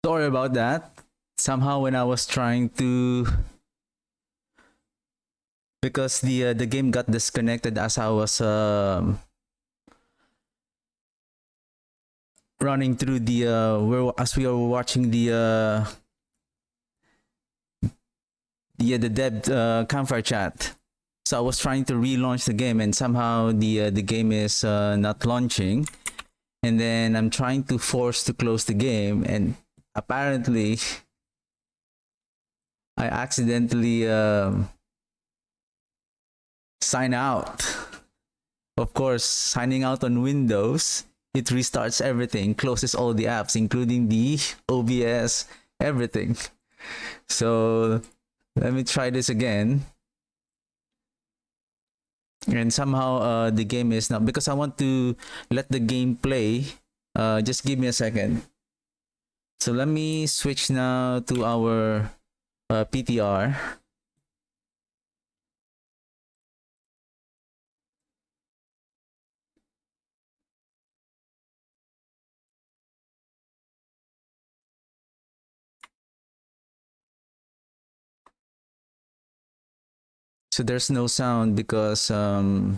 Sorry about that. Somehow when I was trying to, because the game got disconnected as I was running through the as we were watching the dev campfire chat. So I was trying to relaunch the game, and somehow the game is not launching. And then I'm trying to force to close the game, and apparently I accidentally sign out. Of course, signing out on Windows, it restarts everything, closes all the apps, including the OBS, everything. So let me try this again. And somehow the game is not, because I want to let the game play. Just give me a second. So let me switch now to our PTR. So there's no sound because I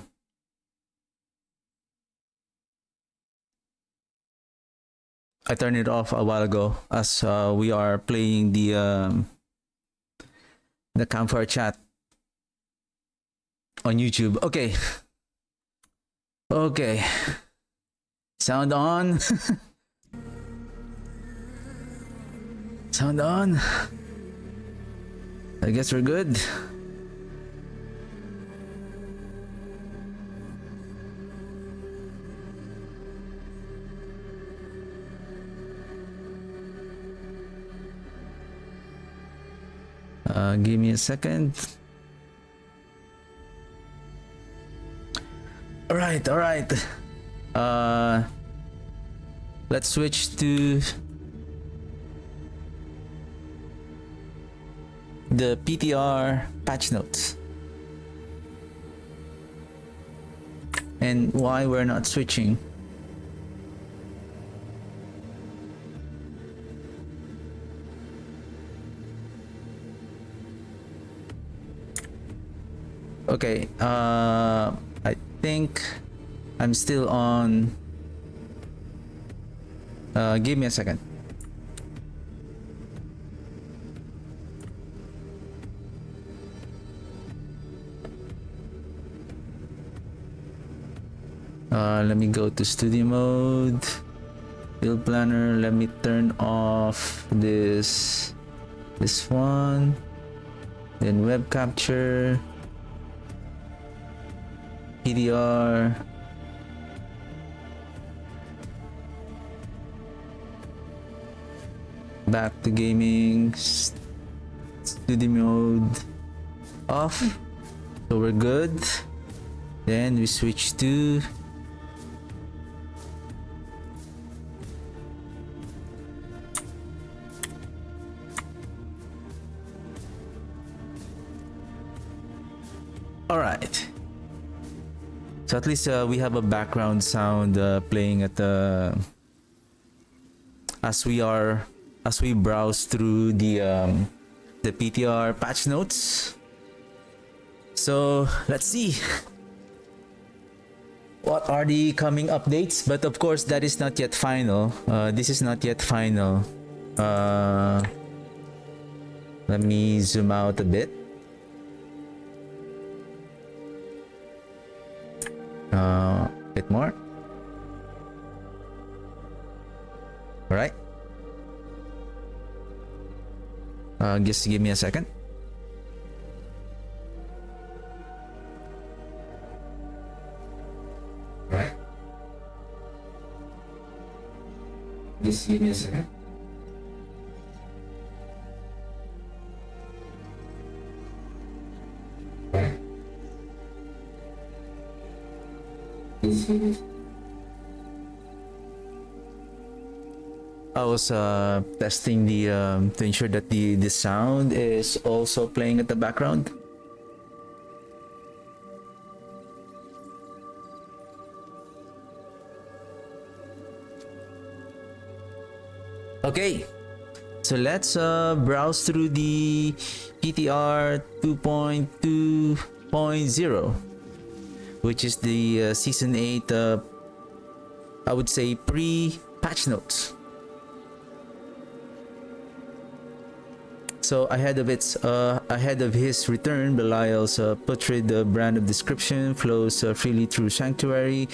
turned it off a while ago as we are playing the campfire chat on YouTube. Okay. Okay. Sound on. Sound on. I guess we're good. Give me a second. All right. Let's switch to the PTR Patch Notes. And why we're not switching? Okay, I think I'm still on. Give me a second. Let me go to studio mode, build planner. Let me turn off this one, then web capture, PDR, back to gaming, studio mode off. So we're good. Then we switch to all right. So at least we have a background sound playing at the as we browse through the PTR patch notes. So let's see what are the coming updates. But of course, that is not yet final. This is not yet final. Let me zoom out a bit. Bit more. All right. Just give me a second. All right. Just give me a second. All right. I was testing the to ensure that the sound is also playing at the background. Okay, so let's browse through the PTR 2.2.0, which is the Season 8, I would say pre-patch notes. So ahead of his return, Belial's putrid brand of description flows freely through Sanctuary,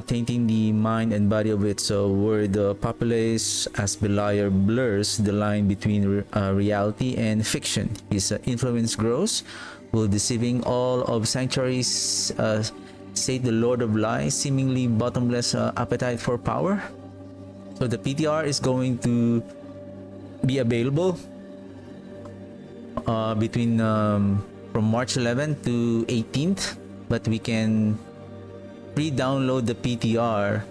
tainting the mind and body of its word populace as Belial blurs the line between reality and fiction. His influence grows, while deceiving all of Sanctuary's, say the Lord of Lies, seemingly bottomless appetite for power. So the PTR is going to be available between from March 11th to 18th, but we can pre-download the PTR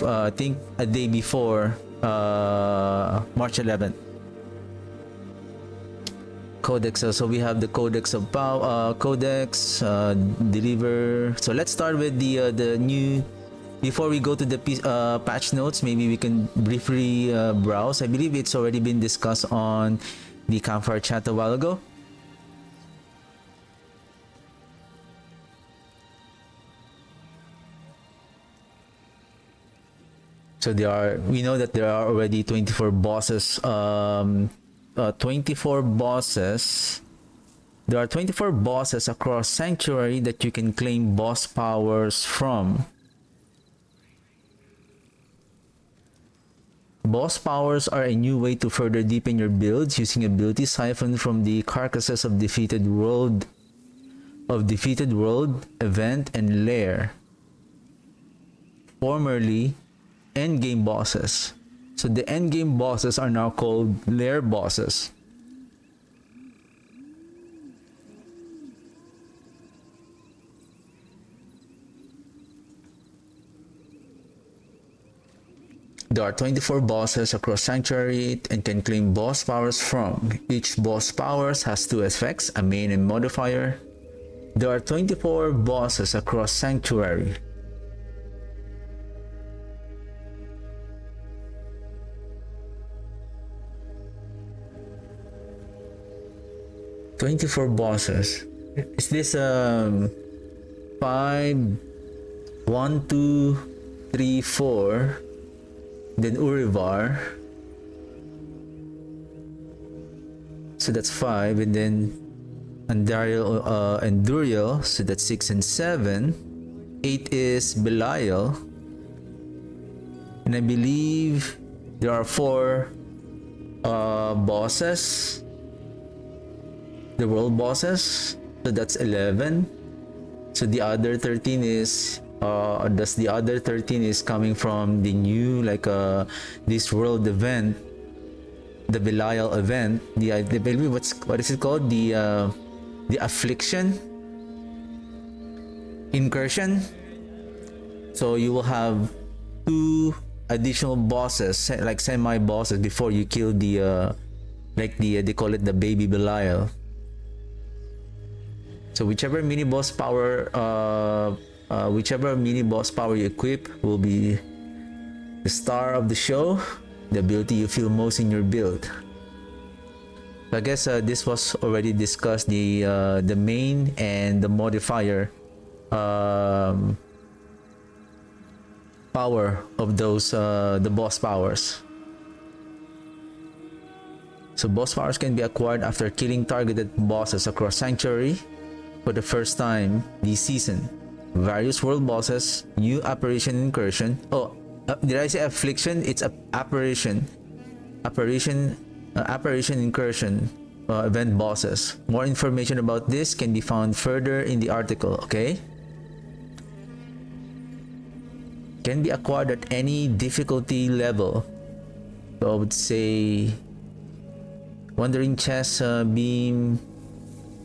I think a day before March 11th. Codex, so we have the Codex of Power, Codex, deliver. So let's start with the new. Before we go to the patch notes, maybe we can briefly browse. I believe it's already been discussed on the campfire chat a while ago. So we know that there are already 24 bosses. 24 bosses. There are 24 bosses across Sanctuary that you can claim boss powers from. Boss powers are a new way to further deepen your builds using abilities siphoned from the carcasses of defeated world, event, and lair. Formerly endgame bosses. So the endgame bosses are now called lair bosses. There are 24 bosses across Sanctuary and can claim boss powers from. Each boss powers has two effects, a main and modifier. There are 24 bosses across Sanctuary. Bosses. Is this 5, 1, 2, 3, 4? Then Urivar, so that's 5, and then Anduriel, so that's 6 and 7. 8 is Belial, and I believe there are 4 bosses, the world bosses, so that's 11. So the other 13 is the other 13 is coming from the new, like this world event, the Belial event. I believe what is it called? The affliction incursion. So you will have 2 additional bosses, like semi bosses, before you kill the they call it the baby Belial. So whichever mini boss power you equip will be the star of the show, the ability you feel most in your build. I guess this was already discussed, the main and the modifier power of those, the boss powers. So boss powers can be acquired after killing targeted bosses across Sanctuary for the first time this season. Various world bosses, new apparition incursion. Oh, did I say affliction? It's apparition. Apparition incursion event bosses. More information about this can be found further in the article. Okay. Can be acquired at any difficulty level. So I would say Wandering Chest, Beam.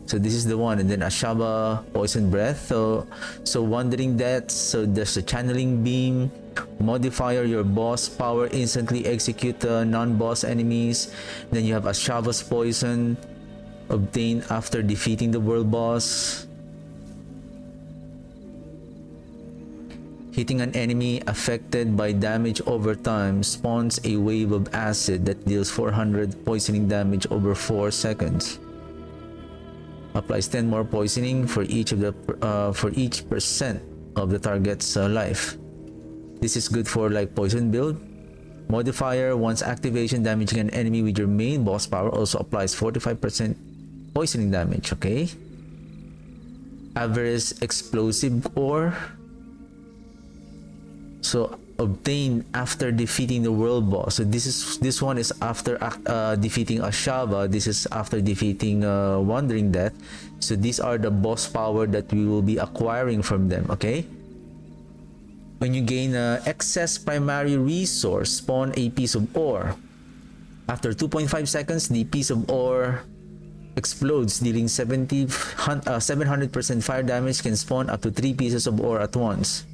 So this is the one, and then Ashaba, Poison Breath. So Wandering Death. So there's the Channeling Beam. Modifier, your boss power instantly execute non-boss enemies. Then you have Ashaba's Poison, obtained after defeating the world boss. Hitting an enemy affected by damage over time spawns a wave of acid that deals 400 poisoning damage over 4 seconds. Applies 10 more poisoning for each percent of the target's life. This is good for like poison build. Modifier: once activation, damaging an enemy with your main boss power also applies 45% poisoning damage. Okay. Average explosive ore. So obtained after defeating the world boss. So this one is after defeating Ashava. This is after defeating Wandering Death. So these are the boss power that we will be acquiring from them. Okay. When you gain excess primary resource, spawn a piece of ore. After 2.5 seconds, the piece of ore explodes, dealing 700% fire damage. Can spawn up to 3 pieces of ore at once.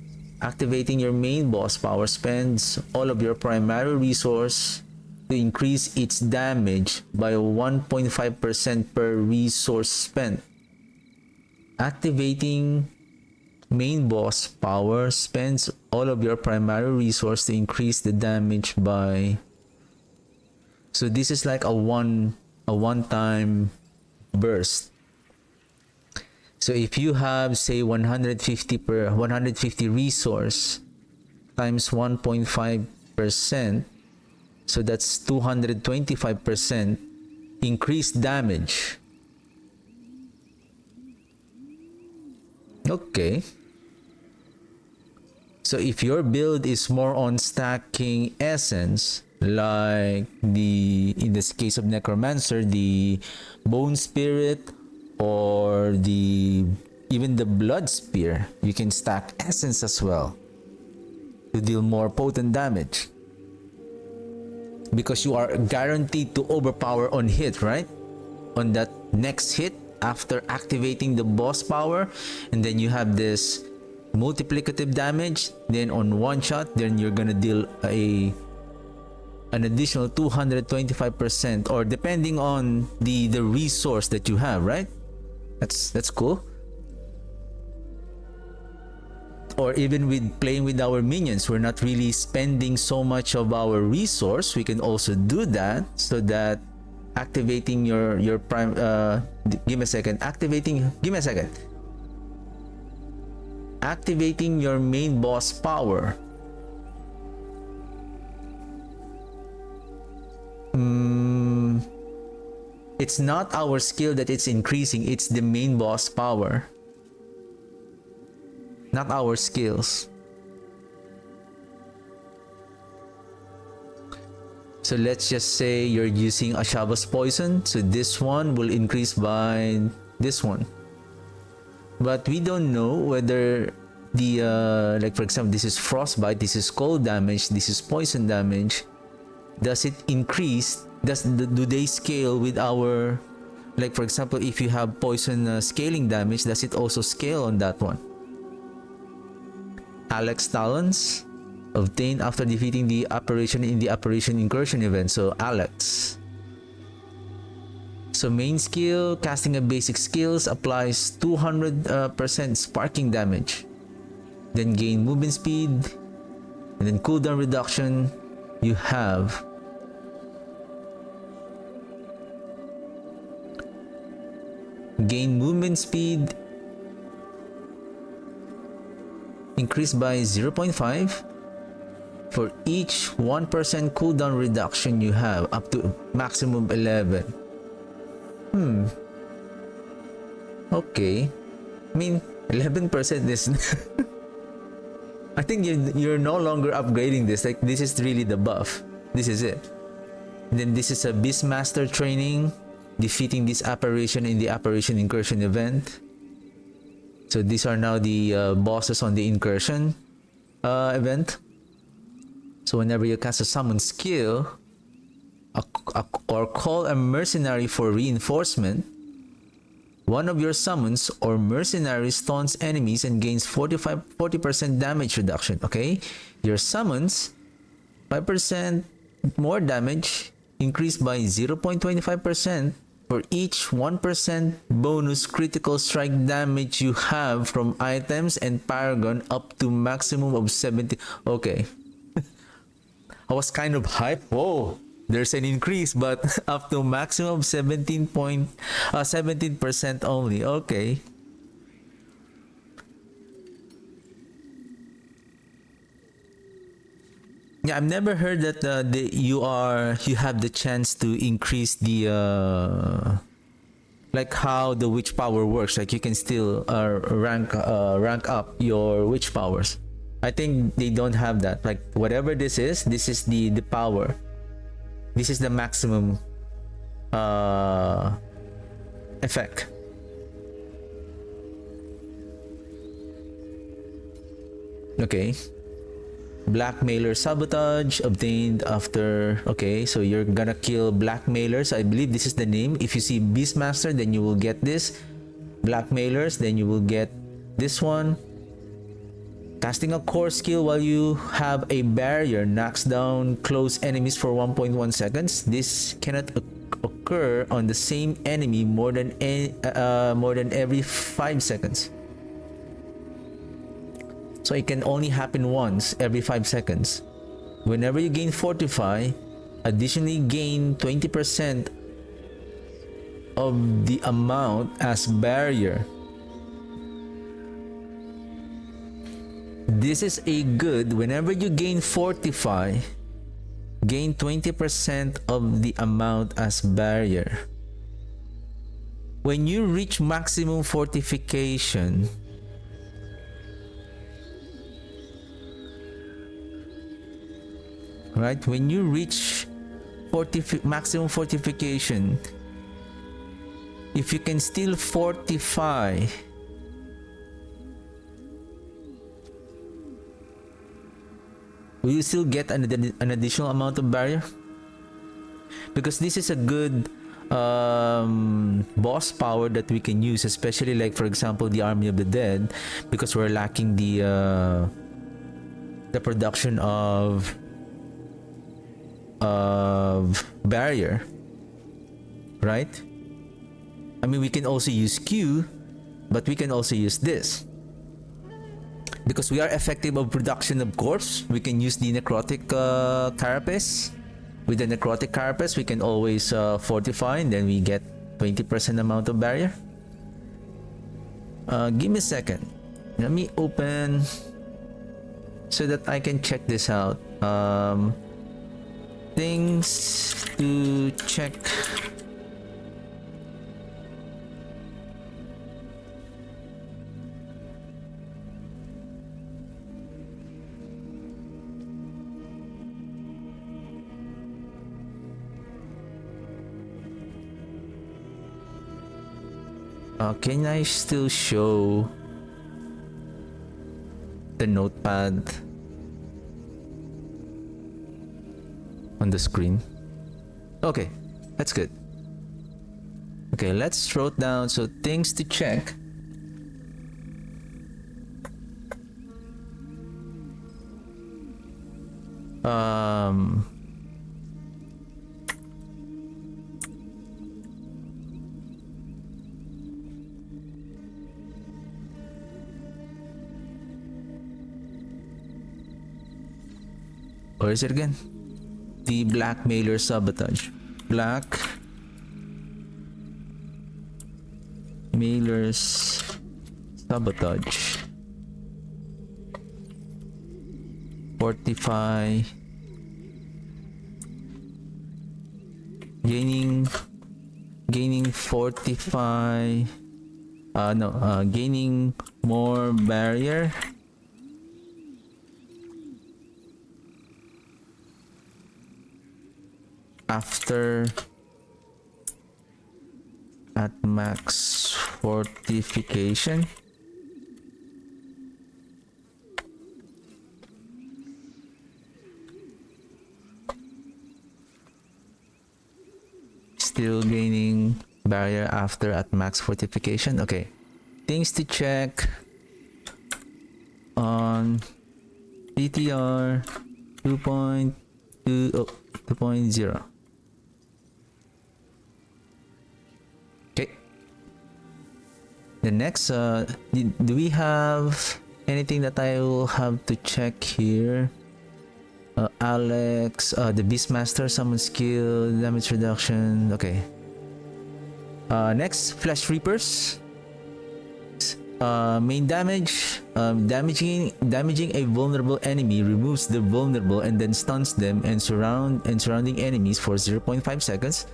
Activating your main boss power spends all of your primary resource to increase its damage by 1.5% per resource spent. Activating main boss power spends all of your primary resource to increase the damage by. So this is like a one-time burst. So if you have say 150 resource times 1.5%, so that's 225% increased damage. Okay. So if your build is more on stacking essence, like in this case of Necromancer, the Bone Spirit or even the Blood Spear, you can stack essence as well to deal more potent damage, because you are guaranteed to overpower on hit, right? On that next hit after activating the boss power, and then you have this multiplicative damage. Then on one shot, then you're gonna deal an additional 225%, or depending on the resource that you have, right? That's cool. Or even with playing with our minions, we're not really spending so much of our resource. We can also do that, so that activating your prime give me a second. Activating your main boss power. It's not our skill that it's increasing, it's the main boss power, not our skills. So let's just say you're using Ashava's poison, so this one will increase by this one. But we don't know whether the like for example, this is frostbite, this is cold damage, this is poison damage. Does it increase? Do they scale with our, like for example, if you have poison scaling damage, does it also scale on that one? Alex Talons, obtained after defeating the apparition in the Apparition Incursion event. So Alex. So main skill, casting a basic skills, applies 200% sparking damage. Then gain movement speed, and then cooldown reduction. You have gain movement speed increased by 0.5 for each 1% cooldown reduction you have, up to maximum 11. Okay. I mean, 11% is I think you're no longer upgrading this. Like, this is really the buff. This is it. And then this is a Beastmaster training, defeating this apparition in the Apparition Incursion event. So these are now the bosses on the Incursion event. So whenever you cast a summon skill or call a mercenary for reinforcement, one of your summons or mercenaries taunts enemies and gains 40% damage reduction. Okay, your summons 5% more damage, increased by 0.25% for for each 1% bonus critical strike damage you have from items and paragon up to maximum of 70. Okay. I was kind of hyped. Whoa, there's an increase, but up to maximum 17% only. Okay. Yeah, I've never heard that you have the chance to increase the like how the witch power works. Like you can still rank up your witch powers. I think they don't have that. Like whatever this is the power. This is the maximum effect. Okay. Blackmailer sabotage obtained after. Okay, so you're gonna kill blackmailers. I believe this is the name. If you see Beastmaster, then you will get this. Blackmailers, then you will get this one. Casting a core skill while you have a barrier knocks down close enemies for 1.1 seconds. This cannot occur on the same enemy more than every 5 seconds. So it can only happen once every 5 seconds. Whenever you gain Fortify, additionally gain 20% of the amount as barrier. This is a good. Whenever you gain Fortify, gain 20% of the amount as barrier. When you reach maximum fortification, right? When you reach maximum fortification, if you can still fortify, will you still get an additional amount of barrier? Because this is a good boss power that we can use, especially like for example the Army of the Dead, because we're lacking the production of barrier, right? I mean, we can also use Q, but we can also use this because we are effective of production of corpse. We can use the necrotic carapace. With the necrotic carapace, we can always fortify, and then we get 20% amount of barrier. Give me a second. Let me open so that I can check this out. Things to check. Can I still show the notepad on the screen? Okay, that's good. Okay, let's throw it down. So things to check. Where is it again? The Blackmailer sabotage. Blackmailer's sabotage. Fortify. Gaining fortify. Gaining more barrier. After at max fortification. Still gaining barrier after at max fortification. Okay, things to check on PTR 2.0. The next, do we have anything that I will have to check here? Alex, the Beastmaster, summon skill, damage reduction. Okay. Next, Flesh Reapers. Main damage. Damaging a vulnerable enemy removes the vulnerable and then stuns them and surrounding enemies for 0.5 seconds.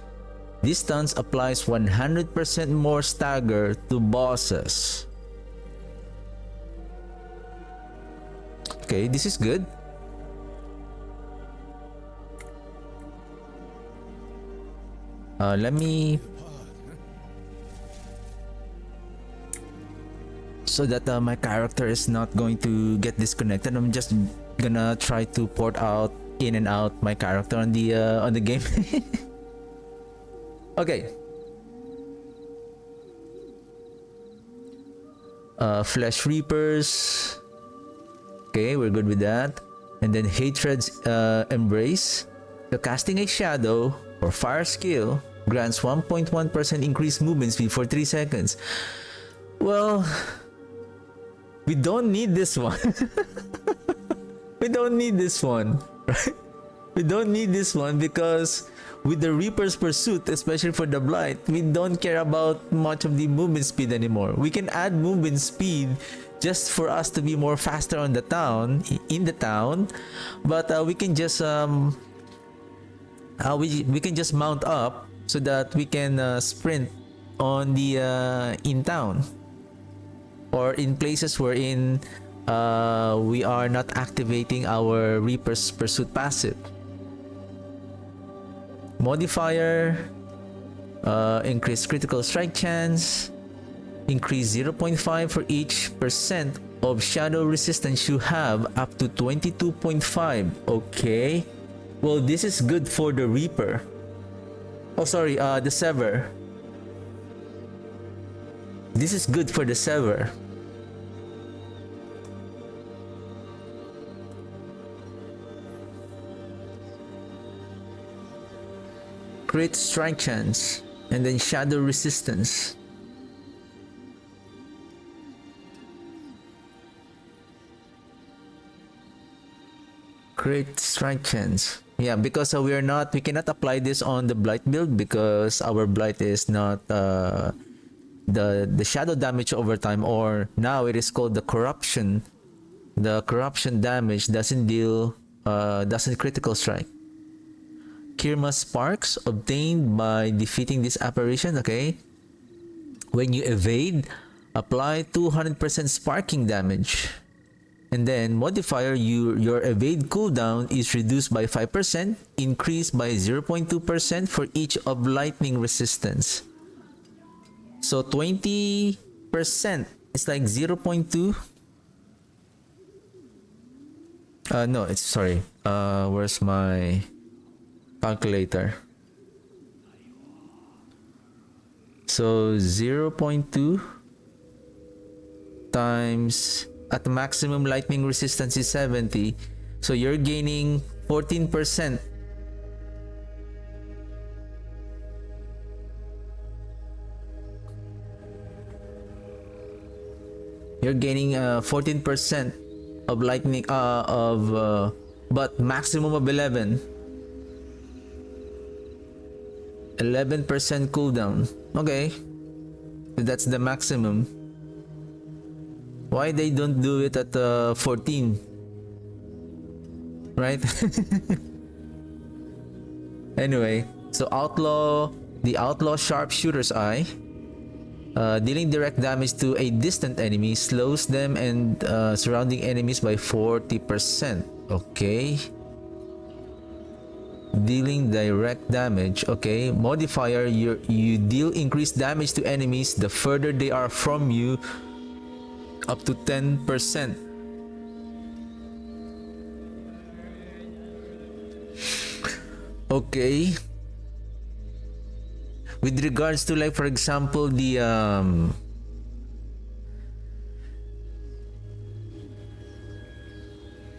This stuns applies 100% more stagger to bosses. Okay, this is good. Let me... So that my character is not going to get disconnected, I'm just gonna try to port out in and out my character on the game. Okay. Flesh Reapers. Okay, we're good with that. And then Hatred's Embrace. So casting a shadow or fire skill grants 1.1% increased movement speed for 3 seconds. Well, we don't need this one. We don't need this one, right? We don't need this one because with the Reaper's Pursuit, especially for the Blight, we don't care about much of the movement speed anymore. We can add movement speed just for us to be more faster on the town, in the town, but we can just we can just mount up so that we can sprint on the in town or in places wherein we are not activating our Reaper's Pursuit passive. Modifier, increase critical strike chance, increase 0.5 for each % of shadow resistance you have up to 22.5. Okay, well, this is good for the Reaper. Oh, sorry, the Sever. This is good for the Sever. Crit strike chance and then shadow resistance. Crit strike chance. Yeah, because we cannot apply this on the Blight build because our Blight is not the shadow damage over time, or now it is called the corruption. The corruption damage doesn't critical strike. Kirma Sparks obtained by defeating this apparition. Okay, when you evade, apply 200% sparking damage, and then modifier, your evade cooldown is reduced by 5%, increased by 0.2% for each of lightning resistance. So 20%, it's like 0.2. No, it's sorry. Where's my calculator? So 0.2 times, at maximum lightning resistance is 70, so you're gaining 14%. You're gaining 14% of lightning but maximum of 11% cooldown. Okay, so that's the maximum. Why they don't do it at 14, right? Anyway, so the outlaw sharpshooter's eye, dealing direct damage to a distant enemy, slows them and surrounding enemies by 40%. Okay, dealing direct damage. Okay, modifier, you deal increased damage to enemies the further they are from you, up to 10%. Okay, with regards to, like, for example, the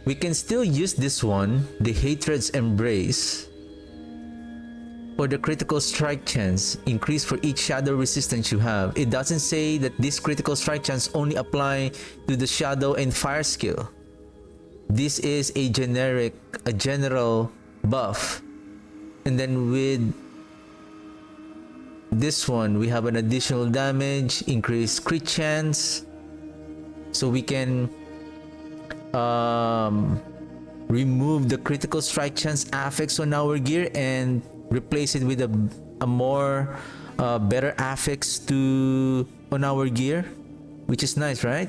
we can still use this one, the Hatred's Embrace. for the critical strike chance, increase for each shadow resistance you have. It doesn't say that this critical strike chance only apply to the shadow and fire skill. This is a general buff. And then with this one, we have an additional damage, increased crit chance. So we can remove the critical strike chance affix on our gear and replace it with a more better affix on our gear, which is nice, right?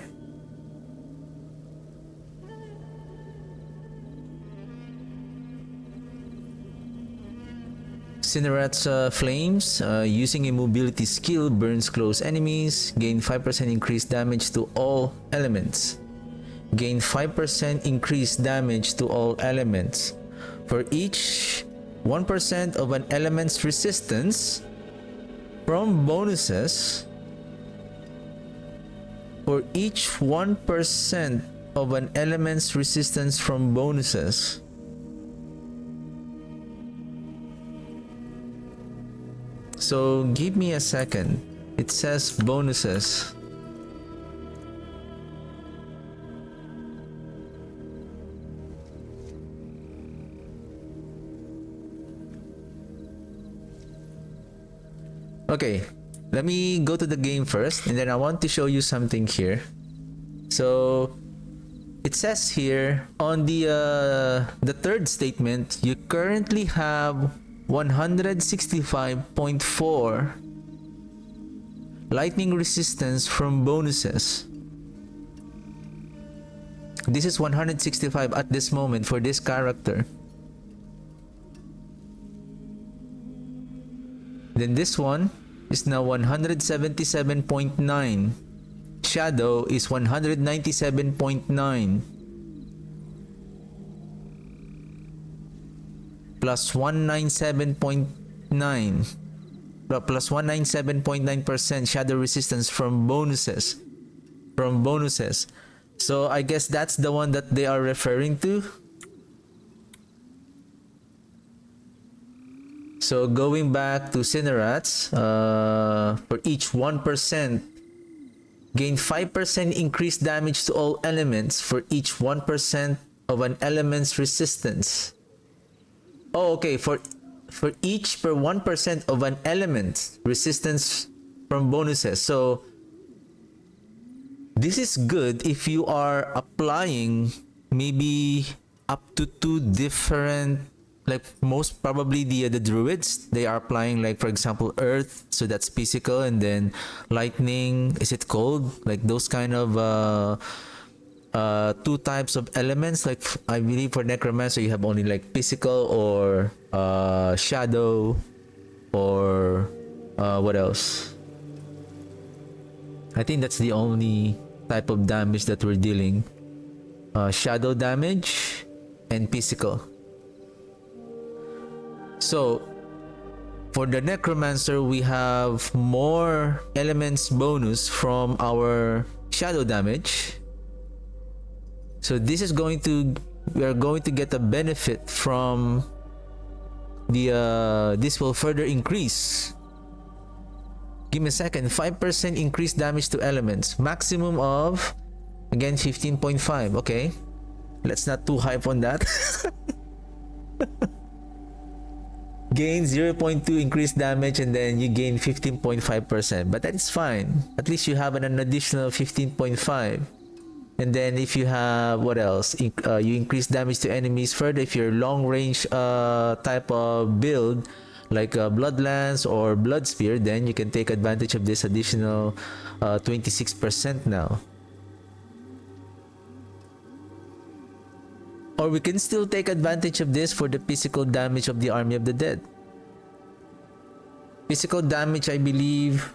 Cinerat's Flames, using a mobility skill, burns close enemies, gain 5% increased damage to all elements. Gain 5% increased damage to all elements. For each 1% of an element's resistance from bonuses. For each 1% of an element's resistance from bonuses. So give me a second. It says bonuses. Okay, let me go to the game first, and then I want to show you something here. So it says here on the third statement, you currently have 165.4 lightning resistance from bonuses. This is 165 at this moment for this character. Then this one is now 177.9. Shadow is 197.9. Plus 197.9. Plus 197.9% shadow resistance from bonuses. So I guess that's the one that they are referring to. So going back to Cinerats, for each 1%, gain 5% increased damage to all elements for each 1% of an element's resistance. Oh, okay, for each per 1% of an element's resistance from bonuses. So this is good if you are applying maybe up to 2 different, like most probably the druids, they are applying, like for example earth, so that's physical, and then lightning, is it cold, like those kind of 2 types of elements. Like I believe for necromancer you have only like physical or shadow, or what else, I think that's the only type of damage that we're dealing, shadow damage and physical. So for the necromancer, we have more elements bonus from our shadow damage. So this is we are going to get a benefit from the this will further increase. Give me a second. 5% increased damage to elements, maximum of again 15.5. okay, let's not too hype on that. Gain 0.2 increased damage, and then you gain 15.5%, but that's fine. At least you have an additional 15.5. And then if you have, what else, you increase damage to enemies further. If you're long range type of build like Bloodlance or Blood Spear, then you can take advantage of this additional 26% now. Or we can still take advantage of this for the physical damage of the Army of the Dead. Physical damage, I believe.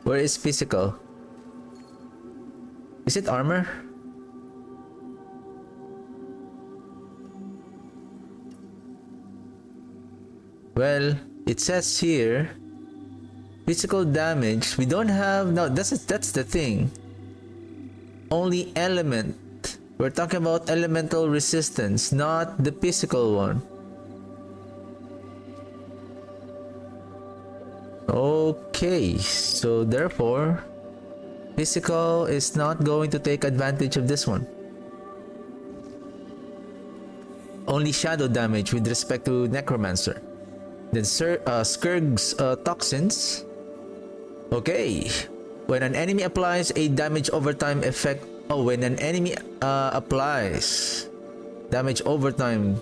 Where is physical? Is it armor? Well, it says here physical damage. We don't have, no, that's the thing. Only element. We're talking about elemental resistance, not the physical one. Okay, so therefore, physical is not going to take advantage of this one. Only shadow damage with respect to Necromancer. Then Scourge's toxins. Okay. When an enemy applies a damage overtime effect. Oh, when an enemy applies damage overtime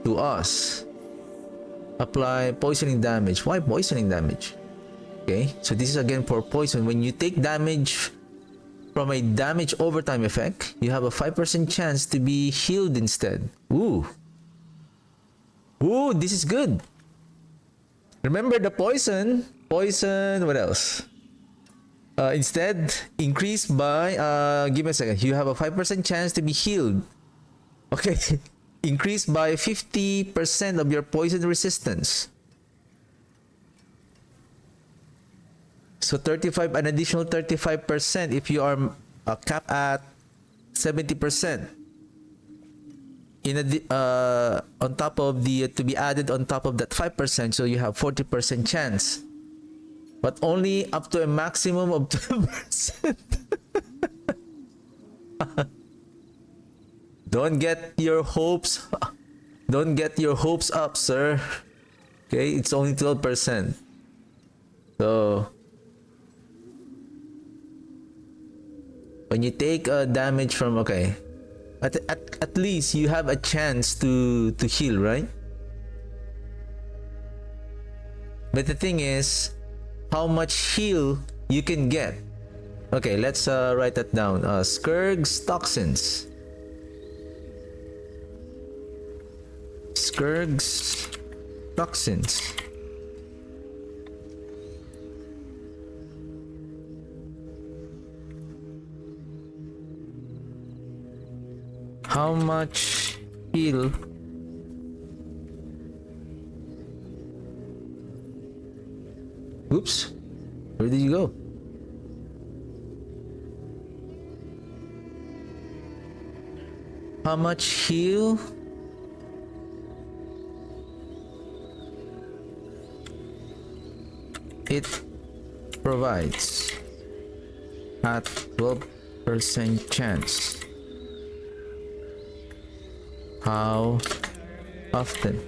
to us, apply poisoning damage. Why poisoning damage? Okay, so this is again for poison. When you take damage from a damage overtime effect, you have a 5% chance to be healed instead. Ooh. Ooh, this is good. Remember the poison. Poison, what else? Instead, increase by, give me a second. You have a 5% chance to be healed. Okay. Increase by 50% of your poison resistance. So 35, an additional 35% if you are capped at 70%. On top of the, to be added on top of that 5%, so you have 40% chance. But only up to a maximum of 2%. Don't get your hopes up, sir. Okay, it's only 12%. So when you take damage from, okay, at least you have a chance to heal, right? But the thing is, how much heal you can get. Okay, let's write that down. Scourge's toxins. Scourge's toxins. How much heal Oops, where did you go? How much heal? It provides at 12% chance. How often?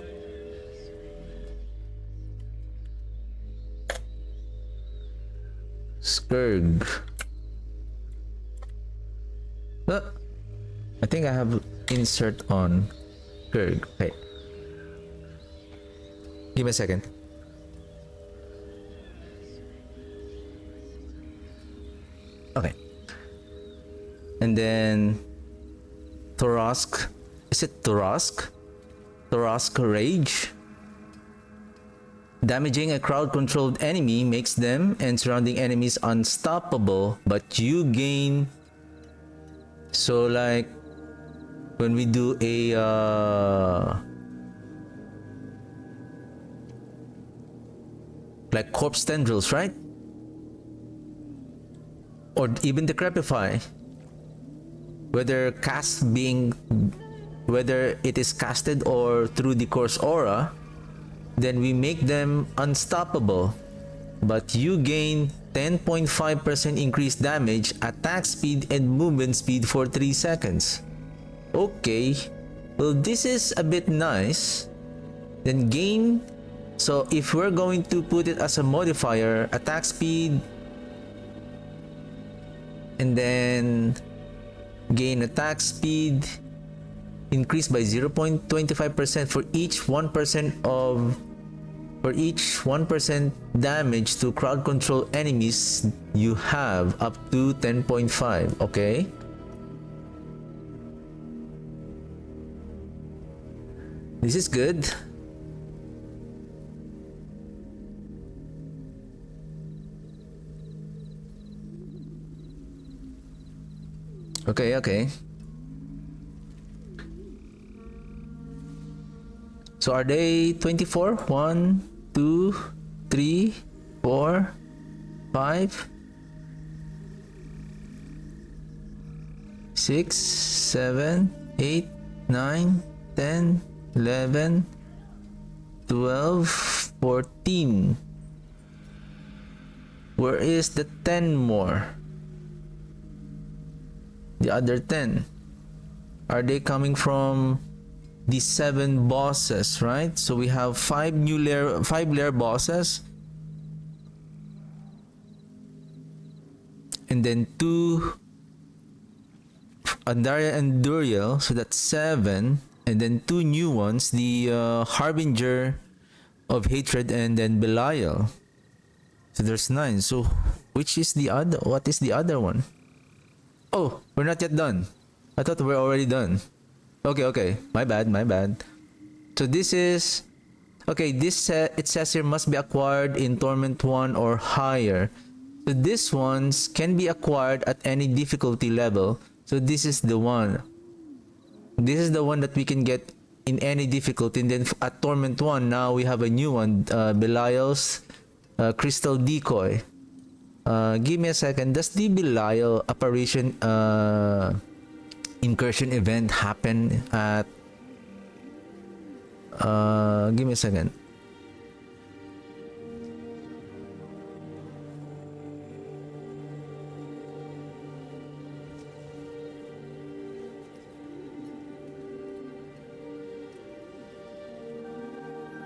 Scourge. I think I have insert on Scourge. Hey, give me a second. Okay. And then Thorask. Is it Thorask? Thorask Rage. Damaging a crowd-controlled enemy makes them and surrounding enemies unstoppable, but you gain. So like when we do a like corpse tendrils, right? Or even decrepify, whether it is casted or through the course aura, then we make them unstoppable, but you gain 10.5% increased damage, attack speed and movement speed for 3 seconds. Okay, well this is a bit nice. Then gain, so if we're going to put it as a modifier, attack speed, and then gain attack speed increased by 0.25% for each 1% damage to crowd control enemies you have, up to 10.5. Okay, this is good. Okay. So are they 24? 1, 2, 3, 4, 5, 6, 7, 8, 9, 10, 11, 12, 14. Where is the 10 more? The other 10. Are they coming from the 7 bosses, right? So we have 5 layer bosses. And then 2 Andaria and Duriel, so that's 7. And then 2 new ones, the Harbinger of Hatred and then Belial. So there's 9. So which is the other? What is the other one? Oh, we're not yet done. I thought we're already done. Okay. My bad. So this is... Okay, it says here must be acquired in Torment 1 or higher. So these ones can be acquired at any difficulty level. So this is the one. This is the one that we can get in any difficulty. And then at Torment 1, now we have a new one. Belial's Crystal Decoy. Give me a second. Does the Belial apparition incursion event happen at... give me a second.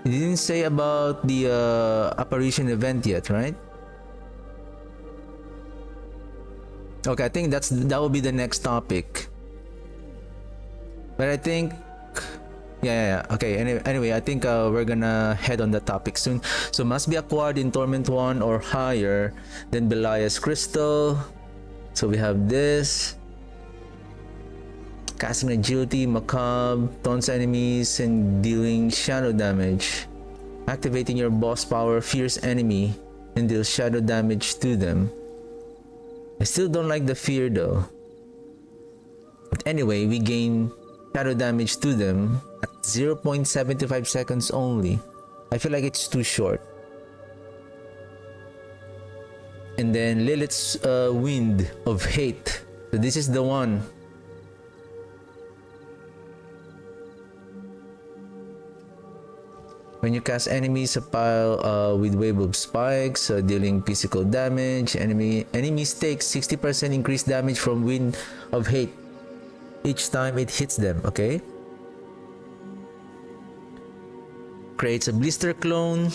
It didn't say about the apparition event yet, right? Okay, I think that will be the next topic. But I think... Yeah. Okay, anyway, I think we're gonna head on the topic soon. So must be acquired in Torment 1 or higher. Then Belial's Crystal. So we have this. Casting Agility, Macabre, taunts enemies, and dealing shadow damage. Activating your boss power, fierce enemy, and deal shadow damage to them. I still don't like the fear though. But anyway, we gain shadow damage to them at 0.75 seconds only. I feel like it's too short. And then Lilith's Wind of Hate. So this is the one. When you cast enemies, a pile with wave of spikes, dealing physical damage. Enemies take 60% increased damage from Wind of Hate each time it hits them, okay? Creates a blister clone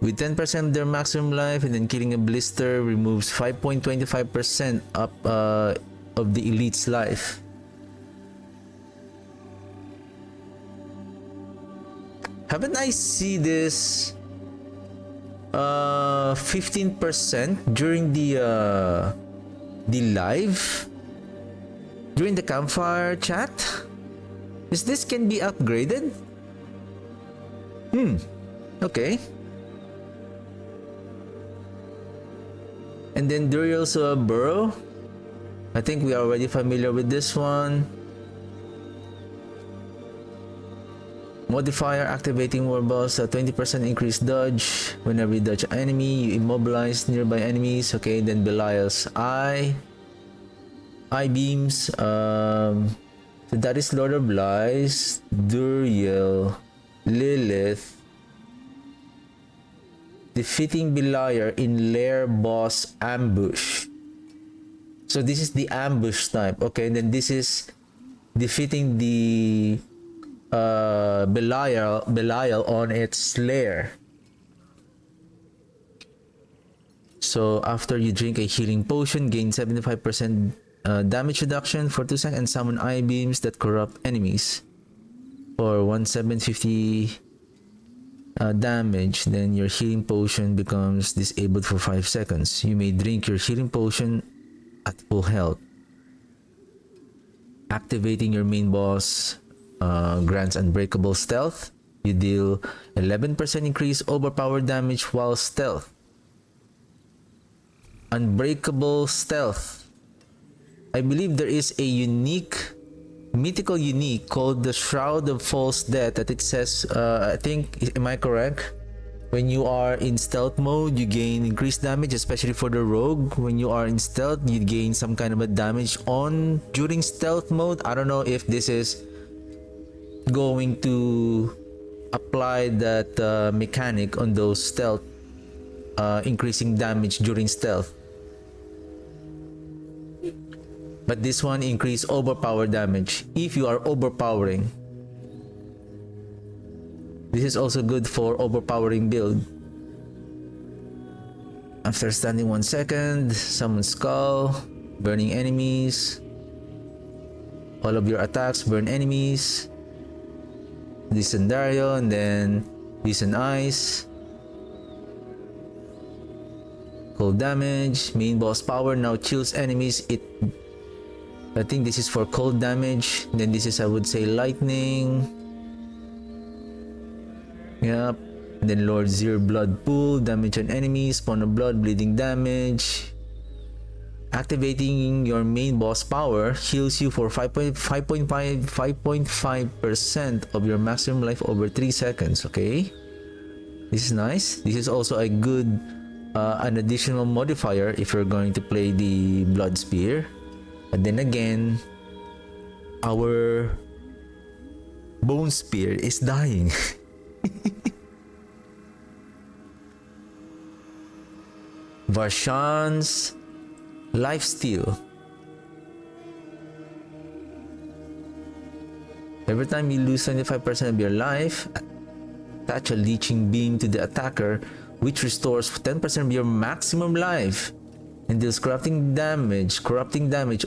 with 10% of their maximum life, and then killing a blister removes 5.25% up of the elite's life. Haven't I see this 15% during the live? During the campfire chat? Is this can be upgraded? Okay. And then Duriel's Burrow. I think we are already familiar with this one. Modifier activating war boss, 20% increased dodge. Whenever you dodge an enemy, you immobilize nearby enemies. Okay, then Belial's Eye beams. So that is Lord of Lies, Duriel, Lilith. Defeating Belial in lair boss ambush. So this is the ambush type. Okay, and then this is defeating the Belial on its lair. So after you drink a healing potion, gain 75% damage reduction for 2 seconds and summon eye beams that corrupt enemies for 1750 damage. Then your healing potion becomes disabled for 5 seconds. You may drink your healing potion at full health. Activating your main boss grants unbreakable stealth. You deal 11% increase overpowered damage while stealth. Unbreakable stealth. I believe there is a mythical unique called the Shroud of False Death that it says, I think, am I correct? When you are in stealth mode, you gain increased damage, especially for the rogue. When you are in stealth, you gain some kind of a damage during stealth mode. I don't know if this is going to apply that mechanic on those stealth increasing damage during stealth. But this one increase overpower damage if you are overpowering. This is also good for overpowering build. After standing 1 second, summon skull, burning enemies. All of your attacks burn enemies. Legendario, and then Decent Ice. Cold damage, main boss power now chills enemies. I think this is for cold damage. Then this is, I would say, lightning. Yep. And then Lord Zero blood pool, damage on enemies, spawn of blood, bleeding damage. Activating your main boss power heals you for 5.5% of your maximum life over 3 seconds. Okay, this is nice. This is also a good an additional modifier if you're going to play the blood spear. But then again, our bone spear is dying. Varshan's lifesteal. Every time you lose 25% of your life, attach a leeching beam to the attacker, which restores 10% of your maximum life and deals corrupting damage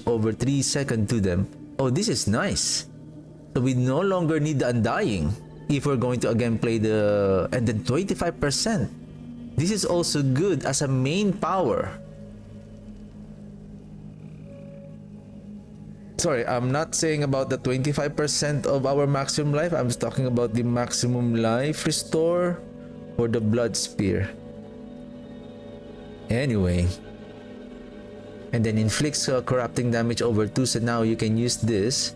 over 3 seconds to them. Oh, this is nice. So we no longer need the Undying if we're going to again play the... and then 25%. This is also good as a main power. Sorry, I'm not saying about the 25% of our maximum life. I'm just talking about the maximum life restore for the blood spear. Anyway. And then inflicts corrupting damage over 2. So now you can use this.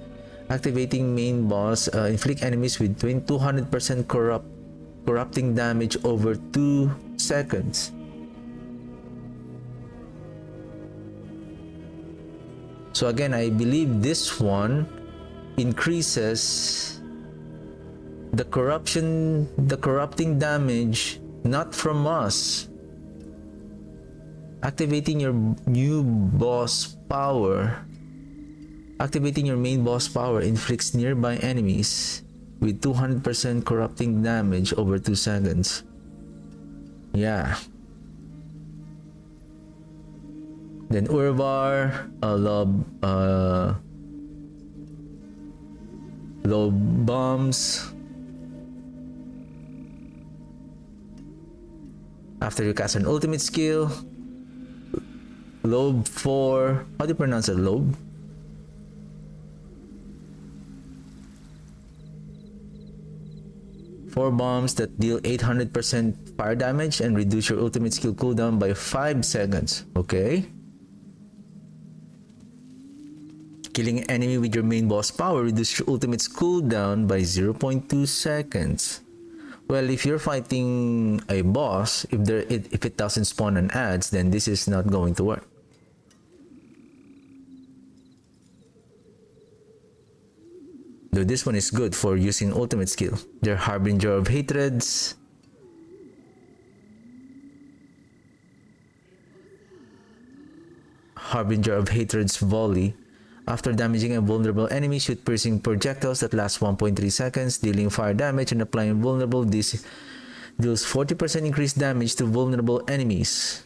Activating main boss. Inflict enemies with 200% corrupting damage over 2 seconds. So again, I believe this one increases the corrupting damage not from us. Activating your new boss power. Activating your main boss power inflicts nearby enemies with 200% corrupting damage over 2 seconds. Yeah. Then Urvar, low bombs. After you cast an ultimate skill, Lobe 4. How do you pronounce it? Lobe? Four bombs that deal 800% fire damage and reduce your ultimate skill cooldown by 5 seconds. Okay. Killing an enemy with your main boss power reduces your ultimate cooldown by 0.2 seconds. Well, if you're fighting a boss, if it doesn't spawn an adds, then this is not going to work. Though this one is good for using ultimate skill. They're Harbinger of Hatreds. Harbinger of Hatreds Volley. After damaging a vulnerable enemy, shoot piercing projectiles that last 1.3 seconds, dealing fire damage and applying vulnerable. This deals 40% increased damage to vulnerable enemies.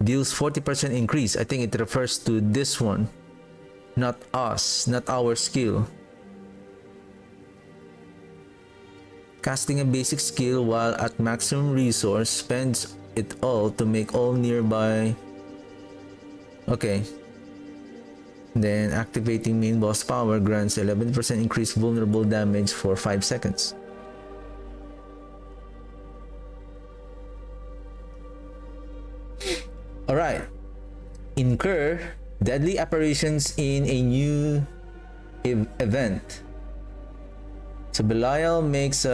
Deals 40% increase. I think it refers to this one. Not us, not our skill. Casting a basic skill while at maximum resource spends it all to make all nearby. Okay. Then activating main boss power grants 11% increased vulnerable damage for 5 seconds. Alright. Incur deadly apparitions in a new event. So Belial makes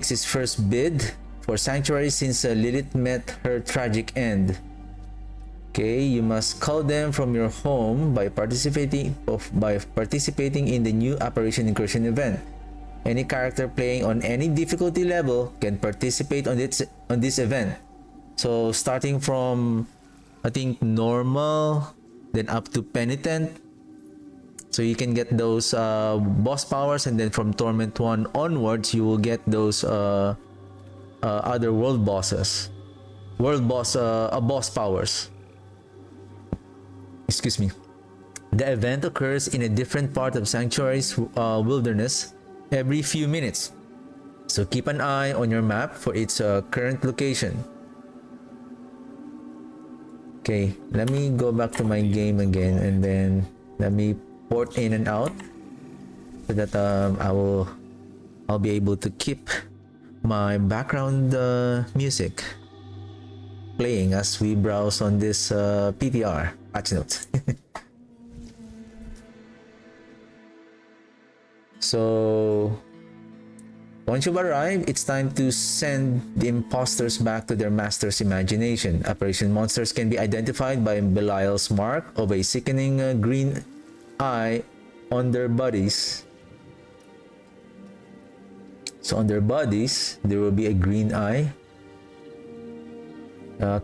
his first bid for sanctuary since Lilith met her tragic end. Okay, you must call them from your home by participating in the new apparition incursion event. Any character playing on any difficulty level can participate on this event. So starting from, I think, normal, then up to penitent. So you can get those boss powers, and then from Torment 1 onwards, you will get those other world bosses. Boss powers. Excuse me. The event occurs in a different part of Sanctuary's wilderness every few minutes. So keep an eye on your map for its current location. Okay, let me go back to my game again, and then let me port in and out so that I'll be able to keep my background music playing as we browse on this PTR Patch Notes. So once you've arrived, it's time to send the imposters back to their master's imagination. Apparition monsters can be identified by Belial's mark of a sickening green eye on their bodies. So on their bodies, there will be a green eye.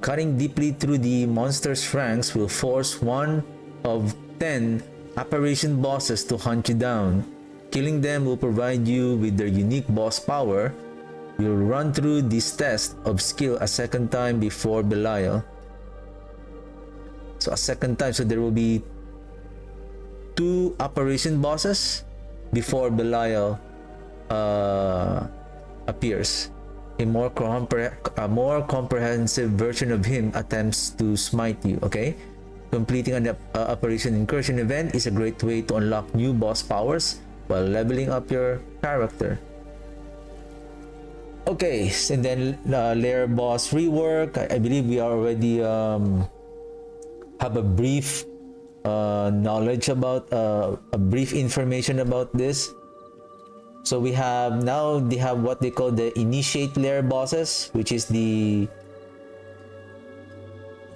Cutting deeply through the monster's ranks will force one of 10 apparition bosses to hunt you down. Killing them will provide you with their unique boss power. You'll run through this test of skill a second time before Belial. So a second time, so there will be 2 apparition bosses before Belial appears. A more comprehensive version of him attempts to smite you, okay? Completing an apparition incursion event is a great way to unlock new boss powers while leveling up your character. Okay, and then lair boss rework. I believe we already have a brief knowledge about a brief information about this. So we have now, they have what they call the initiate lair bosses, which is the,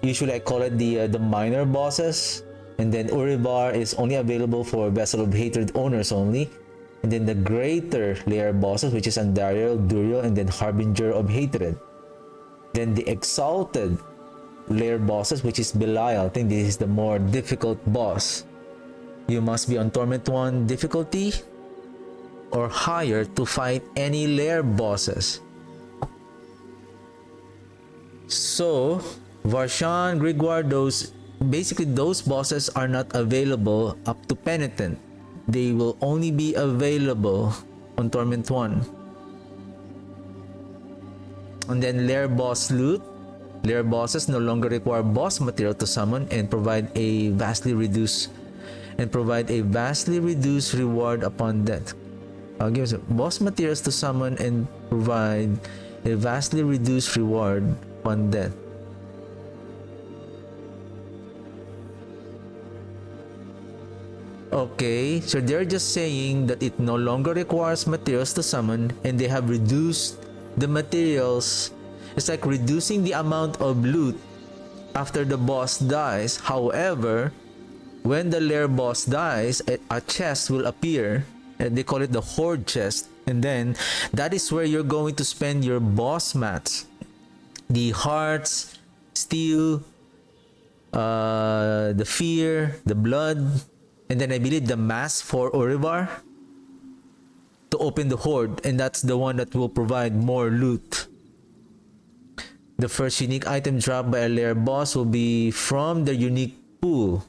usually I call it the minor bosses. And then Uribar is only available for Vessel of Hatred owners only. And then the greater lair bosses, which is Andariel, Duriel, and then Harbinger of Hatred. Then the exalted lair bosses, which is Belial. I think this is the more difficult boss. You must be on Torment 1 difficulty or higher to fight any lair bosses. So Varshan, Grigwar, basically those bosses are not available up to Penitent. They will only be available on Torment 1. And then lair boss loot. Lair bosses no longer require boss material to summon and provide a vastly reduced reward upon death. I'll give us boss materials to summon and provide a vastly reduced reward upon death. Okay, so they're just saying that it no longer requires materials to summon, and they have reduced the materials. It's like reducing the amount of loot after the boss dies. However, when the lair boss dies, a chest will appear, and they call it the Horde chest, and then that is where you're going to spend your boss mats. The hearts, steel, the fear, the blood, and then I believe the mask for Uribar to open the Horde, and that's the one that will provide more loot. The first unique item dropped by a lair boss will be from the unique pool.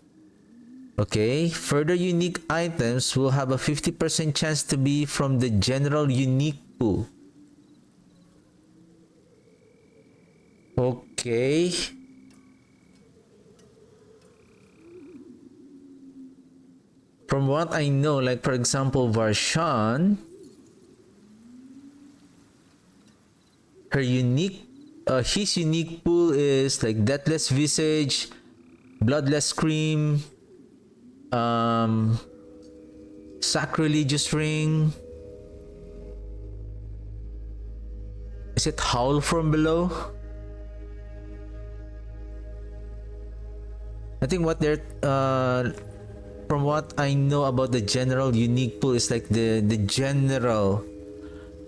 Okay, further unique items will have a 50% chance to be from the general unique pool. Okay. From what I know, like for example, Varshan, her unique, his unique pool is like Deathless Visage, Bloodless Scream, Sacrilegious Ring. Is it Howl from Below? I think what they're from what I know about the general unique pool, is like the general,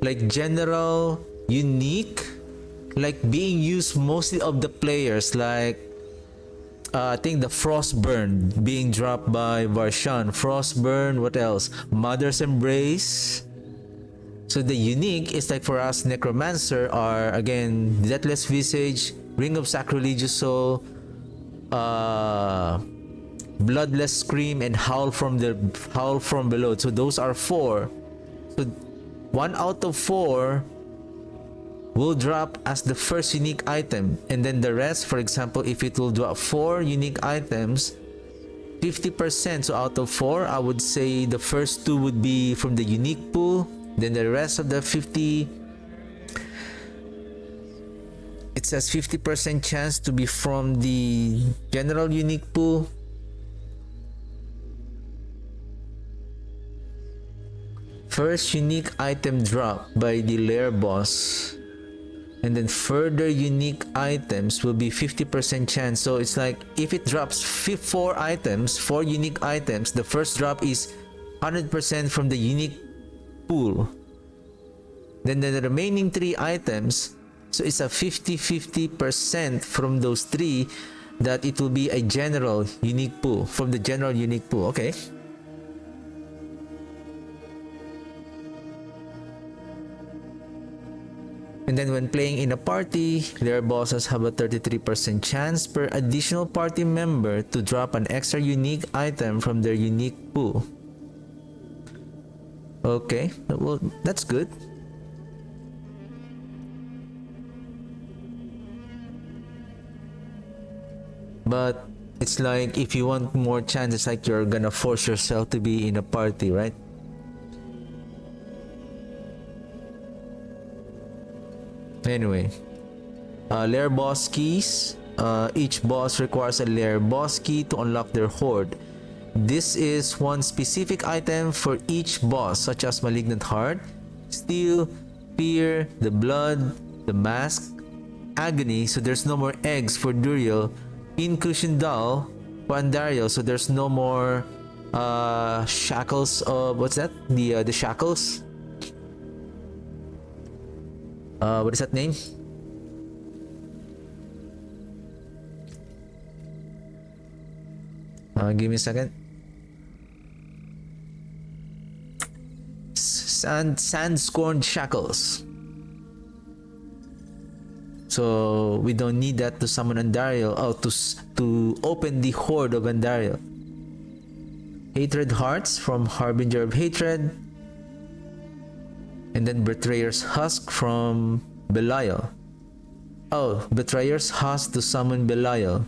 like general unique, like being used mostly of the players, like I think the Frostburn being dropped by Varshan. Frostburn, what else? Mother's Embrace. So the unique is like for us Necromancer are again Deathless Visage, Ring of Sacrilegious Soul, Bloodless Scream, and Howl from Below. So those are 4. So 1 out of 4 will drop as the first unique item, and then the rest, for example, if it will drop 4 unique items, 50%. So out of 4, I would say the first 2 would be from the unique pool, then the rest of the 50, it says 50% chance to be from the general unique pool. First unique item drop by the lair boss, and then further unique items will be 50% chance. So it's like if it drops 4 items, 4 unique items, the first drop is 100% from the unique pool. Then the remaining 3 items, so it's a 50-50% from those 3 that it will be a general unique pool, from the general unique pool. Okay. And then when playing in a party, lair bosses have a 33% chance per additional party member to drop an extra unique item from their unique pool. Okay, well, that's good. But it's like if you want more chances, like you're gonna force yourself to be in a party, right? Anyway, lair boss keys. Each boss requires a lair boss key to unlock their horde. This is one specific item for each boss, such as Malignant Heart, Steel, Fear, the Blood, the Mask, Agony, so there's no more eggs for Duriel, Pincushion Doll for Andariel, so there's no more shackles of, what's that? The shackles? What is that name? Give me a second. Sand-scorned shackles. So we don't need that to summon Andariel. Oh, to open the horde of Andariel. Hatred Hearts from Harbinger of Hatred. And then Betrayer's Husk from Belial. Oh, Betrayer's Husk to summon Belial.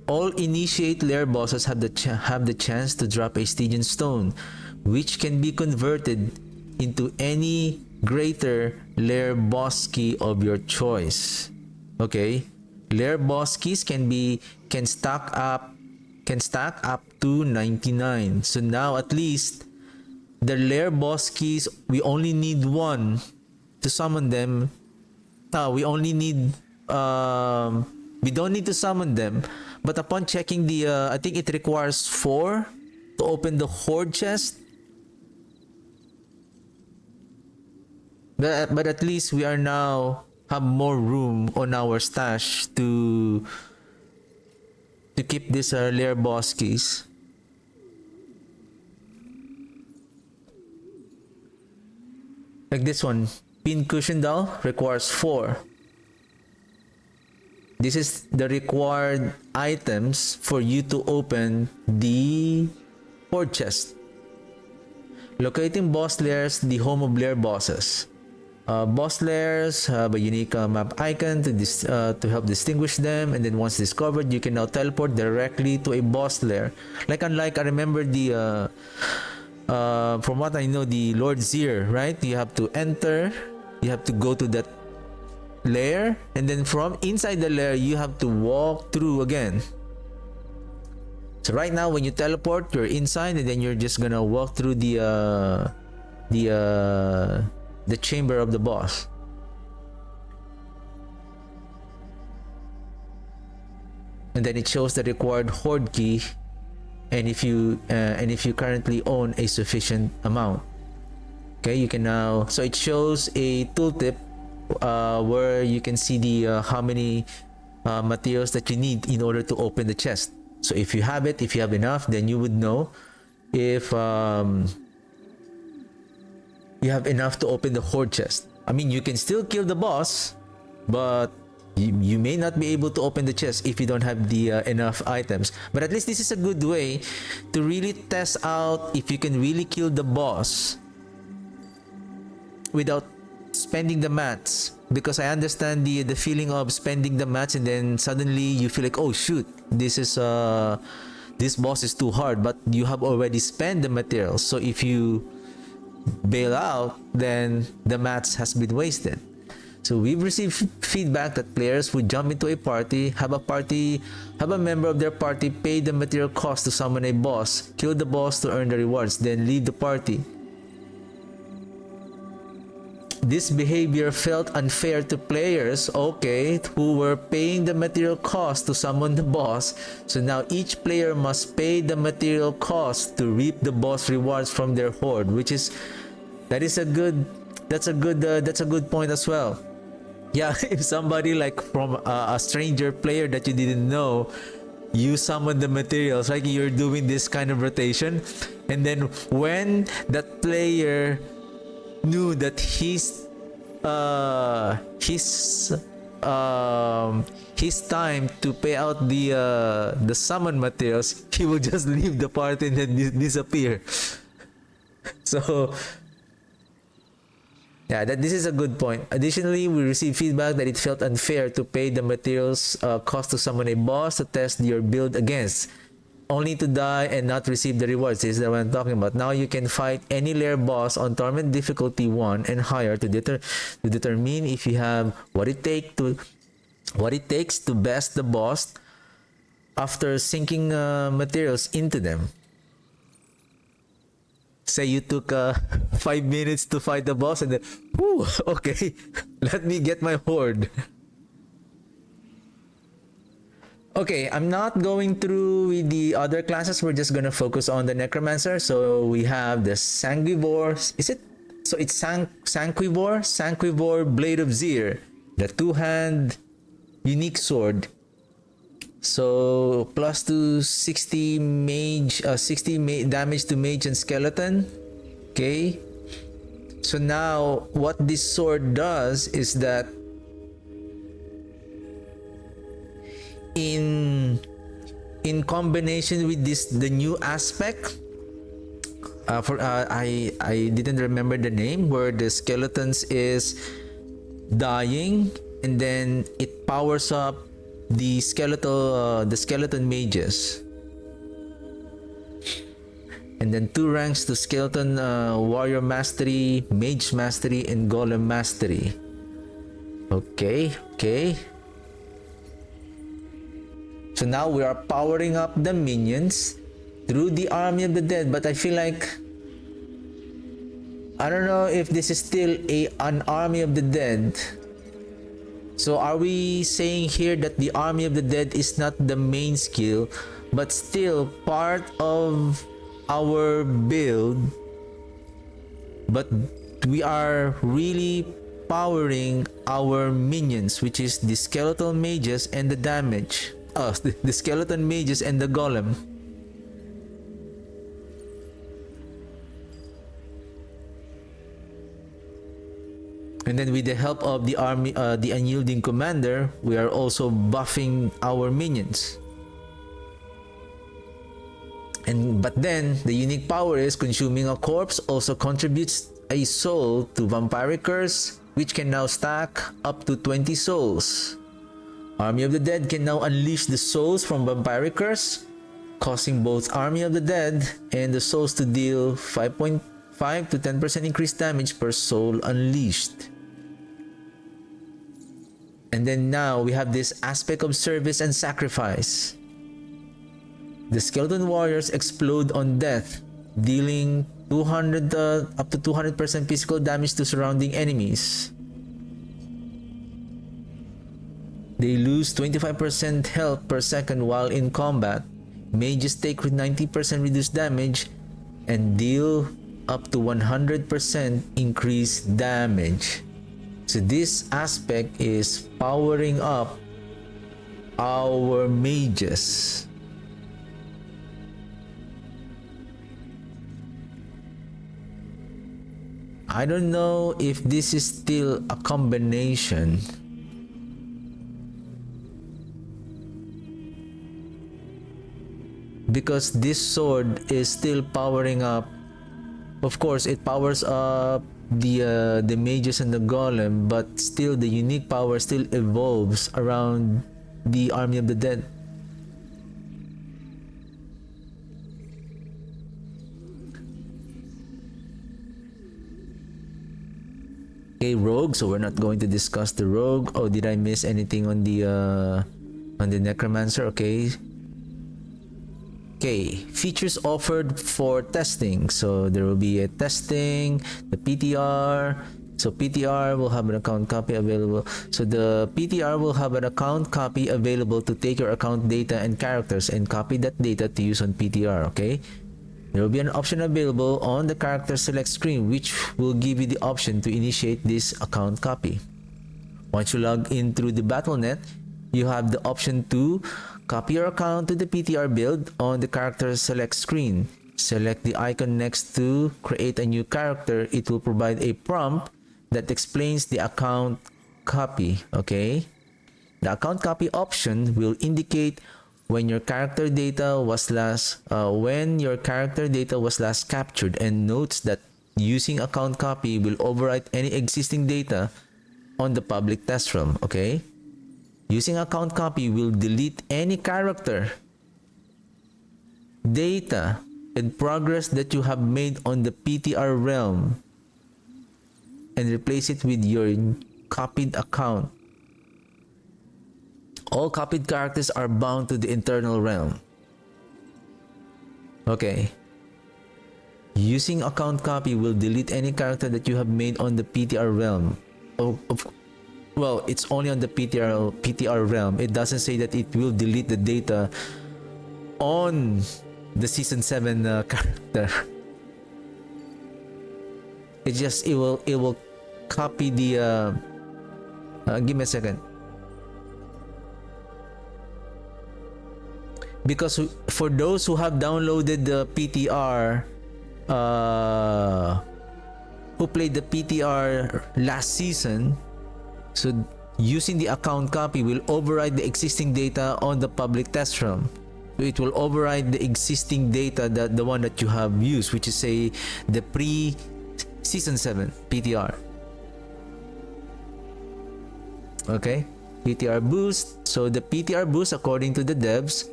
All initiate lair bosses have the chance to drop a Stygian Stone, which can be converted into any greater lair boss key of your choice. Okay, lair boss keys can stack up to 99. So now at least the lair boss keys, we only need 1 to summon them. We only need we don't need to summon them, but upon checking the I think it requires 4 to open the horde chest. But at least we are now have more room on our stash to keep these lair boss keys. Like this one, Pincushion Doll requires 4. This is the required items for you to open the horde chest. Locating boss lairs, the home of lair bosses. Boss lairs have a unique map icon to help distinguish them, and then once discovered, you can now teleport directly to a boss lair. Like unlike, I remember the from what I know, the Lord Zir, right? You have to enter, you have to go to that lair, and then from inside the lair, you have to walk through again. So right now, when you teleport, you're inside, and then you're just gonna walk through the chamber of the boss. and then it shows the required horde key, and if you currently own a sufficient amount. Okay, you can now, so it shows a tooltip where you can see the how many materials that you need in order to open the chest. So if you have it, if you have enough, then you would know if you have enough to open the horde chest. I mean, you can still kill the boss, but you may not be able to open the chest if you don't have the enough items. But at least this is a good way to really test out if you can really kill the boss without spending the mats, because I understand the feeling of spending the mats and then suddenly you feel like, oh shoot, this boss is too hard, but you have already spent the materials. So if you bail out, then the mats has been wasted. So we've received feedback that players would jump into a party, have a member of their party pay the material cost to summon a boss, kill the boss to earn the rewards, then leave the party. This behavior felt unfair to players, okay, who were paying the material cost to summon the boss. So now each player must pay the material cost to reap the boss rewards from their horde, that's a good point as well. Yeah, if somebody like from a stranger player that you didn't know, you summon the materials, like you're doing this kind of rotation, and then when that player knew that his time to pay out the summon materials, he will just leave the party and then disappear. So yeah, this is a good point. Additionally, we received feedback that it felt unfair to pay the materials cost to summon a boss to test your build against, only to die and not receive the rewards. This is what I'm talking about. Now you can fight any lair boss on Torment difficulty 1 and higher to determine if you have what it takes to best the boss after sinking materials into them. Say you took 5 minutes to fight the boss and then, whew, okay, let me get my horde. Okay, I'm not going through with the other classes. We're just gonna focus on the Necromancer. So we have the Sanguivore. Is it? So it's Sanguivore Blade of Zir, the two-hand unique sword. So plus to 60 damage to mage and skeleton. Okay. So now what this sword does is that in combination with the new aspect, I didn't remember the name, where the skeletons is dying and then it powers up the skeleton mages, and then 2 ranks to skeleton warrior mastery, mage mastery, and golem mastery. Okay. So now we are powering up the minions through the Army of the Dead, but I feel like, I don't know if this is still an Army of the Dead. So are we saying here that the Army of the Dead is not the main skill, but still part of our build, but we are really powering our minions, which is the skeletal mages and the damage. The skeleton mages and the golem. And then with the help of the army, the unyielding commander, we are also buffing our minions. But then the unique power is consuming a corpse also contributes a soul to Vampiric Curse, which can now stack up to 20 souls. Army of the Dead can now unleash the souls from Vampiric Curse, causing both Army of the Dead and the souls to deal 5.5 to 10% increased damage per soul unleashed. And then now we have this aspect of service and sacrifice. The skeleton warriors explode on death, dealing 200 up to 200% physical damage to surrounding enemies. They lose 25% health per second while in combat. Mages take with 90% reduced damage and deal up to 100% increased damage. So this aspect is powering up our mages. I don't know if this is still a combination. Because this sword is still powering up. Of course, it powers up the mages and the golem, but still the unique power still evolves around the army of the dead. Okay, rogue. So we're not going to discuss the rogue. Oh, did I miss anything on the necromancer? Okay. Okay, features offered for testing. So there will be a testing, the PTR. So PTR will have an account copy available. So the PTR will have an account copy available to take your account data and characters and copy that data to use on PTR, okay? There will be an option available on the character select screen which will give you the option to initiate this account copy. Once you log in through the Battle.net, you have the option to copy your account to the PTR build on the character select screen. Select the icon next to create a new character. It will provide a prompt that explains the account copy, okay? The account copy option will indicate when your character data was last captured, and notes that using account copy will overwrite any existing data on the public test realm, okay? Using account copy will delete any character data and progress that you have made on the PTR realm and replace it with your copied account. All copied characters are bound to the internal realm. Okay. Using account copy will delete any character that you have made on the PTR realm. Well, it's only on the PTR realm. It doesn't say that it will delete the data on the season 7 character. It will copy the give me a second. Because for those who have downloaded the PTR, who played the PTR last season, so using the account copy will override the existing data on the public test realm. So it will override the existing data, the one that you have used, which is say the pre-season 7 PTR. Okay, PTR boost. So the PTR boost, according to the devs,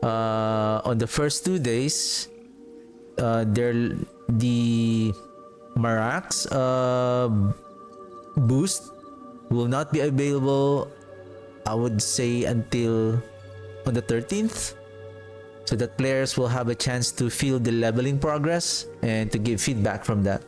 on the first 2 days, the Marax boost will not be available, I would say, until on the 13th, so that players will have a chance to feel the leveling progress and to give feedback from that.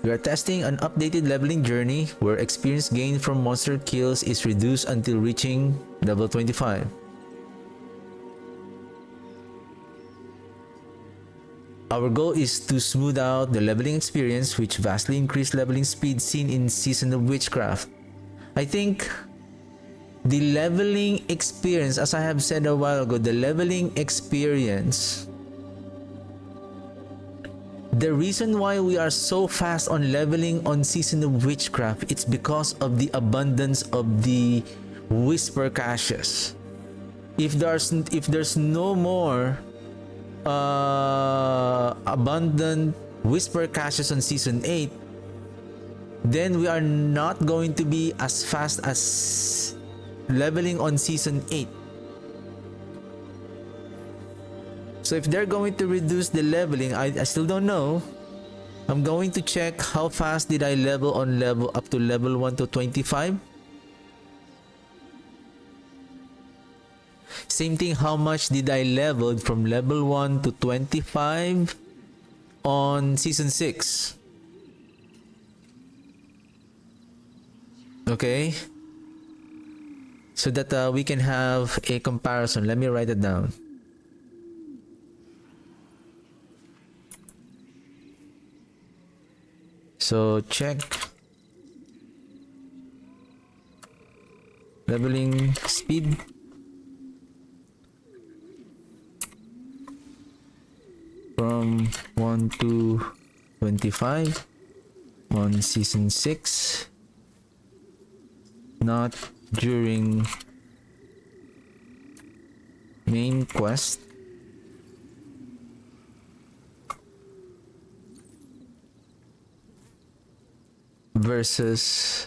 We are testing an updated leveling journey where experience gained from monster kills is reduced until reaching level 25. Our goal is to smooth out the leveling experience, which vastly increased leveling speed seen in Season of Witchcraft. I think the leveling experience, as I have said a while ago, the leveling experience, the reason why we are so fast on leveling on Season of Witchcraft, it's because of the abundance of the Whisper caches. If there's no more abundant Whisper caches on Season 8, then we are not going to be as fast as leveling on Season 8. So if they're going to reduce the leveling, I still don't know. I'm going to check how fast did I level up to level 1 to 25. Same thing, how much did I level from level 1 to 25? on season 6. Okay, so that we can have a comparison. Let me write it down. So check leveling speed, from 1 to 25 on season 6, not during main quest, versus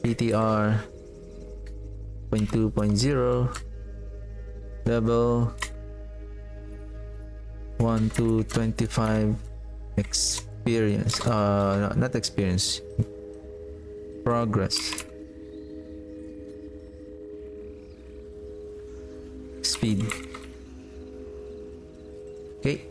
PTR 2.0 level 1 to 25 experience, not experience, progress, speed. Okay.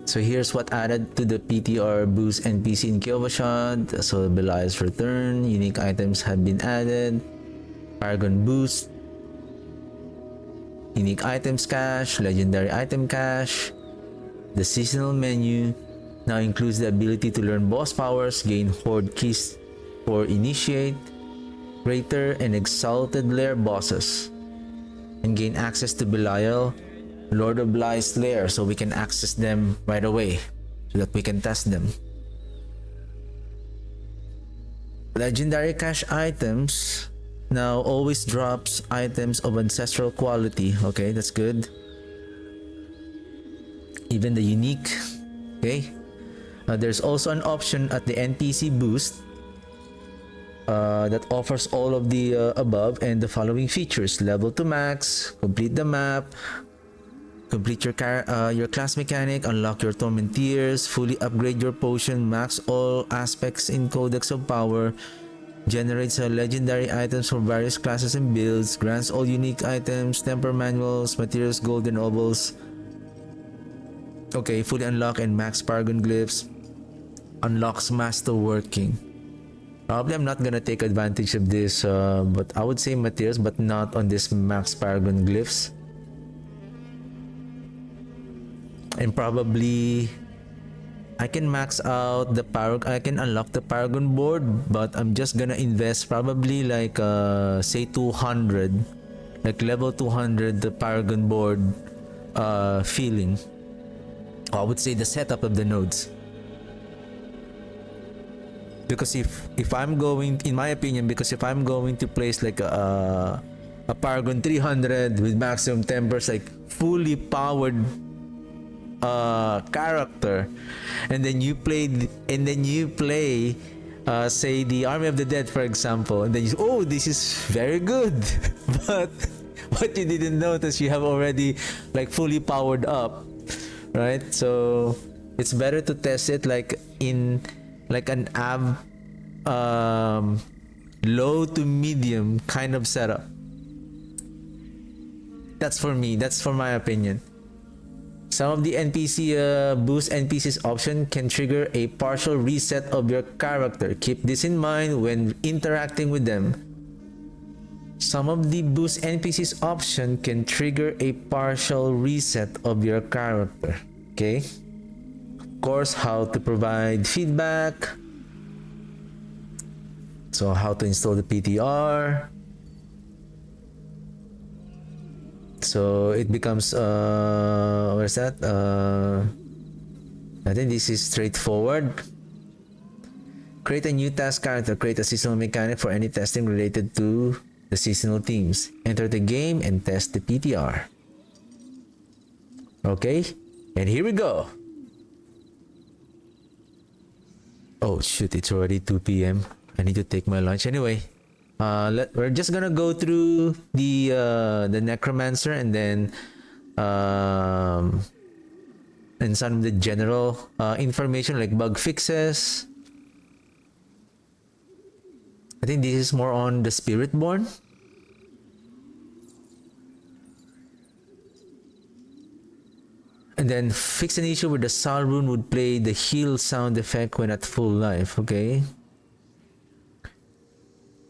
So here's what added to the PTR boost NPC in Kyovashad. So Belial's return, unique items have been added, Paragon boost, unique items cache, legendary item cache. The seasonal menu now includes the ability to learn boss powers, gain horde keys for initiate, greater and exalted lair bosses, and gain access to Belial, Lord of Blight's lair, so we can access them right away so that we can test them. Legendary cache items now always drops items of ancestral quality. Okay, that's good. Even the unique. Okay. There's also an option at the NPC boost that offers all of the above and the following features: level to max, complete the map, complete your class mechanic, unlock your tormenteers, fully upgrade your potion, max all aspects in Codex of Power, generates legendary items for various classes and builds, grants all unique items, temper manuals, materials, gold and obols. Okay, fully unlock and max Paragon glyphs, unlocks Masterworking. Probably I'm not gonna take advantage of this, but I would say materials, but not on this max Paragon glyphs. And probably I can max out the I can unlock the Paragon board, but I'm just gonna invest probably like say 200, like level 200 the Paragon board feeling. I would say the setup of the nodes. Because if I'm going, in my opinion, because if I'm going to place like a Paragon 300 with maximum tempers, like fully powered character, and then you play say the Army of the Dead, for example, and then you, oh, this is very good. But what you didn't notice, you have already like fully powered up, right? So it's better to test it like in like an low to medium kind of setup. That's for me, that's for my opinion. Some of the NPC boost NPCs option can trigger a partial reset of your character. Keep this in mind when interacting with them. Some of the boost NPCs option can trigger a partial reset of your character. Okay? Of course, how to provide feedback. So how to install the PTR. So it becomes where's that? I think this is straightforward. Create a new task character. Create a seasonal mechanic for any testing related to the seasonal themes. Enter the game and test the PTR. Okay, and here we go. Oh shoot, it's already 2 p.m. I need to take my lunch anyway. We're just gonna go through the Necromancer, and then and some of the general information like bug fixes. I think this is more on the Spiritborn. And then fix an issue where the Sal rune would play the heal sound effect when at full life. Okay.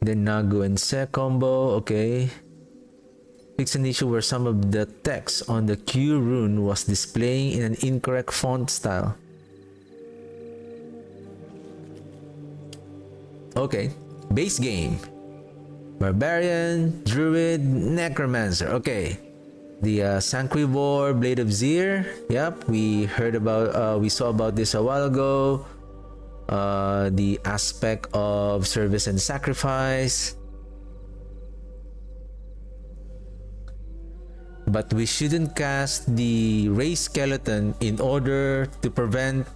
Then Nagu and Sek combo. Okay. Fix an issue where some of the text on the Q rune was displaying in an incorrect font style. Okay. Base game. Barbarian, Druid, Necromancer. Okay. The Sanquivore, Blade of Zir. Yep, we heard about, we saw about this a while ago. The aspect of service and sacrifice. But we shouldn't cast the Ray Skeleton in order to prevent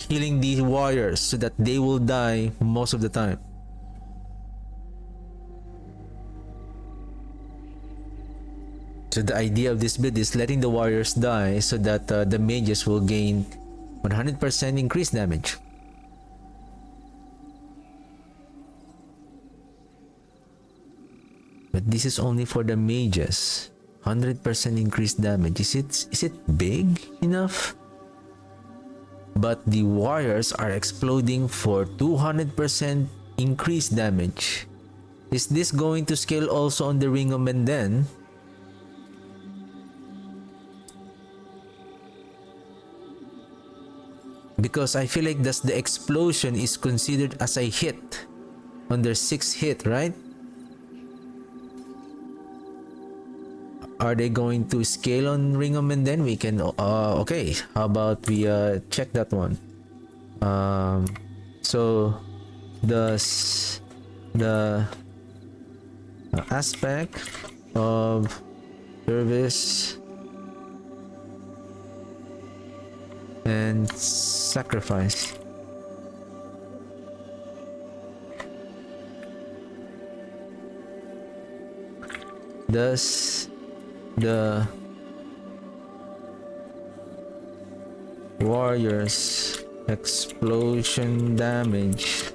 healing the warriors so that they will die most of the time. So the idea of this build is letting the warriors die so that the mages will gain 100% increased damage. But this is only for the mages. 100% increased damage. Is it big enough? But the warriors are exploding for 200% increased damage. Is this going to scale also on the Ring of Menden? Because I feel like the explosion is considered as a hit on their 6th hit, right? Are they going to scale on Ring of Menden? We can okay, how about we check that one. So the aspect of service and sacrifice. Thus the warriors explosion damage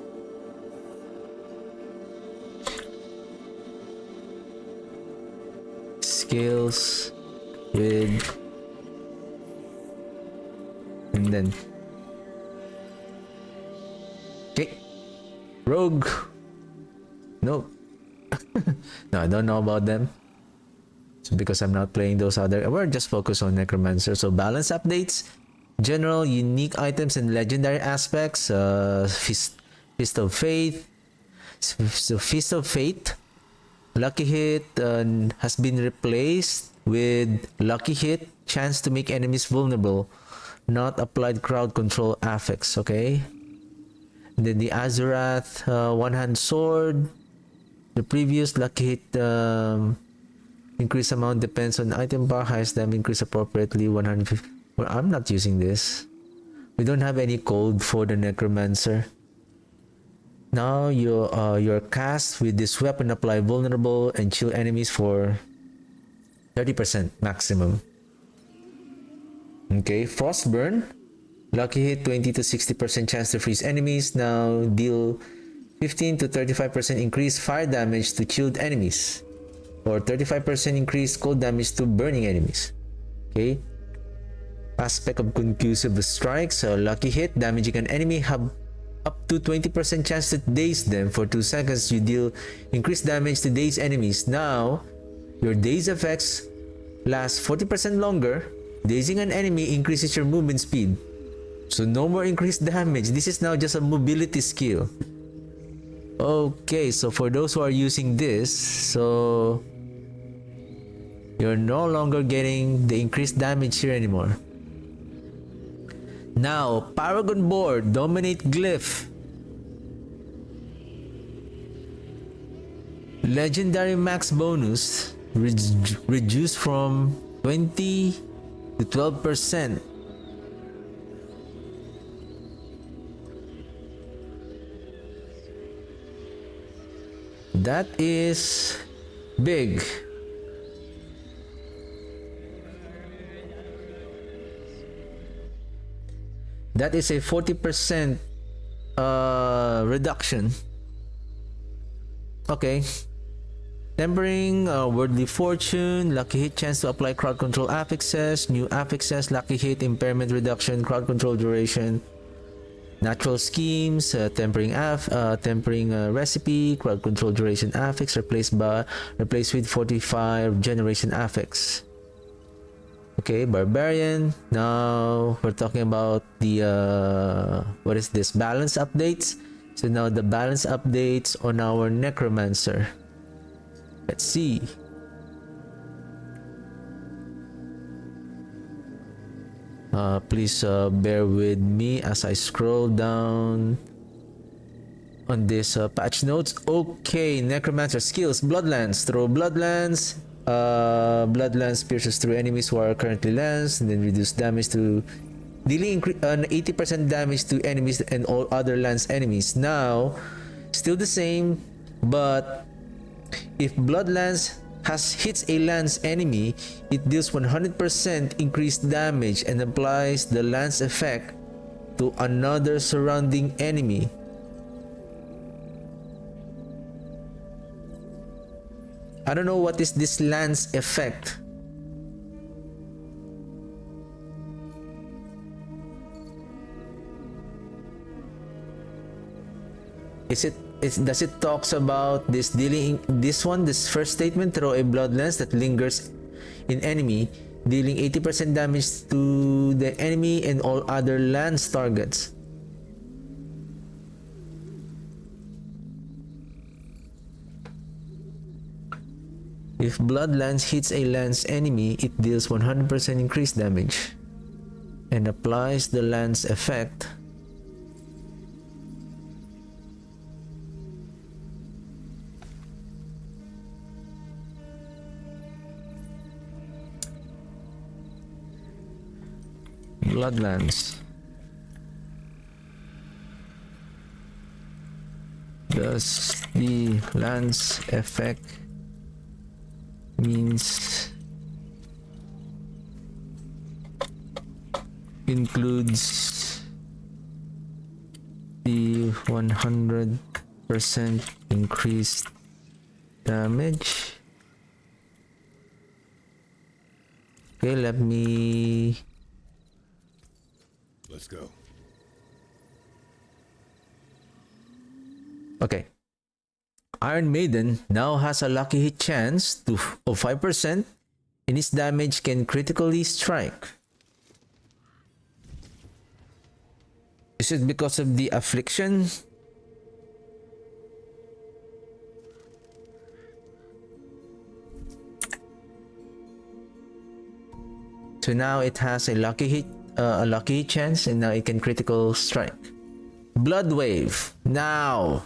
scales with, and then okay, rogue. Nope. No, I don't know about them. So because I'm not playing those other, we're just focused on Necromancer. So balance updates, general unique items and legendary aspects. Fist of Faith. So Fist of Fate, Lucky Hit has been replaced with Lucky Hit, chance to make enemies vulnerable, not applied crowd control affects. Okay. And then the Azurath one-hand sword. The previous Lucky Hit increase amount depends on item bar, highest damage increase appropriately 150. Well, I'm not using this. We don't have any code for the Necromancer. Now your cast with this weapon apply vulnerable and chill enemies for 30% maximum. Okay, Frostburn. Lucky Hit, 20 to 60% chance to freeze enemies. Now deal 15 to 35% increased fire damage to chilled enemies, or 35% increased cold damage to burning enemies. Okay. Aspect of concussive strikes. Lucky Hit, damaging an enemy, have up to 20% chance to daze them for 2 seconds. You deal increased damage to daze enemies. Now your daze effects last 40% longer. Dazing an enemy increases your movement speed. So no more increased damage. This is now just a mobility skill. Okay, so for those who are using this, so you're no longer getting the increased damage here anymore. Now, Paragon Board, Dominate Glyph. Legendary max bonus reduced from 20 to 12%. That is big. That is a 40% reduction. Okay. Tempering, Worldly Fortune, Lucky Hit, chance to apply crowd control affixes, new affixes, Lucky Hit, impairment reduction, crowd control duration, Natural Schemes, Tempering Recipe, crowd control duration affix, replaced with 45 generation affix. Okay, Barbarian. Now we're talking about the what is this? Balance updates. So now the balance updates on our Necromancer. Let's see. Please bear with me as I scroll down on this patch notes. Okay, Necromancer skills. Bloodlance. Throw Bloodlance. Bloodlance pierces through enemies who are currently lanced, and then reduce damage to dealing an 80% damage to enemies and all other lance enemies. Now, still the same, but if Bloodlance hits a lance enemy, it deals 100% increased damage and applies the lance effect to another surrounding enemy. I don't know what is this lance effect. Does it talks about this dealing this first statement, throw a blood lance that lingers in enemy, dealing 80% damage to the enemy and all other lance targets. If blood lance hits a lance enemy, it deals 100% increased damage and applies the lance effect. Blood lance. Does the lance effect means includes the 100% increased damage? Okay, let's go. Okay. Iron Maiden now has a lucky hit chance of 5% and its damage can critically strike. Is it because of the affliction? So now it has a lucky hit chance, and now it can critical strike. Blood Wave. Now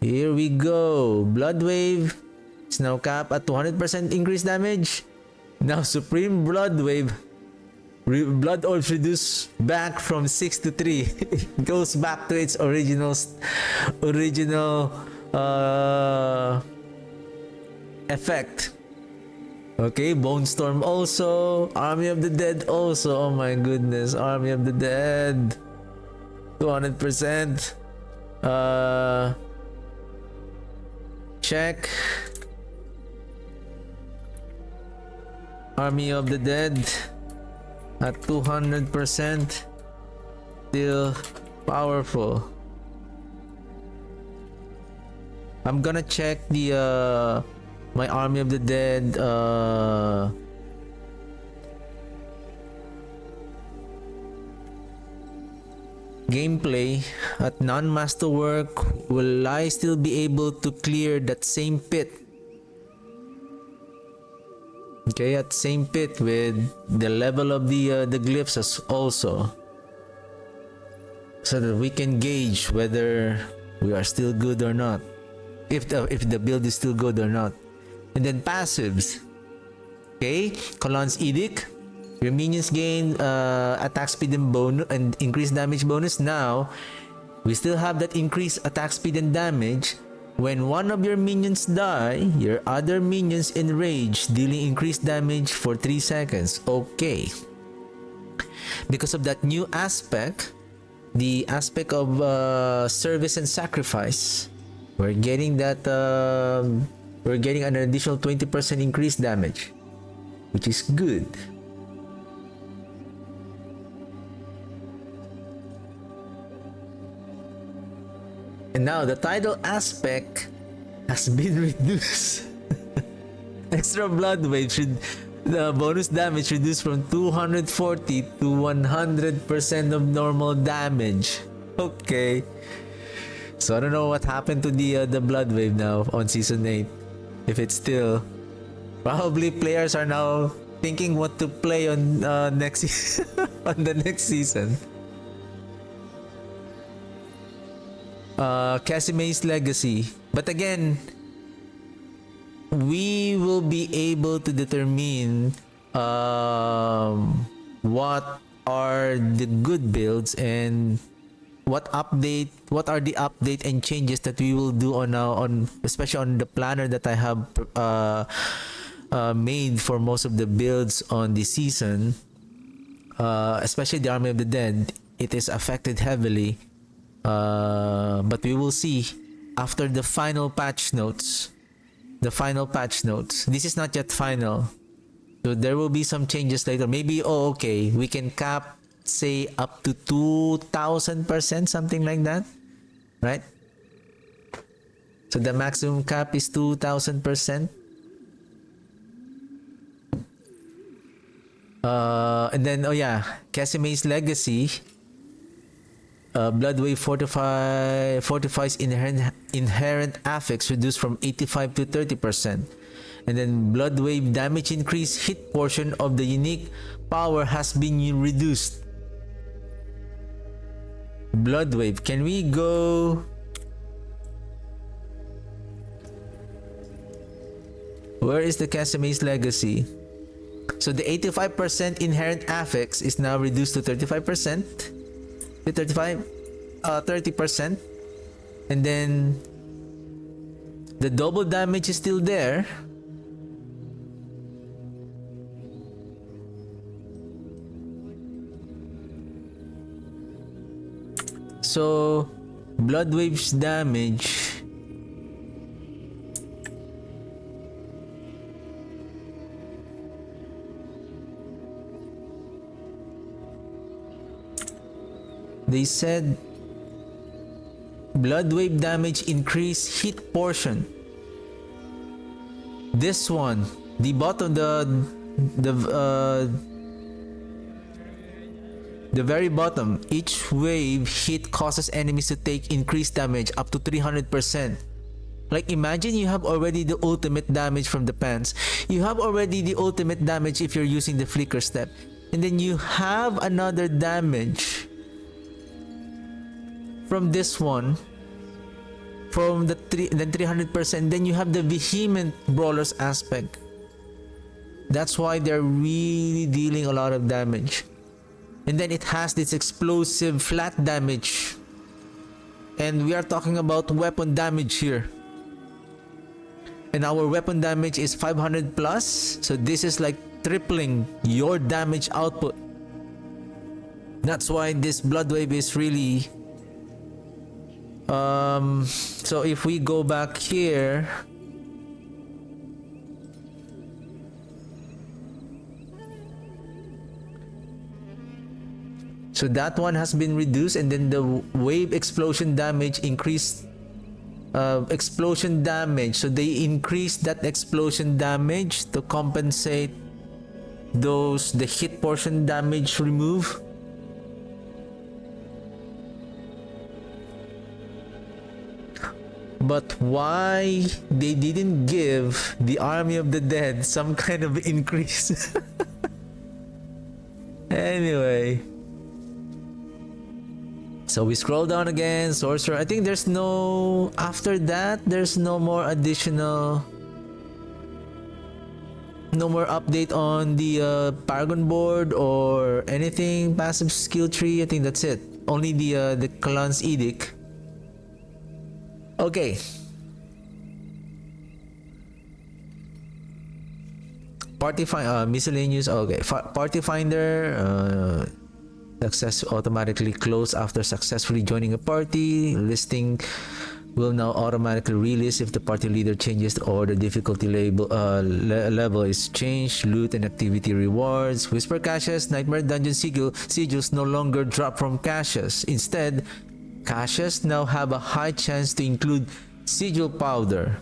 here we go. Blood Wave is now capped at 200% increased damage. Now Supreme Blood Wave. Blood Orbs reduce back from 6 to 3. It goes back to its original effect. Okay, Bone Storm also. Army of the Dead also. Oh my goodness. Army of the Dead. 200%. Check. Army of the Dead at 200%. Still powerful. I'm gonna check the my Army of the Dead gameplay at non-masterwork. Will I still be able to clear that same pit? Okay, at same pit with the level of the glyphs as also, so that we can gauge whether we are still good or not, if the build is still good or not. And then passives. Okay, Colon's Edict. Your minions gain attack speed and increased damage bonus. Now, we still have that increased attack speed and damage. When one of your minions die, your other minions enrage, dealing increased damage for 3 seconds. Okay. because of that new aspect, the aspect of service and sacrifice. We're getting that. We're getting an additional 20% increased damage, which is good. And now the tidal aspect has been reduced. Extra blood wave should the bonus damage reduced from 240 to 100% of normal damage. Okay. So I don't know what happened to the blood wave now on season 8. If it's still, probably players are now thinking what to play on next on the next season. Casime's Legacy. But again, we will be able to determine what are the good builds and what are the update and changes that we will do on especially on the planner that I have made for most of the builds on the season, especially the Army of the Dead. It is affected heavily, but we will see after the final patch notes. This is not yet final, so there will be some changes later. Maybe okay, we can cap, say, up to 2,000%, something like that, right? So the maximum cap is 2,000%. And then Casime's Legacy. Blood Wave fortifies inherent affix reduced from 85 to 30%. And then Blood Wave damage increase hit portion of the unique power has been reduced. Blood Wave. Can we go? Where is the Casime's Legacy? So the 85% inherent affix is now reduced to 35%. 30%, and then the double damage is still there. So Blood Wave's damage they said Blood Wave damage increase hit portion. This one, the bottom, the very bottom, each wave hit causes enemies to take increased damage up to 300%. Like, imagine you have already the ultimate damage from the pants. You have already the ultimate damage if you're using the flicker step, and then you have another damage from this one, from the 300%. Then you have the vehement brawlers aspect. That's why they're really dealing a lot of damage. And then it has this explosive flat damage, and we are talking about weapon damage here, and our weapon damage is 500 plus, so this is like tripling your damage output. That's why this Blood Wave is really so if we go back here, so that one has been reduced, and then the wave explosion damage increased. Explosion damage, so they increased that explosion damage to compensate the hit portion damage remove. But why they didn't give the Army of the Dead some kind of increase? Anyway, so we scroll down again. Sorcerer. I think there's no, after that there's no more additional, no more update on the Paragon board or anything passive skill tree. I think that's it. Only the Clan's Edict. Okay. Party find miscellaneous. Okay, party finder. Success automatically close after successfully joining a party. Listing will now automatically relist if the party leader changes or the difficulty level is changed. Loot and activity rewards. Whisper caches, Nightmare Dungeon sigils no longer drop from caches. Instead, caches now have a high chance to include sigil powder.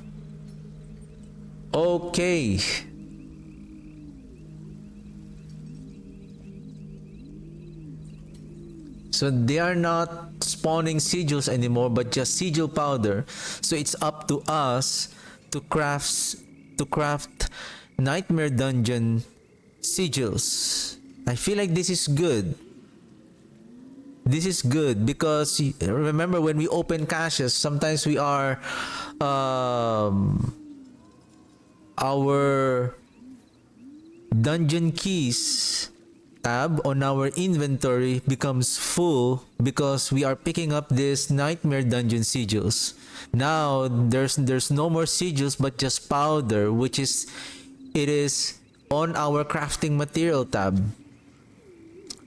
Okay. So they are not spawning sigils anymore, but just sigil powder. So it's up to us to craft Nightmare Dungeon sigils. I feel like this is good. This is good because remember when we open caches, sometimes we are our dungeon keys tab on our inventory becomes full because we are picking up this Nightmare Dungeon sigils. Now there's no more sigils but just powder, which is on our crafting material tab.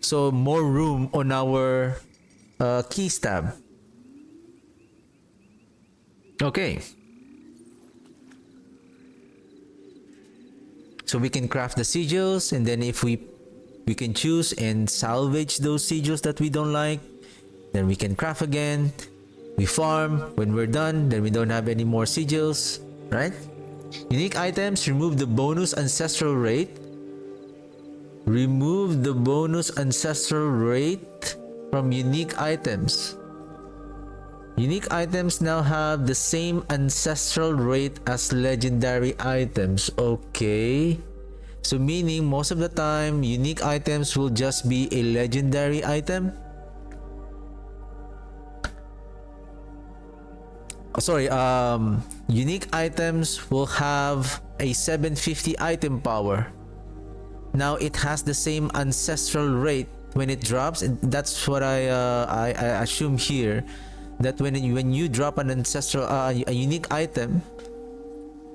So more room on our keys tab. Okay. So we can craft the sigils, and then if we can choose and salvage those sigils that we don't like, then we can craft again. We farm. When we're done, then we don't have any more sigils, right? Unique items, remove the bonus ancestral rate. Remove the bonus ancestral rate from unique items. Unique items now have the same ancestral rate as legendary items. Okay. So meaning most of the time, unique items will just be a legendary item. Unique items will have a 750 item power. Now it has the same ancestral rate when it drops, and that's what I assume here. That when you drop an ancestral a unique item,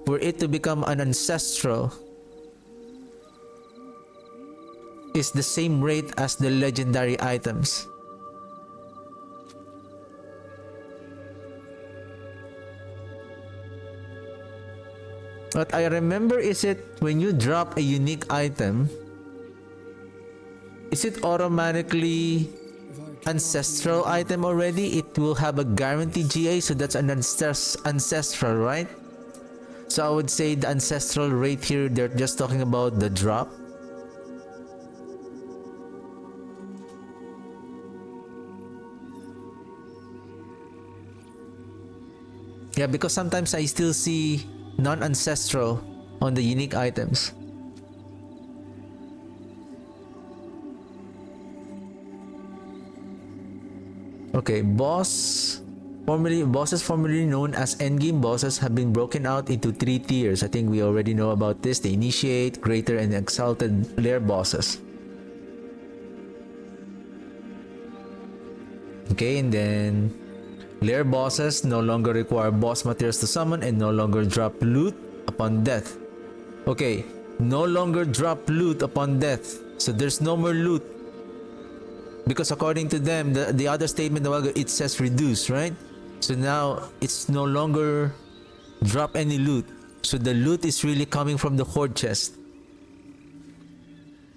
for it to become an ancestral is the same rate as the legendary items. What I remember is it when you drop a unique item, is it automatically ancestral item already? It will have a guaranteed GA, so that's an ancestral, right? So I would say the ancestral rate here, they're just talking about the drop. Yeah, because sometimes I still see non-ancestral on the unique items. Okay, bosses formerly known as endgame bosses have been broken out into 3 tiers. I think we already know about this. The initiate, greater, and exalted lair bosses. Okay, and then lair bosses no longer require boss materials to summon and no longer drop loot upon death. Okay, no longer drop loot upon death. So there's no more loot. Because according to them, the other statement, it says reduce, right? So now it's no longer drop any loot. So the loot is really coming from the horde chest.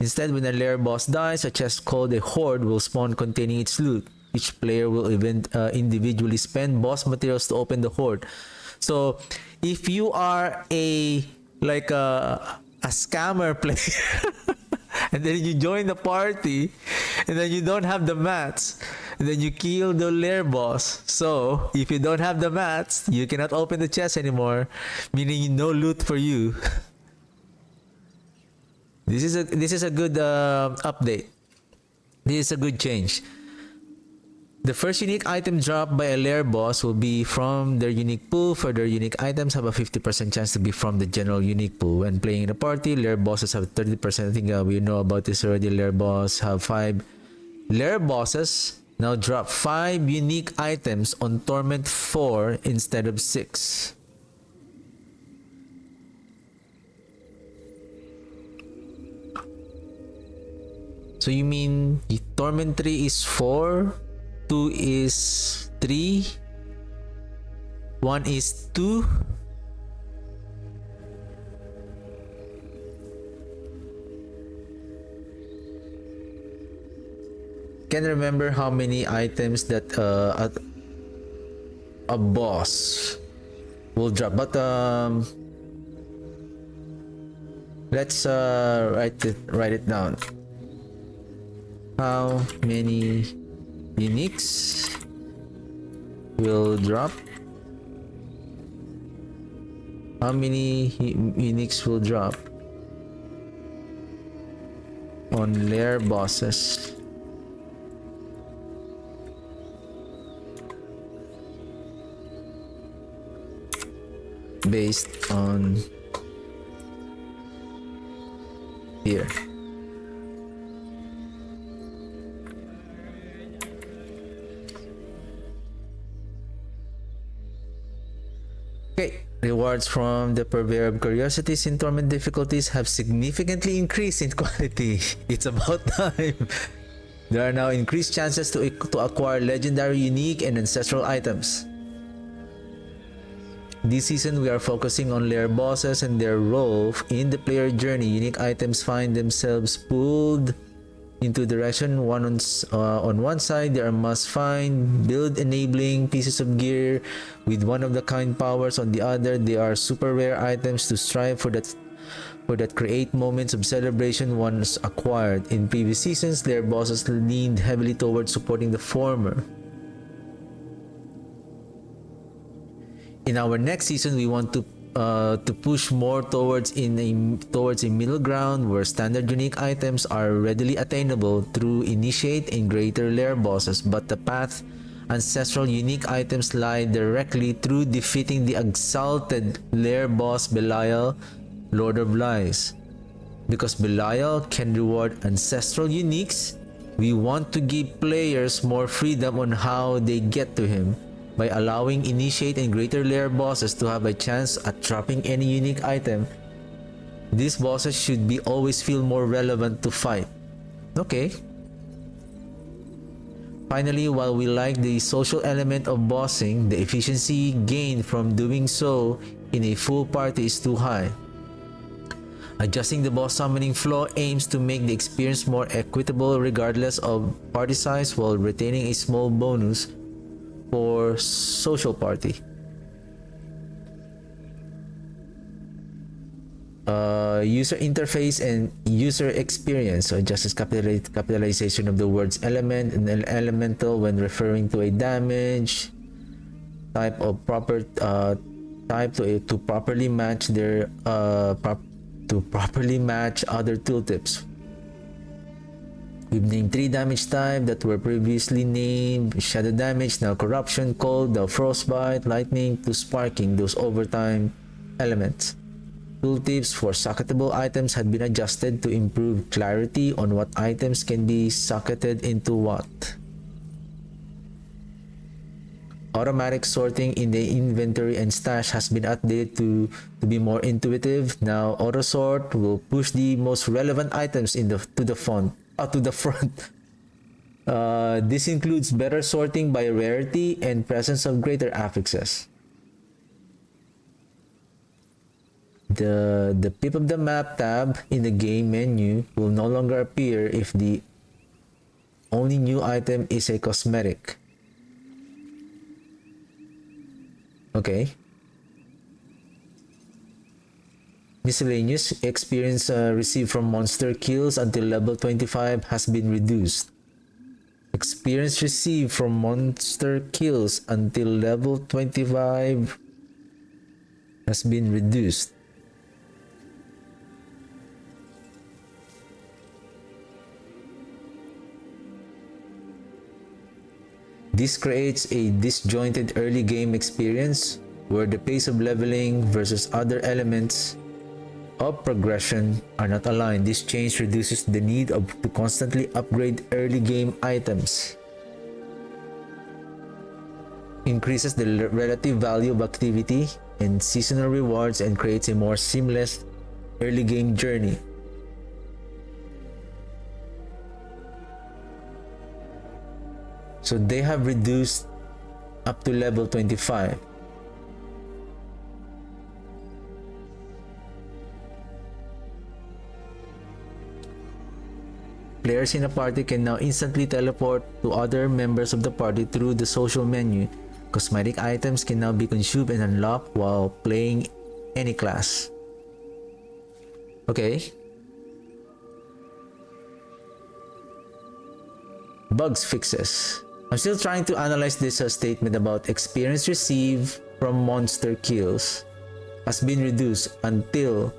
Instead, when a lair boss dies, a chest called a horde will spawn containing its loot. Each player will individually spend boss materials to open the horde. So if you are a scammer player and then you join the party and then you don't have the mats and then you kill the lair boss, so if you don't have the mats, you cannot open the chest anymore, meaning no loot for you. This is a good update. This is a good change. The first unique item dropped by a lair boss will be from their unique pool. Further unique items have a 50% chance to be from the general unique pool. When playing in a party, lair bosses have 30%. I think we know about this already. Lair boss have 5. Lair bosses now drop 5 unique items on Torment 4 instead of 6. So you mean Torment 3 is 4, 2 is 3, 1 is 2? Can't remember how many items that a boss will drop, but let's write it down. How many uniques will drop? How many uniques will drop on lair bosses? Based on here. Okay, rewards from the purveyor of curiosities in torment difficulties have significantly increased in quality. It's about time. There are now increased chances to acquire legendary, unique, and ancestral items. This season, we are focusing on lair bosses and their role in the player journey. Unique items find themselves pulled into direction. On one side, there are must-find, build-enabling pieces of gear with one-of-the-kind powers. On the other, they are super rare items to strive for that create moments of celebration once acquired. In previous seasons, lair bosses leaned heavily towards supporting the former. In our next season, we want to push more towards a middle ground where standard unique items are readily attainable through initiate and greater lair bosses, but the path ancestral unique items lie directly through defeating the exalted lair boss Belial, Lord of Lies. Because Belial can reward ancestral uniques, we want to give players more freedom on how they get to him. By allowing initiate and greater lair bosses to have a chance at dropping any unique item, these bosses should always feel more relevant to fight. Okay. Finally, while we like the social element of bossing, the efficiency gained from doing so in a full party is too high. Adjusting the boss summoning flow aims to make the experience more equitable regardless of party size while retaining a small bonus for social party. User interface and user experience. So just as capitalization of the words element and elemental when referring to a damage type of to properly match their properly match other tooltips. We've named 3 damage types that were previously named shadow damage, now corruption, cold, the frostbite, lightning, to sparking, those overtime elements. Tooltips for socketable items had been adjusted to improve clarity on what items can be socketed into what. Automatic sorting in the inventory and stash has been updated to be more intuitive. Now auto sort will push the most relevant items to the front. This includes better sorting by rarity and presence of greater affixes. The pip of the map tab in the game menu will no longer appear if the only new item is a cosmetic. Okay. Miscellaneous experience received from monster kills until level 25 has been reduced. Experience received from monster kills until level 25 has been reduced. This creates a disjointed early game experience where the pace of leveling versus other elements of progression are not aligned. This change reduces the need to constantly upgrade early game items, increases the relative value of activity and seasonal rewards, and creates a more seamless early game journey. So they have reduced up to level 25. Players in a party can now instantly teleport to other members of the party through the social menu. Cosmetic items can now be consumed and unlocked while playing any class. Okay. Bugs fixes. I'm still trying to analyze this statement about experience received from monster kills has been reduced until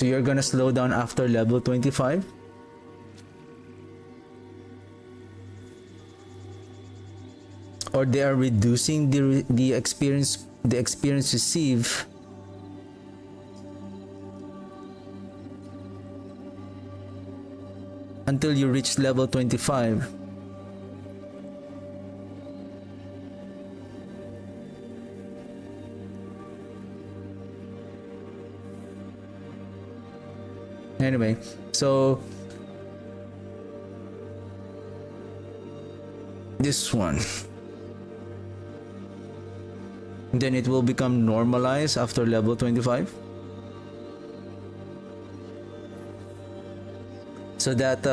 so you're gonna slow down after level 25? Or they are reducing the experience received until you reach level 25. Anyway, so this one, then it will become normalized after level 25, so that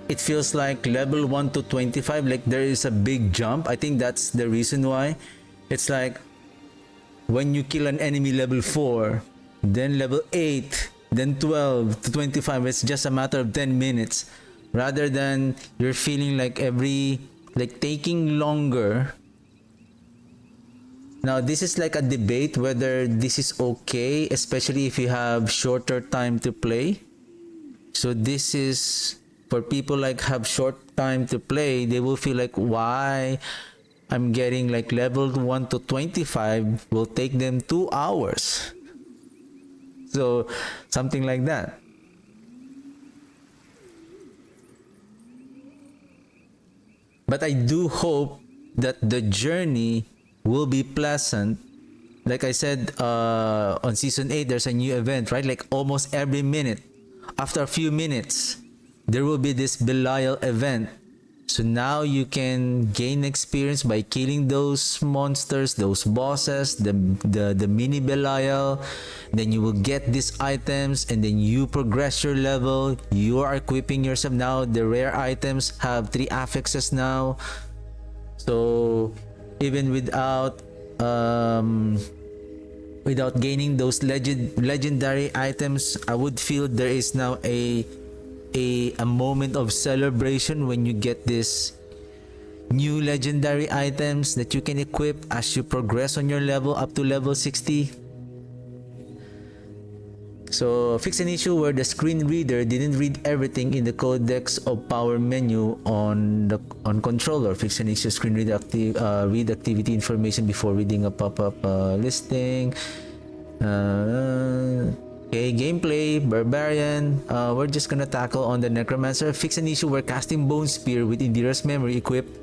it feels like level 1 to 25, like there is a big jump. I think that's the reason why. It's like when you kill an enemy level 4, then level 8, then 12 to 25, it's just a matter of 10 minutes, rather than you're feeling like taking longer. Now this is like a debate whether this is okay, especially if you have shorter time to play. So this is for people like have short time to play, they will feel like, why I'm getting like level 1 to 25 will take them 2 hours. So something like that. But I do hope that the journey will be pleasant. Like I said, on season 8 there's a new event, right? Like almost every minute, after a few minutes, there will be this Belial event. So now you can gain experience by killing those monsters, those bosses, the mini Belial. Then you will get these items, and then you progress your level. You are equipping yourself now. The rare items have 3 affixes now. So even without gaining those legendary items, I would feel there is now a moment of celebration when you get this new legendary items that you can equip as you progress on your level up to level 60. So fix an issue where the screen reader didn't read everything in the codex of power menu on controller. Fix an issue screen read activity information before reading a pop-up listing. Okay, gameplay, Barbarian. We're just gonna tackle on the Necromancer. Fix an issue where casting Bone Spear with Indira's memory equipped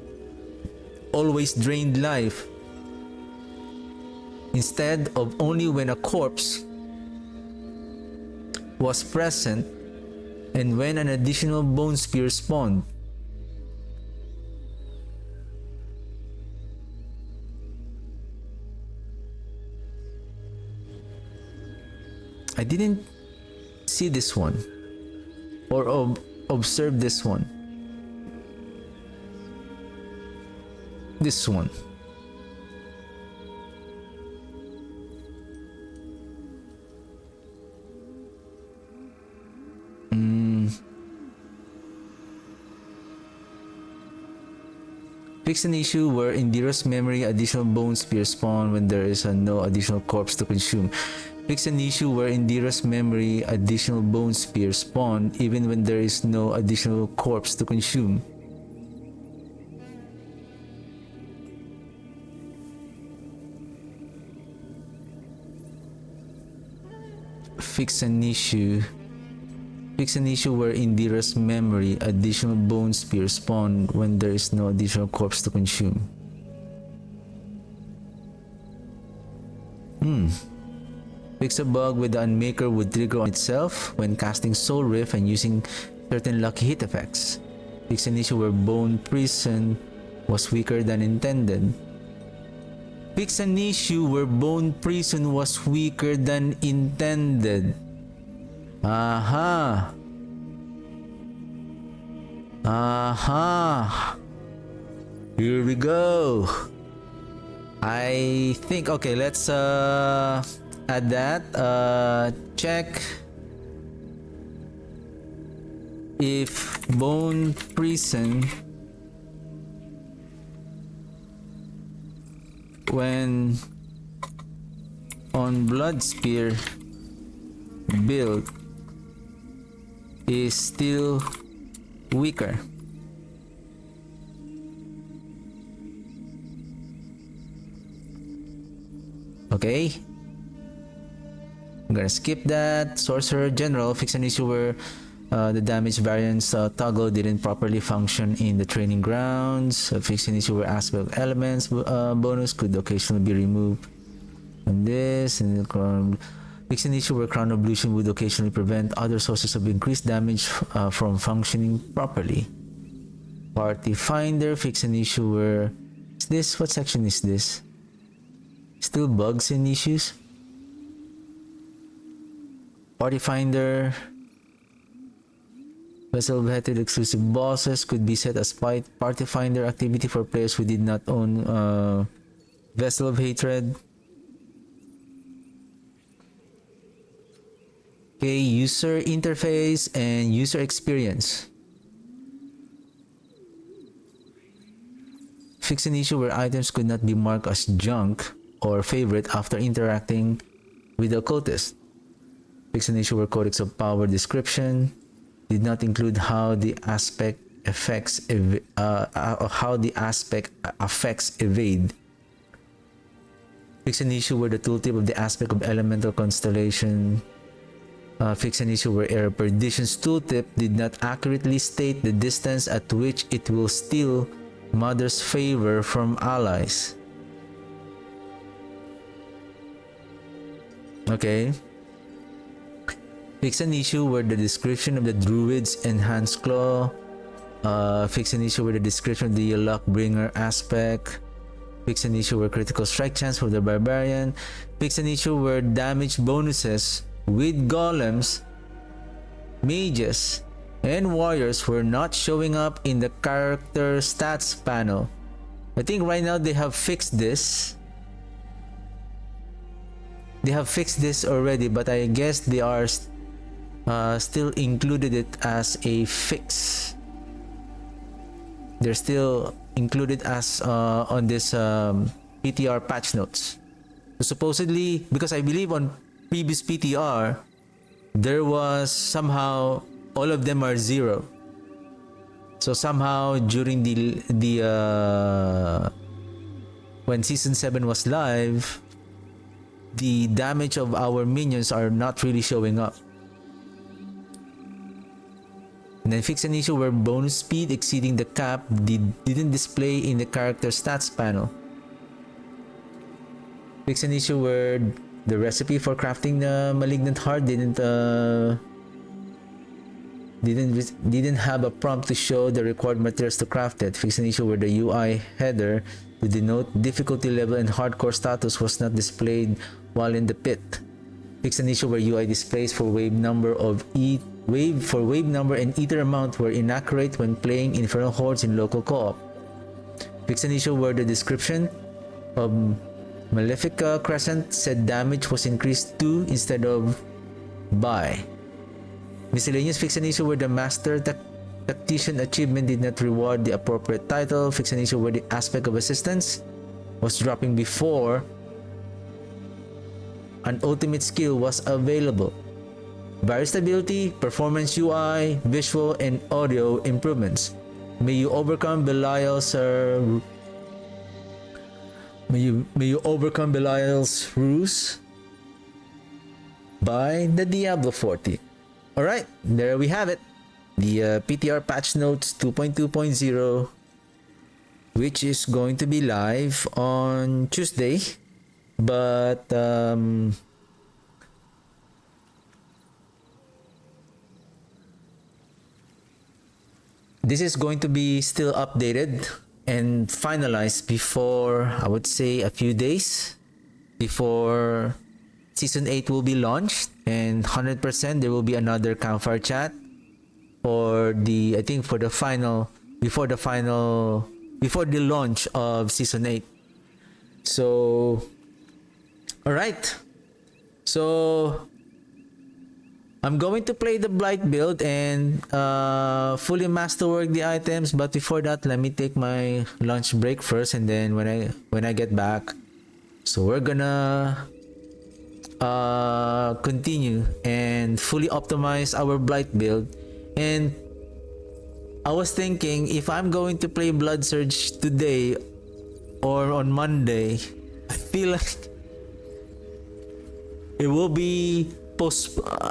always drained life, instead of only when a corpse was present and when an additional Bone Spear spawned. I didn't see this one or observe this one. This one. Fix an issue where Indira's memory additional Bone Spear spawn when there is no additional corpse to consume. Fix an issue where Indira's memory additional Bone Spear spawn even when there is no additional corpse to consume. fix an issue. Fix an issue where in Dira's memory, additional bone spears spawn when there is no additional corpse to consume. Fix a bug with the Unmaker would trigger on itself when casting Soul Rift and using certain lucky hit effects. Fix an issue where Bone Prison was weaker than intended. Fix an issue where Bone Prison was weaker than intended. Aha! Aha! Here we go! I think, okay, let's add that. Check if Bone Prison when on Blood Spear build is still weaker. Okay, I'm gonna skip that. Sorcerer General, fix an issue where the damage variance toggle didn't properly function in the training grounds. Fix an issue where aspect elements bonus could occasionally be removed from this. And fix an issue where Crown Ablution would occasionally prevent other sources of increased damage from functioning properly. Party Finder, fix an issue where... Is this? What section is this? Still bugs and issues? Party Finder. Vessel of Hatred exclusive bosses could be set as Party Finder activity for players who did not own Vessel of Hatred. Okay, user interface and user experience. Fix an issue where items could not be marked as junk or favorite after interacting with the occultist. Fix an issue where Codex of Power description did not include how the aspect affects evade. Fix an issue where the tooltip of the aspect of elemental constellation. Fix an issue where Era Perdition's tooltip did not accurately state the distance at which it will steal Mother's favor from allies. Okay. Fix an issue where the description of the Druid's Enhanced Claw. Fix an issue where the description of the Luckbringer aspect. Fix an issue where critical strike chance for the Barbarian. Fix an issue where damage bonuses with golems, mages, and warriors were not showing up in the character stats panel. I think right now they have fixed this. They have fixed this already, but I guess they are still included it as a fix. They're still included as on this PTR patch notes. So supposedly, because I believe on previous PTR, there was somehow all of them are 0. So somehow during the when season 7 was live, the damage of our minions are not really showing up. And then fix an issue where bonus speed exceeding the cap didn't display in the character stats panel. Fix an issue where the recipe for crafting the Malignant Heart didn't have a prompt to show the required materials to craft it. Fix an issue where the UI header to denote difficulty level and hardcore status was not displayed while in the pit. Fix an issue where UI displays for wave number and ether amount were inaccurate when playing Infernal Hordes in local co-op. Fix an issue where the description of Malefica Crescent said damage was increased to instead of by. Miscellaneous, fix an issue where the Master Tactician achievement did not reward the appropriate title. Fix an issue where the aspect of assistance was dropping before an ultimate skill was available. Various stability, performance UI, visual, and audio improvements. May you overcome Belial's ruse. by the Diablo 40. Alright, there we have it. The PTR Patch Notes 2.2.0, which is going to be live on Tuesday. But this is going to be still updated and finalized before, I would say, a few days before Season 8 will be launched, and 100% there will be another campfire chat for the, I think, for the final, before the launch of Season 8. So, alright. So, I'm going to play the Blight build and fully masterwork the items, but before that, let me take my lunch break first, and then when I get back, so we're gonna continue and fully optimize our Blight build. And I was thinking, if I'm going to play Blood Surge today or on Monday, I feel like it will be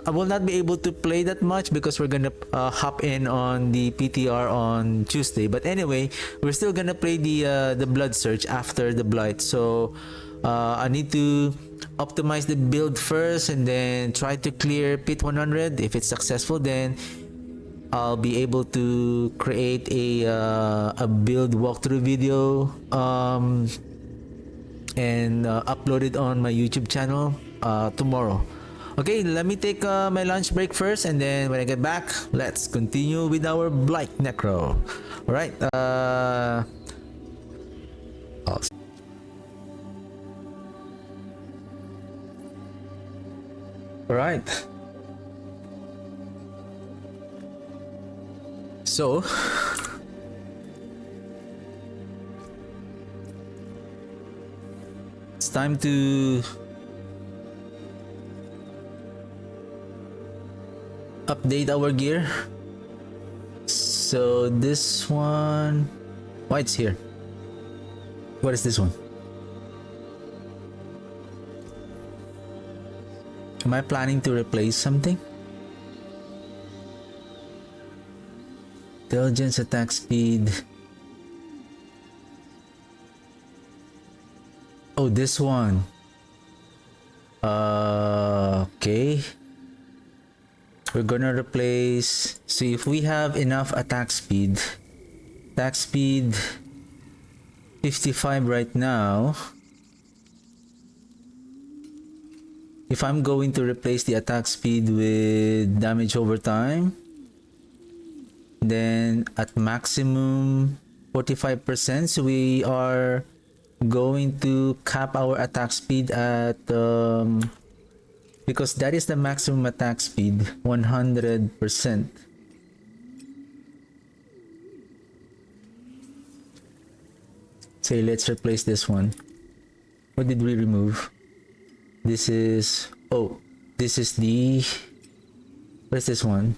I will not be able to play that much because we're gonna hop in on the PTR on Tuesday. But anyway, we're still gonna play the Blood Surge after the Blight. So I need to optimize the build first and then try to clear Pit 100. If it's successful, then I'll be able to create a build walkthrough video and upload it on my YouTube channel tomorrow. Okay, let me take my lunch break first, and then when I get back, let's continue with our Blight Necro. Alright, Alright. So, it's time to update our gear. So this one, why it's here? What is this one? Am I planning to replace something? Intelligence, attack speed. Oh, this one. Okay. We're gonna replace, so if we have enough attack speed 55 right now. If I'm going to replace the attack speed with damage over time, then at maximum 45%, so we are going to cap our attack speed at because that is the maximum attack speed, 100%. Say, let's replace this one. What did we remove? This is, oh, this is the, what is this one?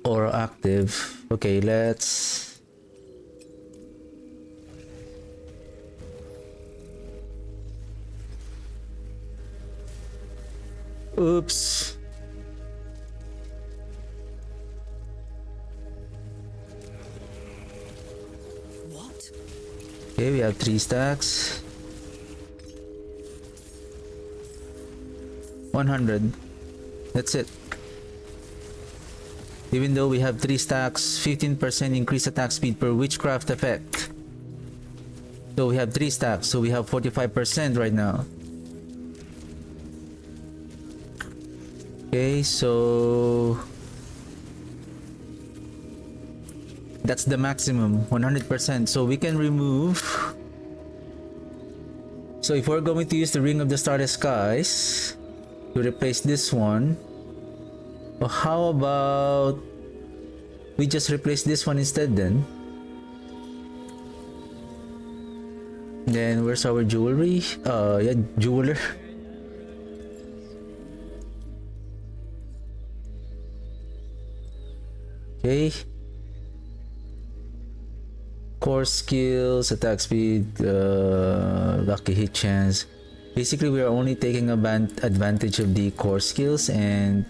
Aura active. Okay, let's, oops. What? Okay, we have 3 stacks. 100. That's it. Even though we have 3 stacks, 15% increased attack speed per witchcraft effect. So we have 3 stacks, so we have 45% right now. Okay, so that's the maximum, 100%. So we can remove. So if we're going to use the Ring of the Starless Skies to replace this one, or how about we just replace this one instead then? Then where's our jewelry? Yeah, jeweler. Okay. Core skills, attack speed, lucky hit chance. Basically, we are only taking advantage of the core skills and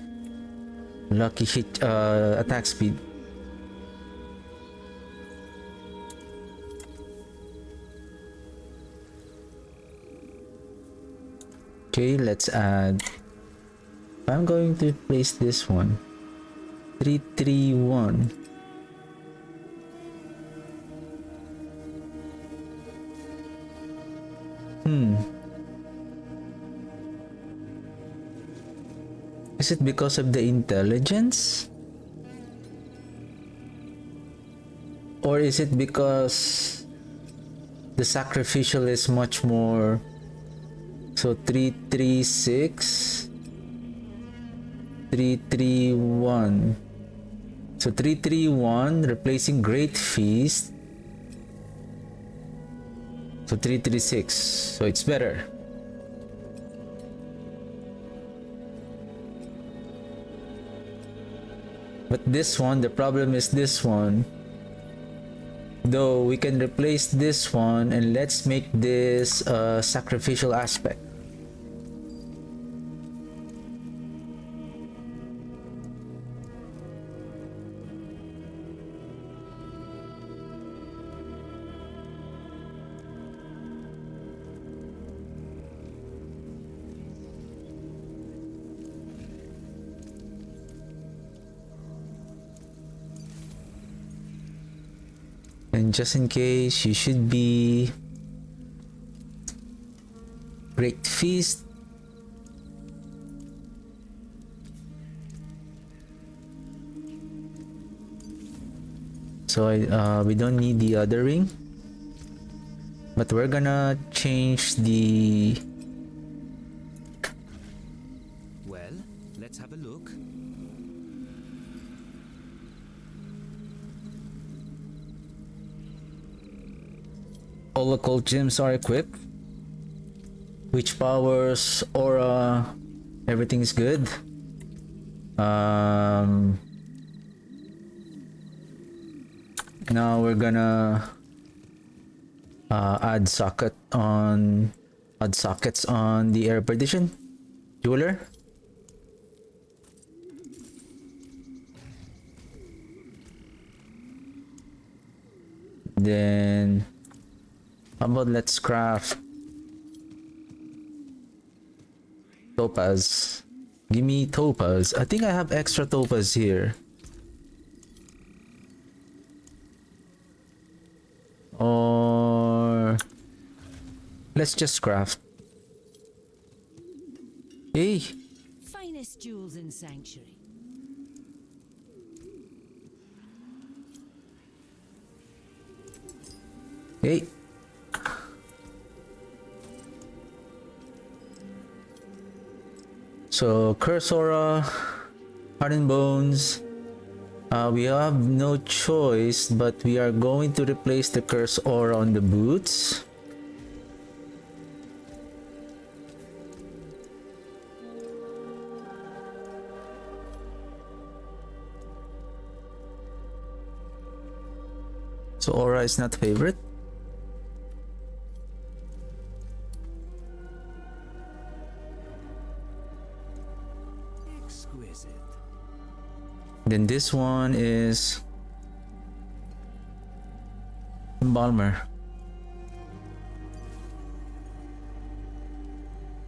lucky hit attack speed. Okay, let's add. I'm going to place this one. 331. Is it because of the intelligence? Or is it because the sacrificial is much more? So 336, 331. So 331 replacing Great Feast. So 336. So it's better. But this one, the problem is this one. Though we can replace this one and let's make this a sacrificial aspect. And just in case, you should be Great Feast. So we don't need the other ring, but we're gonna change the. Well, let's have a look. All occult gems are equipped, which powers aura. Everything is good. Now we're gonna add sockets on the air partition jeweler. Then how about let's craft topaz. Give me topaz. I think I have extra topaz here. Or let's just craft. Hey, Finest jewels in Sanctuary. hey. So curse aura, hardened bones. We have no choice, but we are going to replace the curse aura on the boots. So aura is not favorite. Exquisite. Then this one is Embalmer.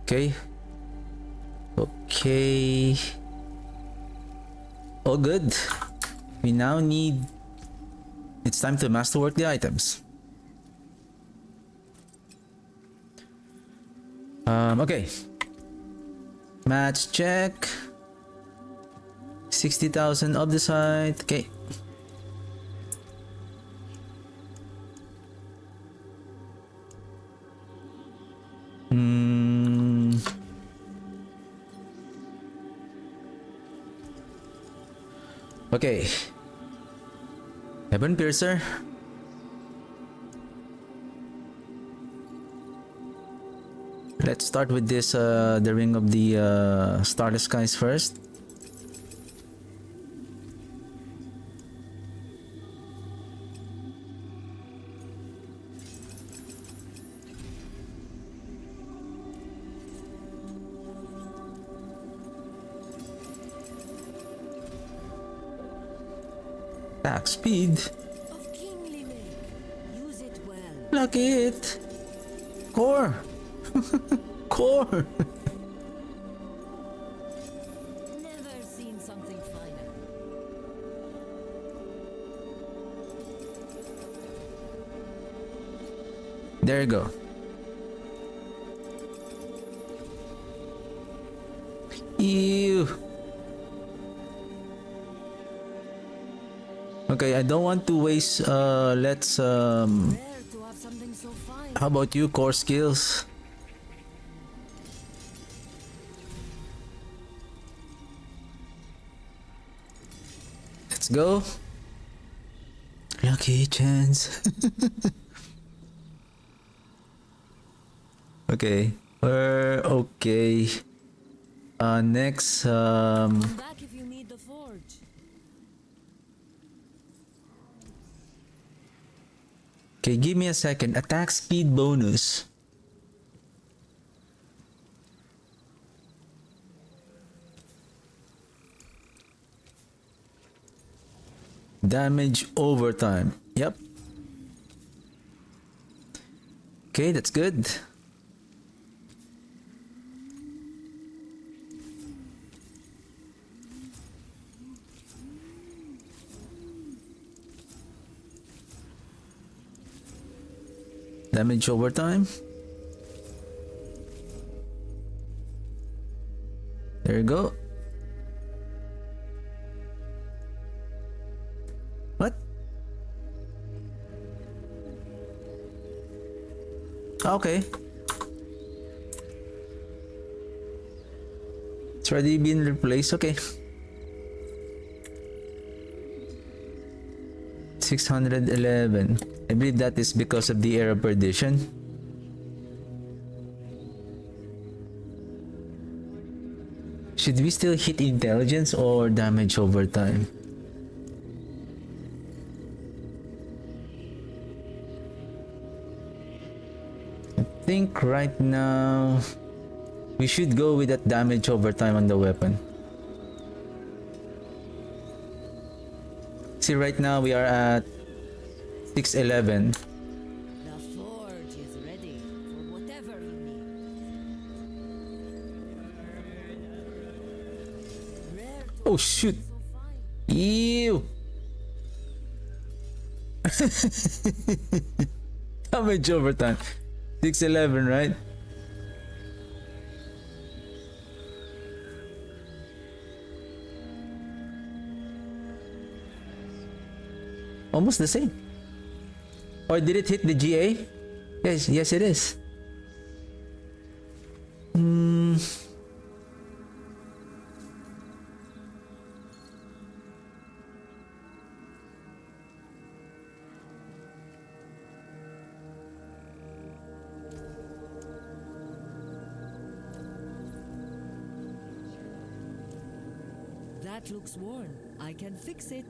Okay. Okay. All good. We now need. It's time to masterwork the items. Okay. Match check. 60,000 up the side. Okay. Okay. Heaven Piercer. Let's start with this, the Ring of the Starless Skies first. attack speed. Of kingly make. Use it well. Look it. Core. Core. Never seen something finer. There you go. Ew. Okay, I don't want to waste let's Rare to have something so fine. how about you, core skills? Let's go. Lucky chance. Okay, we're okay. Next, Come back if you need the forge. okay, give me a second. Attack speed bonus. Damage overtime. Yep. Okay, that's good. Damage overtime. There you go. What? Okay. It's already been replaced. Okay. 611. I believe that is because of the era perdition. Should we still hit intelligence or damage over time? I think right now we should go with that damage over time on the weapon. See, right now we are at 611. The forge is ready for whatever you need. Rare to Oh shoot! so fine. Ew! Damage over time. 611, right? Almost the same. Or did it hit the GA? Yes, yes it is. That looks worn. I can fix it.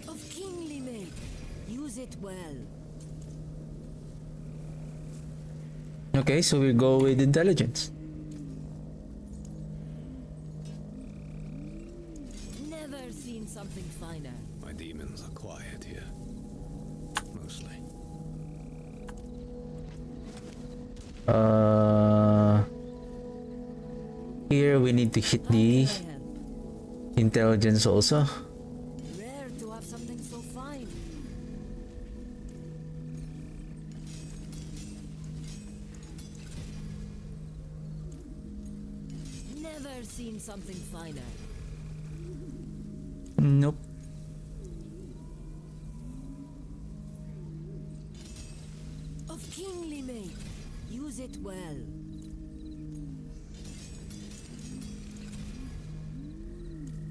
Of kingly make. Use it well. Okay, so we go with intelligence. Never seen something finer. My demons are quiet here. Mostly. Here we need to hit the How can I help? intelligence also. Rare to have something so fine. Never seen something finer. Nope. Of kingly make. Use it well.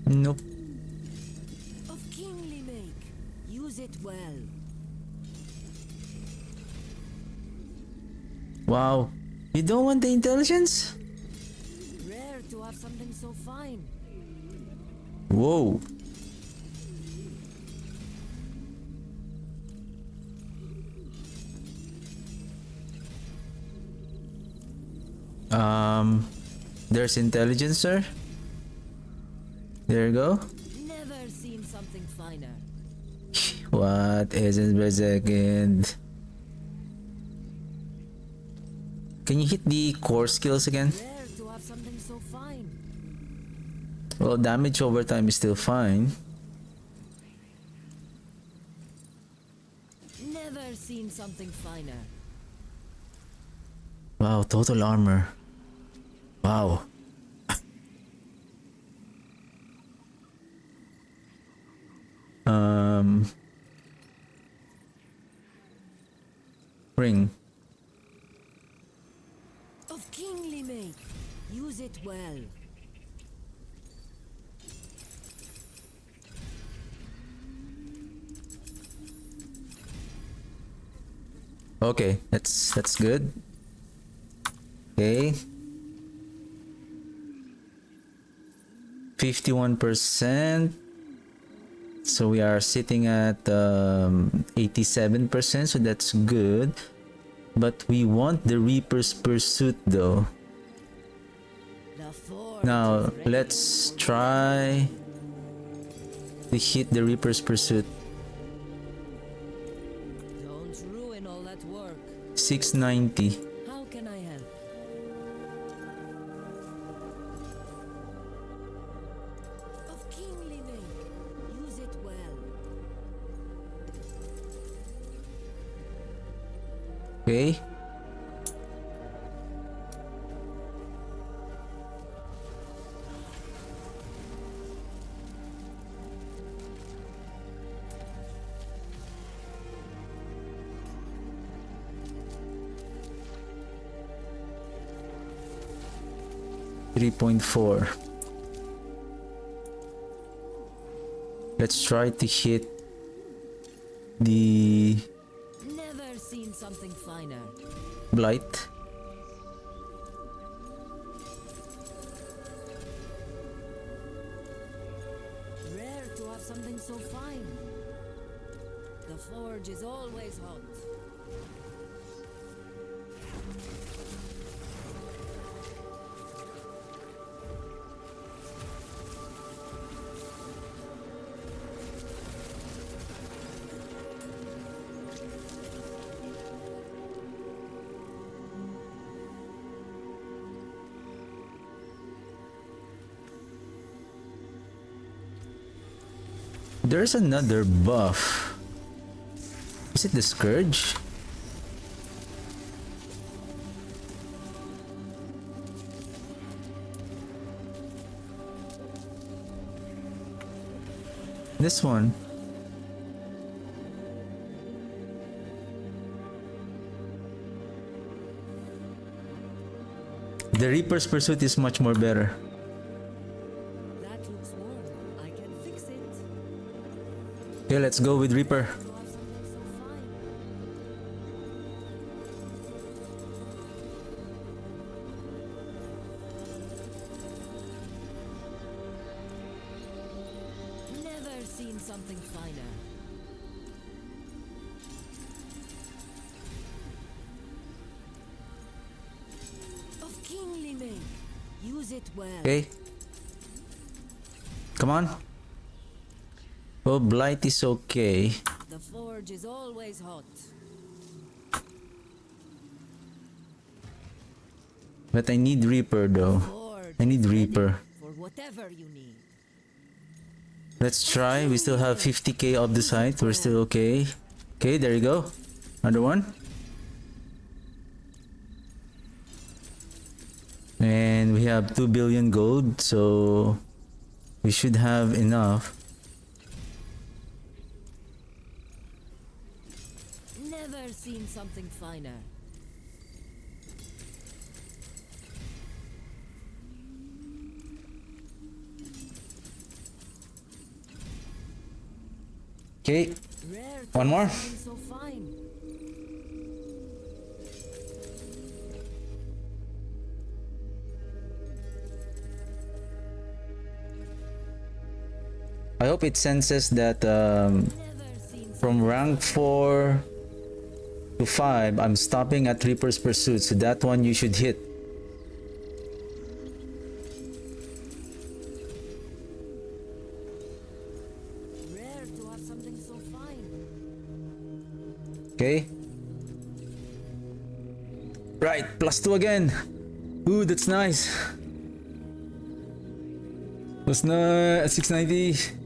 Nope. Of kingly make. Use it well. Wow. You don't want the intelligence? Rare to have something so fine. Whoa. There's intelligence, sir. There you go. Never seen something finer. What essence per second? Can you hit the core skills again? Rare to have something so fine. Well, damage over time is still fine. Never seen something finer. Wow, total armor. Wow. Ring. Of kingly make. Use it well. Okay, that's good. Okay. 51%. So we are sitting at 87%, so that's good. But we want the Reaper's Pursuit though. The forge Now is ready. let's try to hit the Reaper's Pursuit. Don't ruin all that work. 690. How can I help? Of kingly make. Use it well. Okay. .4. Let's try to hit the Never seen something finer. Blight. Rare to have something so fine. The forge is always hot. There's another buff. Is it the Scourge? This one. The Reaper's Pursuit is much more better. That looks warm. I can fix it. Okay, let's go with Reaper. To have something so fine. Never seen something finer. Of kingly make. Use it well. Okay. Come on. Well, Blight is okay. The forge is always hot. But I need Reaper though. Forge I need is ready Reaper. for whatever you need. Let's try. We still have 50k of the site. We're still okay. Okay, there you go. Another one. And we have 2 billion gold, so we should have enough. Never seen something finer. Okay, Rare to one more. have something so fine. I hope it senses that Never seen from rank 4 to 5, I'm stopping at Reaper's Pursuit, so that one you should hit. something so fine. Okay. Right, +2 again. Ooh, that's nice. That's not 690.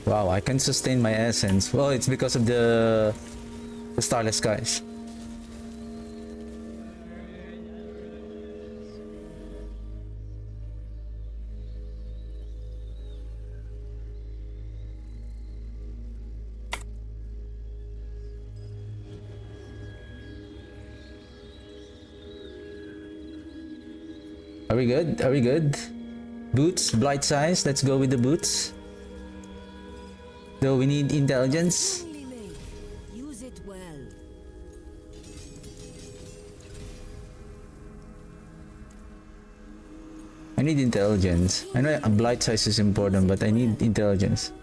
Wow, I can sustain my essence. Well, it's because of the starless skies. Are we good? Are we good? Boots, blight size. Let's go with the boots. Though we need intelligence. Only made. Use it well. I need intelligence. I know a blight size is important, but I need intelligence.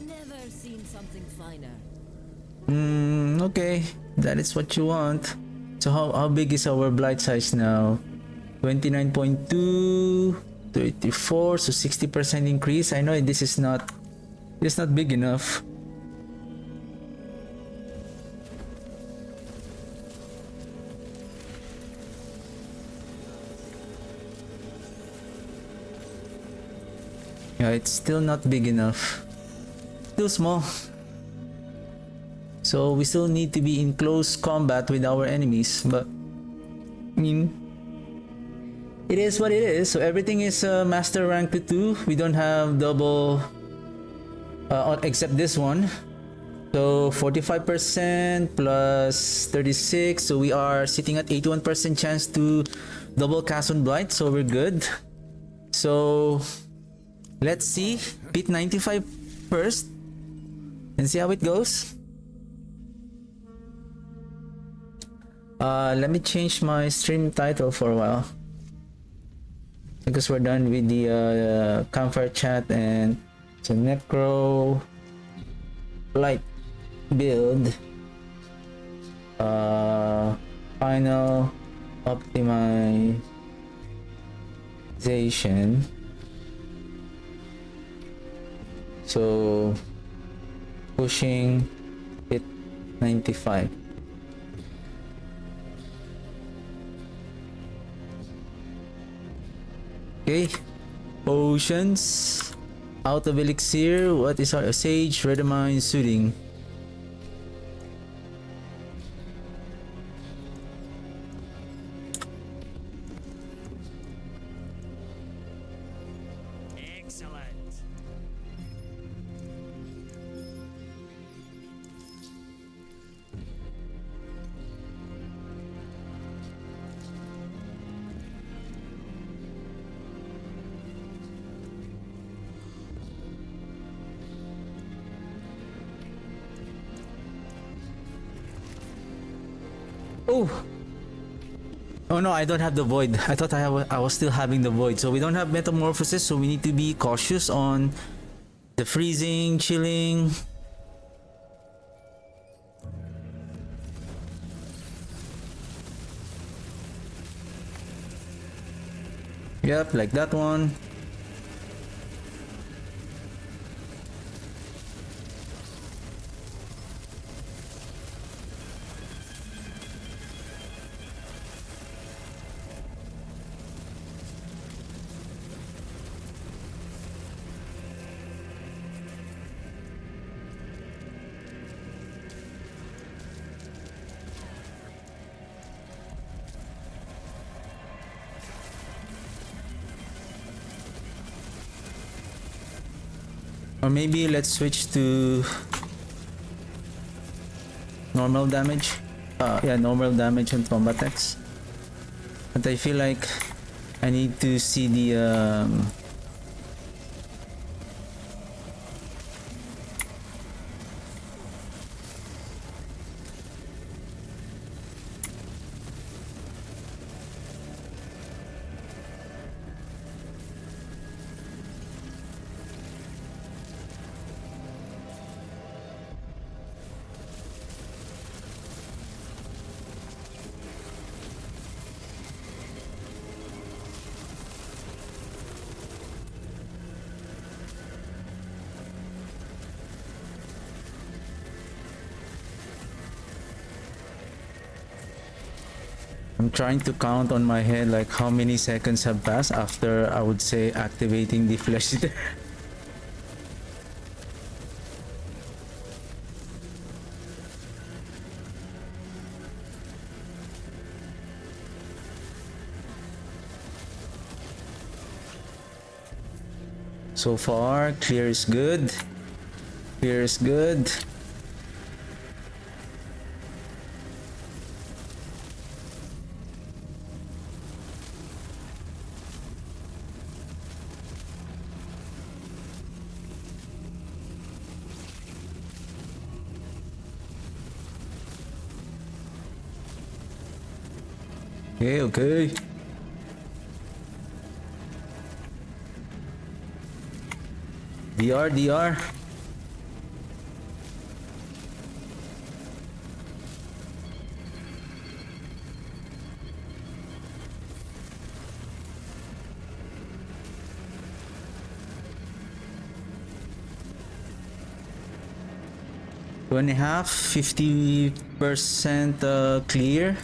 Never seen something finer. Okay. That is what you want. So how big is our blight size now? 29.2, 34, so 60% increase. I know this is not big enough. Yeah, it's still not big enough. Still small. So we still need to be in close combat with our enemies, but I mean, it is what it is. So everything is master rank to 2. We don't have double except this one. So 45% plus 36, so we are sitting at 81% chance to double cast on blight, so we're good. So let's see, beat 95 first and see how it goes. Let me change my stream title for a while, because we're done with the campfire chat. And so Necro Blight Build final optimization. So pushing it 95. Okay, potions, out of elixir. What is our sage, redamine, soothing? Excellent. Oh! Oh no, I don't have the void. I thought I was still having the void. So we don't have metamorphosis, so we need to be cautious on the freezing, chilling. Yep, like that one. Or maybe let's switch to normal damage. Yeah, normal damage and combat attacks. But I feel like I need to see the I'm trying to count on my head like how many seconds have passed after I would say activating the flesh eater. So far, clear is good. Clear is good. Okay, okay. DR. 2.5, 50% clear.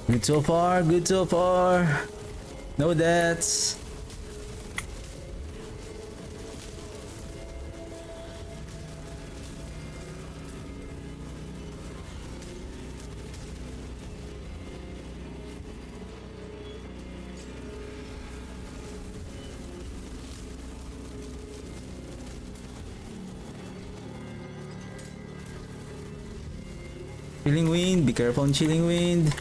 Good so far, good so far. No deaths. Chilling wind, be careful on chilling wind.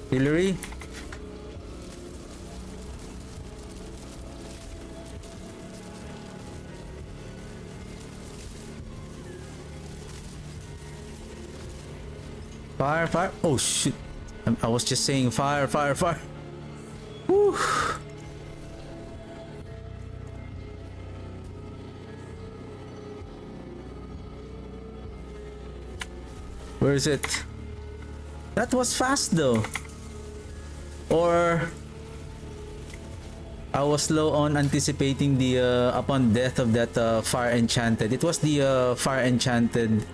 Hillary. Fire. Oh shit. I was just saying fire. Whew. Where is it? That was fast though. Or I was slow on anticipating the upon death of that fire enchanted. It was the fire enchanted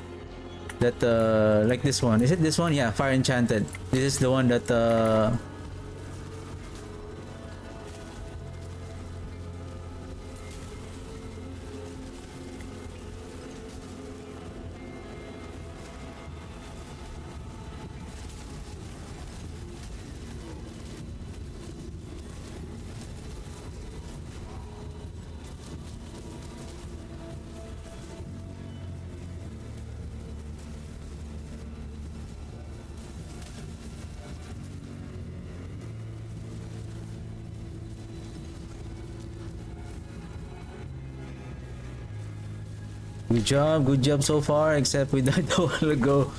that like this one. Is it this one? Yeah, fire enchanted. This is the one that good job so far, except we died a while ago.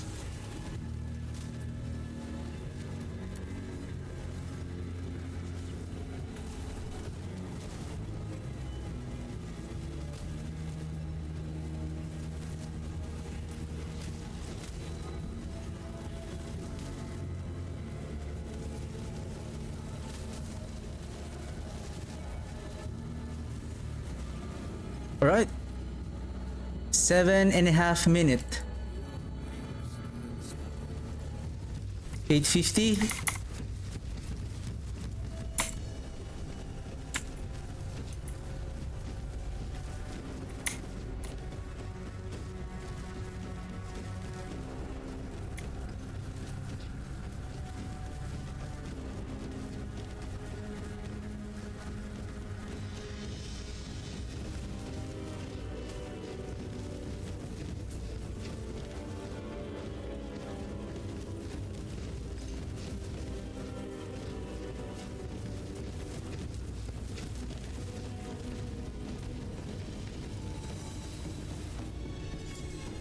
All right. 7.5 minutes. 850.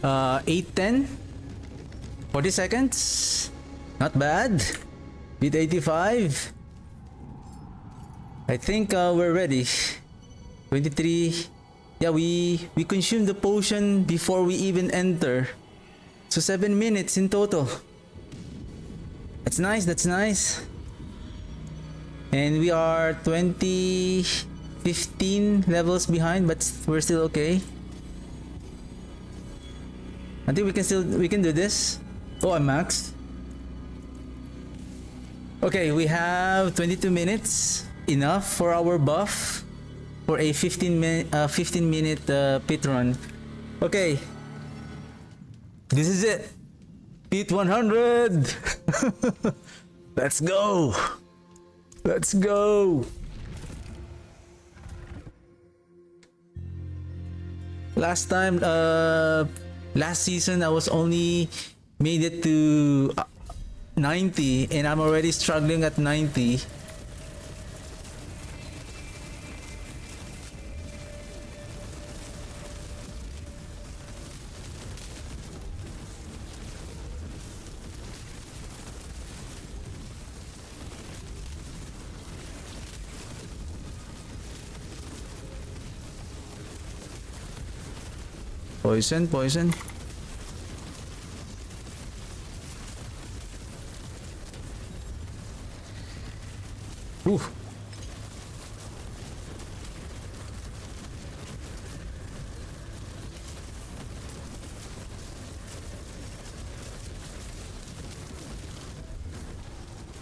Uh, 8:10. 40 seconds. Not bad. Beat 85. I think we're ready. 23. Yeah, we consumed the potion before we even enter. So 7 minutes in total. That's nice, that's nice. And we are 15 levels behind, but we're still okay. I think we can do this. Oh, I'm maxed. Okay, we have 22 minutes, enough for our buff for a 15 minute pit run. Okay, this is it. Pit 100. Let's go. Let's go. Last time, last season, I was only made it to 90, and I'm already struggling at 90. Poison, poison. Ooh.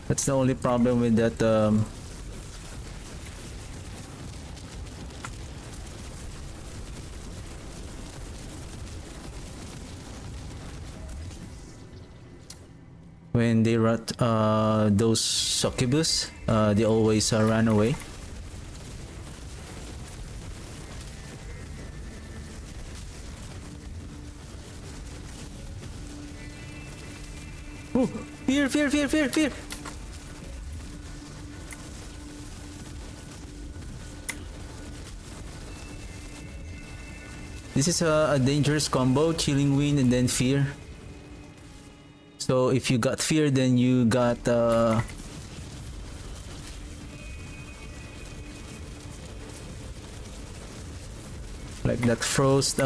That's the only problem with that when they run those succubus, they always run away. Ooh, fear, fear, fear, fear, fear. This is a dangerous combo, chilling wind and then fear. So if you got fear, then you got like that frost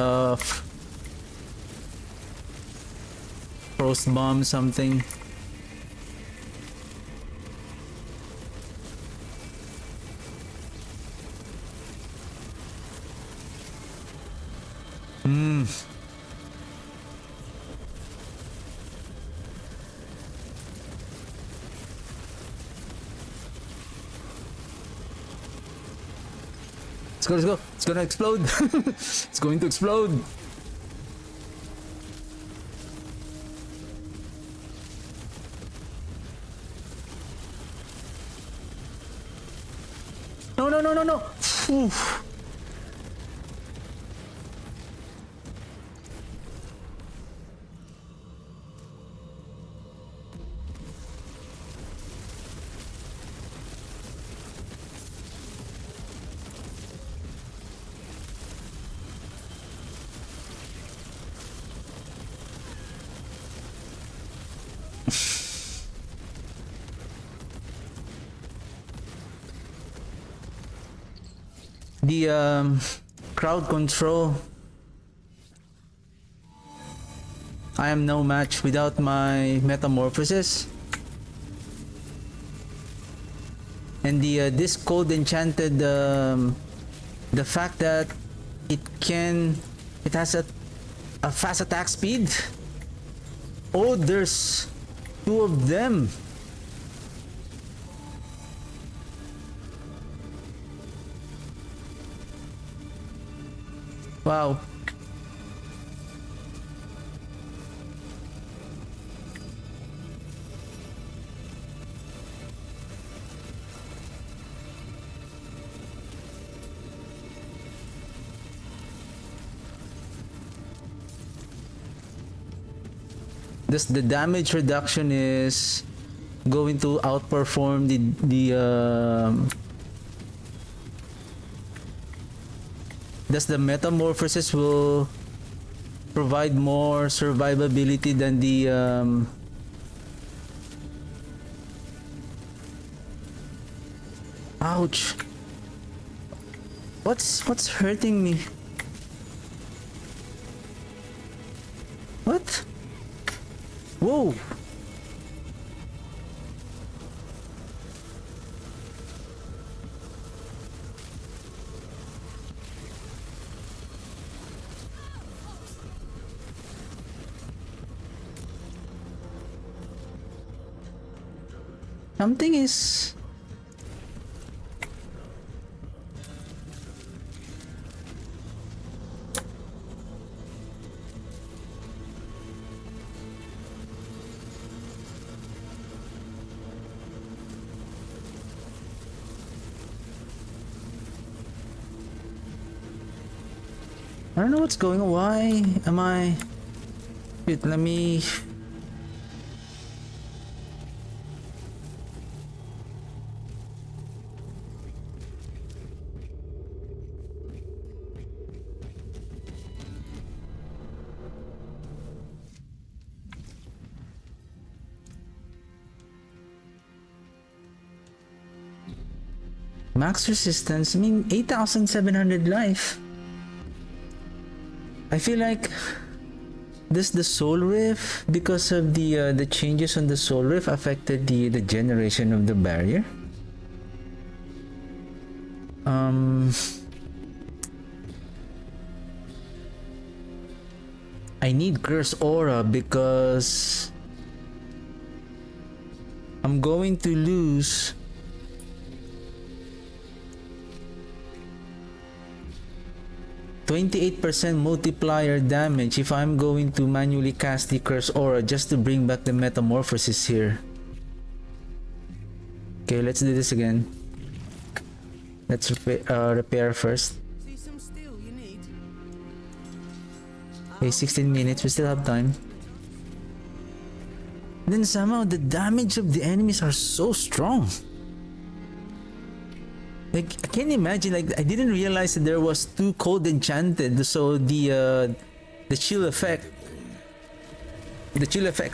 bomb something. Let's go, let's go. It's gonna explode. It's going to explode. No, no, no, no, no. Oof. The crowd control, I am no match without my metamorphosis. And the this code enchanted, the fact that it has a fast attack speed. Oh, there's two of them. Wow. The damage reduction is going to outperform the metamorphosis will provide more survivability than the ouch. What's hurting me? What? Whoa! Something is... I don't know what's going on. Why am I... Wait, let me... Max resistance, I mean 8,700 life. I feel like this the soul rift, because of the changes on the soul rift, affected the generation of the barrier. I need curse aura because I'm going to lose 28% multiplier damage if I'm going to manually cast the curse aura just to bring back the metamorphosis here. Okay, let's do this again. Let's repair first. See some steel you need? Okay, 16 minutes, we still have time. Then somehow the damage of the enemies are so strong. Like, I can't imagine, like, I didn't realize that there was 2 cold enchanted, so the chill effect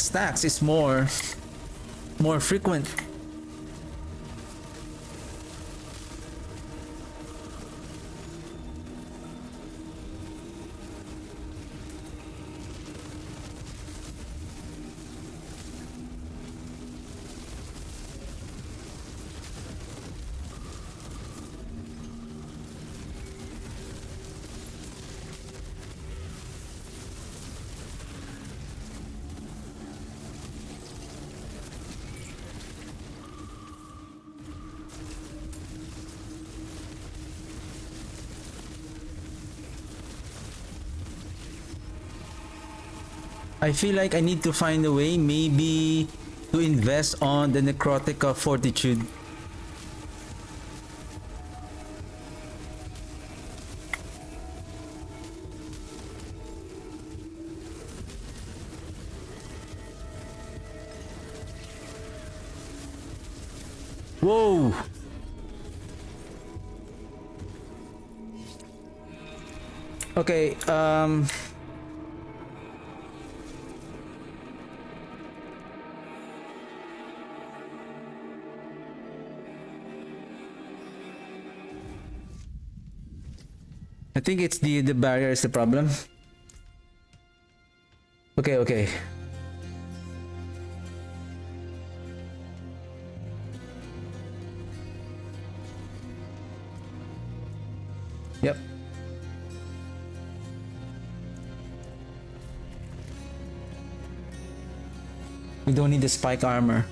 stacks is more frequent. I feel like I need to find a way, maybe to invest on the necrotic fortitude. Whoa! Okay, I think it's the barrier is the problem. Okay. Yep. We don't need the spike armor.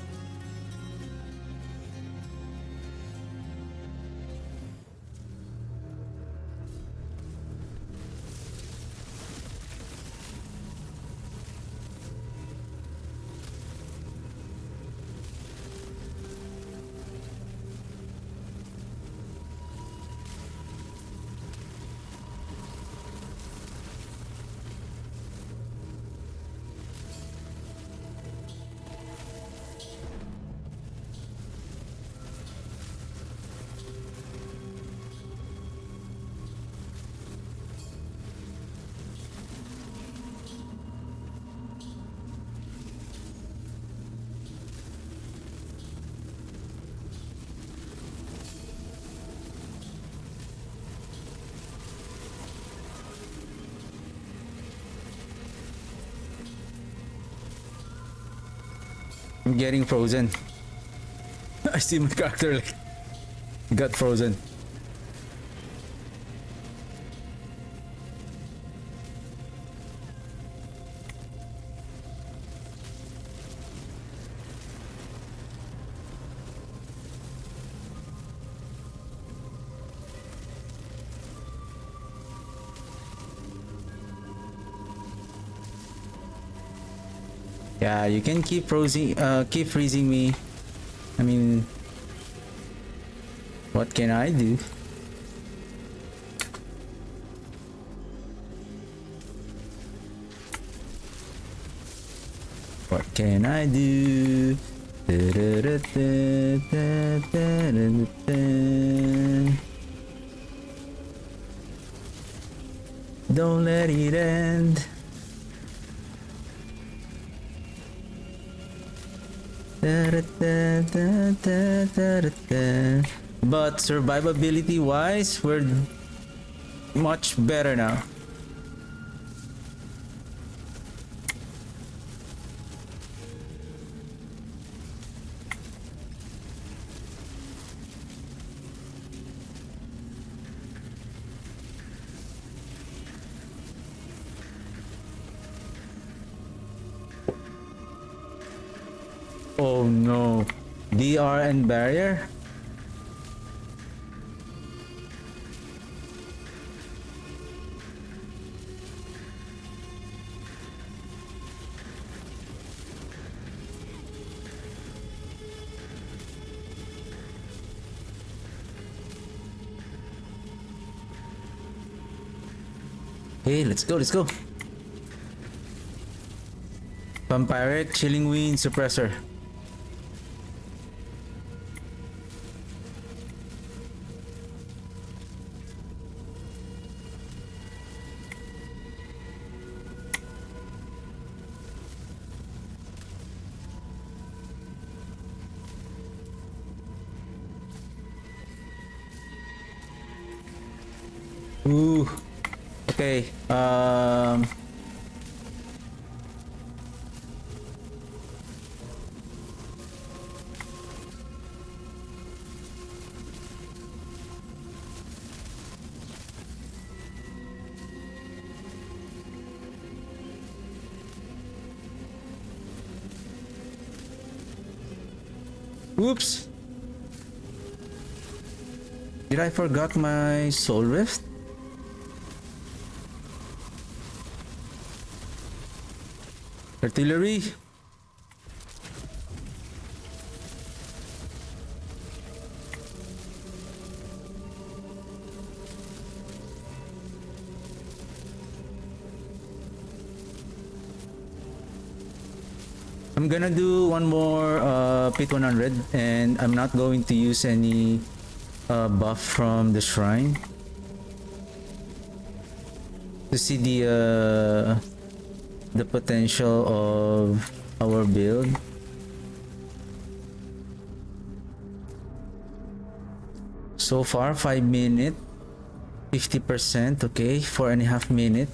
I'm getting frozen. I see my character like got frozen. Yeah, you can keep freezing me. I mean, what can I do? What can I do? Don't let it end. But survivability wise, we're much better now. Oh no, DR and barrier? Hey, let's go, let's go. Vampire, Chilling Wind, Suppressor. Ooh. Okay. Oops. Did I forgot my soul rift? Artillery. I'm gonna do one more Pit 100 and I'm not going to use any buff from the shrine to see the potential of our build. So far 5 minutes, 50%. Okay, 4.5 minutes.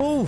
Oh!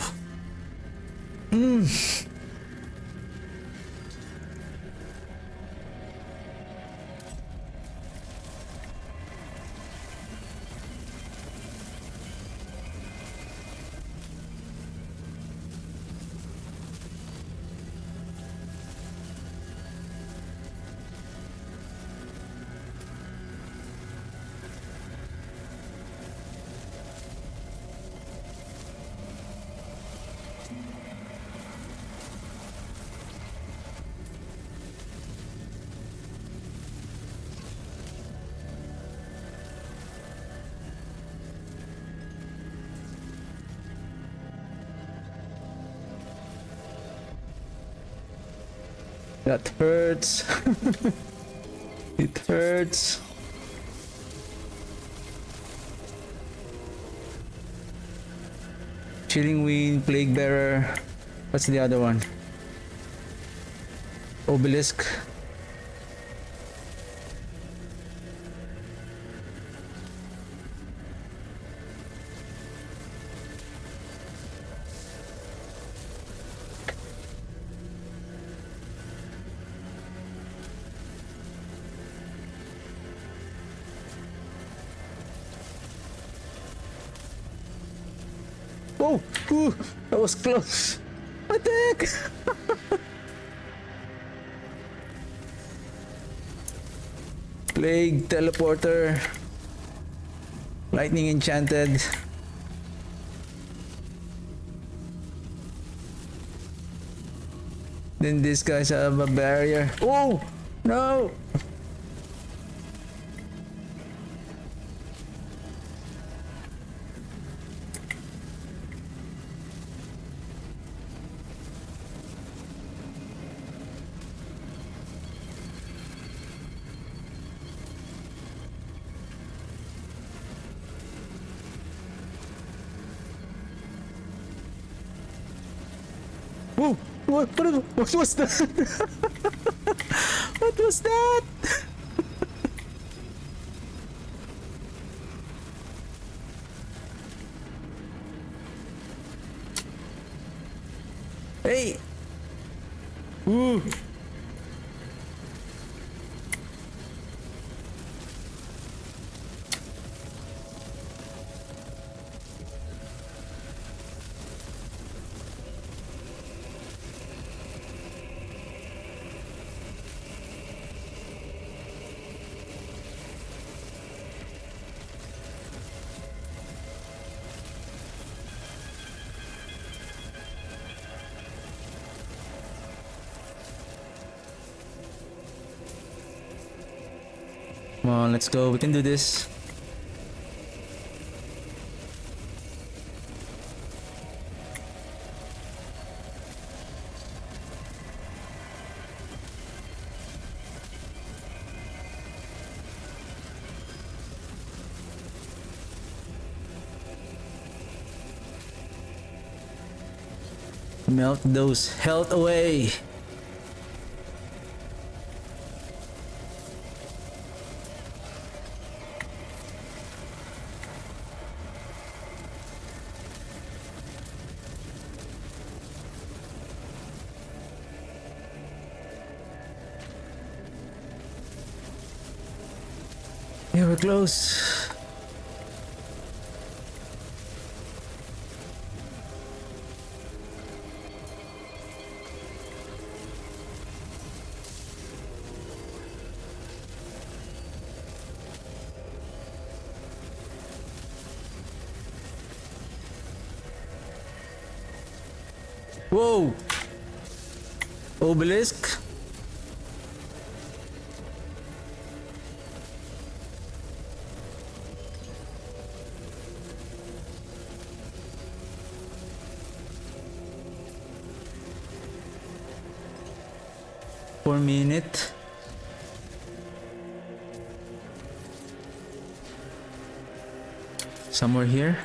That hurts. It hurts. Chilling Wind, Plague Bearer. What's the other one? Obelisk. Oh, ooh, that was close. What the heck? Plague, teleporter, lightning enchanted. Then these guys have a barrier. Oh, no. Whoa, what was that? What was that? Hey! Ooh! Come on, let's go. We can do this. Melt those health away. Yeah, we're close. Whoa! Obelisk? 4 minutes. Somewhere here.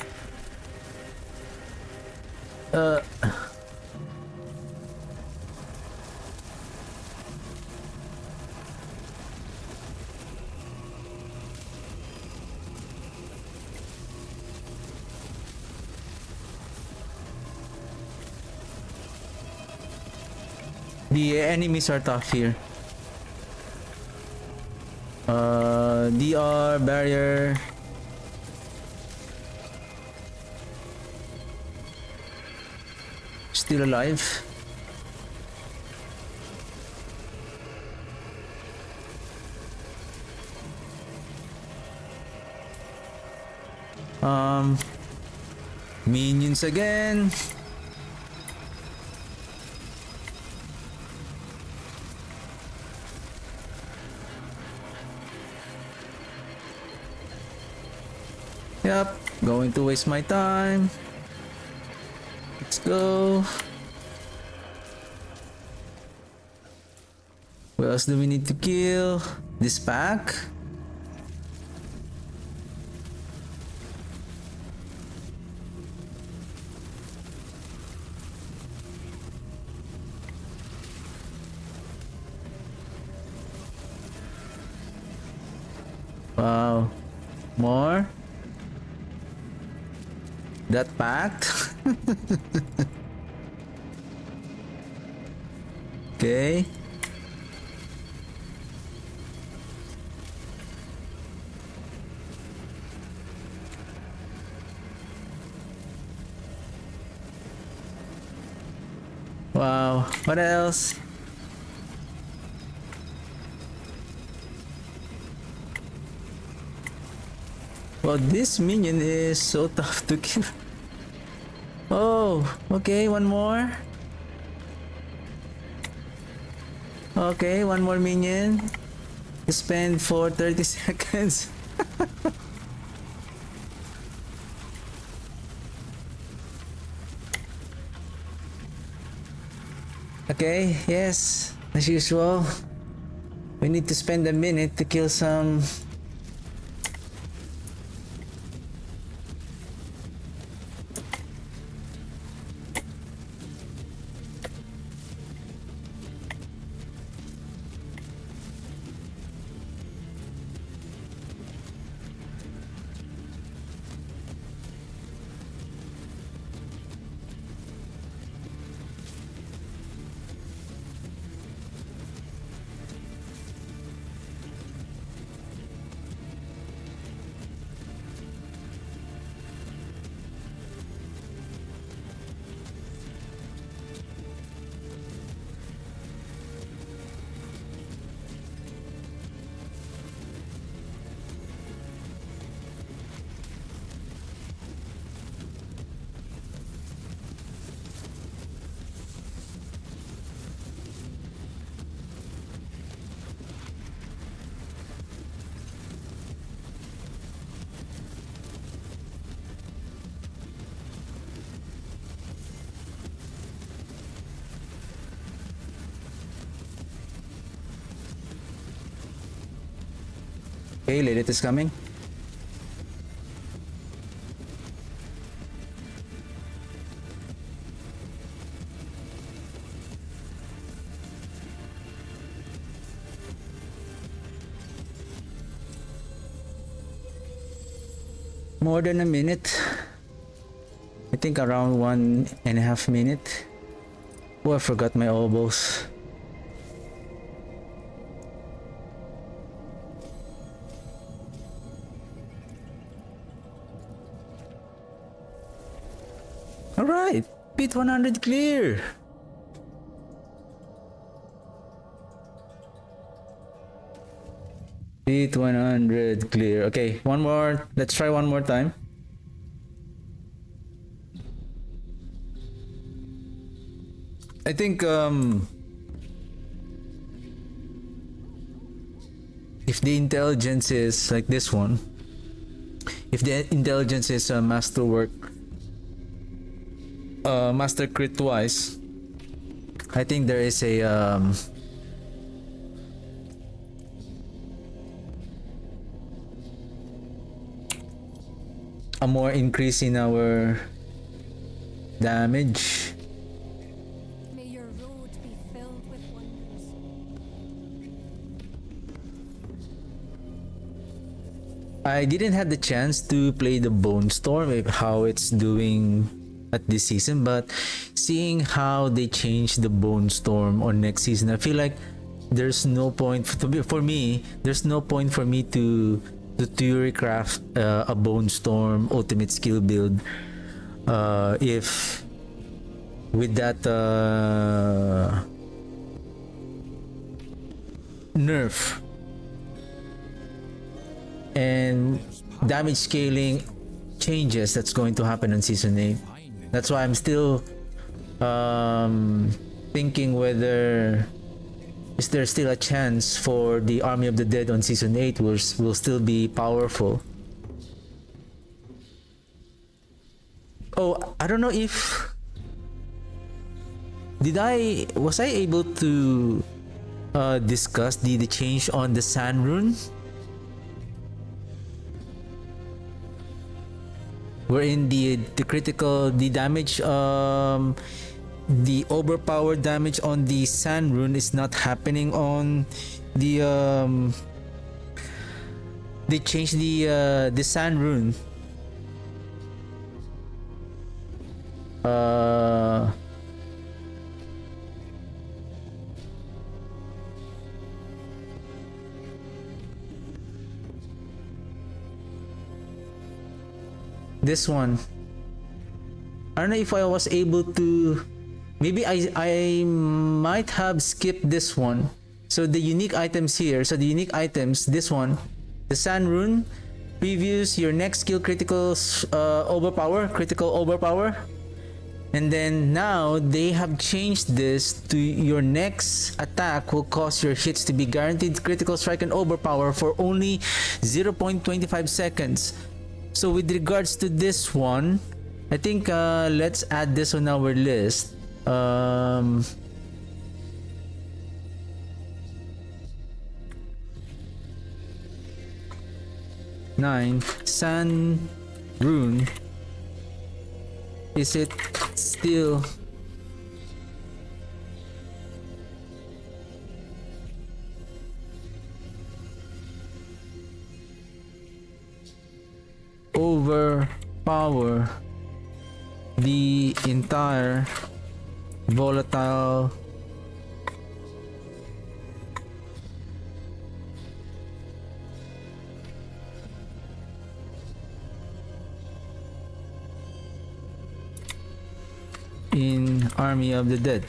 The enemies are tough here. DR barrier. Still alive. Minions again. Yep, going to waste my time. Let's go. Who else do we need to kill? This pack? Wow. More? That packed? Okay. Wow. What else? Well, this minion is so tough to kill. Oh, okay, one more. Okay, one more minion. Spend for 30 seconds. Okay, yes, as usual. We need to spend a minute to kill some. Okay, Lilith is coming. More than a minute. I think around 1.5 minutes. Oh, I forgot my elbows. Alright, beat 100 clear. Beat 100 clear. Okay, one more. Let's try one more time. I think if the intelligence is like this one, if the intelligence is Masterwork, Master Crit twice, I think there is a more increase in our damage. May your road be filled with wonders. I didn't have the chance to play the Bone Storm, how it's doing at this season, but seeing how they change the Bone Storm on next season, I feel like there's no point for me. There's no point for me to theory craft a Bone Storm ultimate skill build if with that nerf and damage scaling changes that's going to happen in season 8. That's why I'm still thinking whether is there still a chance for the Army of the Dead on season 8 will still be powerful. Oh, I don't know if was I able to discuss the change on the sand rune, wherein the critical, the damage, the overpowered damage on the sand rune is not happening on the they changed the sand rune. This one, I don't know if I was able to, maybe I might have skipped this one. So the unique items here, so the unique items, this one, the sand rune previews your next skill critical overpower, and then now they have changed this to your next attack will cause your hits to be guaranteed critical strike and overpower for only 0.25 seconds. So with regards to this one, I think let's add this on our list. 9 sand rune. Is it still overpower the entire volatile in Army of the Dead?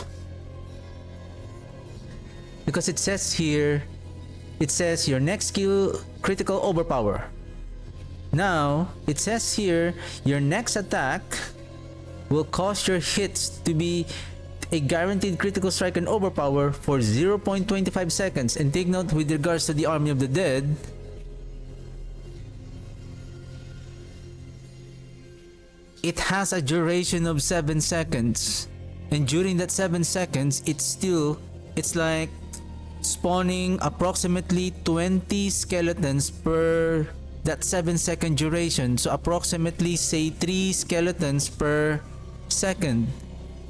Because it says here, it says your next skill critical overpower. Now it says here your next attack will cause your hits to be a guaranteed critical strike and overpower for 0.25 seconds. And take note with regards to the Army of the Dead, it has a duration of 7 seconds, and during that 7 seconds it's like spawning approximately 20 skeletons per that 7-second duration. So approximately say 3 skeletons per second.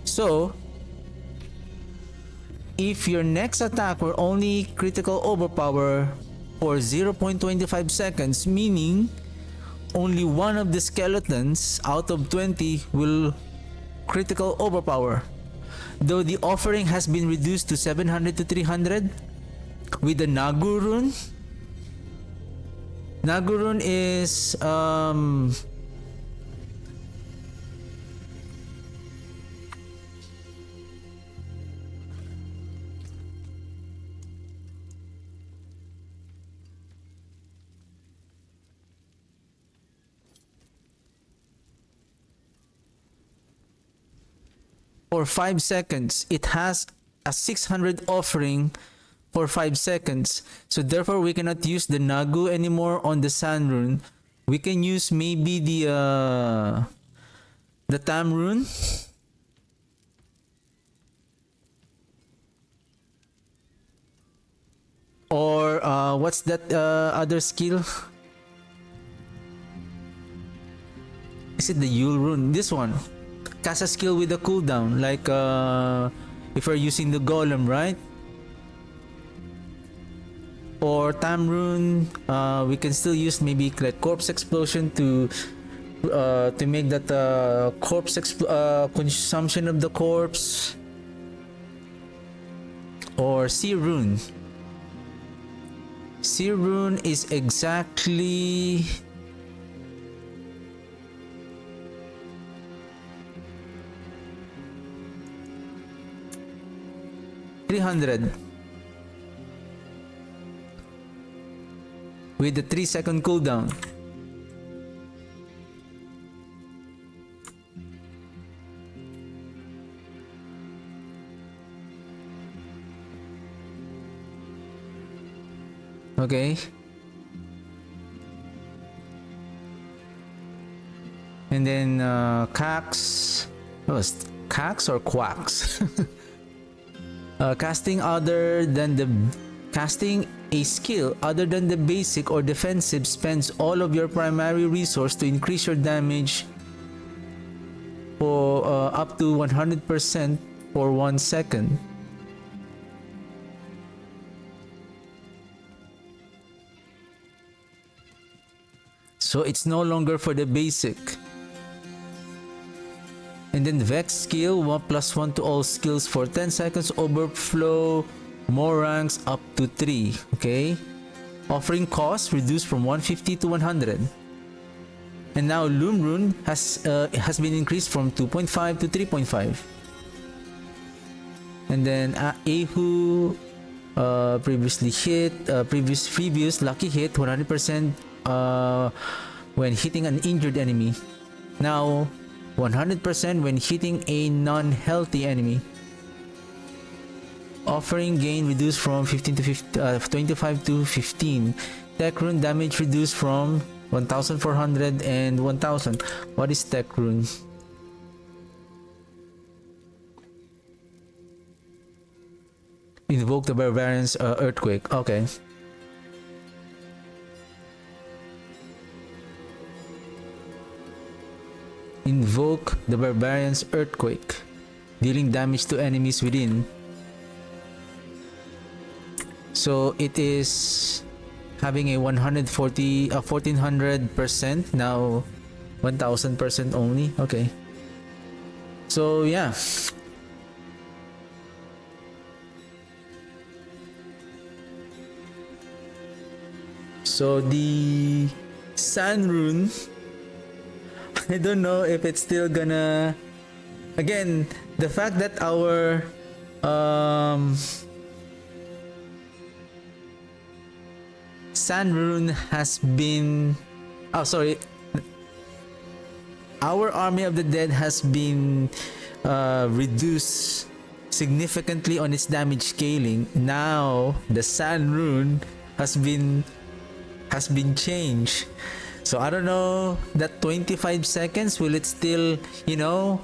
So if your next attack were only critical overpower for 0.25 seconds, meaning only one of the skeletons out of 20 will critical overpower. Though the offering has been reduced to 700 to 300 with the Nagu rune. Nagu rune is for 5 seconds. It has a 600 offering for 5 seconds. So therefore we cannot use the Nagu anymore on the sand rune. We can use maybe the Tam rune. Or what's that other skill? Is it the Yule rune? This one. Cast a skill with a cooldown, like if you're using the golem, right? Or Tam rune, we can still use maybe like corpse explosion to make that corpse consumption of the corpse. Or Sea rune. Sea rune is exactly 300 with the 3-second cooldown. Okay. And then Cax. Oh, Cax or Quacks? Casting a skill other than the basic or defensive spends all of your primary resource to increase your damage for up to 100% for 1 second. So it's no longer for the basic. And then Vex skill, 1+1 to all skills for 10 seconds, overflow, more ranks up to 3. Okay. Offering cost reduced from 150 to 100. And now Loom Rune has been increased from 2.5 to 3.5. And then Ahu, previously hit, previous lucky hit 100% when hitting an injured enemy. Now 100% when hitting a non-healthy enemy. Offering gain reduced from 15 to 25 to 15. Tech rune damage reduced from 1,400 and 1,000. What is tech rune? Invoke the barbarian's earthquake. Okay. Invoke the barbarian's earthquake, dealing damage to enemies within. So it is having a 1400% now 1000% only. Okay. So yeah. So the Sand Rune, I don't know if it's still gonna, again, the fact that our Sand Rune has been, oh sorry, our Army of the Dead has been reduced significantly on its damage scaling. Now the Sand Rune has been changed. So I don't know, that 25 seconds, will it still, you know,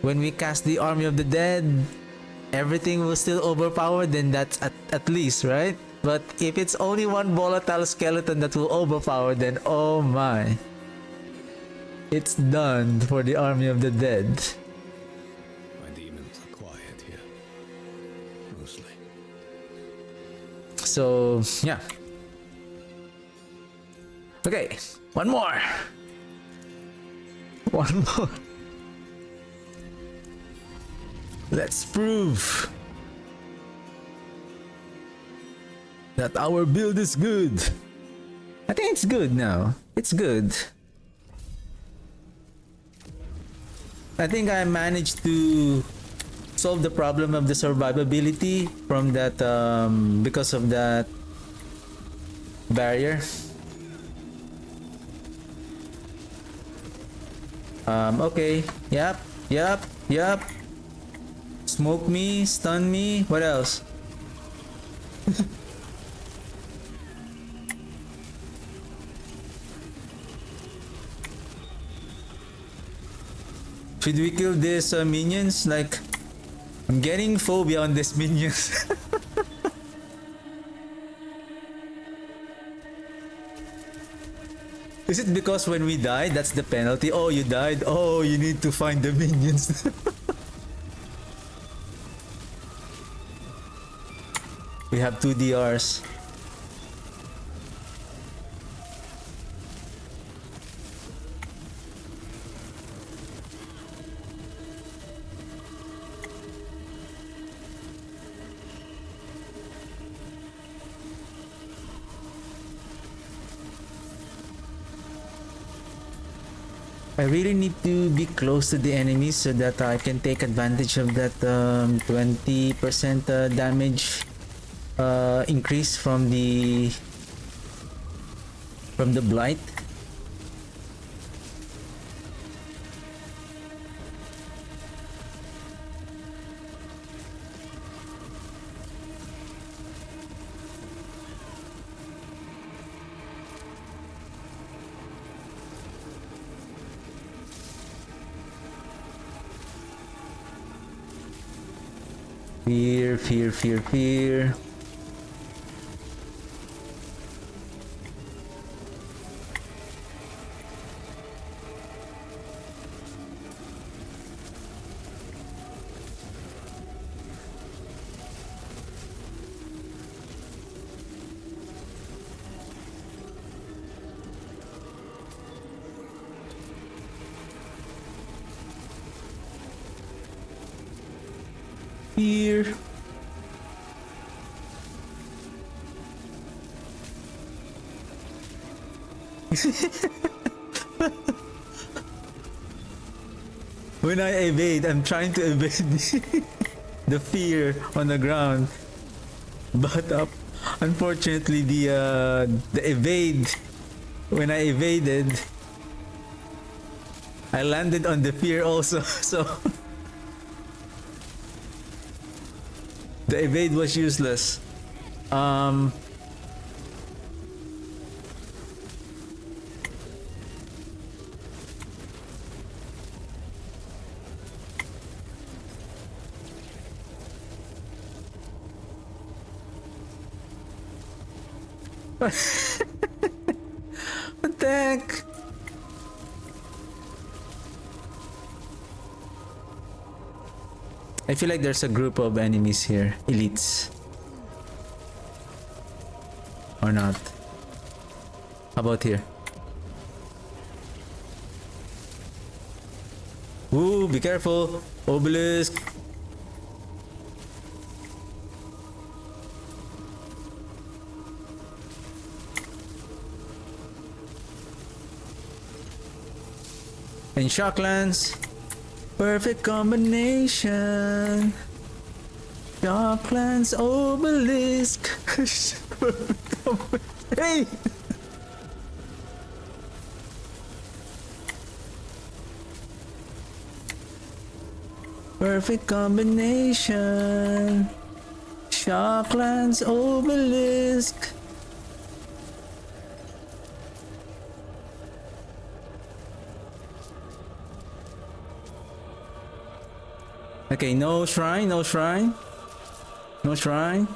when we cast the Army of the Dead, everything will still overpower? Then that's at least, right? But if it's only one volatile skeleton that will overpower, then oh my, it's done for the Army of the Dead. My demons are quiet here. Mostly. So yeah. Okay, one more. One more. Let's prove that our build is good. I think it's good now. It's good. I think I managed to solve the problem of the survivability from that because of that barrier. Okay. Yep. Smoke me, stun me. What else? Should we kill these minions? Like, I'm getting phobia on these minions. Is it because when we die, that's the penalty? Oh, you died? Oh, you need to find the minions. We have 2 DRs. I really need to be close to the enemies so that I can take advantage of that 20% damage increase from the blight. Fear, fear, fear, fear. Fear. When I evade, I'm trying to evade the fear on the ground. But unfortunately, the evade, when I evaded, I landed on the fear also. So the evade was useless. What the heck? I feel like there's a group of enemies here. Elites. Or not. How about here? Ooh, be careful. Obelisk. And Shocklands. Perfect combination. Shocklands Obelisk. Hey! Perfect combination. Shocklands Obelisk. Okay, no shrine, no shrine. No shrine.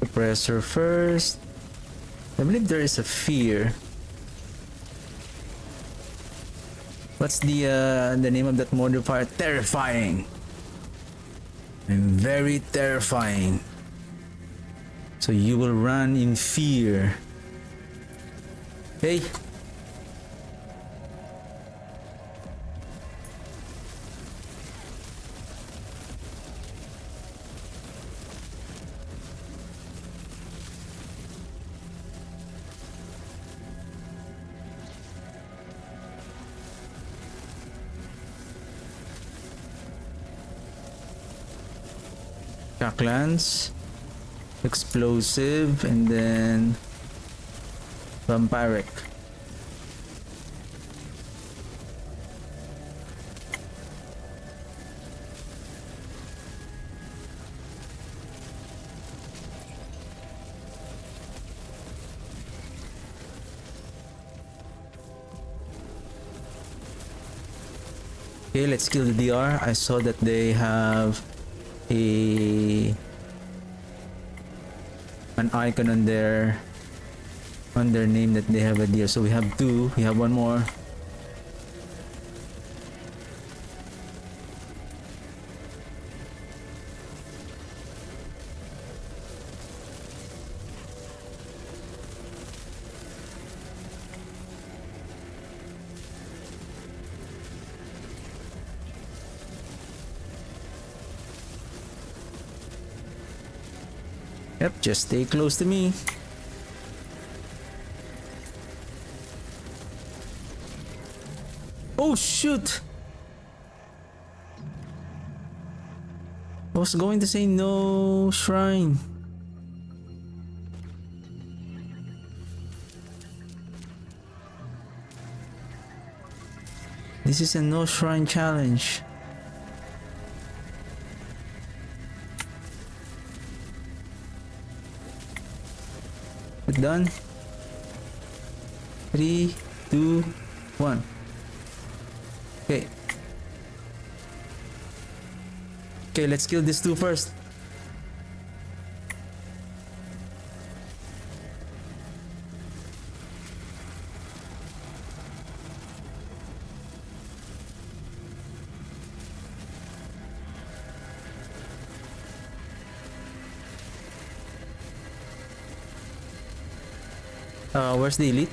Suppressor first. I believe there is a fear. What's the name of that modifier? Terrifying. I'm very terrifying. So you will run in fear. Hey. Shocklands, explosive, and then vampiric. Okay, let's kill the DR. I saw that they have an icon on their name that they have a deer. So we have two. We have one more. Yep, just stay close to me. Oh shoot! I was going to say no shrine. This is a no shrine challenge. We're done. 3, 2, 1. Okay. Okay, let's kill these two first. Where's the elite?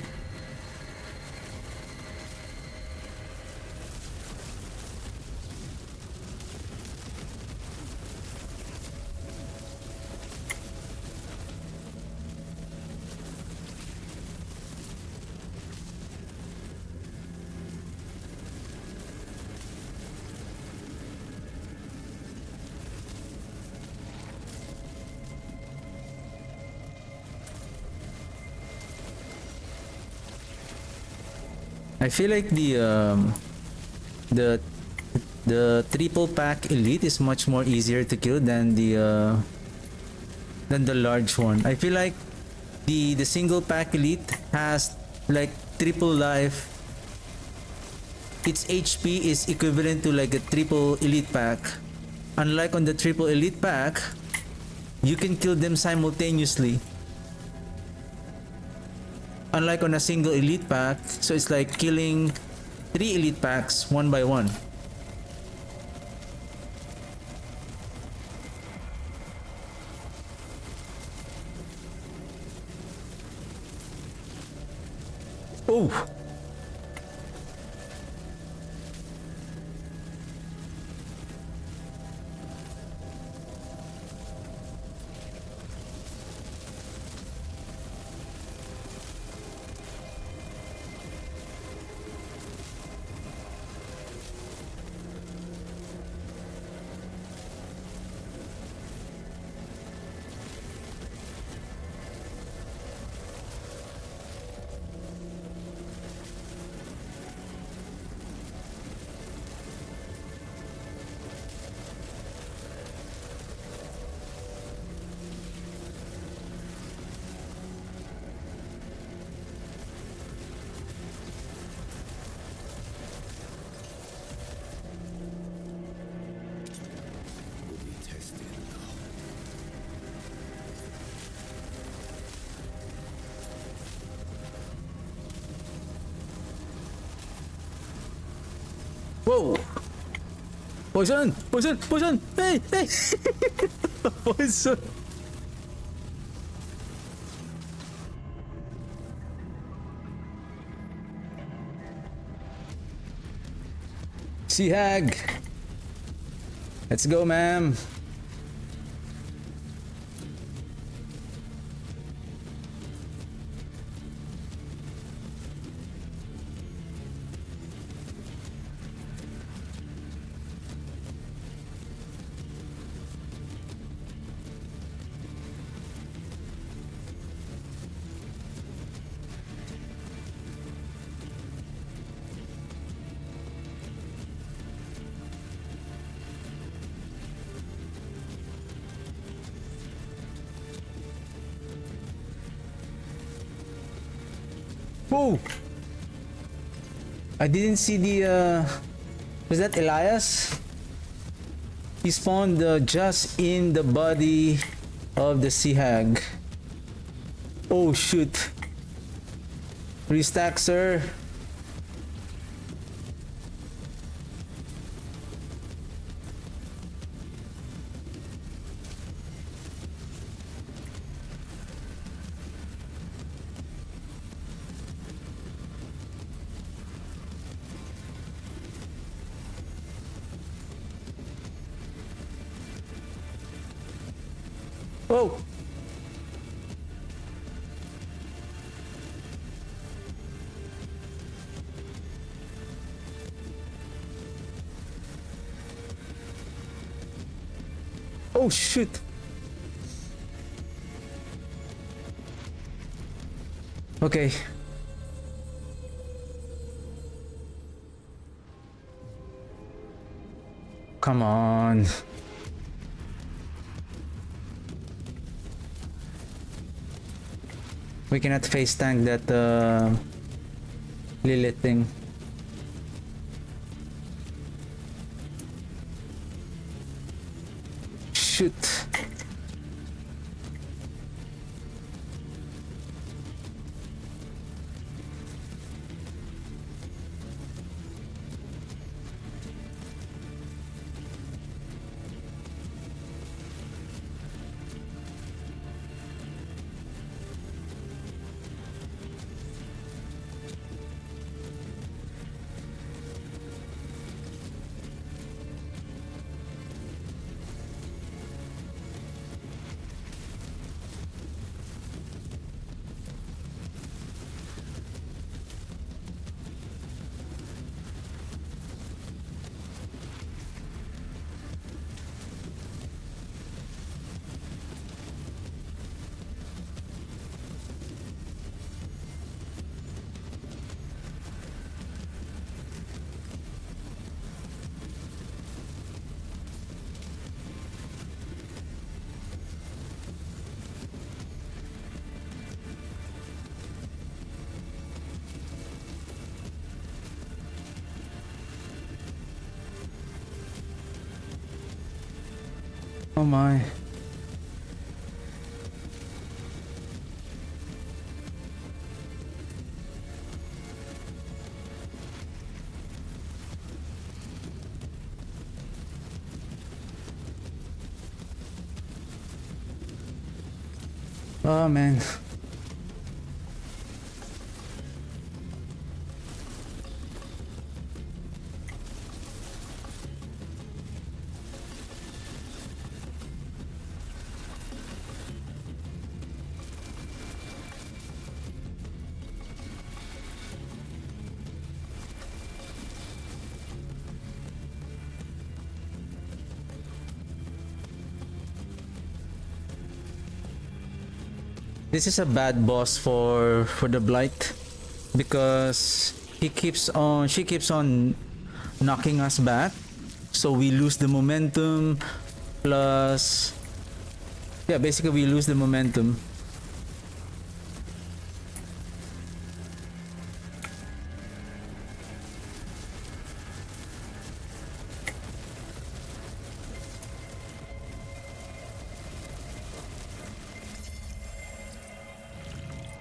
I feel like the triple pack elite is much more easier to kill than the large one. I feel like the single pack elite has like triple life. Its HP is equivalent to like a triple elite pack. Unlike on the triple elite pack, you can kill them simultaneously. Unlike on a single elite pack, so it's like killing 3 elite packs one by one. Oh! Whoa! Poison! Poison! Poison! Hey! Hey! Poison! Sea hag! Let's go, ma'am! Whoa! I didn't see the was that Elias? He spawned just in the body of the sea hag. Oh shoot. Restack, sir. Oh! Oh shoot. Okay. Come on. We cannot face tank that Lilith thing. Shoot. Oh my. Oh man. This is a bad boss for the Blight because she keeps on knocking us back, so we lose the momentum. Plus, yeah, basically we lose the momentum.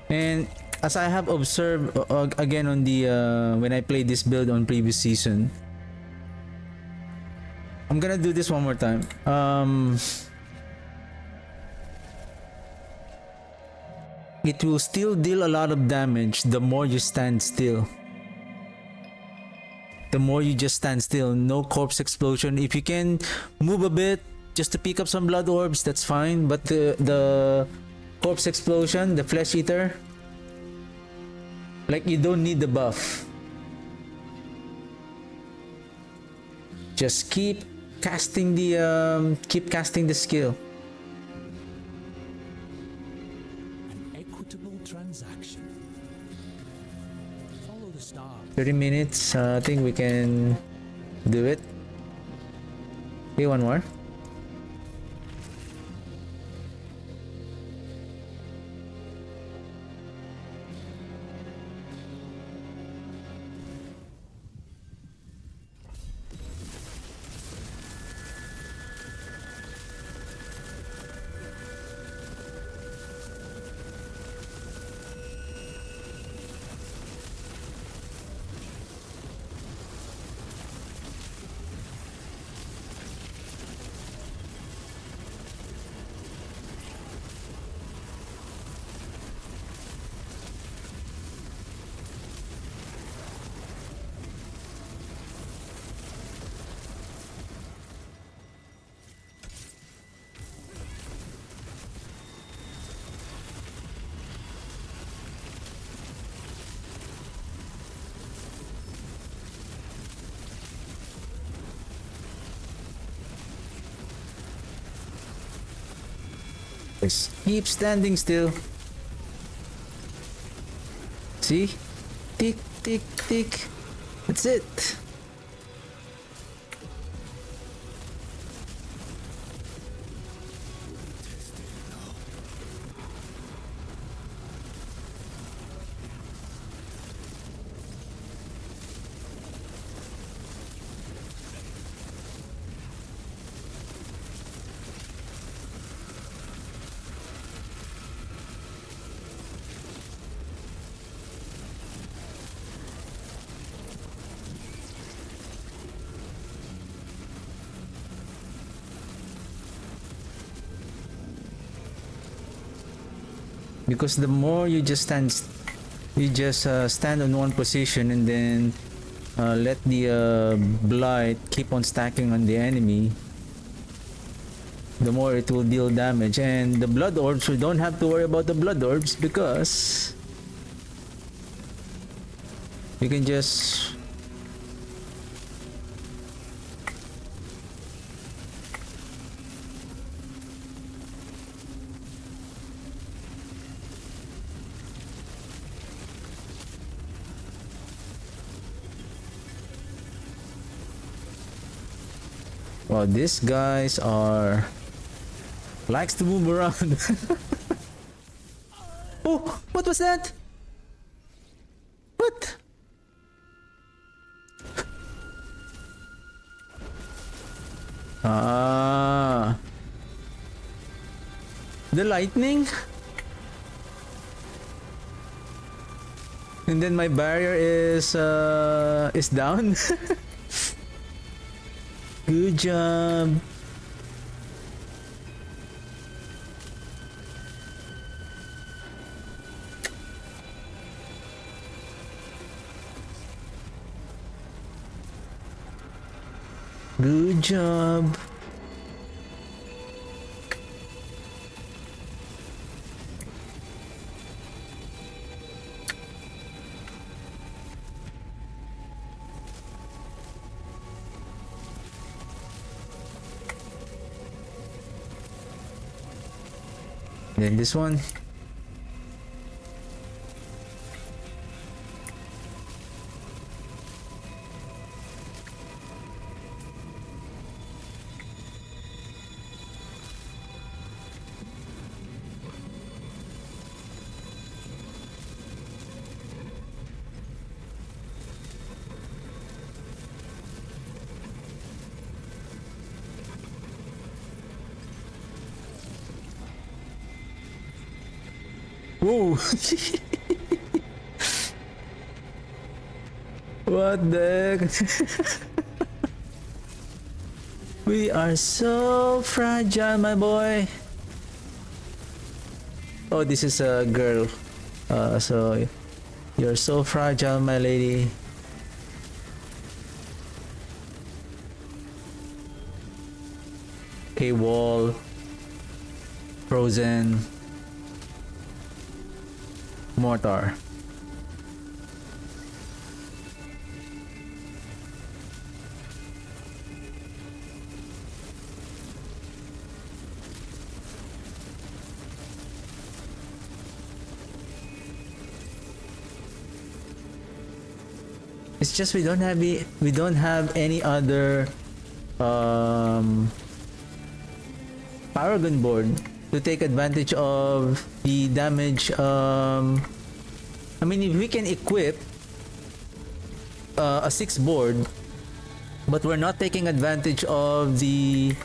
And as I have observed again on the when I played this build on previous season, I'm gonna do this one more time. It will still deal a lot of damage the more you stand still. The more you just stand still, no corpse explosion. If you can move a bit just to pick up some blood orbs, that's fine. But the corpse explosion, the flesh eater, like, you don't need the buff. Just keep casting the skill. An equitable transaction. Follow the star. 30 minutes, I think we can do it. Okay, one more. Just keep standing still. See? Tick, tick, tick. That's it. Because the more you just stand on one position and then let the blight keep on stacking on the enemy, the more it will deal damage. And the blood orbs, we don't have to worry about the blood orbs because you can just wow, these guys are likes to move around. Oh, what was that? What? Ah, the lightning. And then my barrier is down. Good job. Good job. Then this one. Whoa. What the heck? We are so fragile, my boy. Oh, this is a girl. So you're so fragile, my lady. Okay, wall. Frozen. Mortar. It's just we don't have any other Paragon board to take advantage of the damage. I mean, if we can equip a 6 board, but we're not taking advantage of the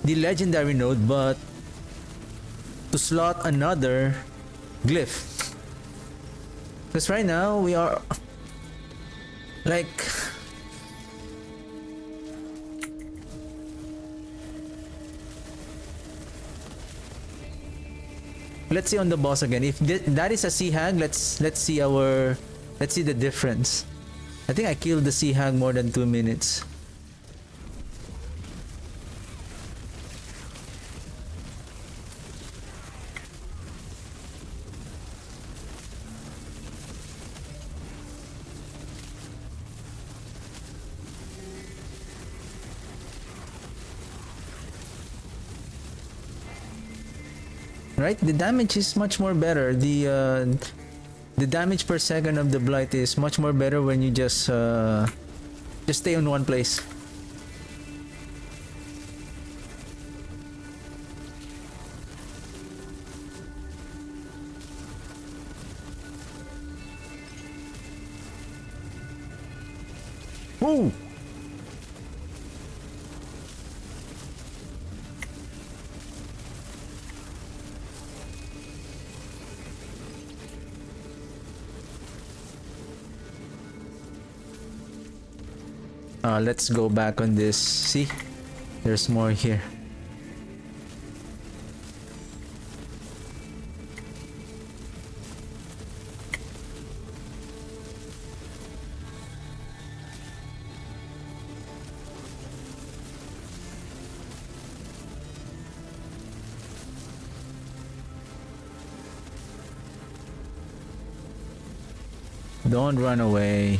legendary node, but to slot another glyph. Because right now we are like let's see on the boss again. If that is a sea hag, let's see the difference. I think I killed the sea hag more than 2 minutes. right? The damage is much more better. The damage per second of the blight is much more better when you just stay in one place. Woo! Let's go back on this. See, there's more here. Don't run away.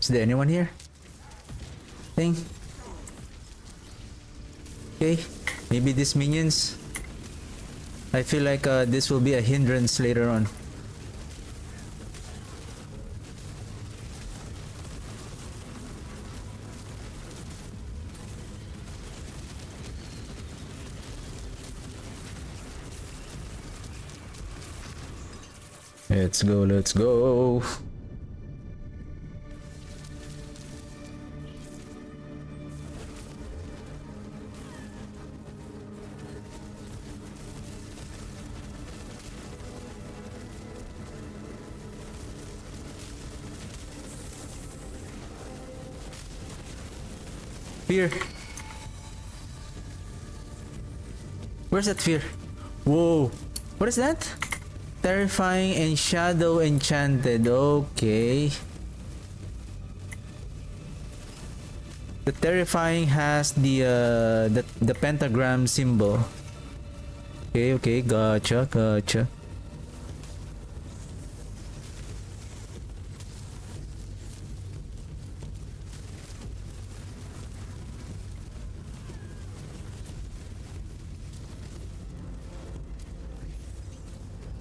Is there anyone here? Thing? Okay, maybe these minions. I feel like this will be a hindrance later on. Let's go, let's go. Fear. Where's that fear? Whoa. What is that? Terrifying and shadow enchanted. Okay. The terrifying has the pentagram symbol. Okay, okay, gotcha, gotcha.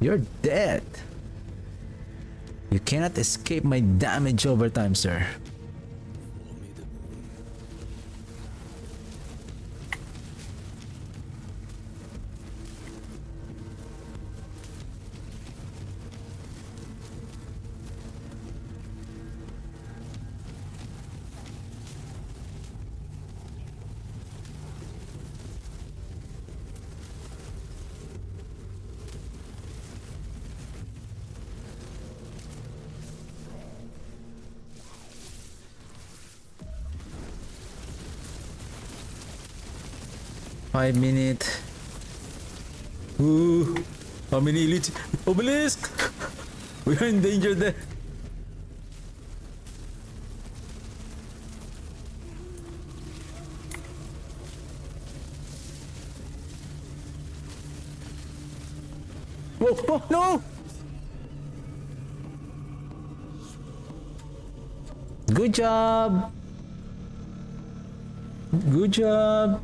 You're dead. You cannot escape my damage over time, sir. Five minutes. Ooh, how many elites? Obelisk! We are in danger there. Whoa, oh, no! Good job! Good job!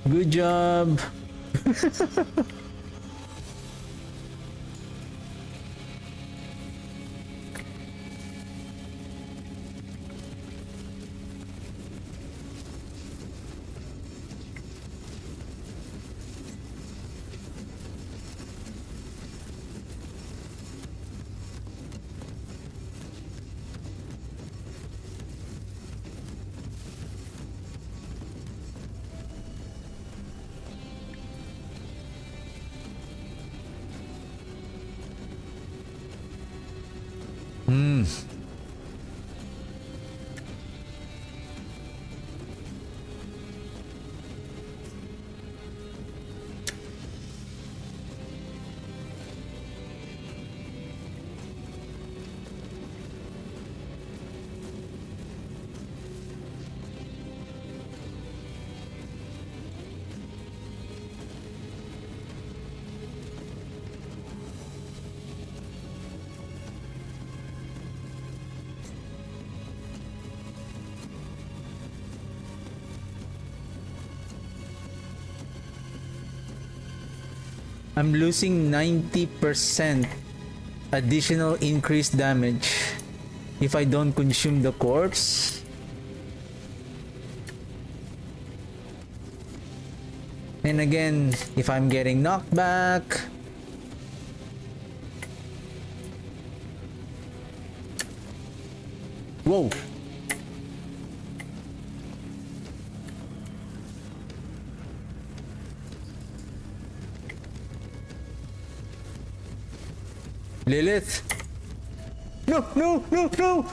Good job. I'm losing 90% additional increased damage if I don't consume the corpse. And again, if I'm getting knocked back. Whoa! Lilith! No, no, no, no!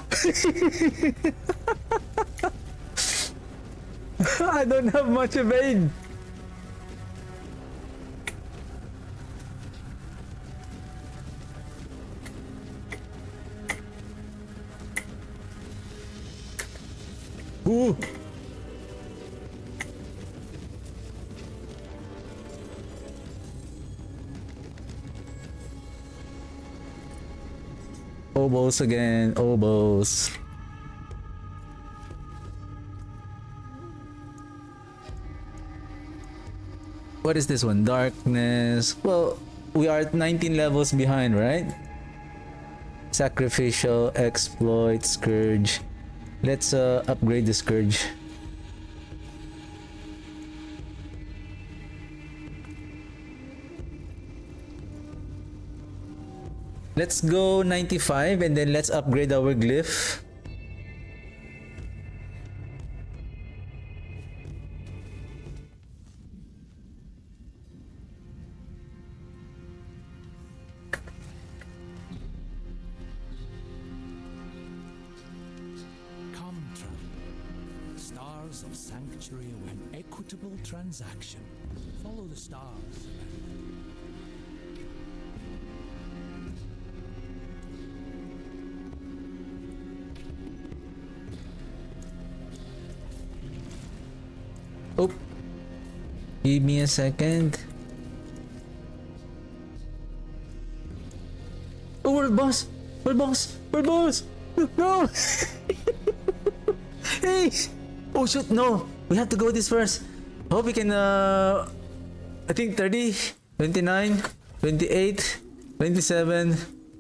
I don't have much evade. Ooh. Obos again, obos. What is this one? Darkness. Well, we are at 19 levels behind, right? Sacrificial, exploit, scourge. Let's upgrade the scourge. Let's go 95 and then let's upgrade our glyph. Come, traveler. Stars of Sanctuary await equitable transaction. Follow the stars. Oh, give me a second. Oh, world boss! World boss! World boss! No! Hey! Oh shoot, no! We have to go this first. Hope we can, I think 30, 29, 28, 27,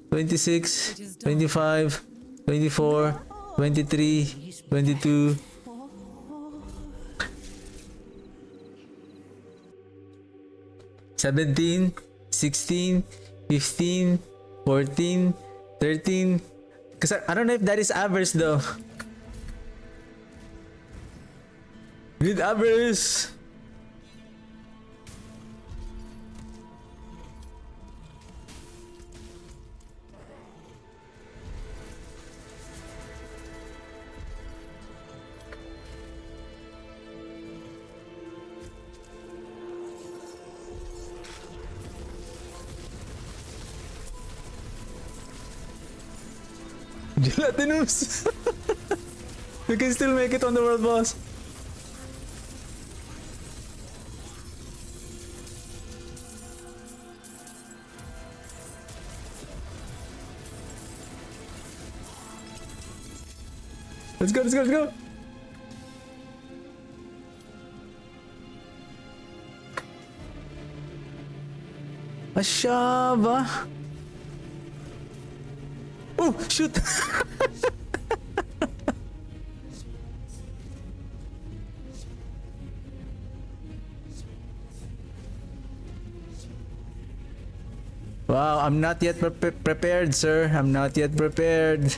26, 25, 24, 23, 22, 17, 16, 15, 14, 13. Because I don't know if that is average though. Need average. Gelatinous! We can still make it on the world boss. Let's go, let's go, let's go! Ashava! Oh, shoot! Wow, I'm not yet prepared, sir. I'm not yet prepared.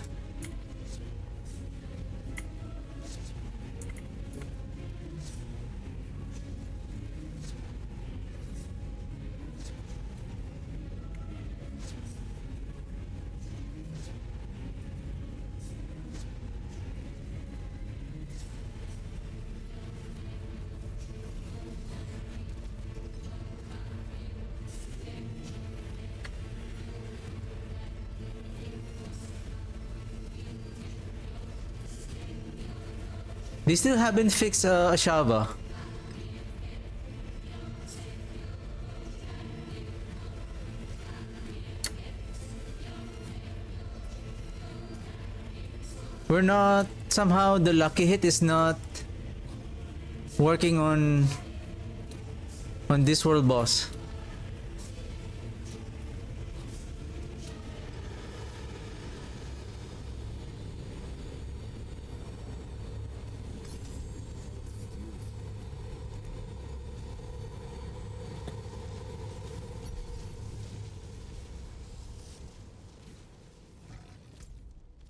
They still haven't fixed Ashava. We're not, somehow the lucky hit is not working on this world boss.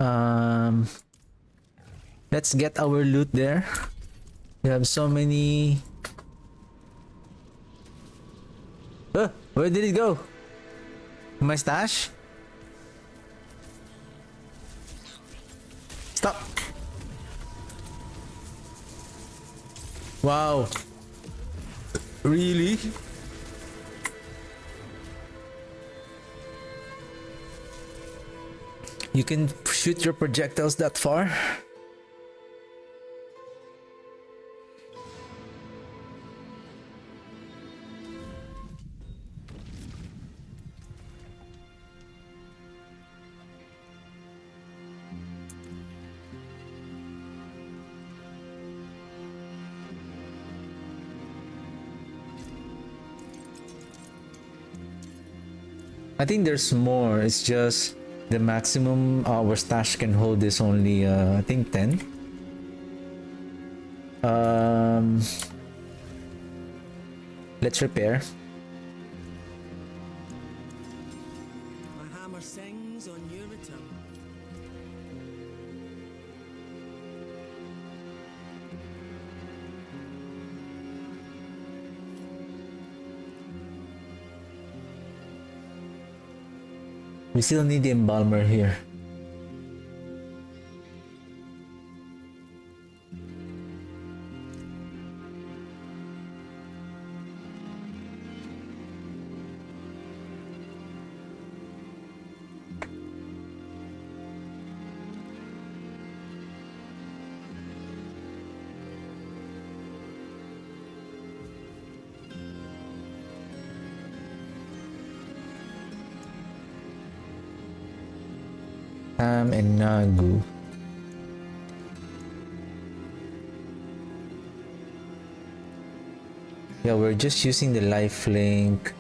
Um, let's get our loot there. We have so many. Where did it go? My stash? Stop. Wow. Really? You can shoot your projectiles that far? I think there's more. It's just the maximum our stash can hold is only I think 10. Let's repair. My hammer sings on your return. We still need the embalmer here. Ham and Nagu. Yeah, we're just using the life link.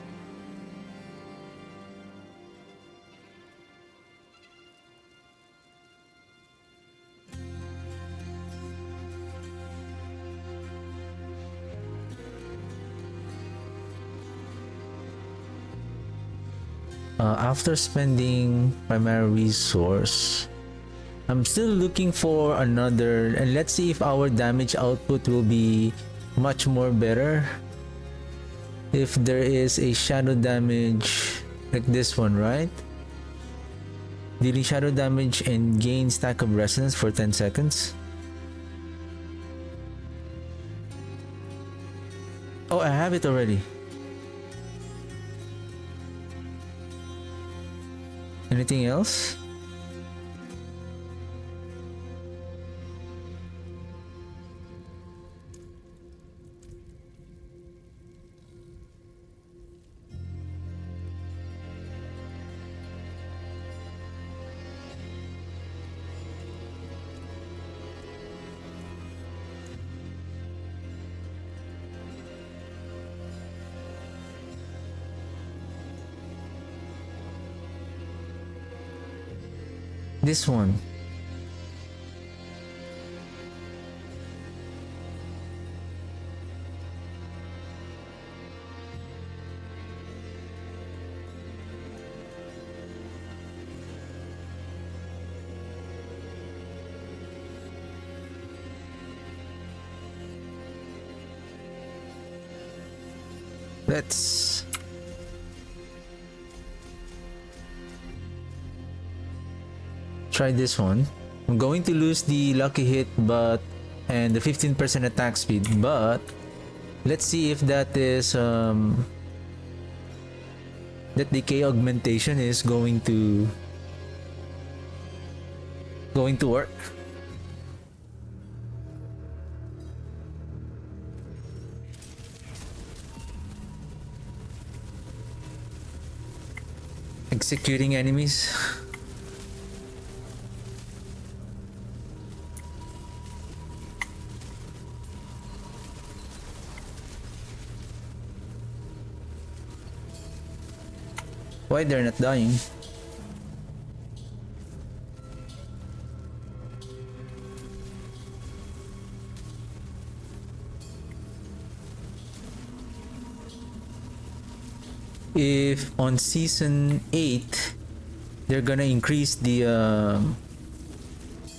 After spending primary resource, I'm still looking for another, and let's see if our damage output will be much more better if there is a shadow damage like this one, right? Dealing shadow damage and gain stack of resonance for 10 seconds. Oh, I have it already. Anything else? This one. Let's try this one. I'm going to lose the lucky hit and the 15% attack speed, but let's see if that is that decay augmentation is going to work. Executing enemies. Why they're not dying? If on season 8 they're gonna increase the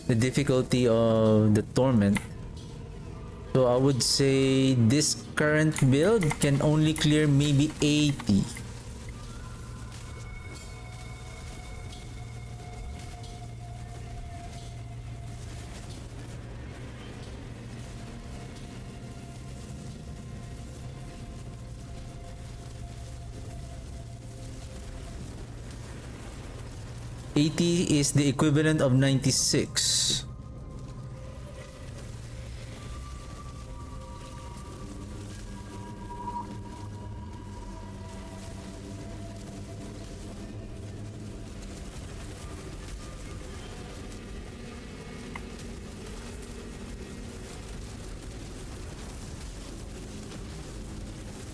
the difficulty of the torment. So I would say this current build can only clear maybe 80. $80 is the equivalent of 96.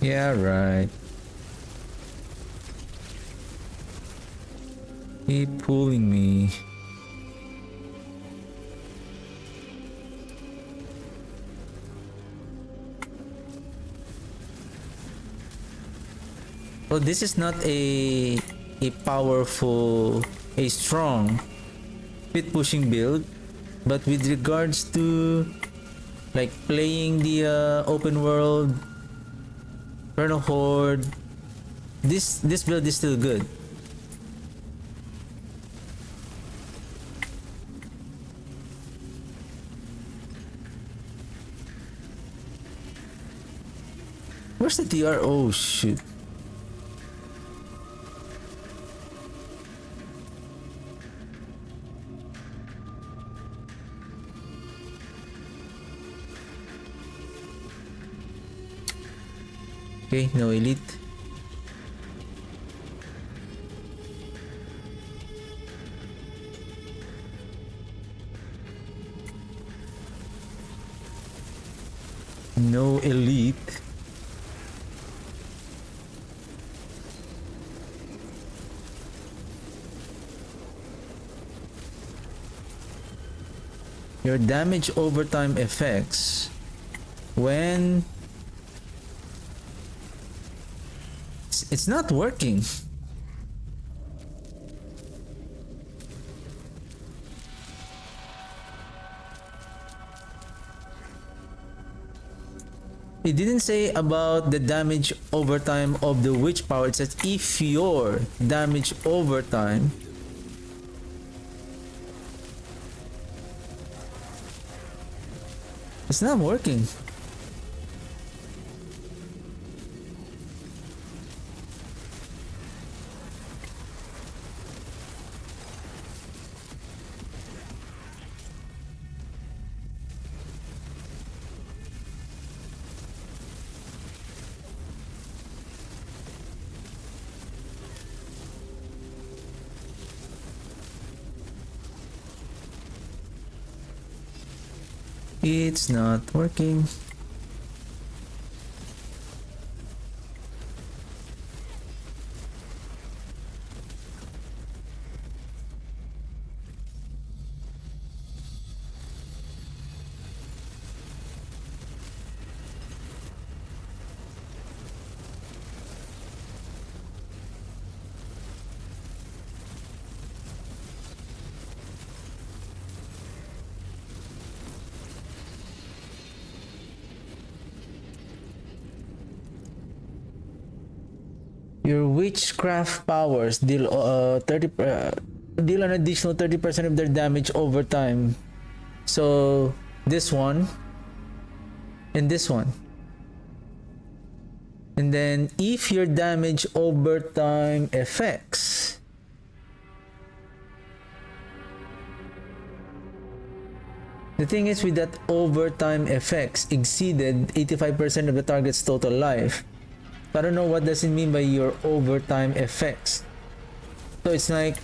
Yeah, right. Keep pulling me. Well, this is not a powerful, a strong pit pushing build, but with regards to like playing the open world Inferno Horde, this build is still good. Where's the TR? Oh shoot. Okay, no elite. No elite. Your damage overtime effects when it's not working. It didn't say about the damage overtime of the witch power. It says if your damage overtime it's not working. It's not working. Your witchcraft powers deal deal an additional 30% of their damage over time. So this one and this one. And then if your damage over time effects the thing is with that overtime effects exceeded 85% of the target's total life. I don't know what does it mean by your overtime effects. So it's like,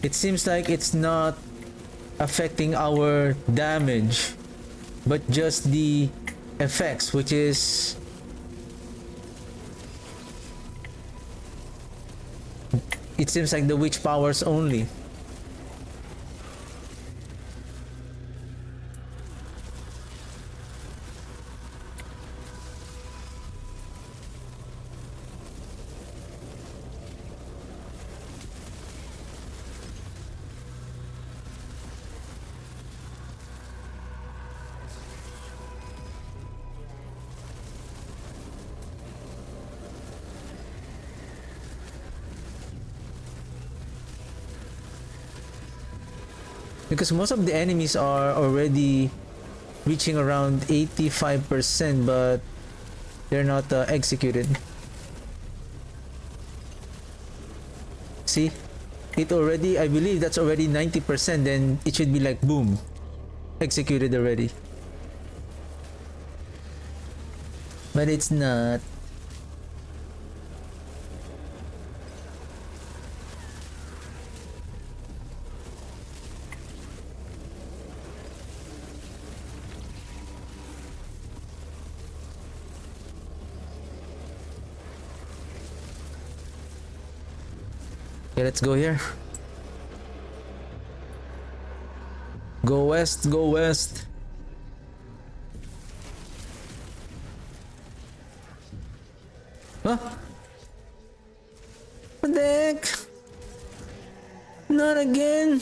it seems like it's not affecting our damage, but just the effects, which is it seems like the witch powers only. Because most of the enemies are already reaching around 85%, but they're not executed. See? It already, I believe that's already 90%, then it should be like boom. Executed already. But it's not. Okay, let's go here. Go west, go west. Huh? What the heck? Not again.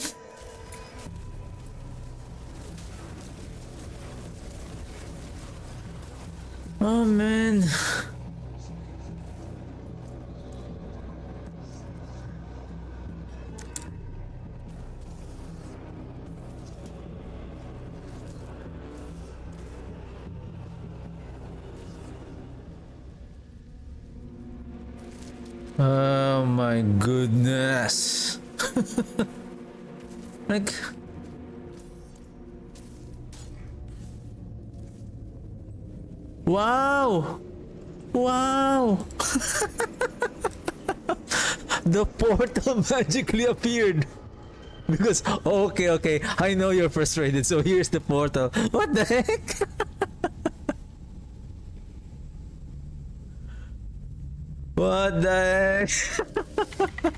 Oh man. Oh my goodness. Like, wow. Wow. The portal magically appeared. Because, okay, I know you're frustrated, so here's the portal. What the heck? What the heck?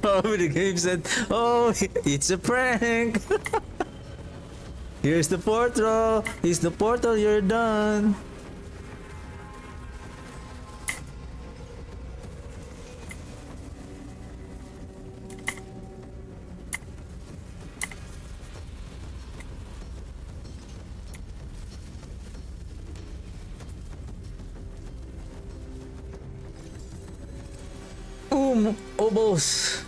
Oh, the game said, oh, it's a prank. Here's the portal. Here's the portal, you're done. Obos.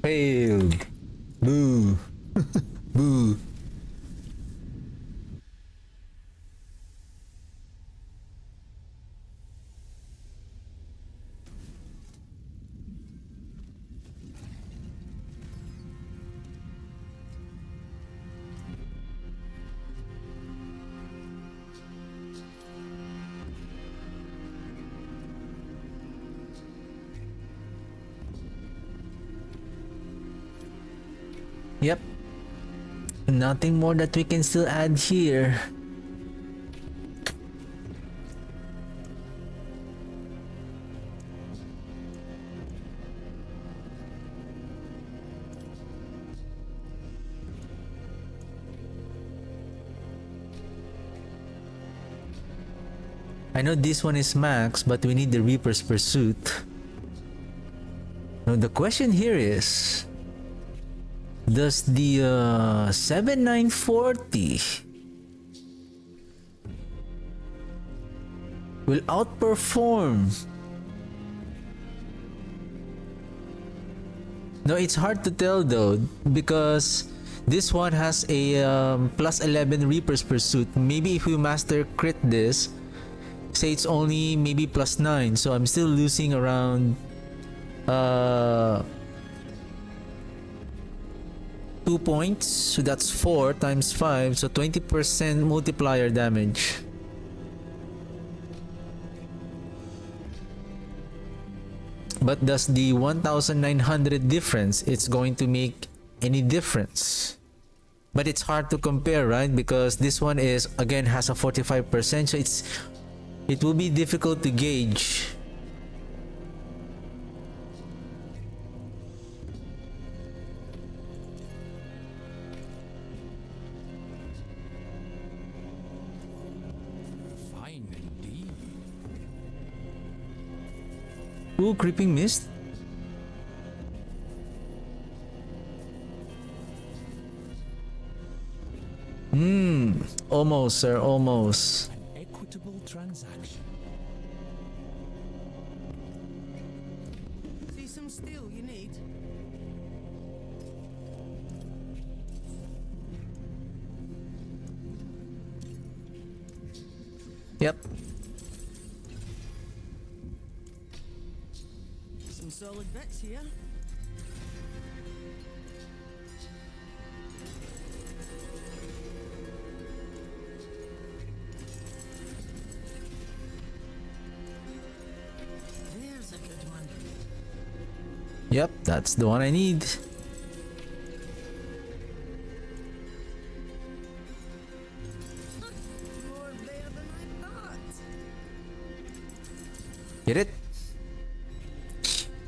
Failed. Boo. Boo. Yep. Nothing more that we can still add here. I know this one is max, but we need the Reaper's Pursuit. Now the question here is, does the 7940 will outperform? No, it's hard to tell though, because this one has a plus 11 Reaper's Pursuit. Maybe if we master crit this, say it's only maybe plus 9, so I'm still losing around 2 points, so that's 4 times 5, so 20% multiplier damage. But does the 1900 difference, it's going to make any difference? But it's hard to compare, right? Because this one is, again, has a 45%, so it will be difficult to gauge. Fine indeed. Ooh, creeping mist. Almost, sir, almost. An equitable transaction. See some steel you need? Yep. Some solid bits here. There's a good one. Yep, that's the one I need. More there than I thought. Get it?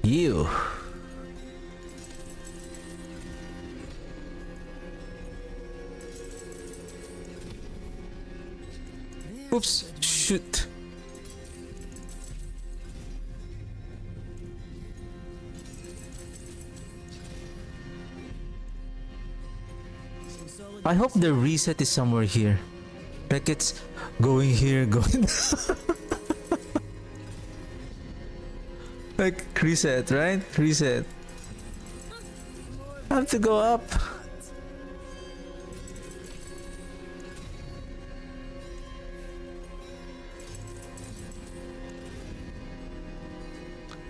You. There's Oops. a good one. Shoot. Some solid I hope the reset is somewhere here. Like it's going here, going like reset, right? Reset. I have to go up.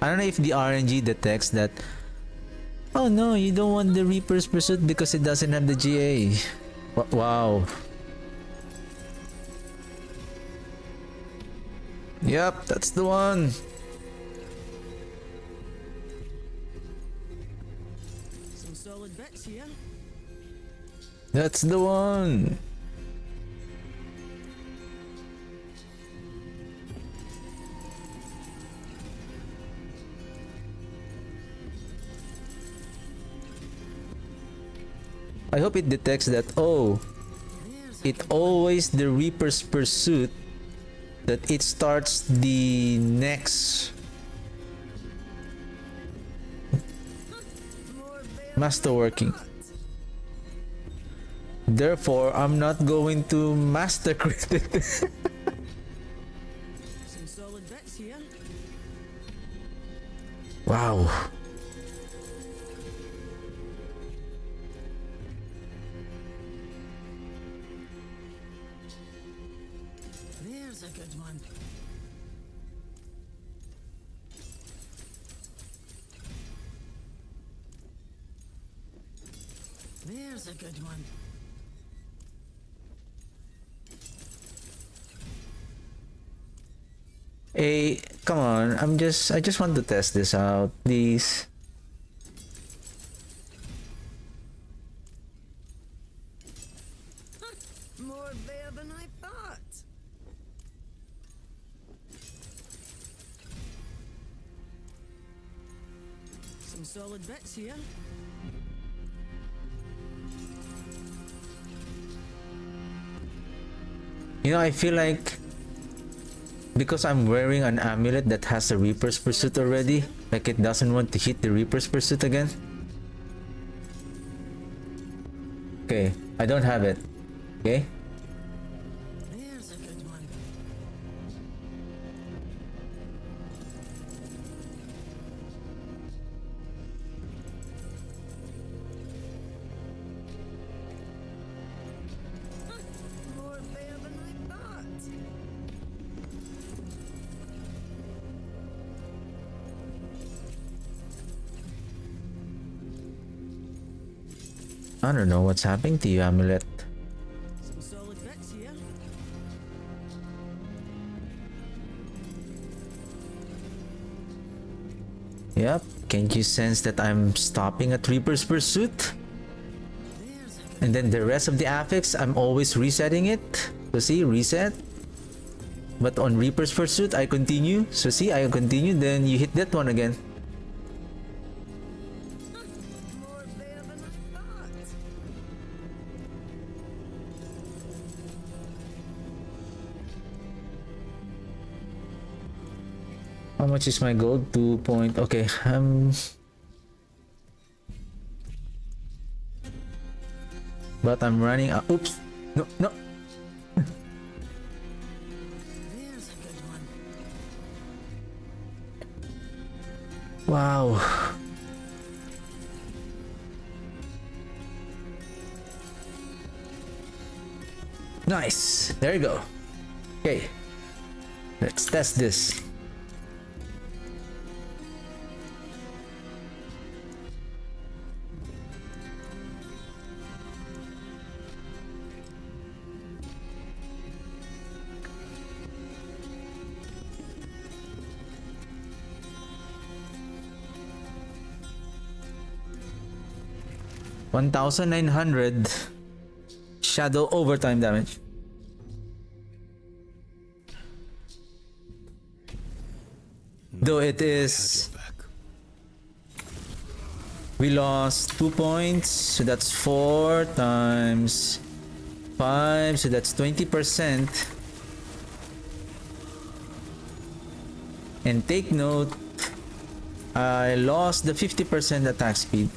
I don't know if the RNG detects that. Oh no, you don't want the Reaper's Pursuit because it doesn't have the GA. Wow. Yep, that's the one. some solid bits here. That's the one. I hope it detects that, oh, There's a it always the Reaper's Pursuit that it starts the next more there. masterworking. Therefore, I'm not going to master crit it. Some solid bits here. Wow. There's a good one. There's a good one. Hey, come on. I just want to test this out, please. More there than I thought. Some solid bits here. You know, I feel like because I'm wearing an amulet that has a Reaper's Pursuit already, like it doesn't want to hit the Reaper's Pursuit again. Okay, I don't have it. Okay. There's a good one. More there than I thought. I don't know what's happening to you, amulet. Some solid bits here. Yep. Can't you sense that I'm stopping at Reaper's Pursuit? There's a good And then the rest of the affix, I'm always resetting it. So see, reset. But on Reaper's Pursuit, I continue. So see, I continue, then you hit that one again. more there than I thought. How much is my gold? 2 point. Okay, but I'm running out. Oops. No, no. There's a good one. Wow. Nice. There you go. Okay. Let's test this. $1,900 shadow overtime damage. Though it is, we lost 2 points, so that's 4 times 5, so that's 20%. And take note, I lost the 50% attack speed.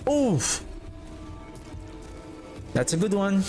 Oof! That's a good one.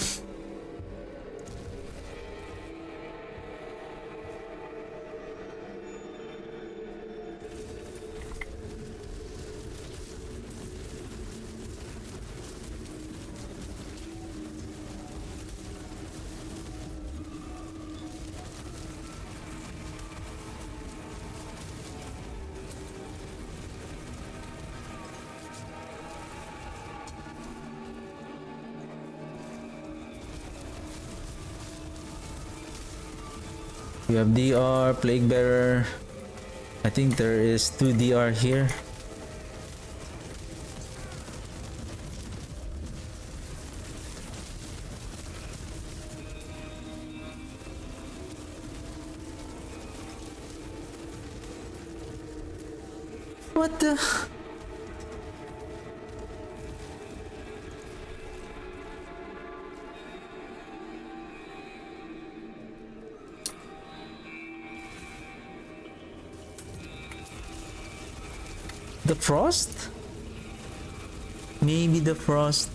We have DR, Plague Bearer. I think there is 2 DR here. What the? The frost? Maybe the frost.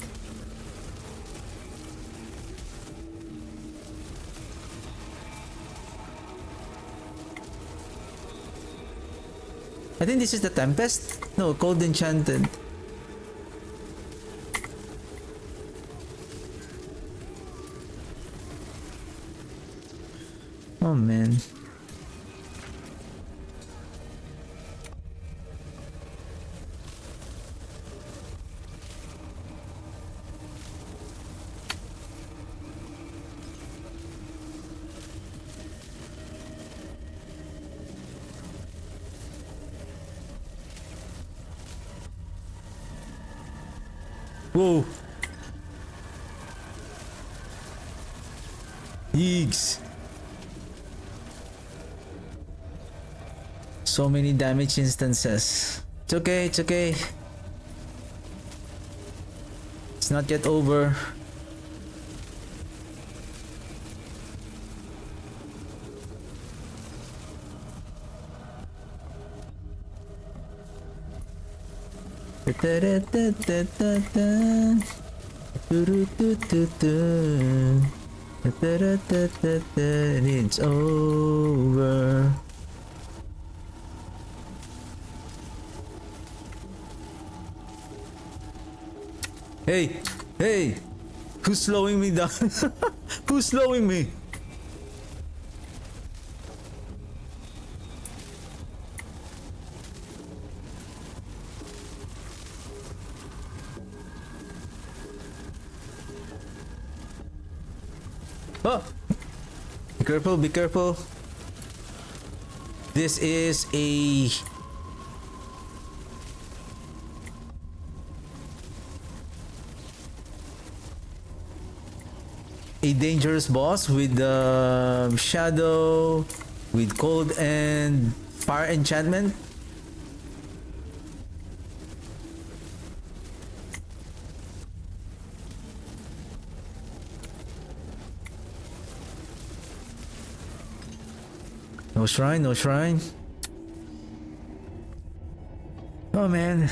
I think this is the Tempest. No, Cold Enchanted. Oh man. Whoa. Yeeks. So many damage instances. It's okay, it's okay. It's not yet over. It's over. Hey, hey, who's slowing me down? Who's slowing me? Oh! Be careful, be careful. This is a dangerous boss with shadow, with cold and fire enchantment. No shrine, no shrine. Oh man.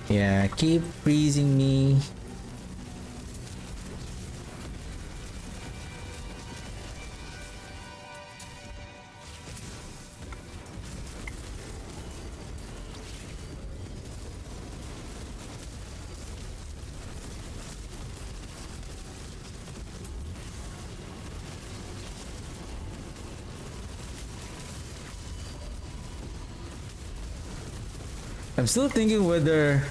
Yeah, keep freezing me. I'm still thinking whether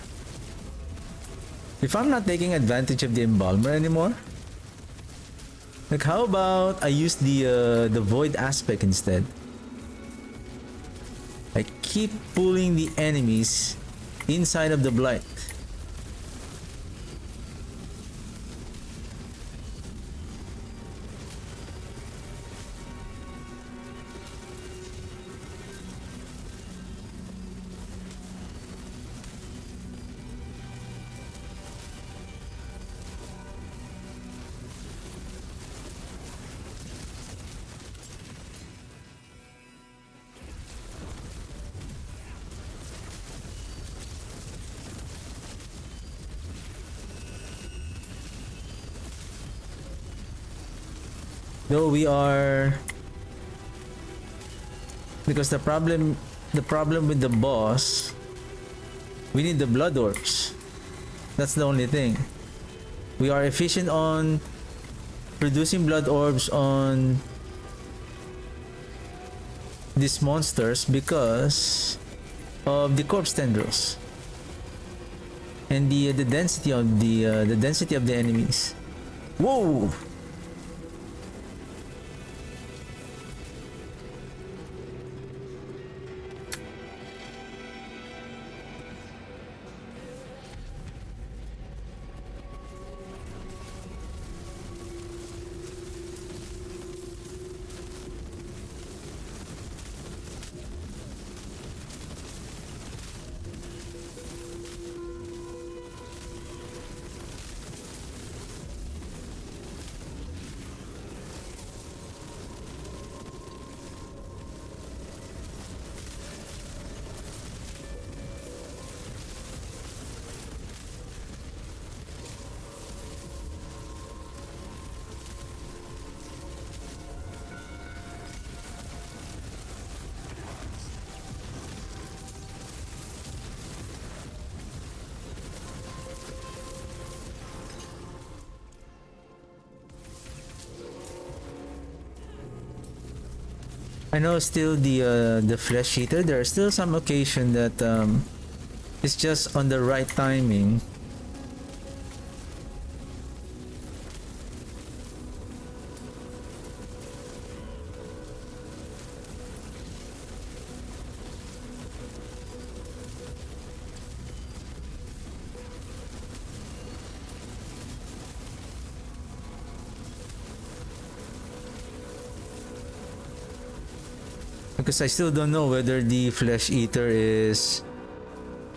if I'm not taking advantage of the embalmer anymore, like how about I use the void aspect instead? I keep pulling the enemies inside of the blight. Though we are, because the problem with the boss, we need the blood orbs. That's the only thing. We are efficient on producing blood orbs on these monsters because of the corpse tendrils and the density of the density of the enemies. Whoa! I know still the flesh eater. There are still some occasion that it's just on the right timing. Because I still don't know whether the flesh eater is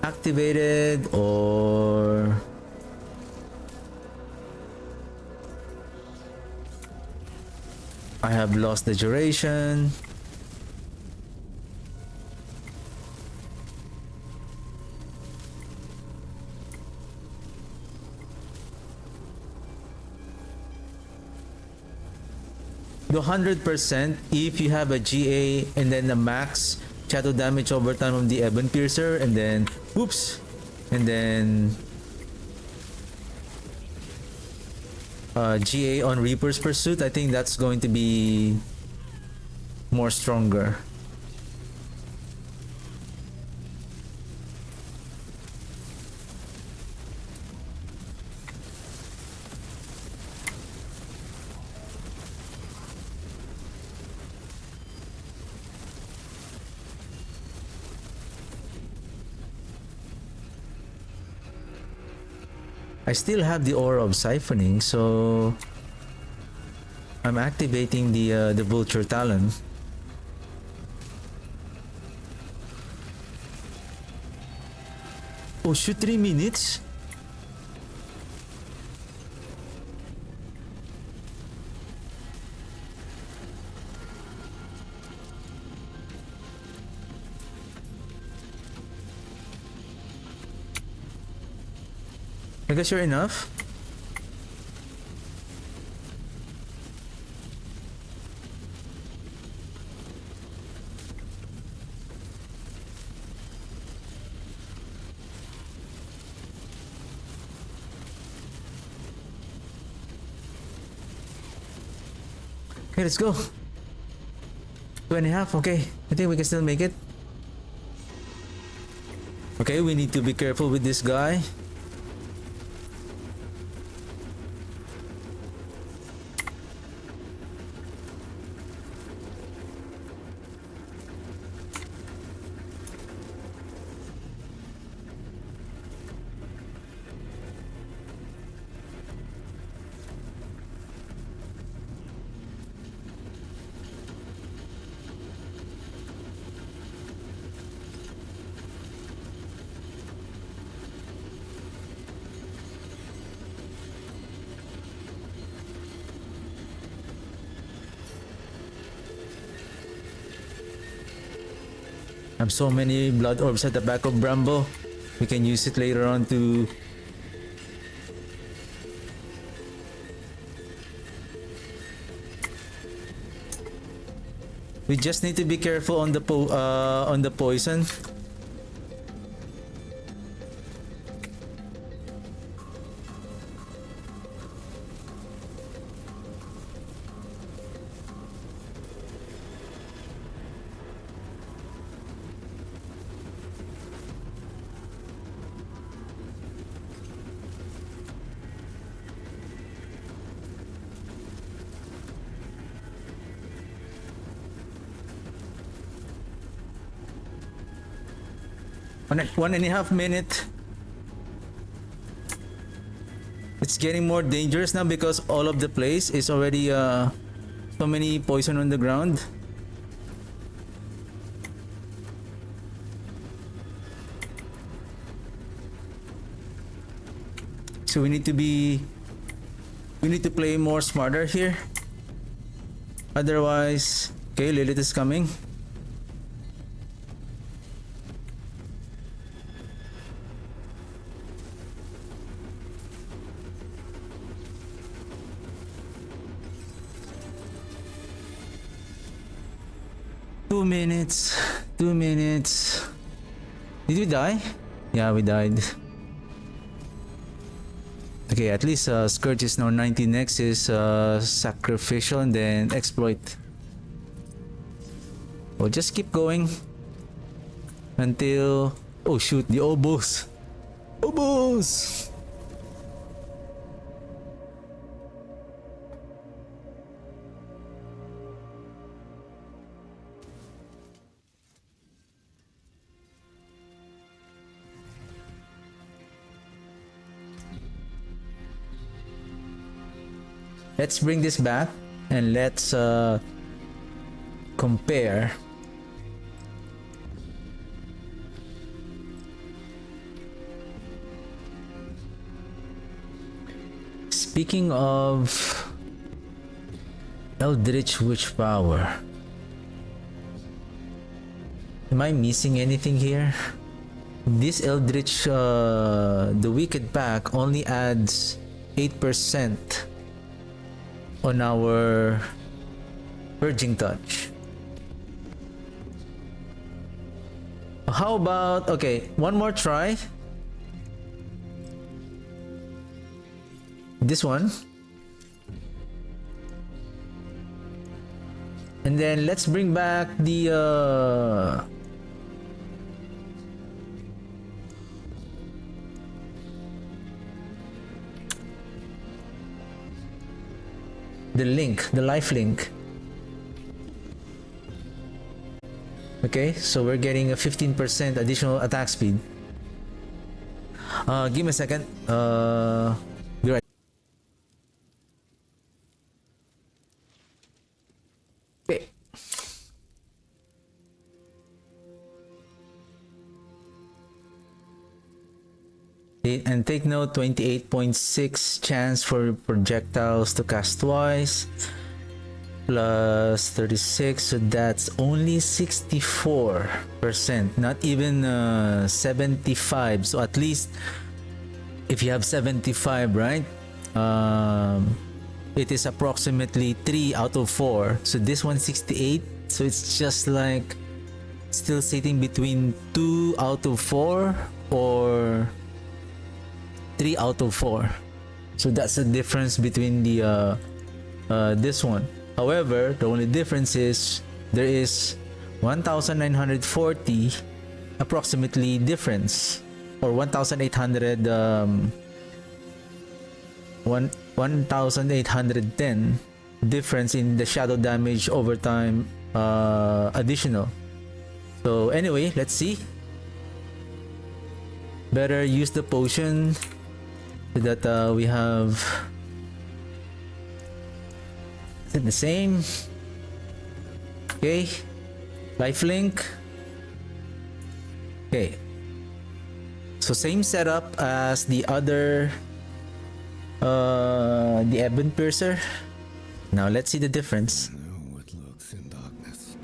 activated or I have lost the duration. The 100% if you have a GA and then the max shadow damage over time of the Ebon Piercer, and then oops, and then GA on Reaper's Pursuit. I think that's going to be more stronger. I still have the aura of siphoning, so I'm activating the vulture talon. Oh shoot, 3 minutes? I guess you're enough. Okay, let's go. 2.5, okay. I think we can still make it. Okay, we need to be careful with this guy. I have so many blood orbs at the back of Bramble. We can use it later on to... We just need to be careful on the poison. One and a half minute. It's getting more dangerous now because all of the place is already so many poison on the ground. So we need to play more smarter here. Otherwise, okay, Lilith is coming. Two minutes. Did we die? Yeah, we died. Okay, at least Scourge is now 90. Next is Sacrificial and then Exploit. We'll just keep going until... Oh shoot, the oboes! Oboes! Let's bring this back and let's compare. Speaking of Eldritch Witch Power. Am I missing anything here? This Eldritch, the Wicked Pack only adds 8% on our Purging Touch. How about, okay, one more try. This one. And then let's bring back the link, the life link. Okay, so we're getting a 15% additional attack speed. Give me a second. Be right. Okay. And take note, 28.6 chance for projectiles to cast twice. Plus 36, so that's only 64%, not even 75. So at least if you have 75, right, it is approximately 3 out of 4. So this one 68, so it's just like still sitting between 2 out of 4 or 3 out of 4. So that's the difference between the this one. However, the only difference is there is 1,940 approximately difference, or 1,800 1,810 difference in the shadow damage over time additional. So anyway, let's see. Better use the potion so that we have the same. Okay, lifelink. Okay, so same setup as the other the Ebon Piercer. Now let's see the difference. What lurks in darkness.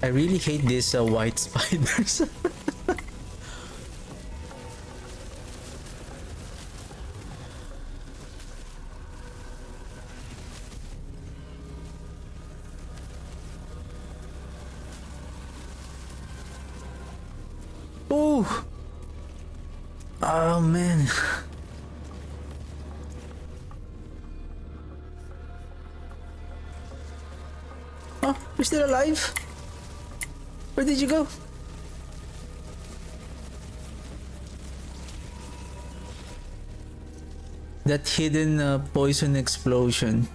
I really hate these white spiders. Oh, oh man. Oh, you're still alive? Where did you go? That hidden poison explosion.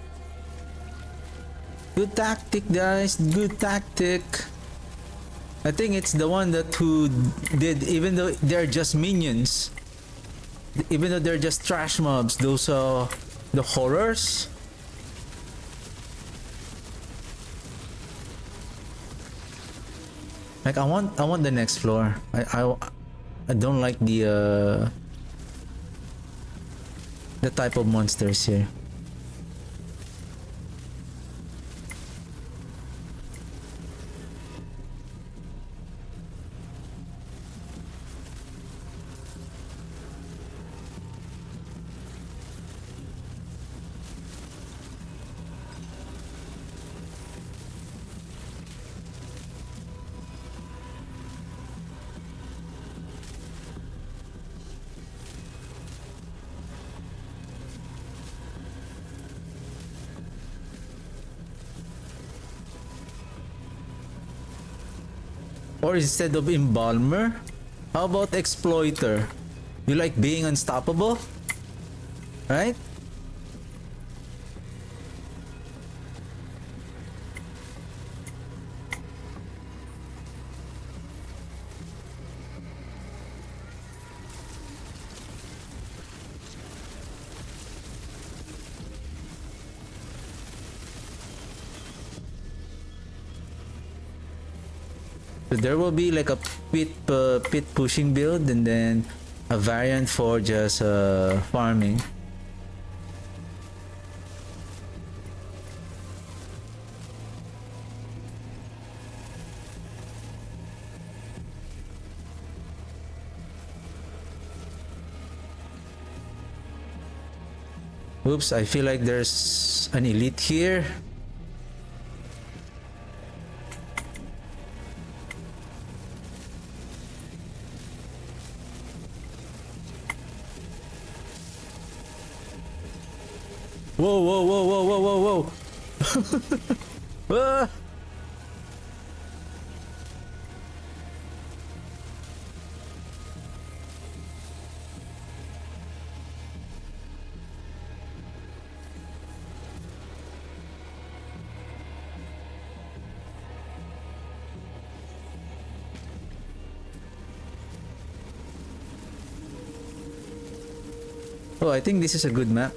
Good tactic, guys. Good tactic. I think it's the one that who did, even though they're just minions, even though they're just trash mobs, those the horrors. Like I want the next floor. I don't like the type of monsters here. Or instead of Embalmer, how about Exploiter? You like being unstoppable? Right? So there will be like a pit pushing build and then a variant for just farming. Oops, I feel like there's an elite here. Whoa, whoa, whoa, whoa, whoa, whoa, whoa. Ah! Oh, I think this is a good map.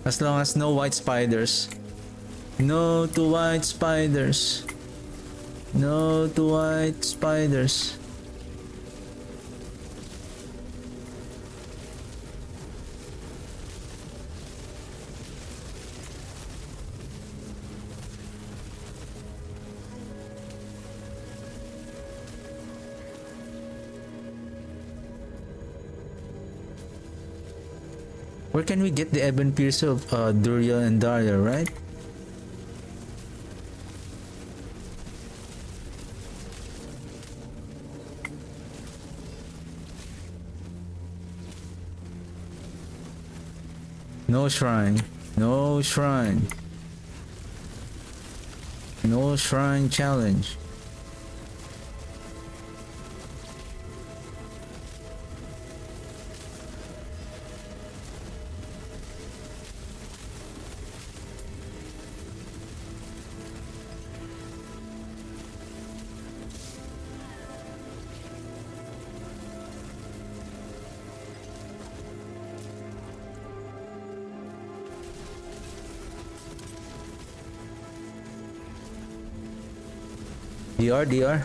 As long as no white spiders. No to white spiders. No to white spiders. Where can we get the Ebon Pierce of Duriel and Daria, right? No shrine. No shrine. No shrine challenge. DR.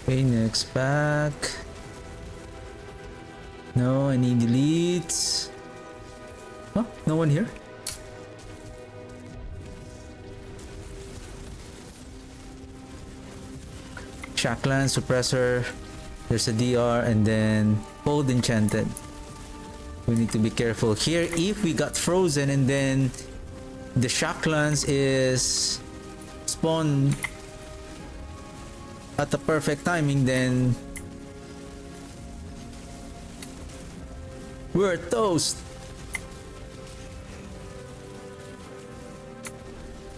Phoenix back. No, I need deletes. Oh, no one here. Shackland, Suppressor. There's a DR and then Hold Enchanted. We need to be careful here. If we got frozen and then the Shacklands is spawned at the perfect timing, then we're toast.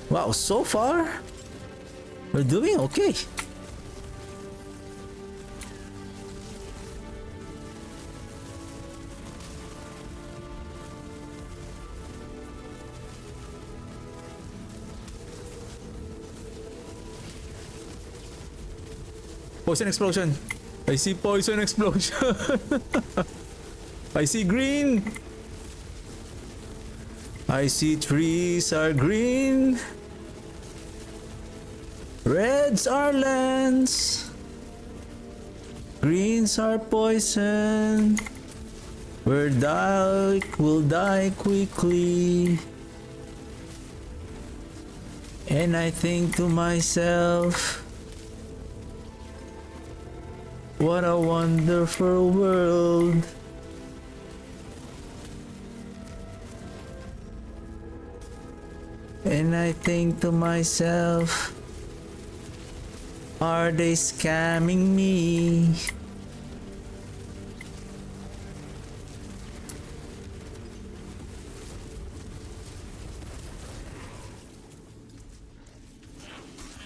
Wow, so far we're doing okay. Poison explosion. I see poison explosion. I see green. I see trees are green. Reds are lands. Greens are poison. We'll die quickly. And I think to myself, What a wonderful world. And I think to myself, are they scamming me?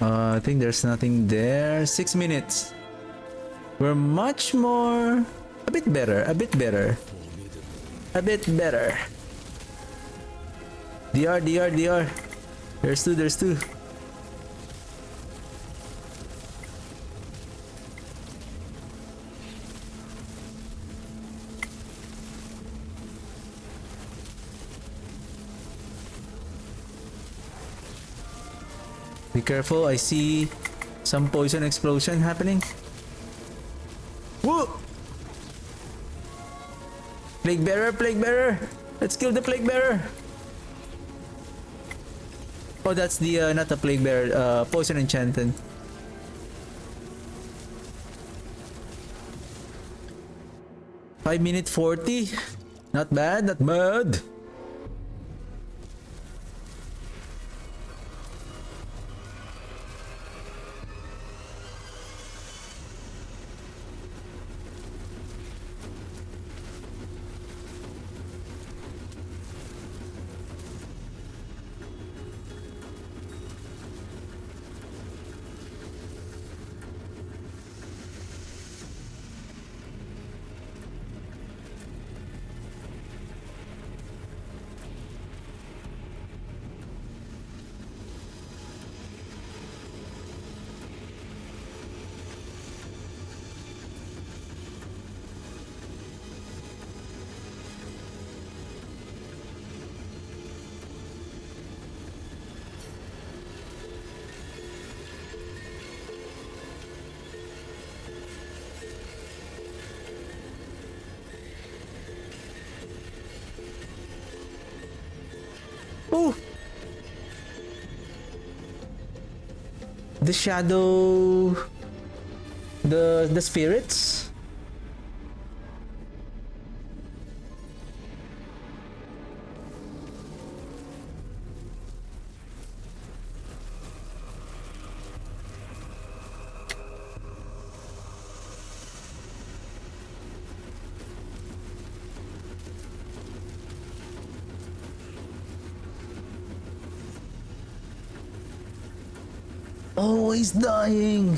I think there's nothing there. 6 minutes. We're much more... a bit better, a bit better. A bit better. DR. There's two. Be careful, I see some poison explosion happening. Whoa! Plague bearer! Let's kill the plague bearer! Oh, that's the, not the plague bearer, poison enchanted. Five minute 40. Not bad. Oh! The shadow... The spirits? Oh, he's dying.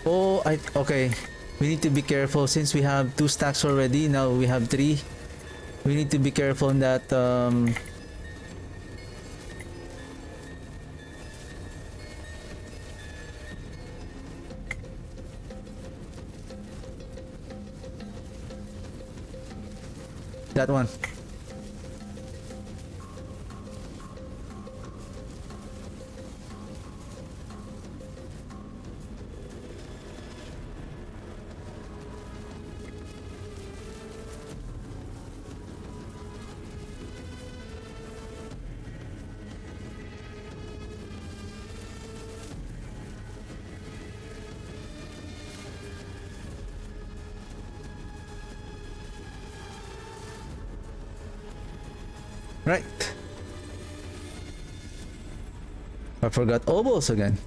Oh, okay. We need to be careful since we have 2 stacks already. Now we have 3. We need to be careful in that. That one. Right. I forgot obols again.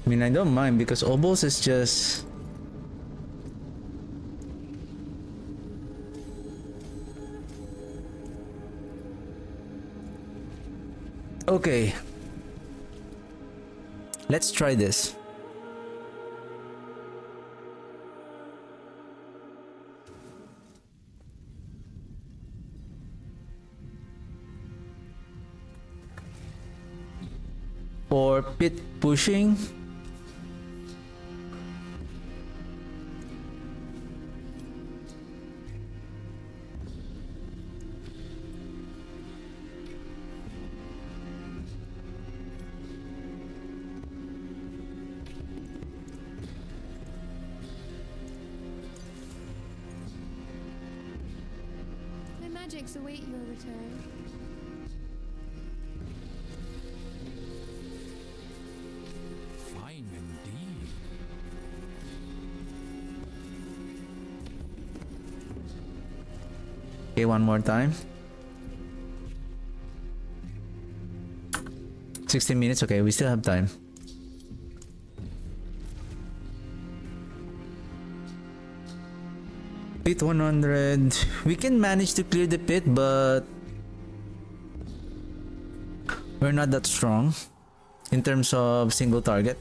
I mean, I don't mind because obols is just... Okay. Let's try this. For pit pushing, magics await your return. Fine indeed. Okay, one more time. 16 minutes. Okay, we still have time. Pit 100. We can manage to clear the pit, but we're not that strong in terms of single target.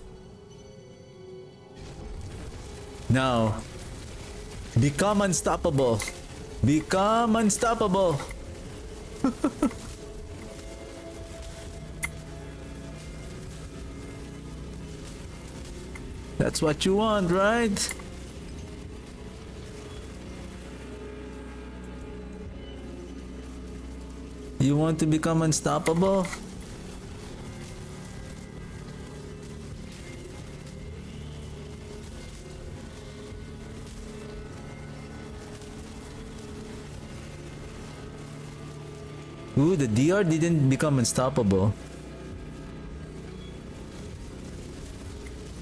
Now, become unstoppable. Become unstoppable. That's what you want, right? You want to become unstoppable? Ooh, the DR didn't become unstoppable.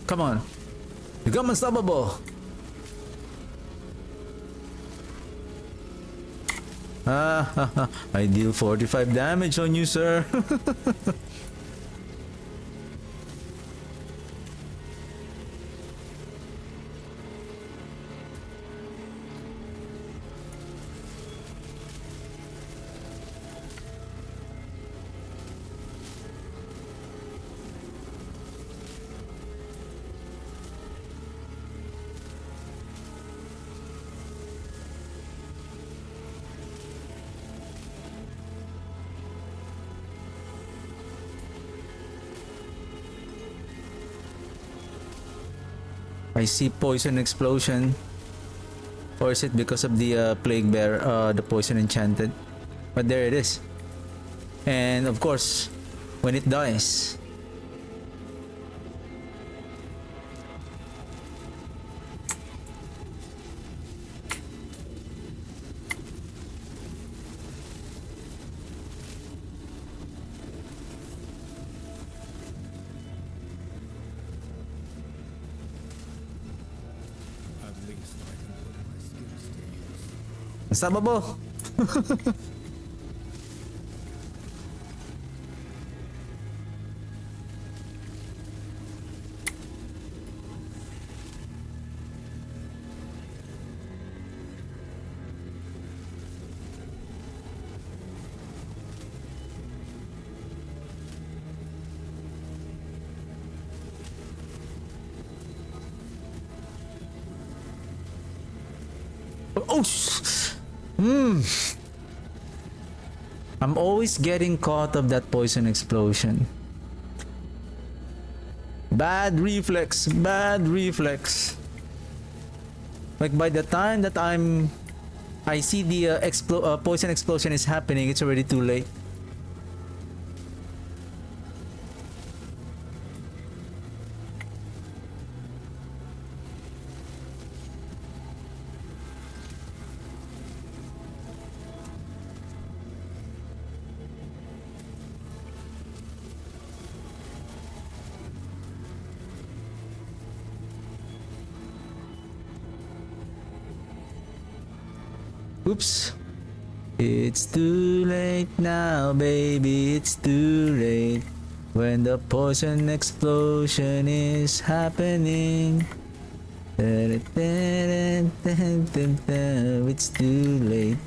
Come on. Become unstoppable. I deal 45 damage on you, sir. I see poison explosion. Or is it because of the plague bear, the poison enchanted? But there it is. And of course, when it dies, At least I can put my skills to use. unstoppable. Oh, I'm always getting caught of that poison explosion. Bad reflex, bad reflex. Like by the time that I see the poison explosion is happening, it's already too late. Oops. It's too late now, baby, it's too late. When the poison explosion is happening. It's too late.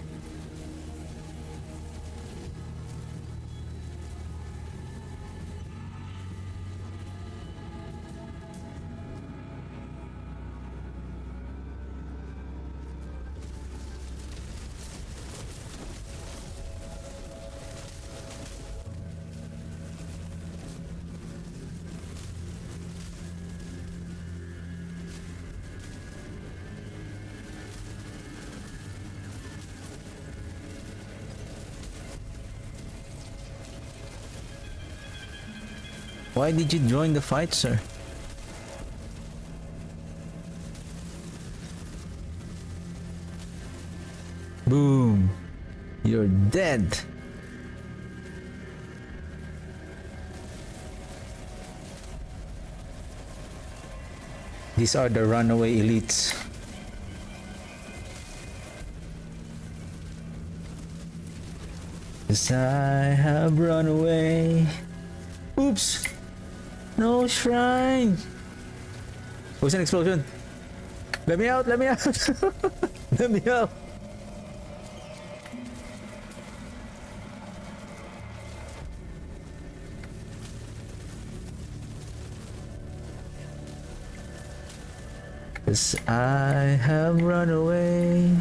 Why did you join the fight, sir? Boom. You're dead. These are the runaway elites. Yes, I have run away. Oops! No shrine! Oh, it's an explosion! Let me out! Let me out! Let me out! Yes, I have run away.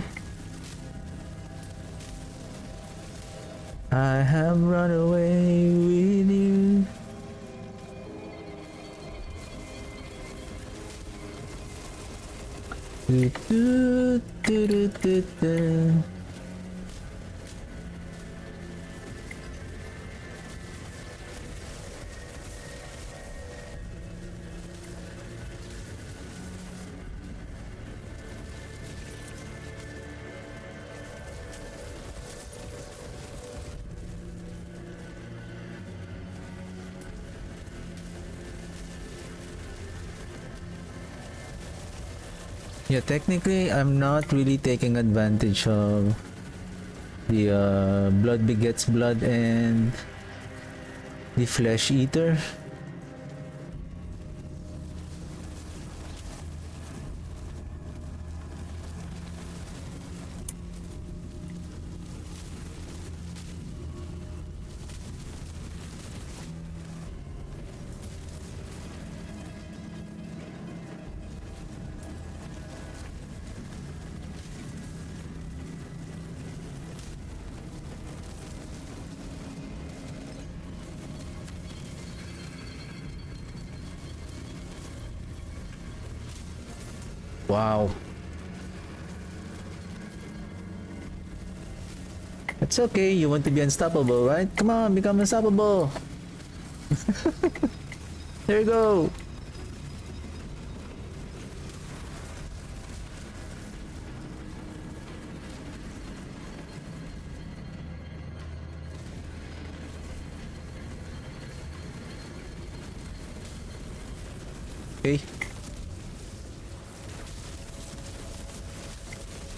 I have run away with you. Do, do, do, do, do, do. Yeah, technically, I'm not really taking advantage of the blood begets blood and the flesh eater. Wow. It's okay, you want to be unstoppable, right? Come on, become unstoppable. There you go. Okay.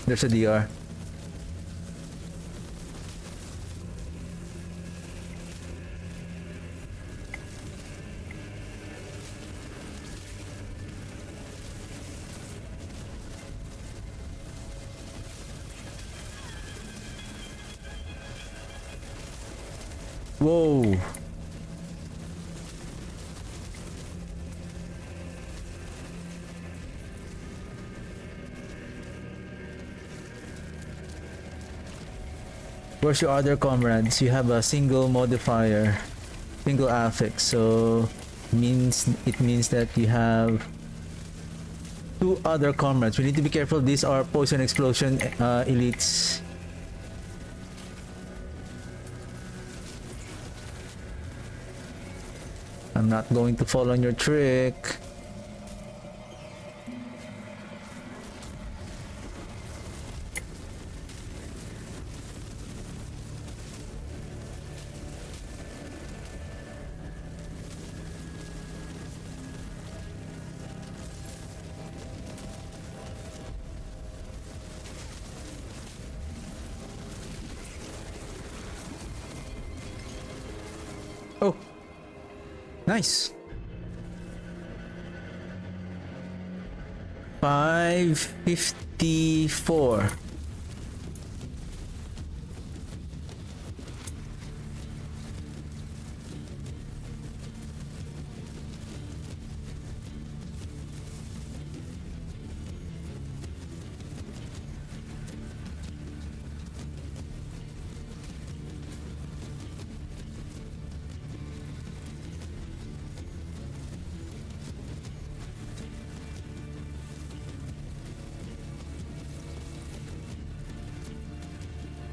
There's a DR. Whoa. Where's your other comrades? You have a single modifier, single affix, so it means that you have two other comrades. We need to be careful. These are poison explosion elites. I'm not going to fall on your trick. Oh, nice. 554.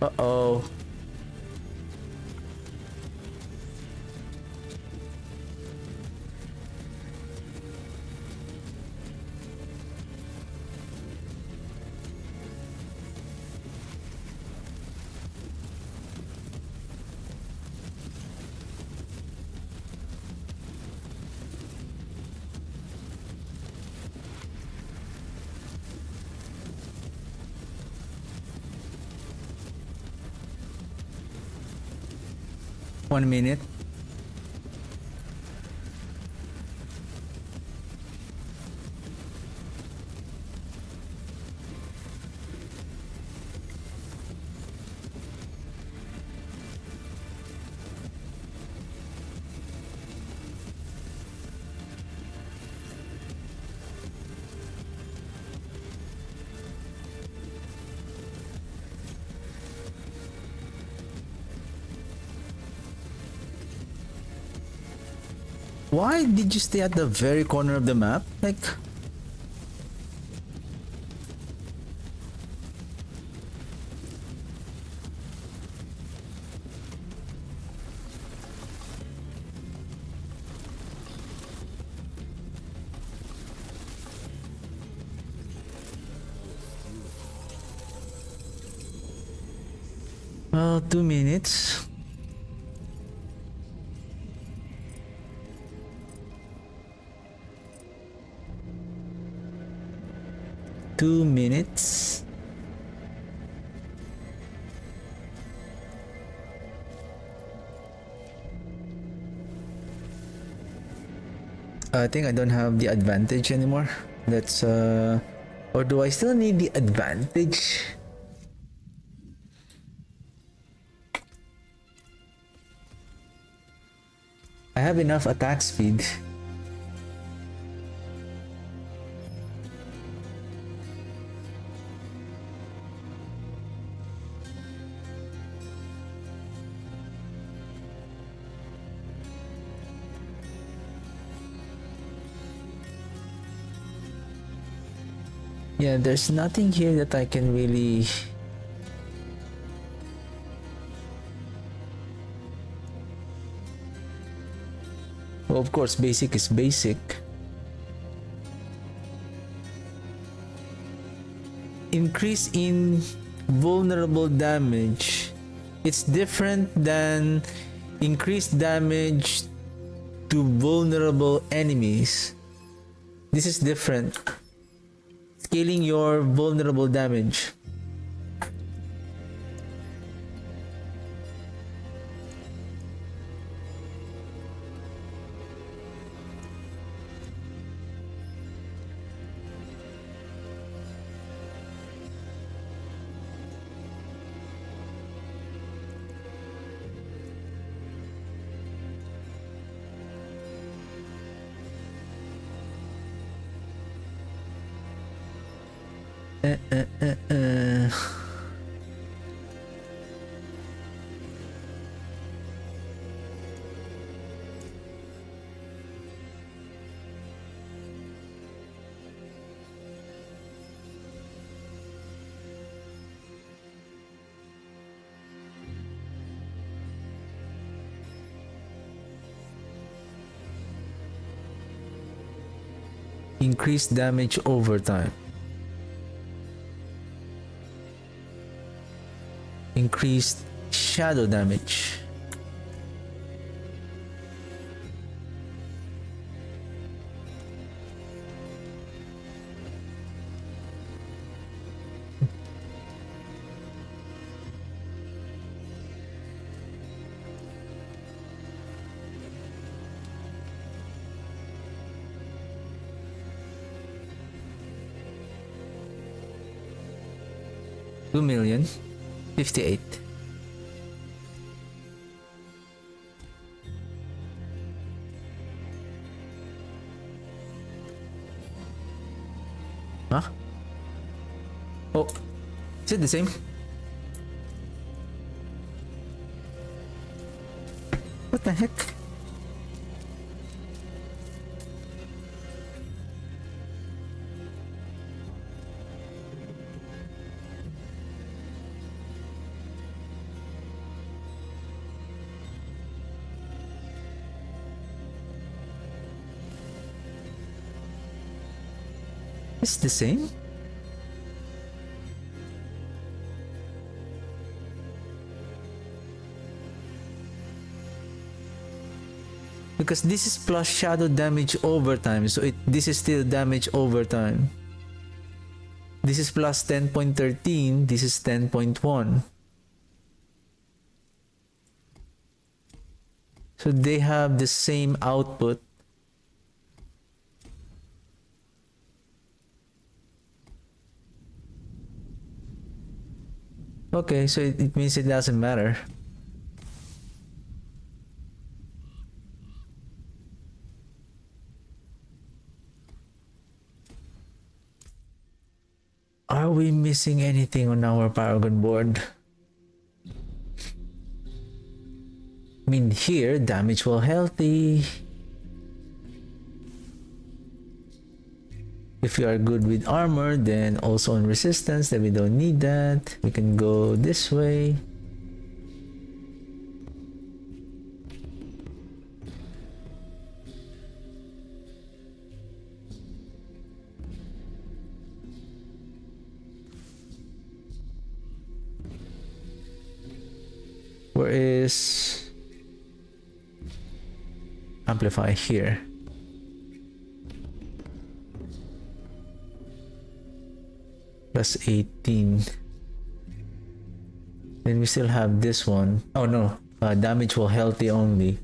Uh-oh. 1 minute. Why did you stay at the very corner of the map? Like... Well, 2 minutes. Two minutes. I think I don't have the advantage anymore. That's or do I still need the advantage? I have enough attack speed. Yeah, there's nothing here that I can really... Well, of course, basic is basic. Increase in vulnerable damage. It's different than increased damage to vulnerable enemies. This is different. Scaling your vulnerable damage. Increased damage over time. Increased shadow damage. $2,058,000. Huh? Oh, is it the same? What the heck? It's the same? Because this is plus shadow damage over time, so this is still damage over time. This is plus 10.13, this is 10.1. So they have the same output. Okay, so it means it doesn't matter. Are we missing anything on our Paragon board? I mean, here, damage while healthy. If you are good with armor, then also on resistance, then we don't need that. We can go this way. Where is amplify here? Plus 18. Then we still have this one. Oh no, damage while healthy only.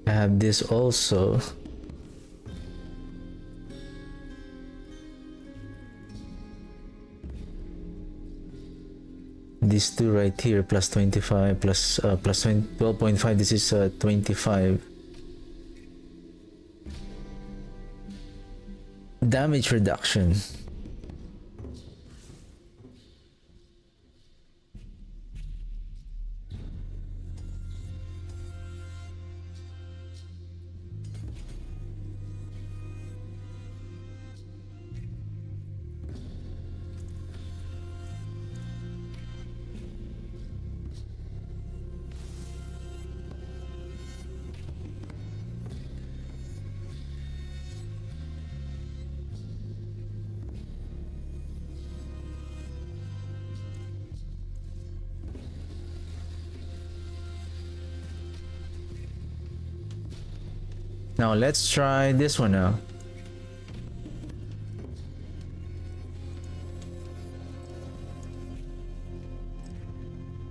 I have this also. These two right here, plus 25, plus 12.5. This is 25. Damage reduction. Now let's try this one now.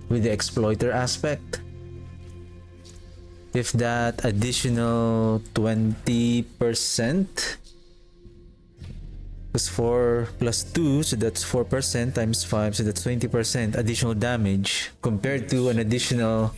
With the exploiter aspect. If that additional 20%, because 4 plus 2, so that's 4% times 5, so that's 20% additional damage compared to an additional.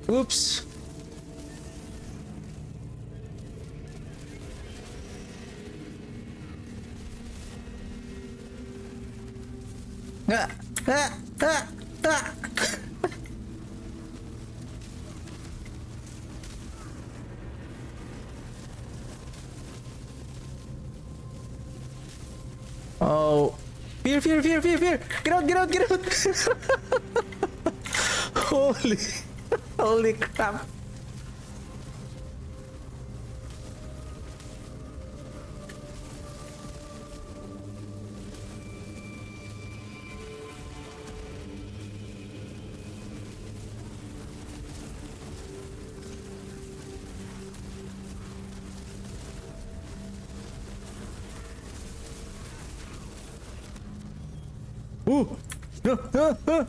Oops. Ah, ah, ah, ah. Oh, fear, fear, fear, fear, fear. Get out, get out, get out. Holy. Holy crap. Ooh. No, no, no.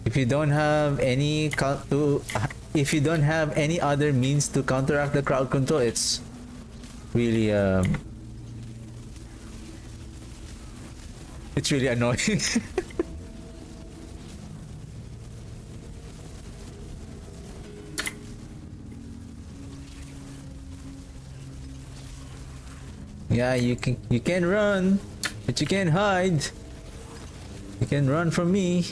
If you don't have any if you don't have any other means to counteract the crowd control, it's really it's really annoying. Yeah, you can run, but you can't hide. You can run from me.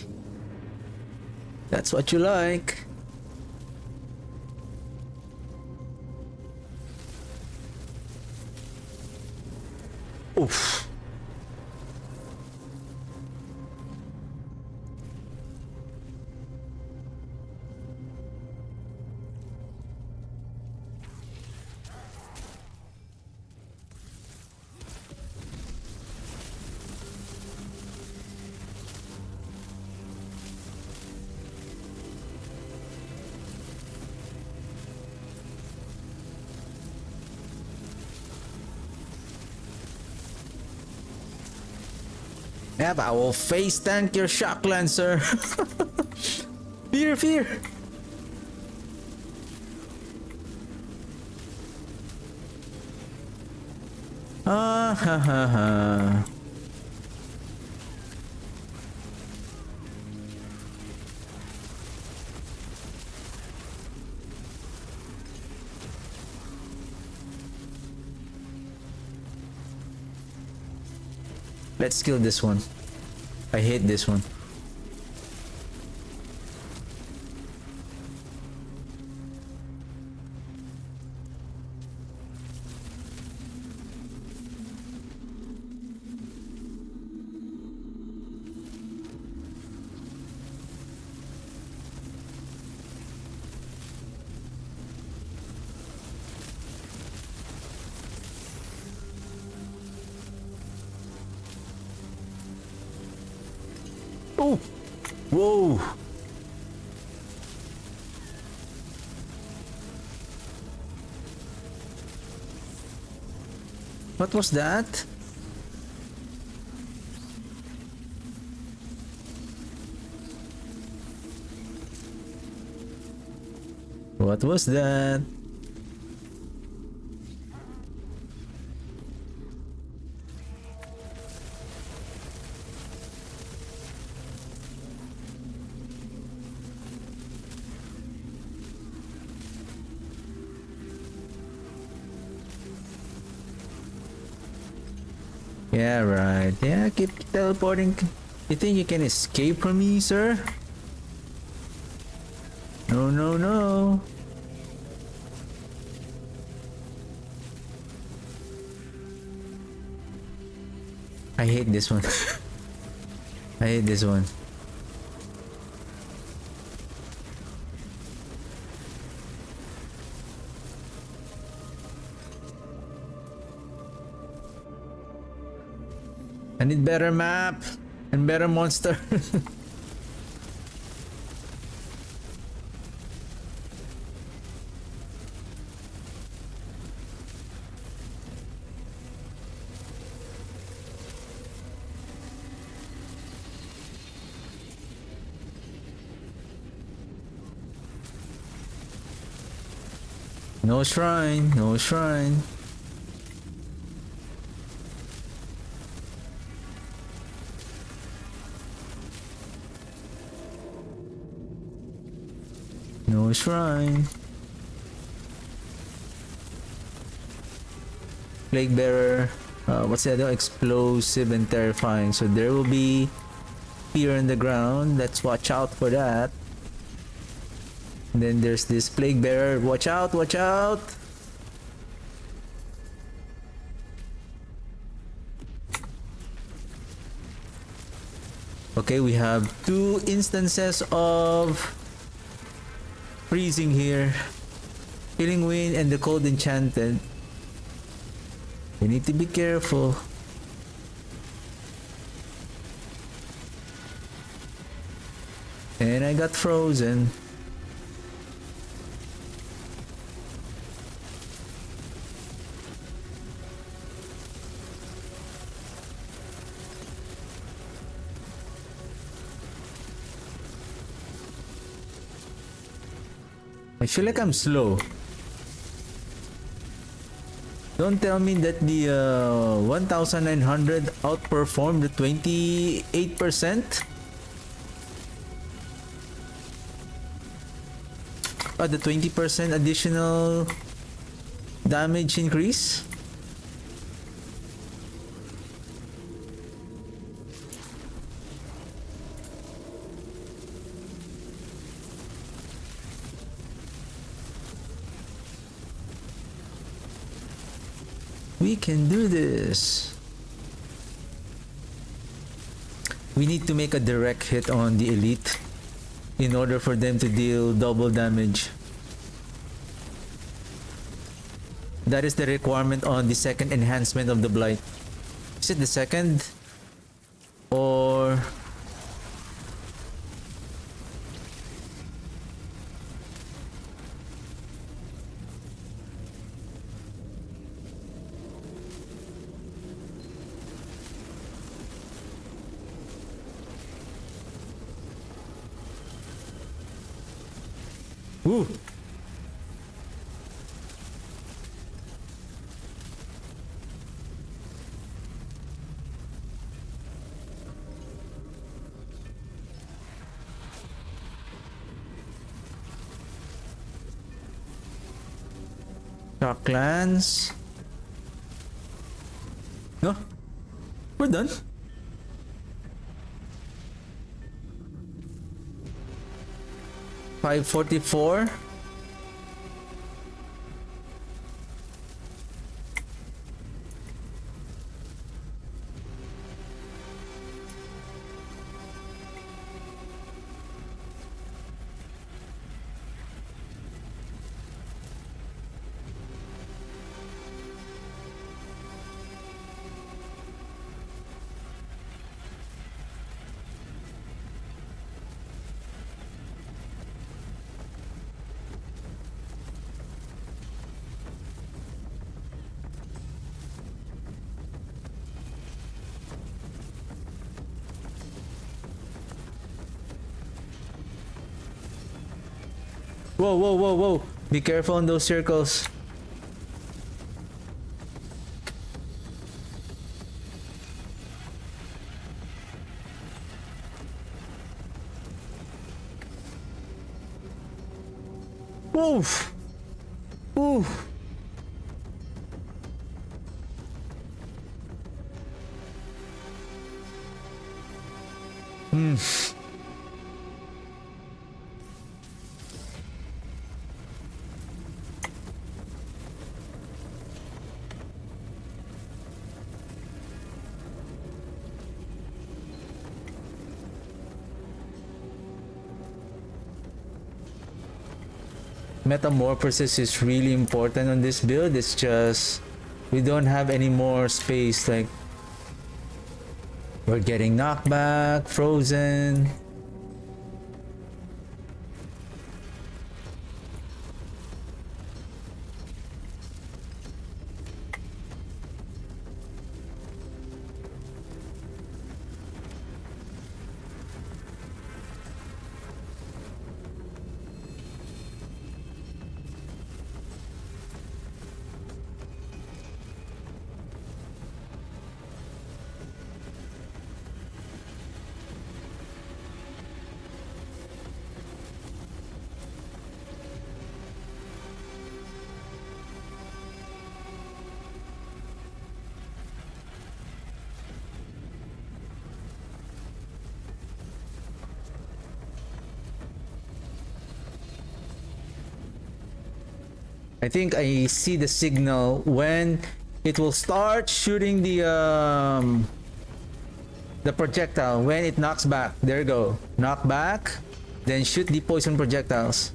That's what you like. Oof. Yep, I will face tank your shock lancer. Fear, fear. Ah ha ha ha. Let's kill this one. I hate this one. Oh! Whoa! What was that? What was that? Yeah, right. Yeah, keep teleporting. You think you can escape from me, sir? No, no, no. I hate this one. I hate this one. I need better map and better monster. No shrine, no shrine. No shrine. Plague Bearer. What's the other? Explosive and terrifying. So there will be fear in the ground. Let's watch out for that. And then there's this Plague Bearer. Watch out, watch out. Okay, we have 2 instances of freezing here. Killing Wind and the Cold Enchanted. We need to be careful. And I got frozen. I feel like I'm slow. Don't tell me that the 1900 outperformed the 28%. The 20% additional damage increase. We can do this. We need to make a direct hit on the elite in order for them to deal double damage. That is the requirement on the second enhancement of the Blight. Is it the second? Or... Woo! Shock Lance. No? We're done. $544. Whoa, whoa, whoa, whoa. Be careful on those circles. Oof. Oof. Metamorphosis is really important on this build. It's just we don't have any more space. Like, we're getting knockback, frozen. I think I see the signal when it will start shooting the projectile when it knocks back. There you go. Knock back, then shoot the poison projectiles.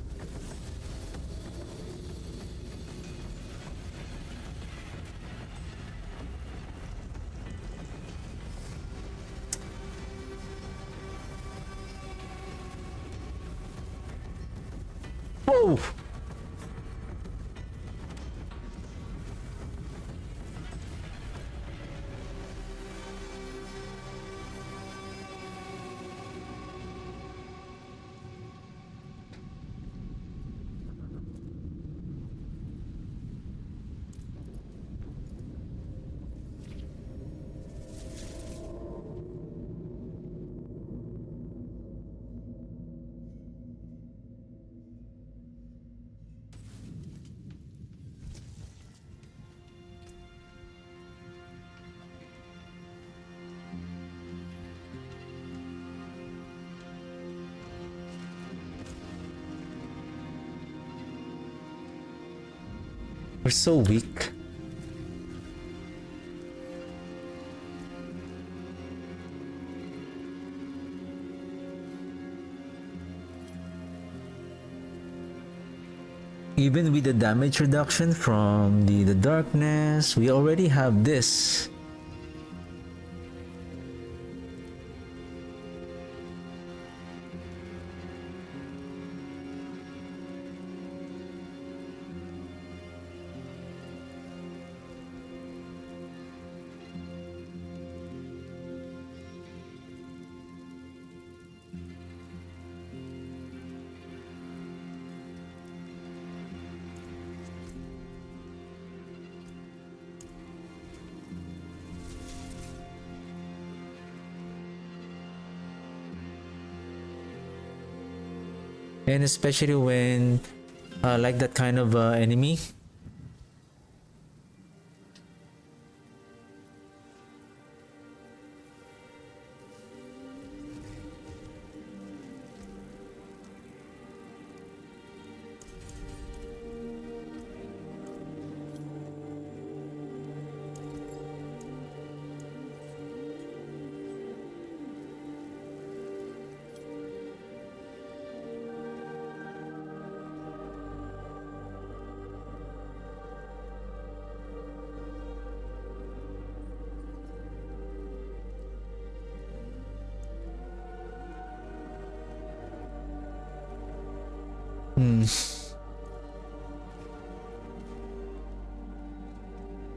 Whoa! We're so weak. Even with the damage reduction from the darkness, we already have this. And especially when like that kind of enemy.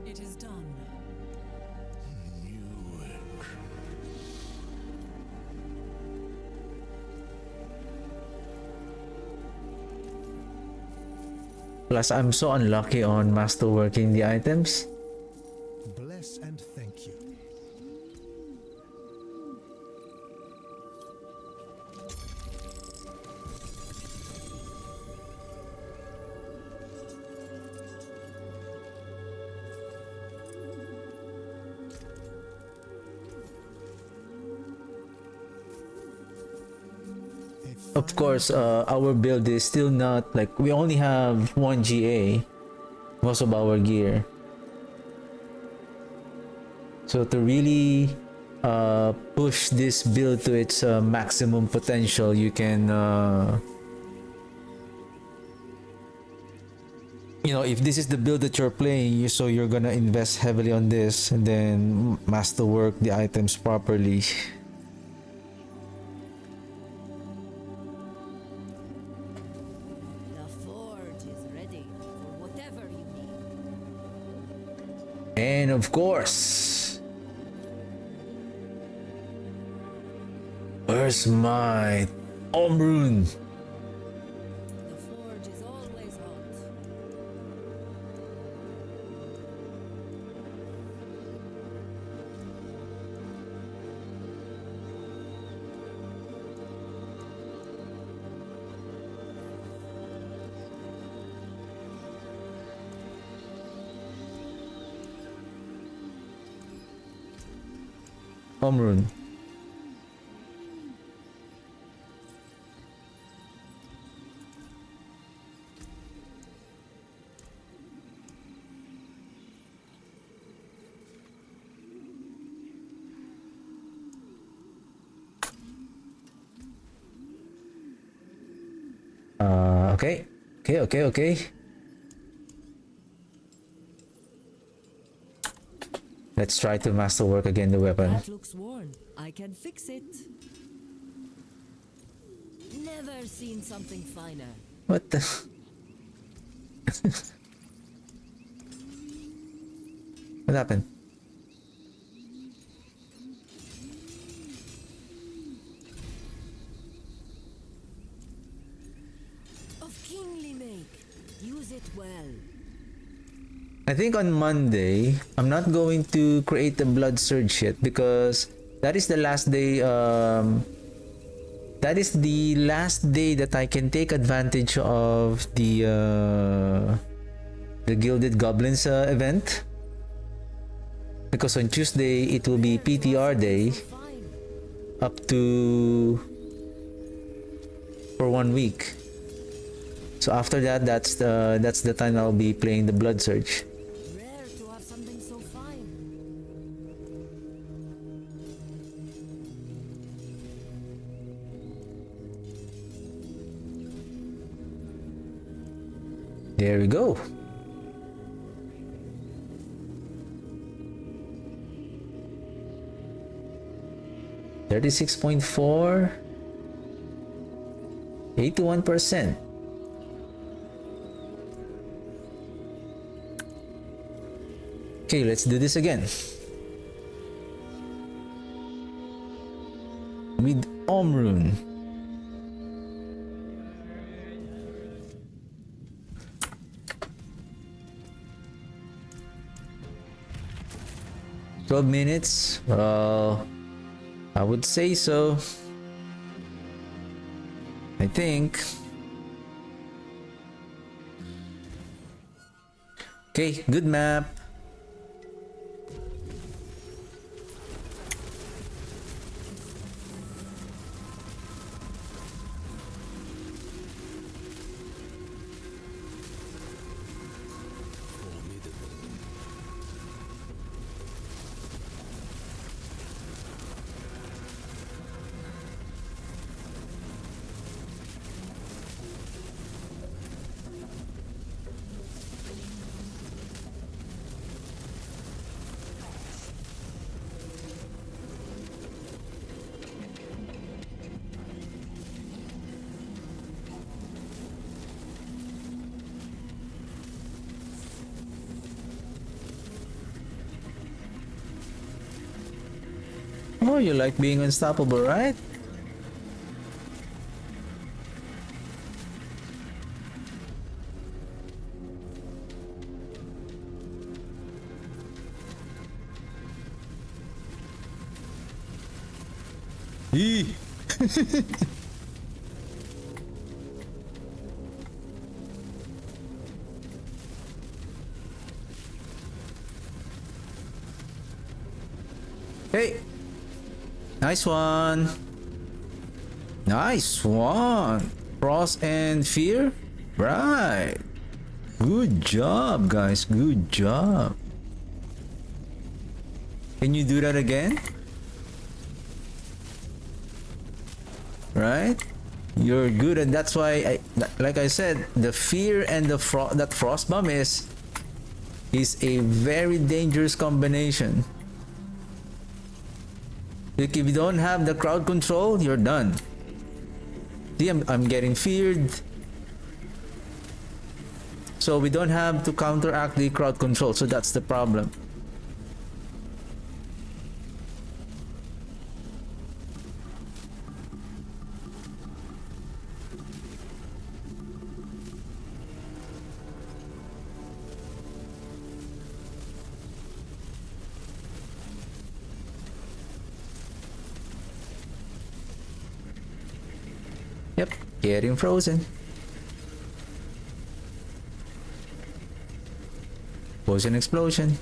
It is done. Plus, I'm so unlucky on masterworking the items. Bless and thank you. Of course, our build is still not like we only have 1 GA, most of our gear. So to really push this build to its maximum potential, you can, you know, if this is the build that you're playing, so you're gonna invest heavily on this and then masterwork the items properly. And of course, where's my Omrune? The forge is always hot. Omrune. Okay. Let's try to masterwork again the weapon. That looks worn. I can fix it. Never seen something finer. What the? What happened? Of kingly make. Use it well. I think on Monday, I'm not going to create the blood surge yet because that is the last day. That is the last day that I can take advantage of the Gilded Goblins event. Because on Tuesday it will be PTR day up to for 1 week. So after that, that's the time I'll be playing the Blood Surge. Rare to have something so fine. There we go. $36.4, 81%. Okay, let's do this again. With Omrune. $12 minutes. I would say so. I think. Okay, good map. Oh, you like being unstoppable, right? Eee. Hey. Nice one. Nice one. Frost and Fear? Right. Good job, guys. Good job. Can you do that again? Right? You're good, and that's why like I said, the Fear and the that Frost Bomb is a very dangerous combination. Like if you don't have the crowd control, you're done. See, I'm getting feared. So we don't have to counteract the crowd control, so that's the problem. Yep, getting frozen. Poison explosion.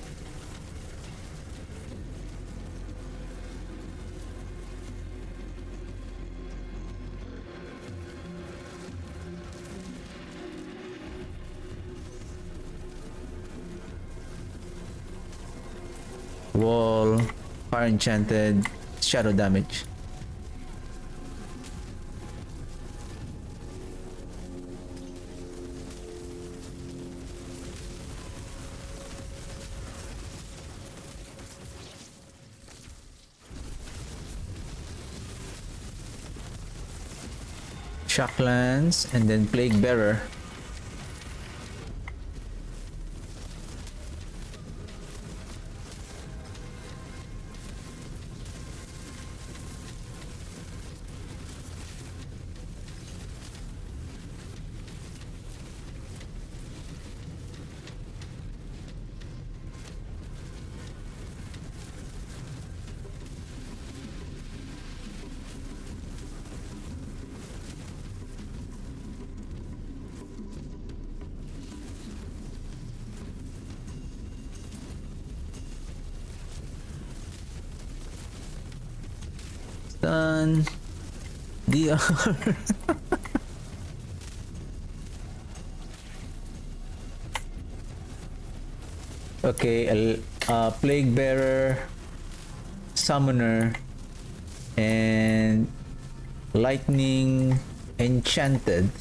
Wall, fire enchanted, shadow damage. Shocklands and then Plague Bearer. Done. DR. Okay, Plague Bearer, Summoner, and Lightning Enchanted.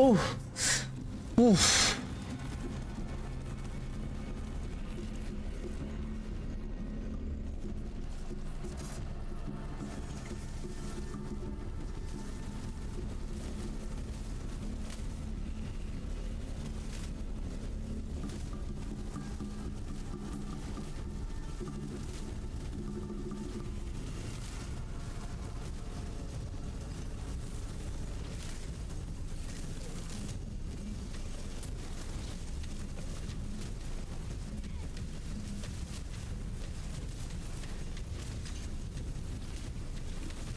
Oh, oof.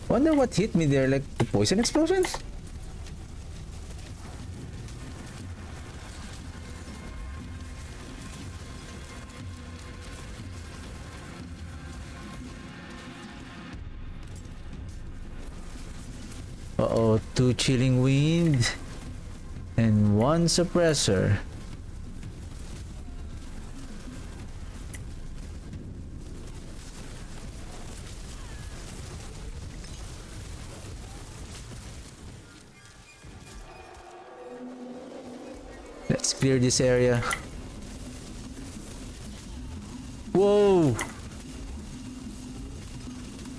Wonder what hit me there, like the poison explosions? Uh-oh, 2 Chilling Wind and 1 Suppressor. Let's clear this area. Whoa!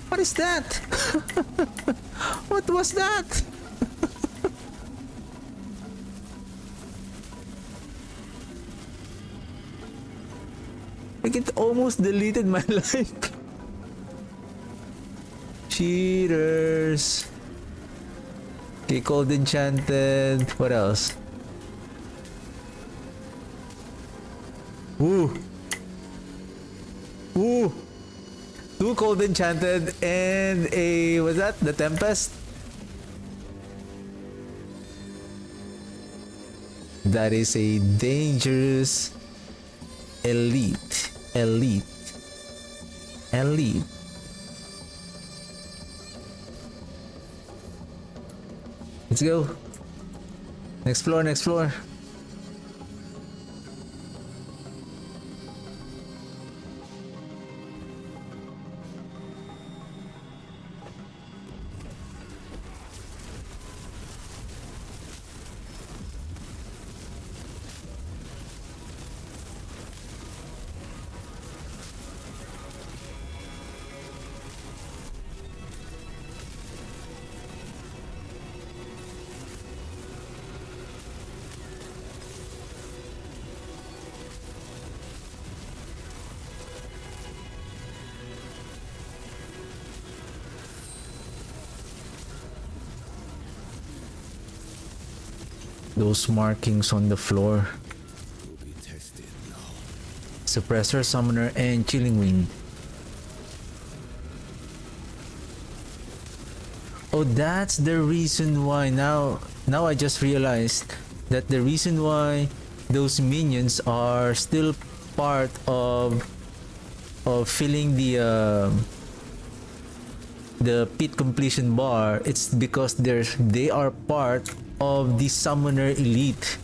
What is that? What was that? Like it almost deleted my life. Cheaters. Okay, Cold Enchanted. What else? Ooh. Ooh. 2 Cold Enchanted and a... was that? The Tempest? That is a dangerous elite. Elite. Let's go. Next floor. Those markings on the floor. Suppressor, Summoner, and Chilling Wind. Oh, that's the reason why. Now I just realized that the reason why those minions are still part of filling the pit completion bar. It's because they are part of the Summoner Elite.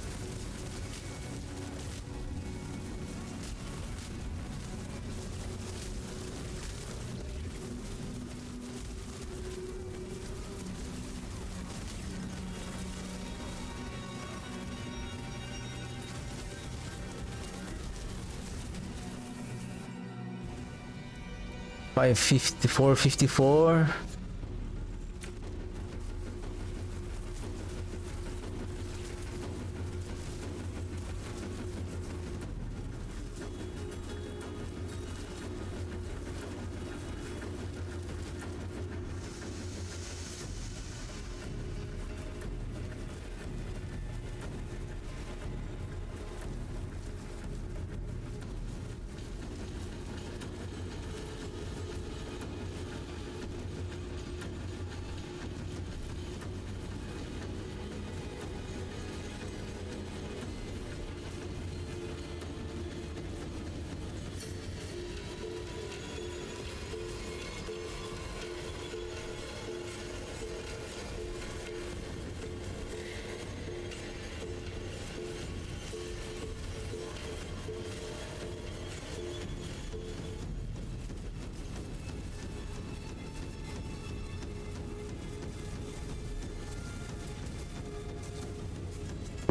$554.54.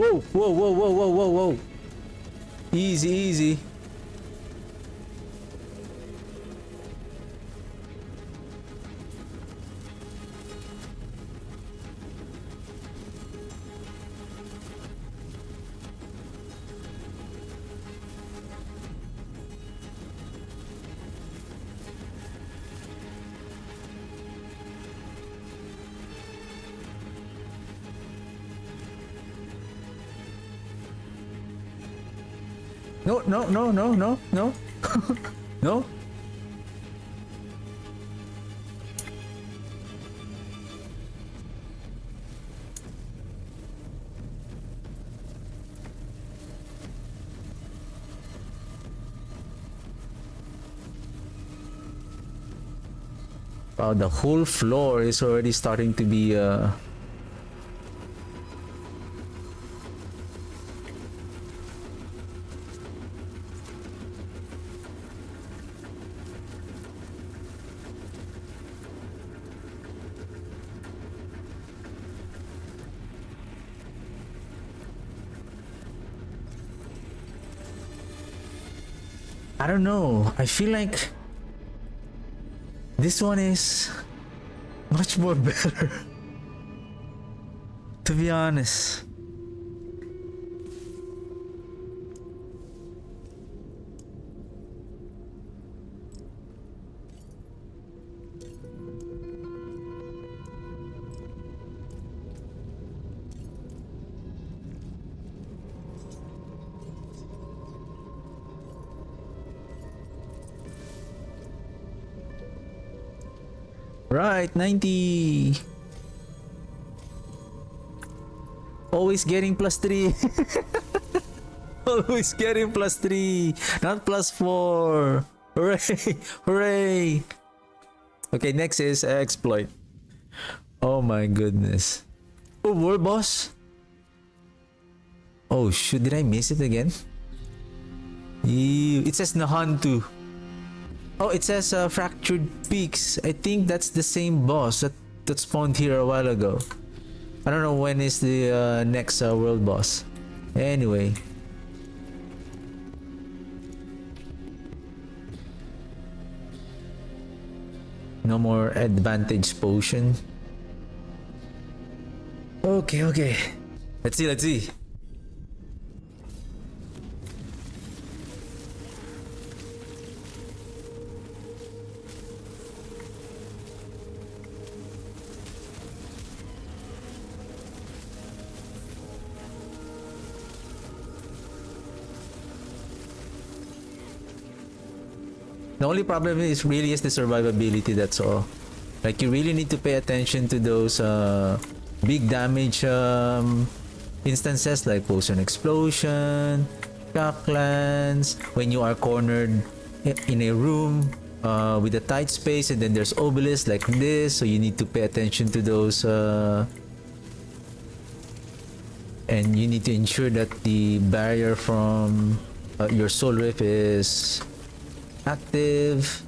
Whoa, whoa, whoa, whoa, whoa, whoa, whoa. Easy, easy. No, no, no, no, no, no. No. Wow, the whole floor is already starting to be I don't know. I feel like this one is much more better. To be honest. Right, 90. Always getting +3. Always getting +3, not +4. Hooray! Hooray! Okay, next is exploit. Oh my goodness. Oh, world boss. Oh shoot, did I miss it again? Ew, it says Nahantu. Oh, it says Fractured Peaks. I think that's the same boss that spawned here a while ago. I don't know when is the next world boss. Anyway. No more advantage potion. Okay, okay. Let's see, let's see. The only problem is really is the survivability, that's all. Like you really need to pay attention to those big damage instances like potion explosion, shocklands, when you are cornered in a room with a tight space and then there's obelisks like this, so you need to pay attention to those and you need to ensure that the barrier from your soul rift is active.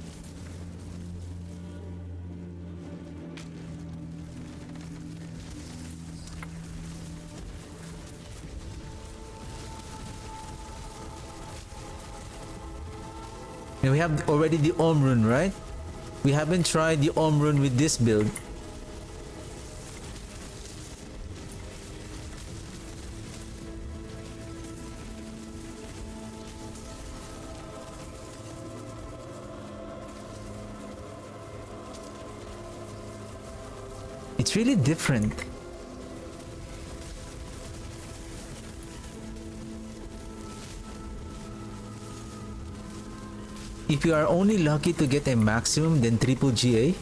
And we have already the Om Rune, right? We haven't tried the Om Rune with this build. It's really different. If you are only lucky to get a maximum, then triple GA,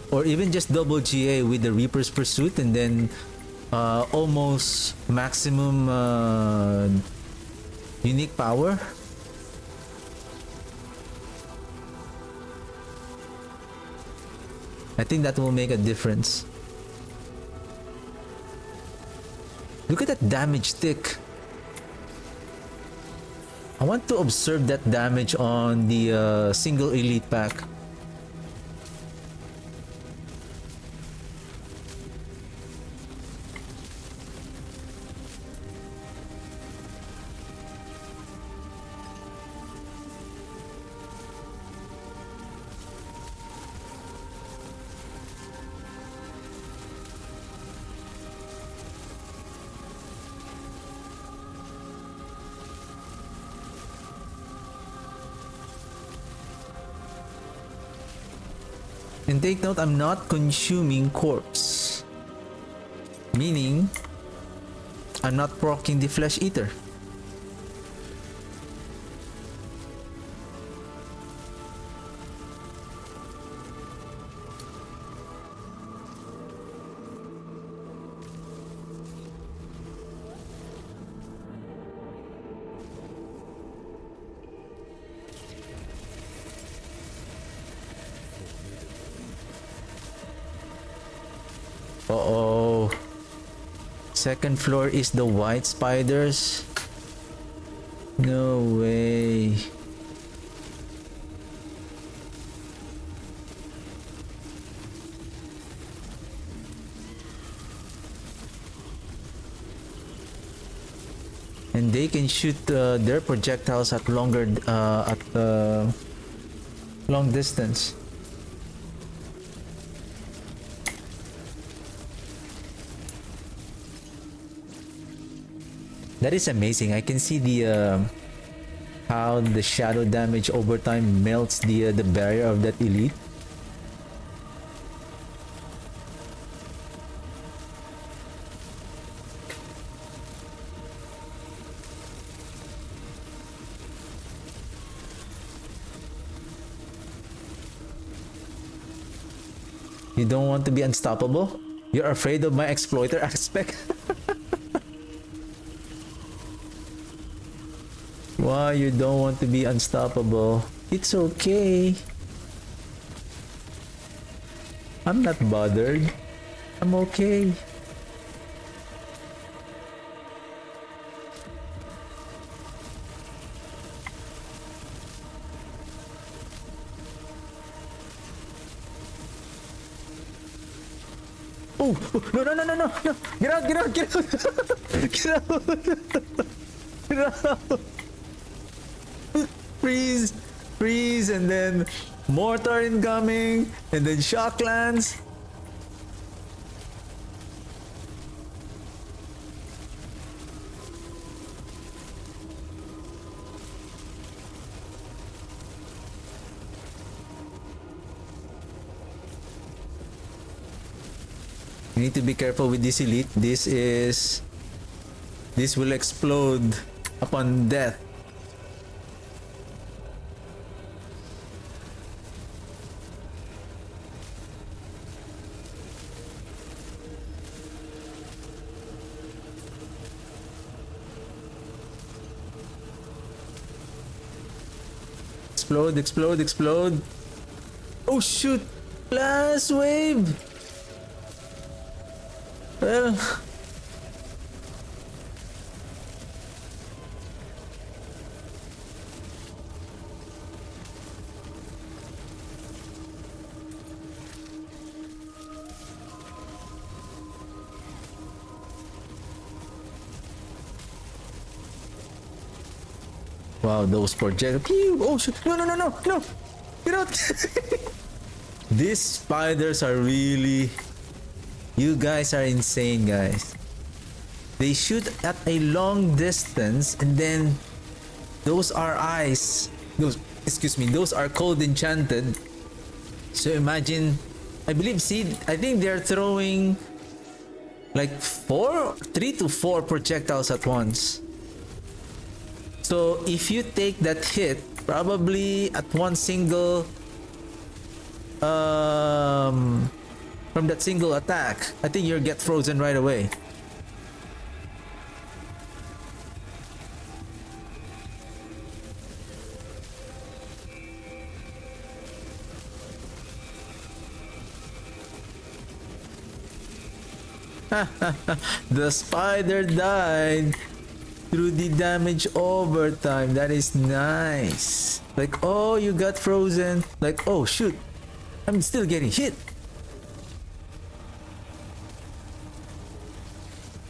or even just double GA with the Reaper's Pursuit, and then almost maximum unique power. I think that will make a difference. Look at that damage tick. I want to observe that damage on the single elite pack. And take note, I'm not consuming corpse. Meaning, I'm not proccing the flesh eater. Uh-oh. Second floor is the white spiders. No way. And they can shoot their projectiles at longer long distance. That is amazing. I can see the how the shadow damage over time melts the barrier of that elite. You don't want to be unstoppable? You're afraid of my exploiter aspect? Why you don't want to be unstoppable? It's okay. I'm not bothered. I'm okay. Oh, no, no, no, no, no, no. Get out, get out, get out. Get out. Get out. Freeze, freeze, and then mortar incoming, and then shock lands. You need to be careful with this elite. This will explode upon death. Explode, explode, explode. Oh shoot! Blast wave! Well... Wow, those projectiles. Oh shit! No, no, no, no, no! Get out! These spiders are really... You guys are insane, guys. They shoot at a long distance, and then those are ice. Those are cold enchanted. So imagine, I think they're throwing like 3 to 4 projectiles at once. So if you take that hit, probably at one single from that single attack, I think you'll get frozen right away. The spider died through the damage overtime. That is nice. Like, oh, you got frozen. Like, oh shoot, I'm still getting hit.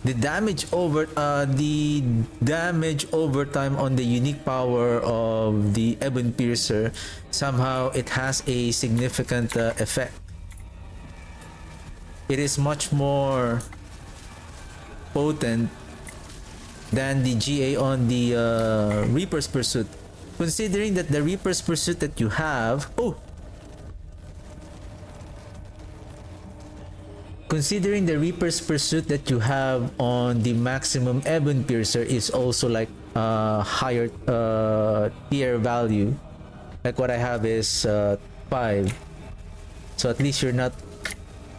The damage overtime on the unique power of the Ebon Piercer, somehow it has a significant effect. It is much more potent than the GA on the Reaper's Pursuit. Considering that the Reaper's Pursuit that you have... Oh! considering the Reaper's Pursuit that you have on the maximum Ebon Piercer is also like higher tier value. Like what I have is 5. So at least you're not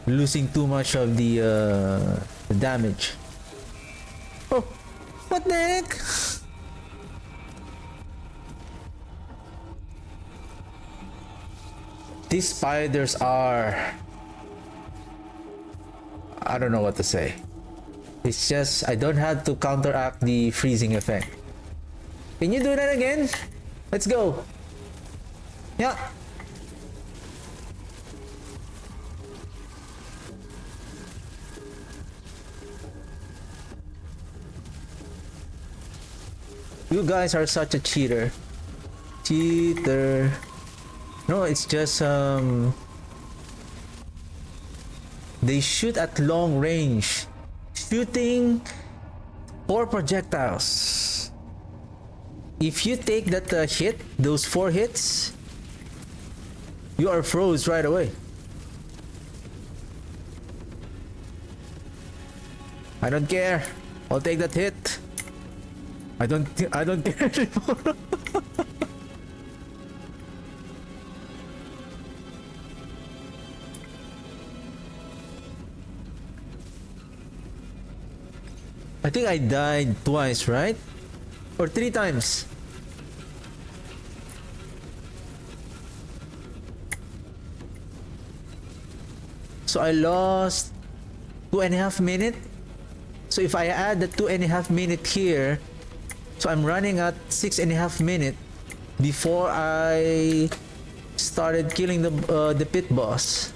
losing too much of the damage. Oh, what the heck? These spiders are... I don't know what to say. It's just I don't have to counteract the freezing effect. Can you do that again? Let's go. Yeah. You guys are such a cheater. Cheater. No, it's just they shoot at long range, shooting 4 projectiles. If you take that hit, those 4 hits, you are froze right away. I don't care. I'll take that hit. I don't care anymore. I think I died twice, right? Or 3 times. So I lost 2.5 minutes. So if I add the 2.5 minutes here, so I'm running at 6.5 minutes before I started killing the pit boss.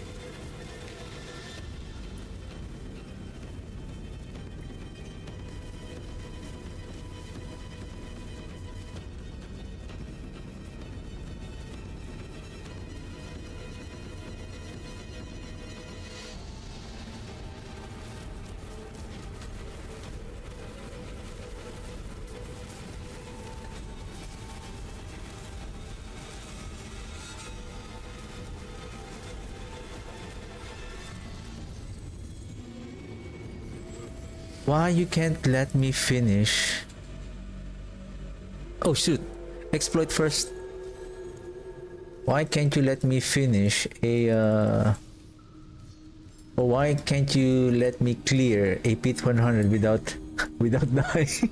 Why you can't let me finish? Oh shoot, exploit first. Why can't you let me finish a or why can't you let me clear a pit 100 without dying?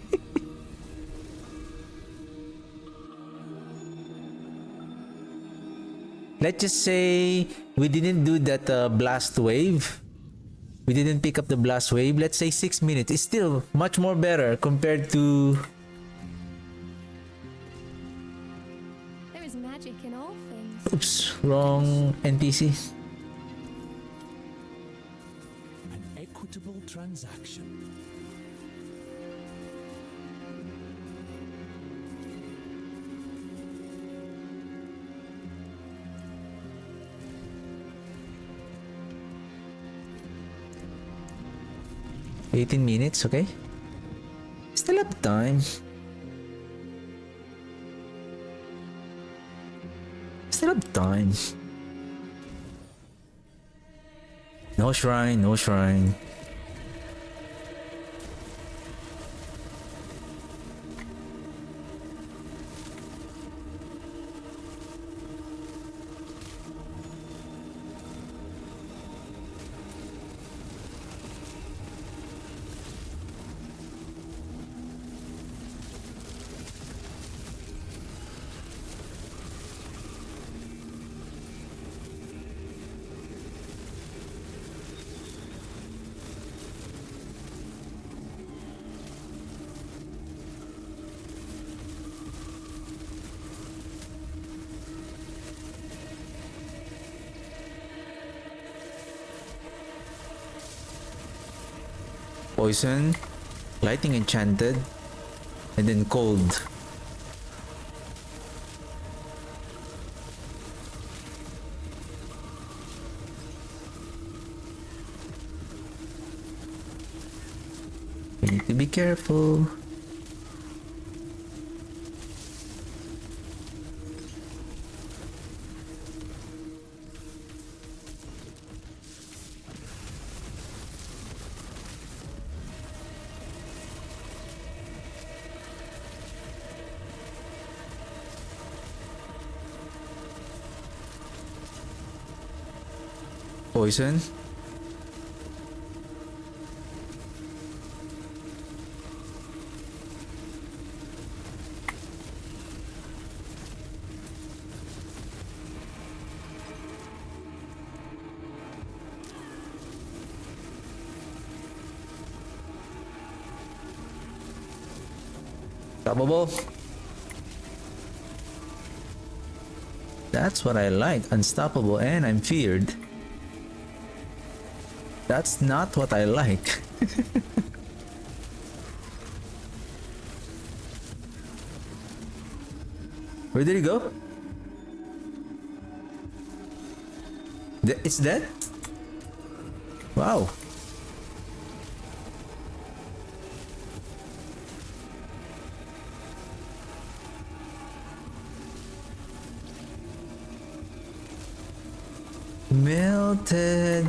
Let's just say we didn't do that blast wave. We didn't pick up the blast wave. Let's say 6 minutes. It's still much more better compared to... There is magic in all things. Oops, wrong NPC. An equitable transaction. $18 minutes, okay? Still have time. Still have time. No shrine, no shrine. Poison, lightning enchanted, and then cold. We need to be careful. poison. Unstoppable. That's what I like. Unstoppable and I'm feared. That's not what I like. Where did he go? It's dead? Wow. Melted.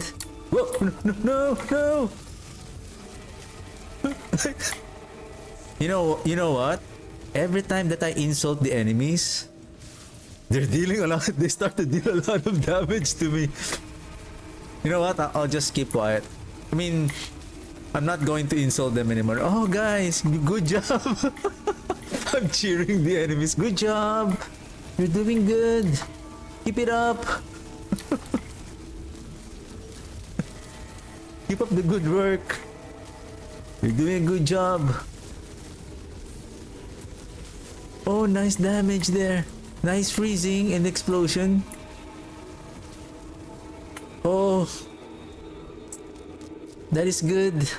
Whoa, no. You know what? Every time that I insult the enemies, they're dealing a lot. They start to deal a lot of damage to me. You know what? I'll just keep quiet. I mean, I'm not going to insult them anymore. Oh, guys, good job. I'm cheering the enemies. Good job. You're doing good. Keep it up. Keep up the good work. You're doing a good job. Oh, nice damage there. Nice freezing and explosion. Oh, that is good.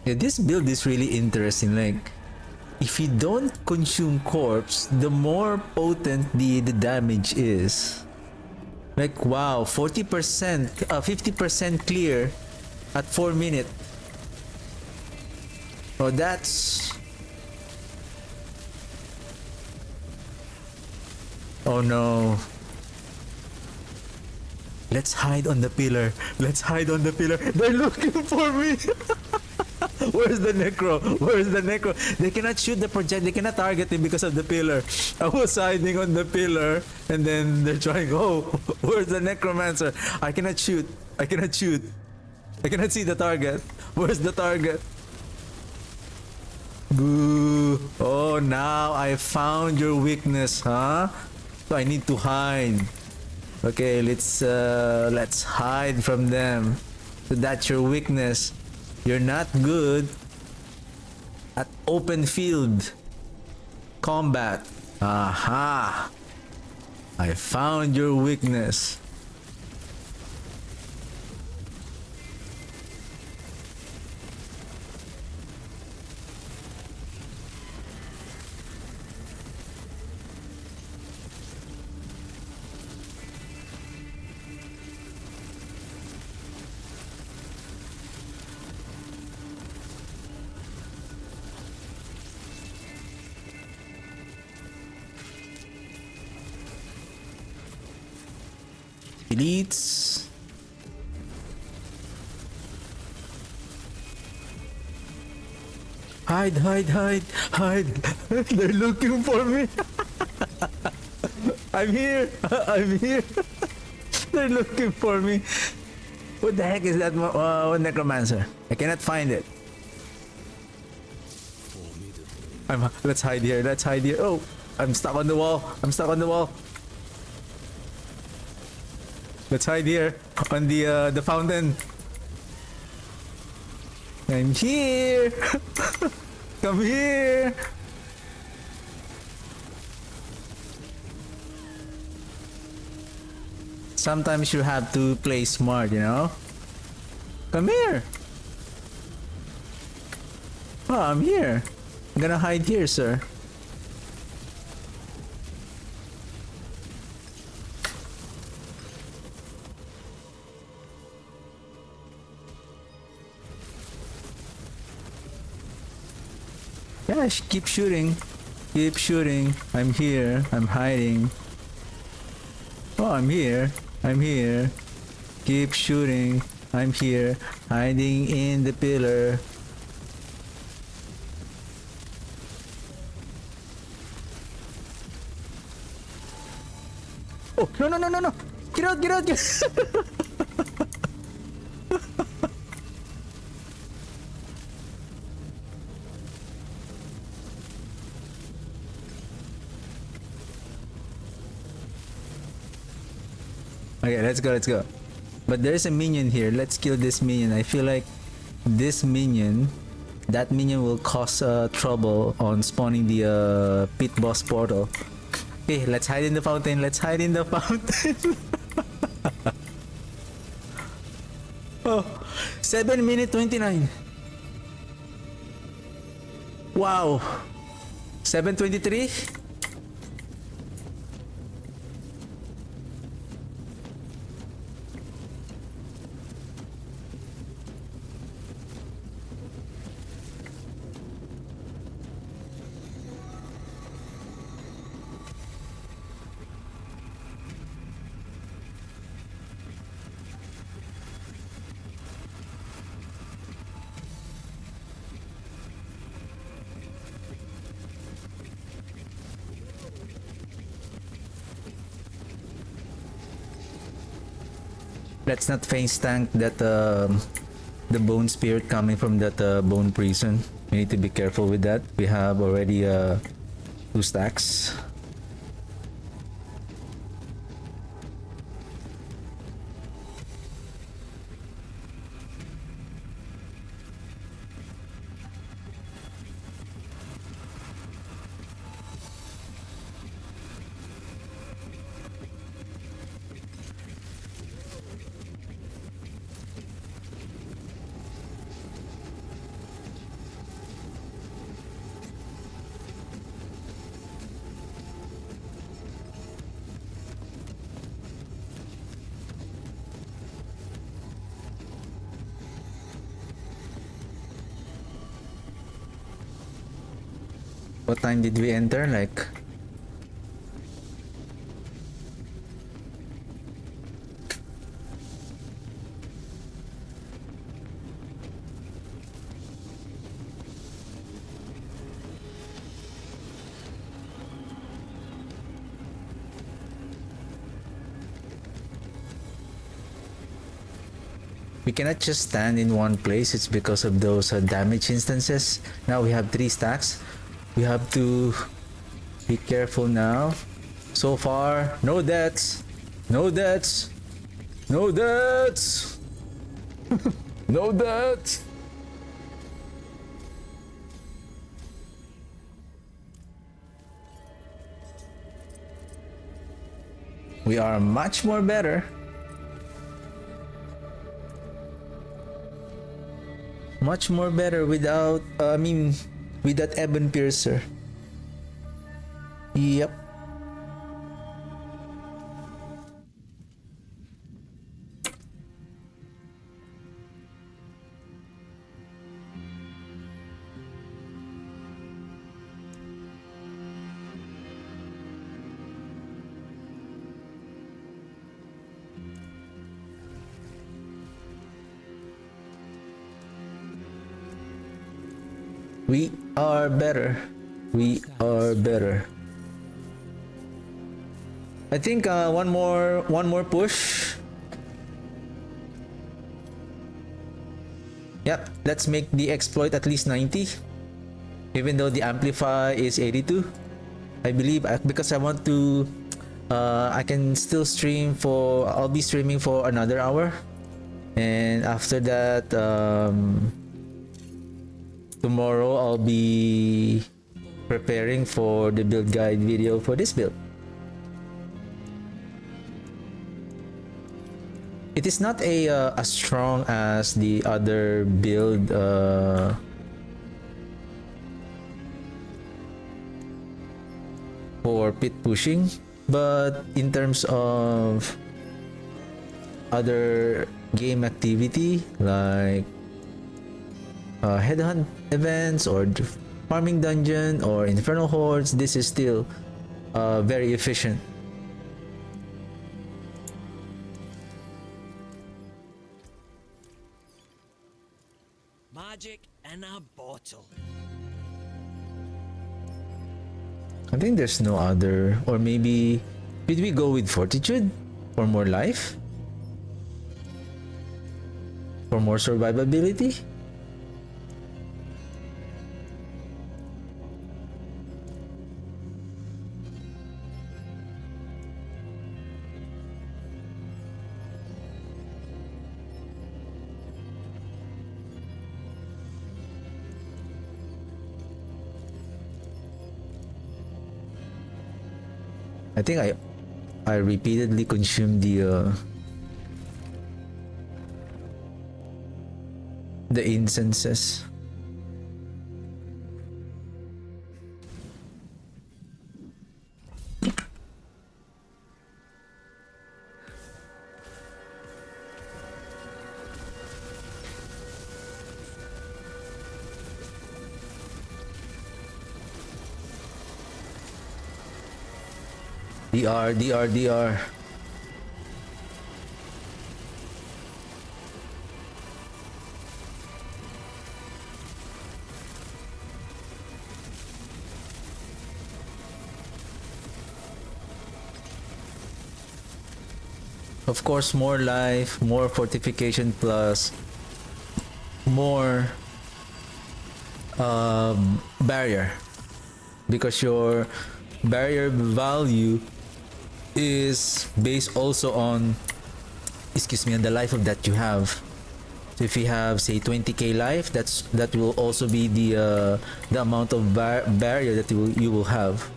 Yeah, this build is really interesting. Like, if you don't consume corpse, the more potent the damage is. Like, wow, 40%, 50% clear at 4 minutes. Oh, that's... Oh no. Let's hide on the pillar. Let's hide on the pillar. They're looking for me. Where's the necro? Where's the necro? They cannot shoot the project. They cannot target him because of the pillar. I was hiding on the pillar, and then they're trying. Oh, where's the necromancer? I cannot shoot. I cannot shoot. I cannot see the target. Where's the target? Boo! Oh, now I found your weakness, huh? So I need to hide. Okay, let's hide from them. So that's your weakness. You're not good at open field combat. Aha! I found your weakness. Elites. Hide. They're looking for me. I'm here. They're looking for me. What the heck is that necromancer? I cannot find it. Let's hide here. Oh, I'm stuck on the wall. Let's hide here on the fountain. I'm here. Come here. Sometimes you have to play smart, you know? Come here. Oh, I'm here. I'm gonna hide here, sir. Yeah, keep shooting. Keep shooting. I'm here. I'm hiding. Oh, I'm here. I'm here. Keep shooting. I'm here. Hiding in the pillar. Oh, no, no, no, no, no. Get out, get out, get out. Okay, let's go, let's go. But there's a minion here. Let's kill this minion. I feel like this minion, that minion will cause trouble on spawning the pit boss portal. Okay, let's hide in the fountain. Let's hide in the fountain. Oh, 7 minute 29. Wow. 7:23. Let's not face tank that the bone spirit coming from that bone prison. We need to be careful with that. We have already 2 stacks. What time did we enter? Like we cannot just stand in one place. It's because of those damage instances. Now we have 3 stacks. We have to be careful now. So far, no deaths. No deaths. No deaths. No deaths. We are much more better. Much more better without, with that Ebon Piercer. Yep. We are better. We are better. I think one more push. Yep, let's make the exploit at least 90. Even though the amplify is 82. I believe because I want to I can still stream for, I'll be streaming for another hour. And after that tomorrow I'll be preparing for the build guide video for this build. It is not as strong as the other build for pit pushing, but in terms of other game activity like headhunt events or farming dungeon or infernal hordes, this is still very efficient. Magic in a bottle. I think there's no other, or maybe did we go with fortitude for more life? For more survivability? I think I repeatedly consumed the incenses. DR. Of course, more life, more fortification plus more barrier, because your barrier value is based also on, on the life of that you have. So if you have, say, 20k life, that will also be the amount of barrier that you will have.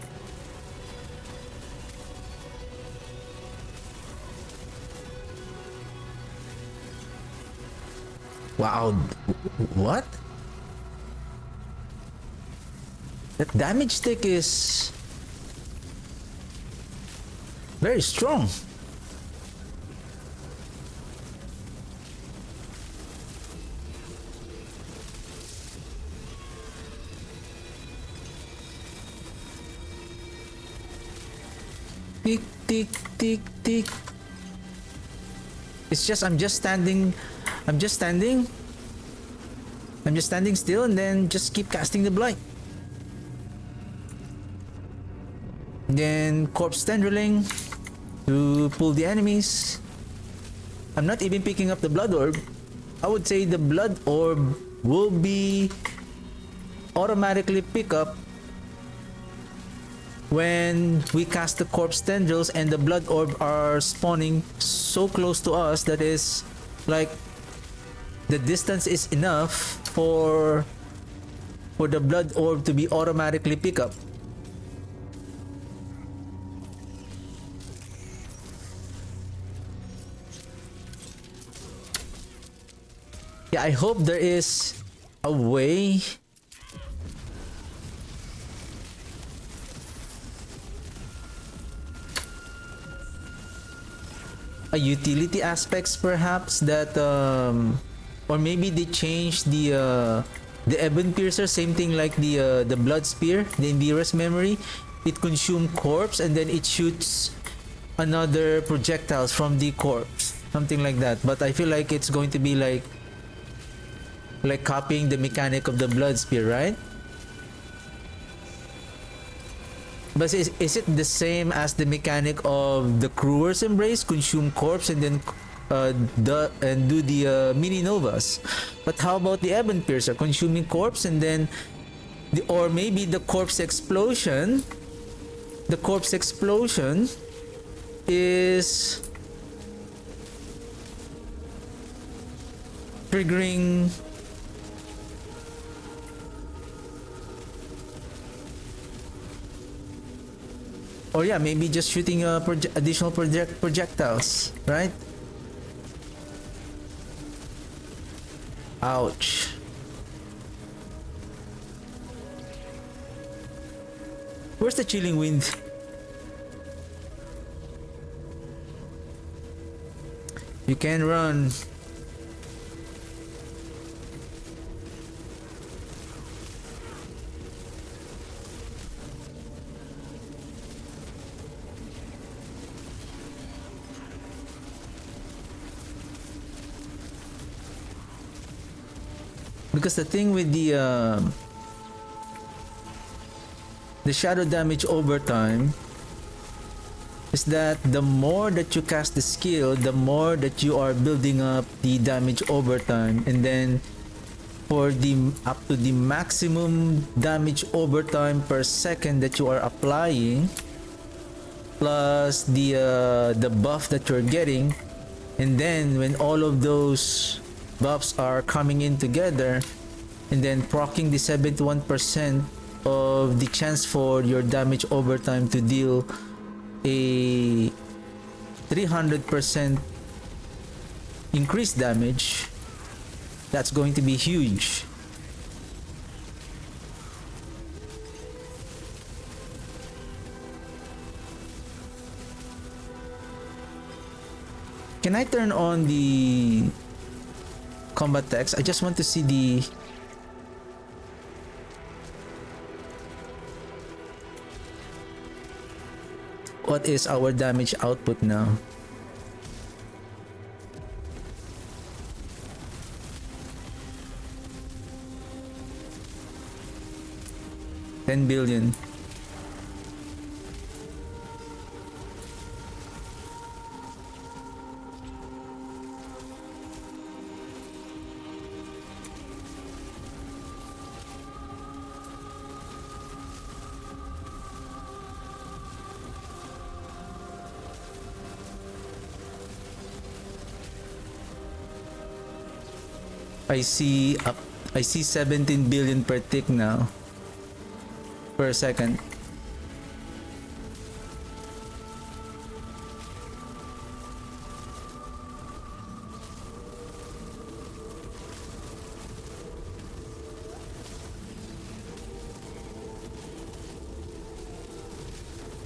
Wow, what? That damage stick is very strong. Tick, tick, tick, tick. It's just I'm just standing still and then just keep casting the blight. Then corpse tendriling to pull the enemies. I'm not even picking up the blood orb. I would say the blood orb will be automatically pick up when we cast the corpse tendrils and the blood orb are spawning so close to us that is like the distance is enough for the blood orb to be automatically pick up. Yeah, I hope there is a way a utility aspects perhaps that or maybe they change the Ebon Piercer, same thing like the Blood Spear, the Invira's memory. It consumes corpse and then it shoots another projectiles from the corpse, something like that. But I feel like it's going to be like copying the mechanic of the Blood Spear, right? But is it the same as the mechanic of the Crewer's Embrace, consume corpse and then do the mini novas? But how about the Ebon Piercer, consuming corpse and then or maybe the corpse explosion? The corpse explosion is triggering or yeah, maybe just shooting additional projectiles, right? Ouch. Where's the chilling wind? You can run. Because the thing with the shadow damage over time is that the more that you cast the skill, the more that you are building up the damage over time, and then for the up to the maximum damage over time per second that you are applying, plus the buff that you're getting, and then when all of those buffs are coming in together, and then proccing the 71% of the chance for your damage over time to deal a 300% increased damage, that's going to be huge. Can I turn on the combat text? I just want to see the what is our damage output now. $10 billion. I see 17 billion per tick now. Per second.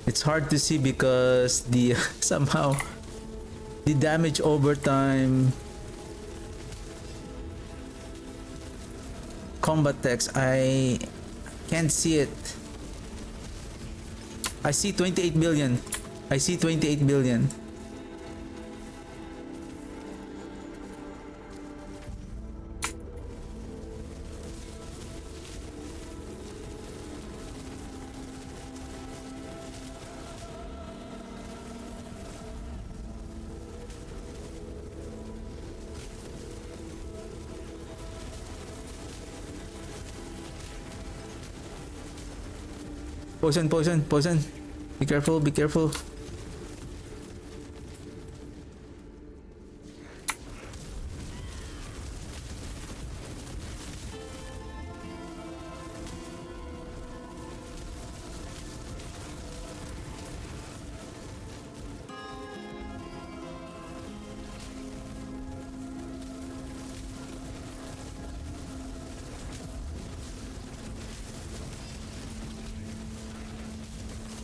It's hard to see because the somehow the damage over time combat text, I can't see it. I see 28 billion. I see 28 billion. Poison. Be careful.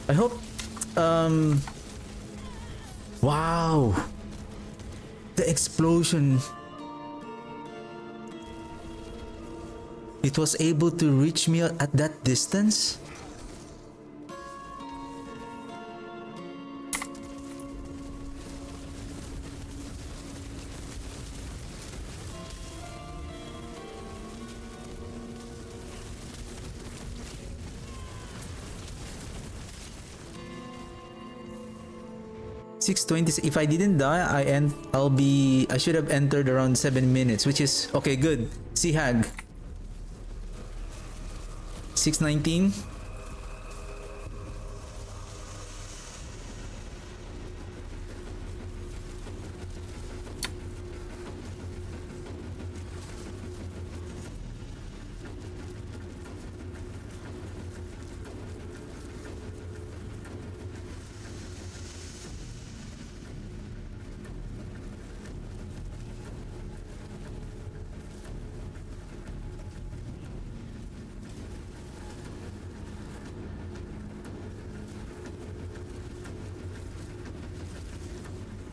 I hope wow, the explosion, it was able to reach me at that distance. If I didn't die, I should have entered around 7 minutes, which is okay. Good. See Hag 619.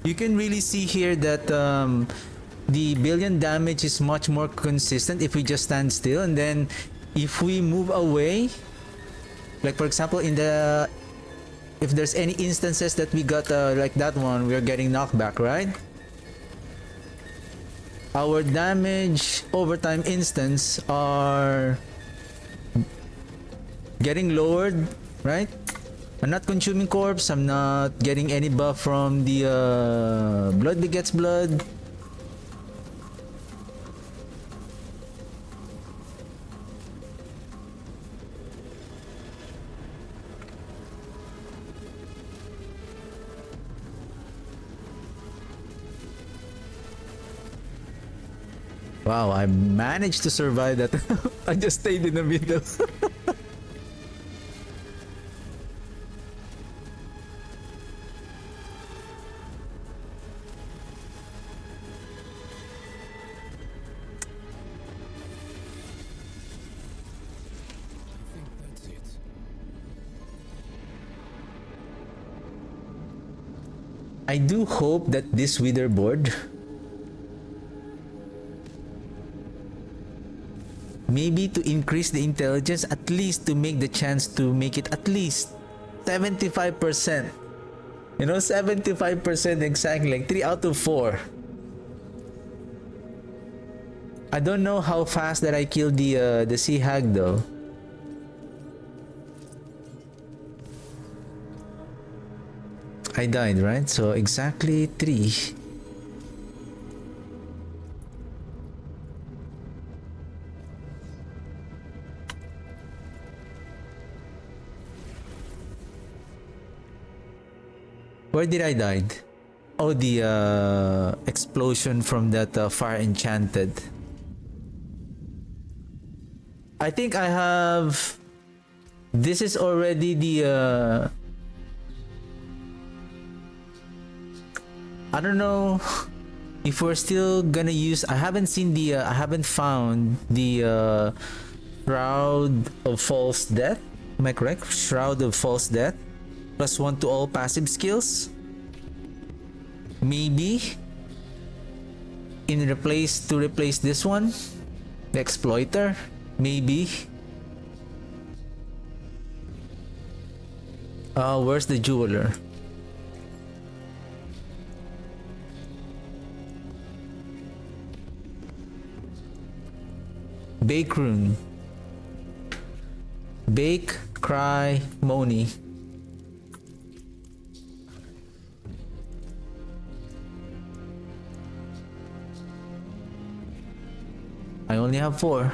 You can really see here that the billion damage is much more consistent if we just stand still, and then if we move away, like for example if there's any instances that we got like that one, we're getting knocked back, right? our damage overtime instants are getting lowered, right? I'm not consuming corpse, I'm not getting any buff from the blood begets blood. Wow, I managed to survive that. I just stayed in the middle. I think that's it. I do hope that this wither board maybe to increase the intelligence, at least to make the chance to make it at least 75%. You know, 75% exactly, like 3 out of 4. I don't know how fast that I killed the sea hag though. I died, right? So exactly 3. Where did I died? Oh, the explosion from that fire enchanted. I think I have. This is already the. I don't know if we're still gonna use. I haven't seen the. I haven't found the Shroud of False Death. Am I correct? Shroud of False Death. +1 to all passive skills. Maybe to replace this one, the exploiter. Maybe. Where's the jeweler? Bake rune. Bake, cry, Moni. I only have 4.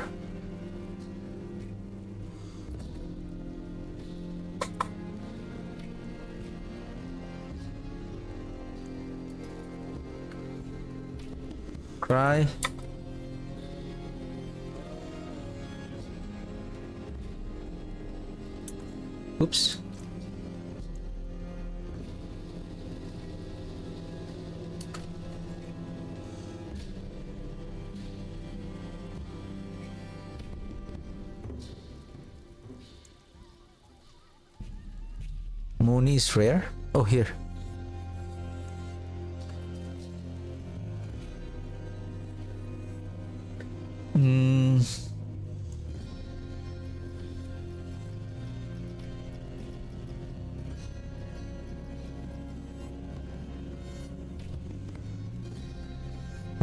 Cry. Oops. Mooney is rare. Oh, here.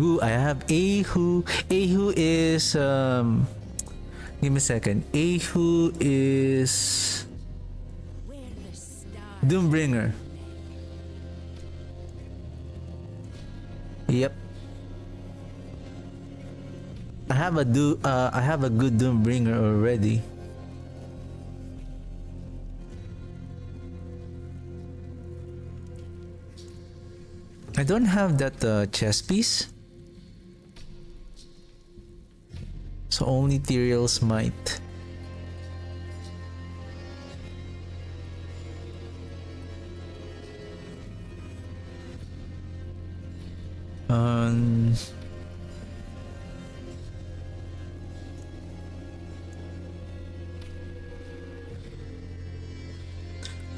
Ooh, I have Ahu. Ahu is give me a second. Ahu is Doombringer. Yep. I have a good Doombringer already. I don't have that chess piece. So only Tyrael's might.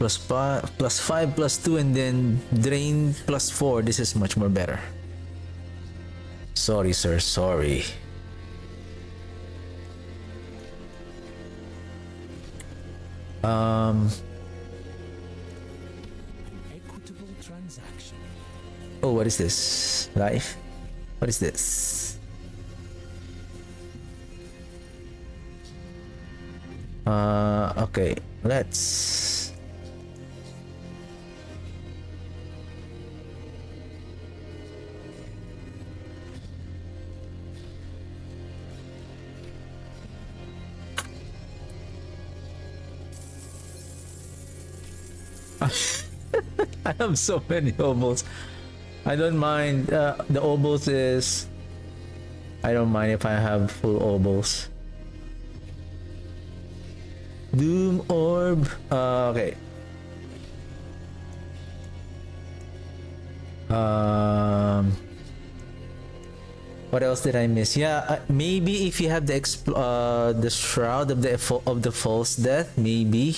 +5, +2, and then drain +4. This is much more better. Sorry, sir. Sorry. Equitable transaction. Oh, what is this? Life? What is this? Okay, let's I have so many obols. I don't mind. The obols is. I don't mind if I have full obols. Doom orb. Okay. What else did I miss? Yeah, maybe if you have the shroud of the false death, maybe.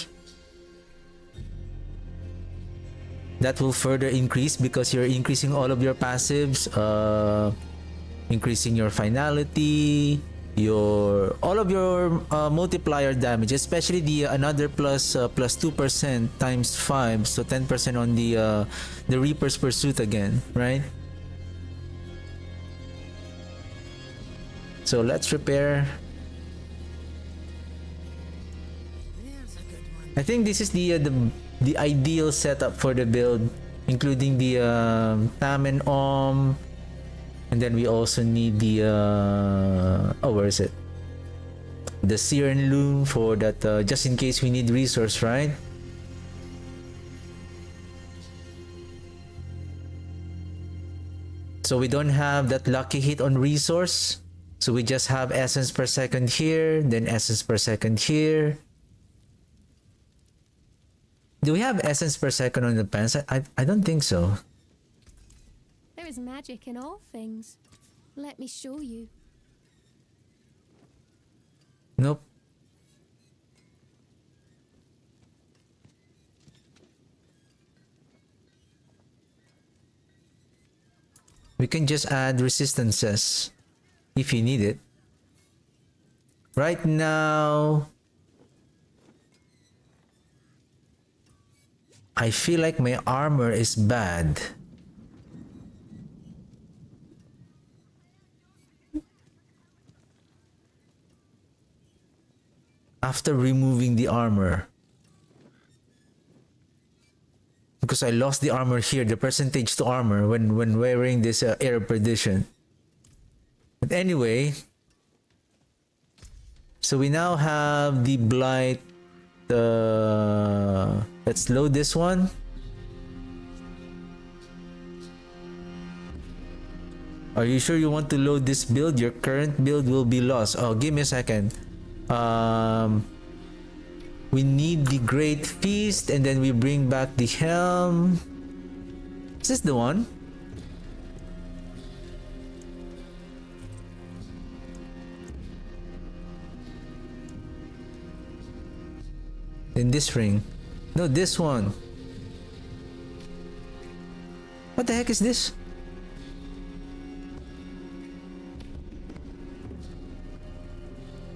That will further increase because you're increasing all of your passives, increasing your finality, all of your multiplier damage, especially the another plus 2% times 5, so 10% on the Reaper's Pursuit again, right? So let's repair. I think this is the ideal setup for the build, including the Tam and Om, and then we also need the where is it? The Seer and Loom for that, just in case we need resource, right? So we don't have that lucky hit on resource, so we just have essence per second here, then essence per second here. Do we have essence per second on the pants? I don't think so. There is magic in all things. Let me show you. Nope. We can just add resistances if you need it. Right now, I feel like my armor is bad. After removing the armor, because I lost the armor here, the percentage to armor when wearing this Air of Perdition. But anyway, so we now have the Blight. Let's load this one. Are you sure you want to load this build? Your current build will be lost. Oh, give me a second. We need the Great Feast, and then we bring back the Helm. Is this the one? In this ring. No, this one. What the heck is this?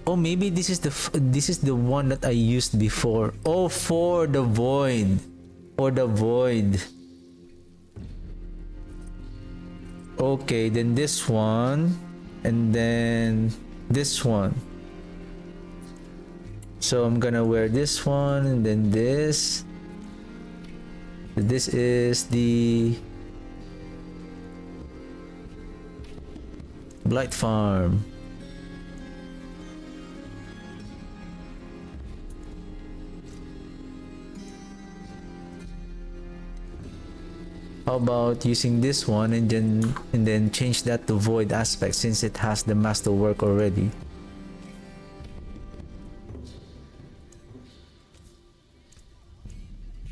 Oh, maybe this is the one that I used before. Oh, for the void. For the void. Okay, then this one, and then this one. So I'm gonna wear this one, and then this. This is the Blight Farm. How about using this one and then change that to Void Aspect since it has the Masterwork already.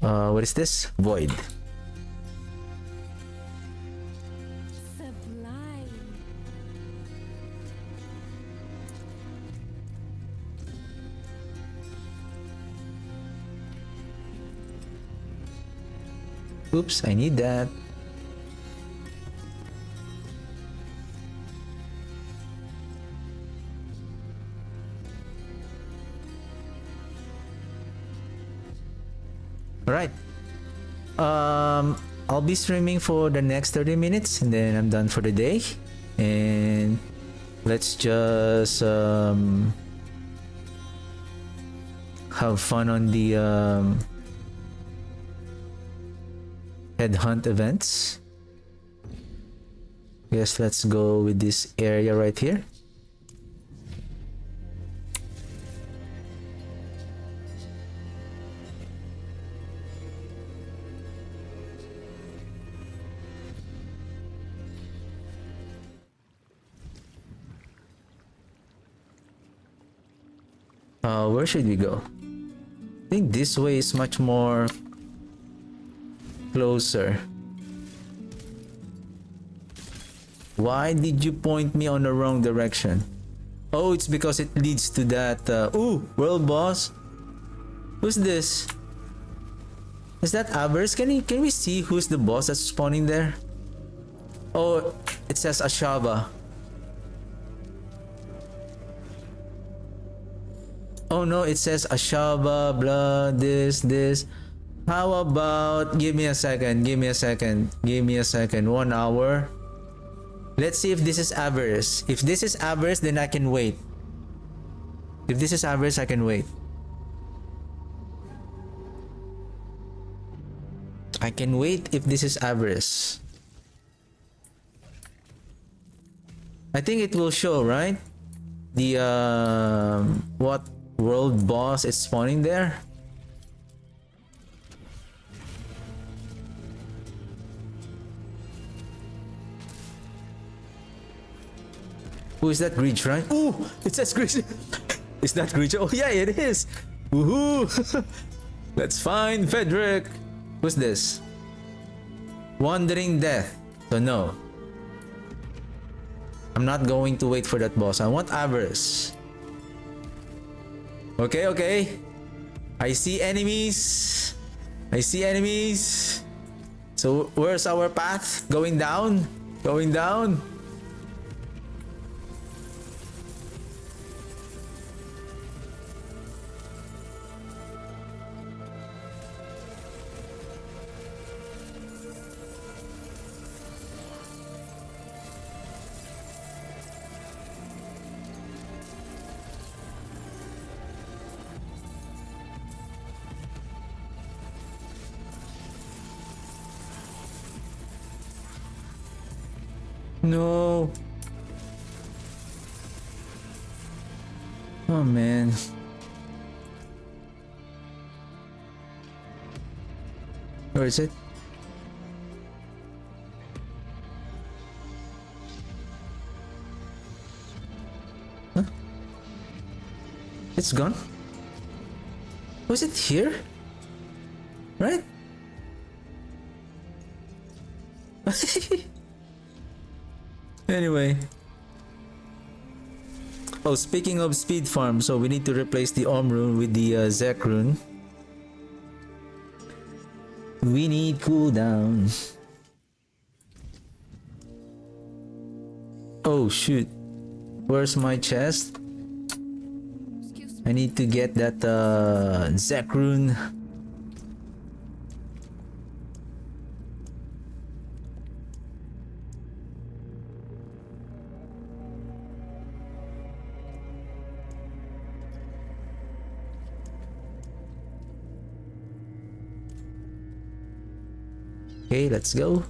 What is this? Void. Sublime. Oops, I need that. Alright. I'll be streaming for the next 30 minutes and then I'm done for the day. And let's just have fun on the headhunt events. Guess let's go with this area right here. Where should we go? I think this way is much more closer. Why did you point me on the wrong direction? Oh, it's because it leads to that ooh, world boss. Who's this? Is that Avers? Can we see who's the boss that's spawning there? Oh, it says Ashaba. Oh no, it says Ashaba, blah, this. How about, give me a second. 1 hour. Let's see if this is Avarice. If this is Avarice, then I can wait. If this is Avarice, I can wait. I can wait if this is Avarice. I think it will show, right? The, what world boss is spawning there. Who is that? Greech, right? Ooh, it says Greech. Is that Greech? Oh yeah, it is. Woohoo! Let's find Frederick. Who's this? Wandering Death. So no. I'm not going to wait for that boss. I want Avarice. Okay. I see enemies. So where's our path? Going down. No. Oh man. Where is it? Huh? It's gone? Was it here? Right? Anyway. Oh, speaking of speed farm, so we need to replace the Om rune with the Zek rune. We need cooldown. Oh shoot. Where's my chest? I need to get that Zek rune. Okay, let's go.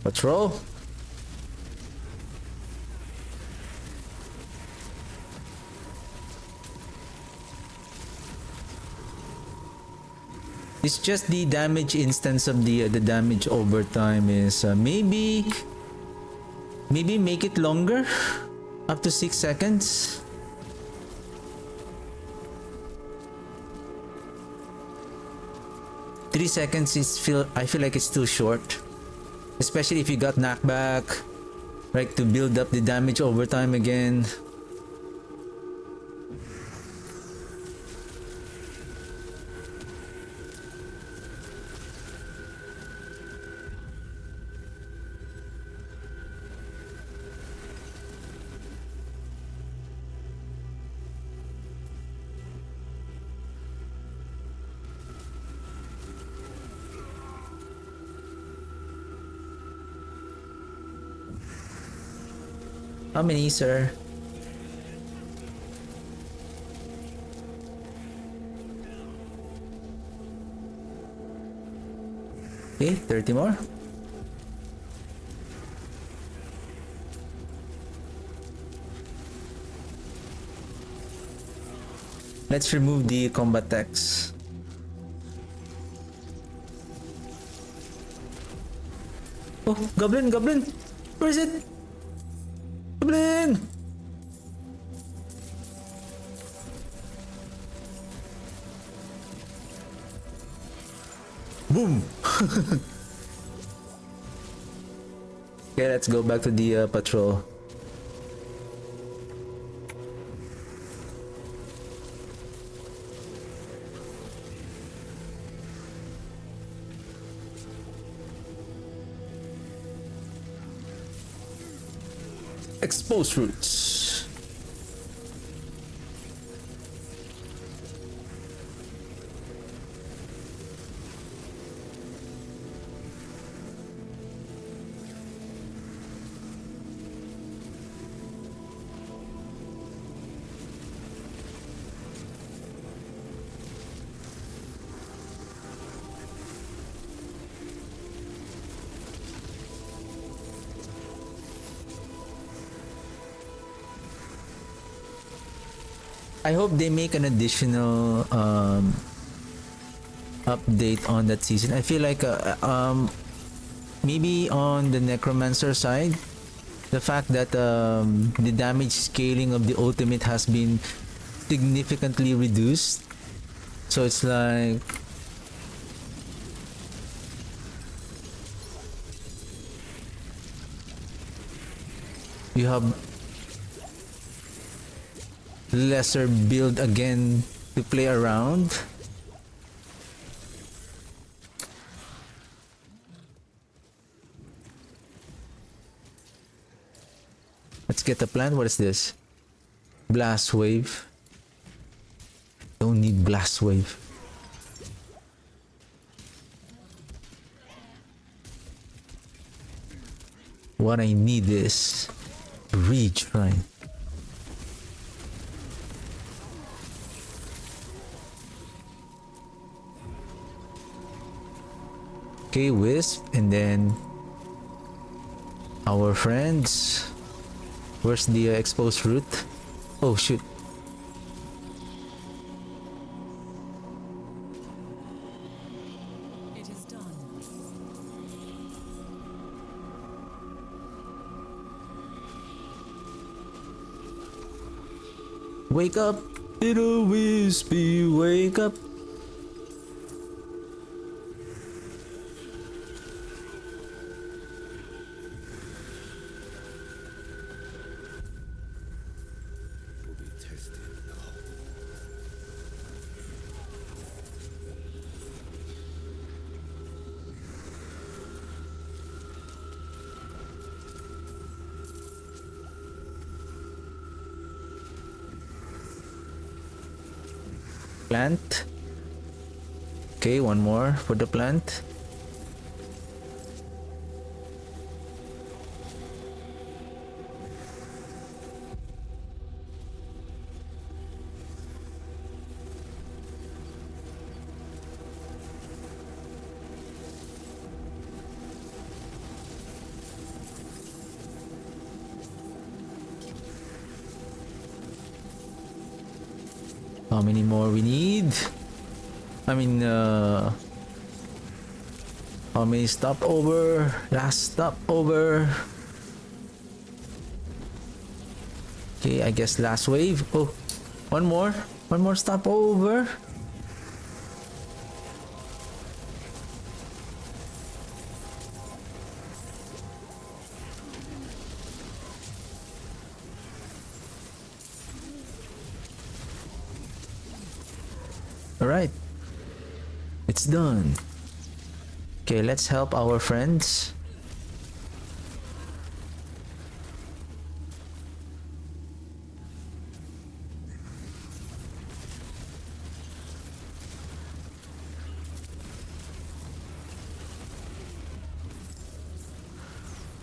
Patrol. It's just the damage instance of the damage over time is maybe make it longer, up to 6 seconds. Three seconds is I feel like it's too short, especially if you got knockback, right, to build up the damage over time again. How many, sir? Okay, 30 more. Let's remove the combat text. Oh, goblin, goblin! Where is it? Goblin! Boom! Okay, let's go back to the patrol. Exposed roots. I hope they make an additional update on that season. I feel like maybe on the Necromancer side, the fact that the damage scaling of the ultimate has been significantly reduced. So it's like you have lesser build again to play around. Let's get the plan. What is this? Blast wave. Don't need blast wave. What I need is Retrain. Okay, Wisp, and then our friends. Where's the exposed root? Oh shoot. It is done. Wake up, little Wispy, wake up. Plant. Okay, one more for the plant. How many more we need? I mean, how many stopover? Last stopover. Okay, I guess last wave. Oh, one more stopover. Alright, it's done. Okay, let's help our friends.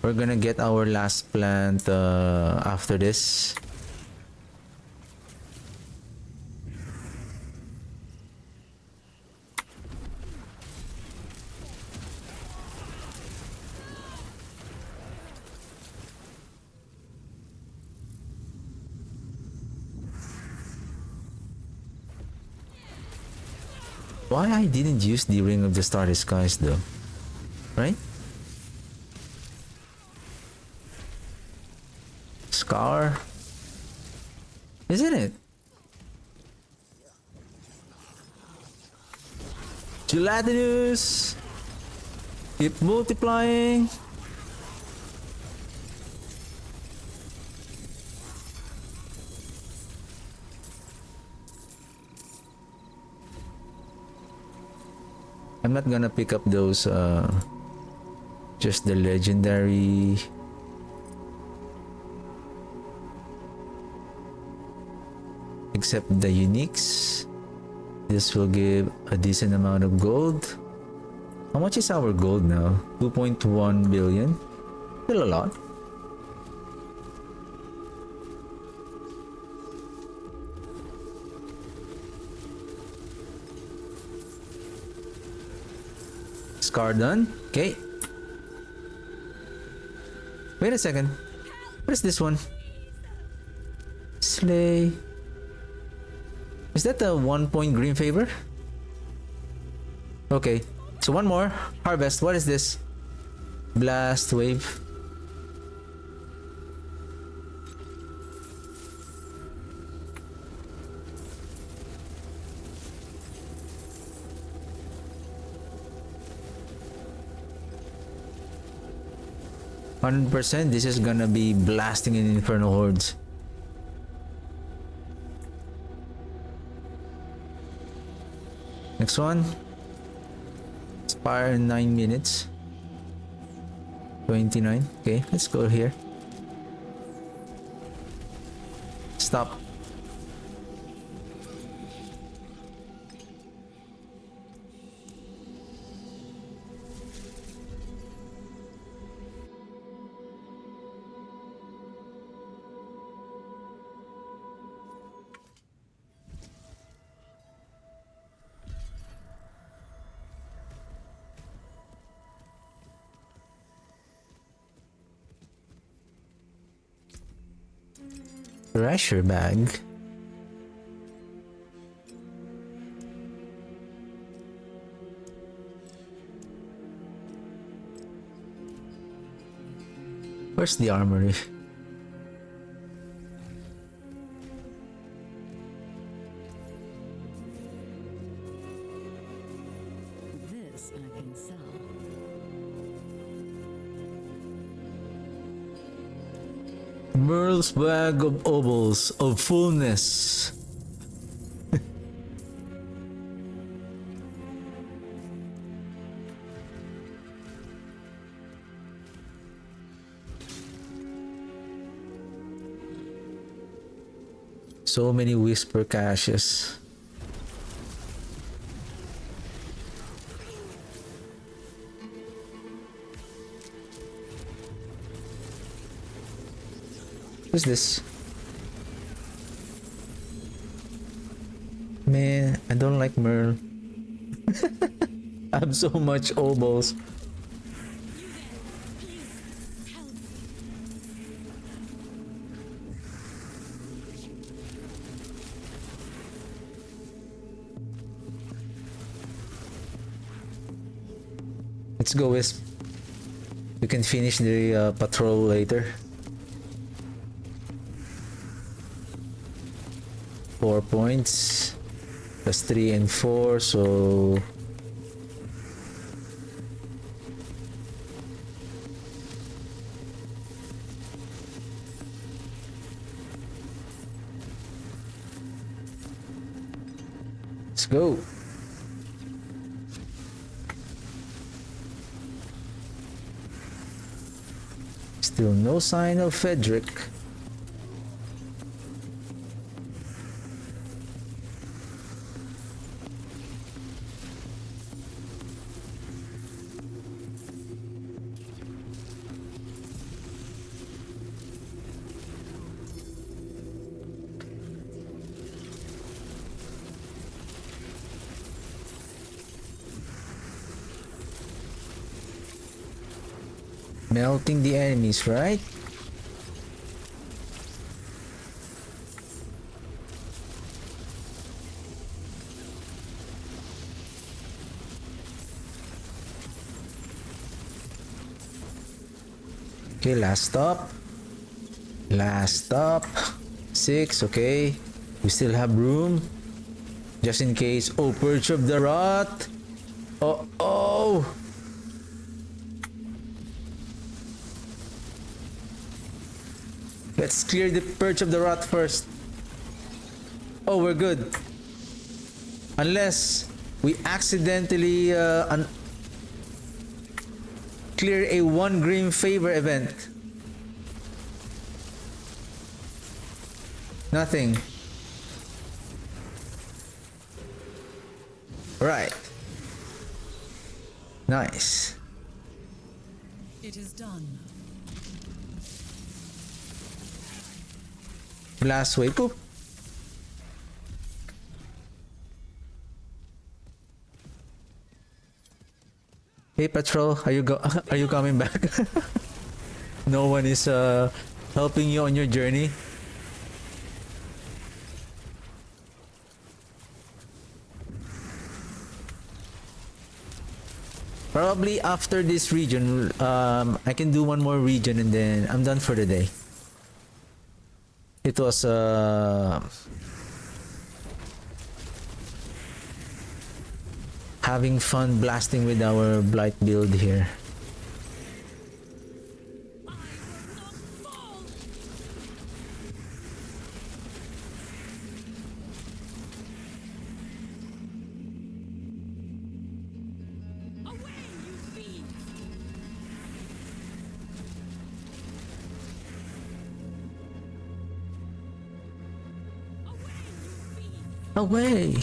We're gonna get our last plant after this. why I didn't use the Ring of the Starry Skies though, right? Scar, isn't it? Gelatinous, keep multiplying. I'm not gonna pick up those just the legendary. Except the uniques. This will give a decent amount of gold. How much is our gold now? 2.1 billion. Still a lot. Scar done. Okay. Wait a second. What is this one? Slay. Is that the 1 point green favor? Okay. So one more. Harvest. What is this? Blast wave. %. This is gonna be blasting in Infernal Hordes. Next one. Expire in 9 minutes. 29. Okay, let's go here. Stop. Treasure bag. Where's the armory? This I can sell. Merle's bag of obols of fullness. So many whisper caches. What's this? Man, I don't like Merle. I have so much obols. Let's go, Wisp. We can finish the patrol later. 4 points. Plus 3 and 4, so... Let's go. Still no sign of Frederick. Melting the enemies, right? Okay, last stop. Last stop. 6, okay. We still have room. Just in case. Oh, Perch of the Rot. Oh, oh. Let's clear the Perch of the Rot first. Oh, we're good. Unless we accidentally clear a 1 green favor event. Nothing. Right. Nice. It is done. Last wave. Poop. Hey Patrol, are you coming back? No one is helping you on your journey. Probably after this region, I can do one more region and then I'm done for the day. It was having fun blasting with our Blight build here. Away!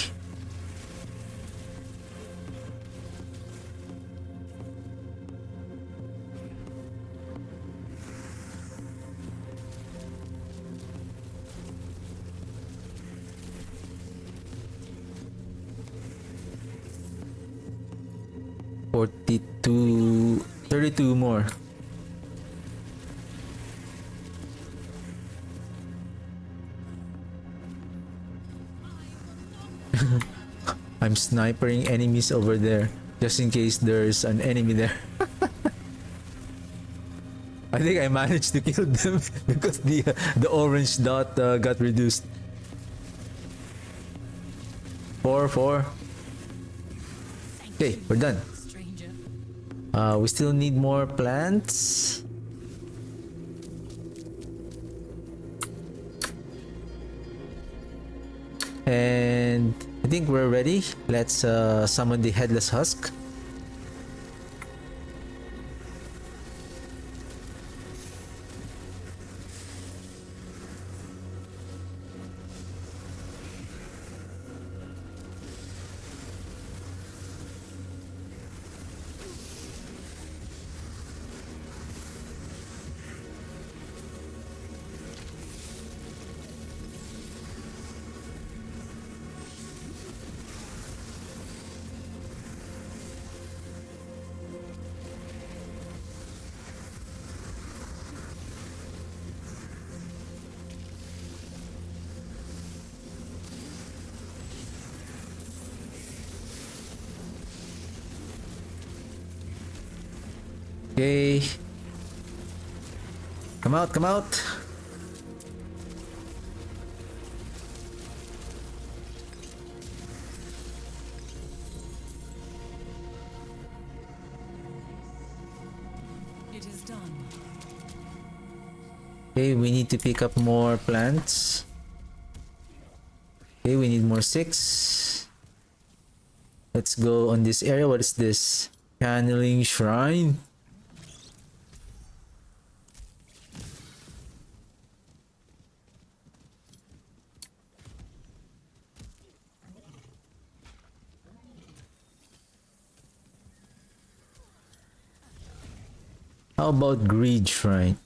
42, 32 more. I'm snipering enemies over there just in case there's an enemy there. I think I managed to kill them because the orange dot got reduced. 4. Okay, we're done. We still need more plants. And I think we're ready. Let's summon the Headless Husk. Okay. Come out, come out. It is done. Okay, we need to pick up more plants. Okay, we need more 6. Let's go on this area. What is this? Channeling Shrine. How about Greed Shrine?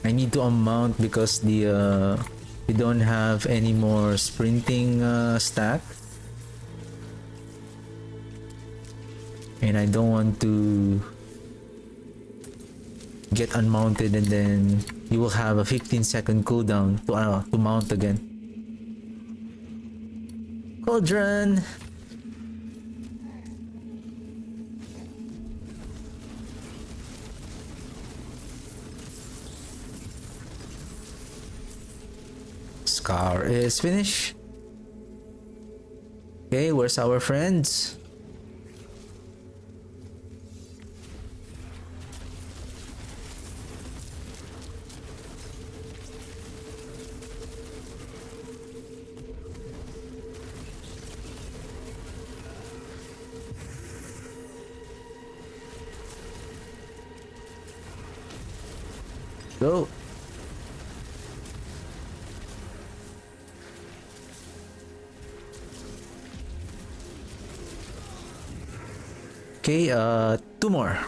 I need to unmount because the we don't have any more sprinting stack, and I don't want to get unmounted, and then you will have a 15-second cooldown to mount again. Cauldron! Scar is finished. Okay, where's our friends? Go. Okay, 2 more.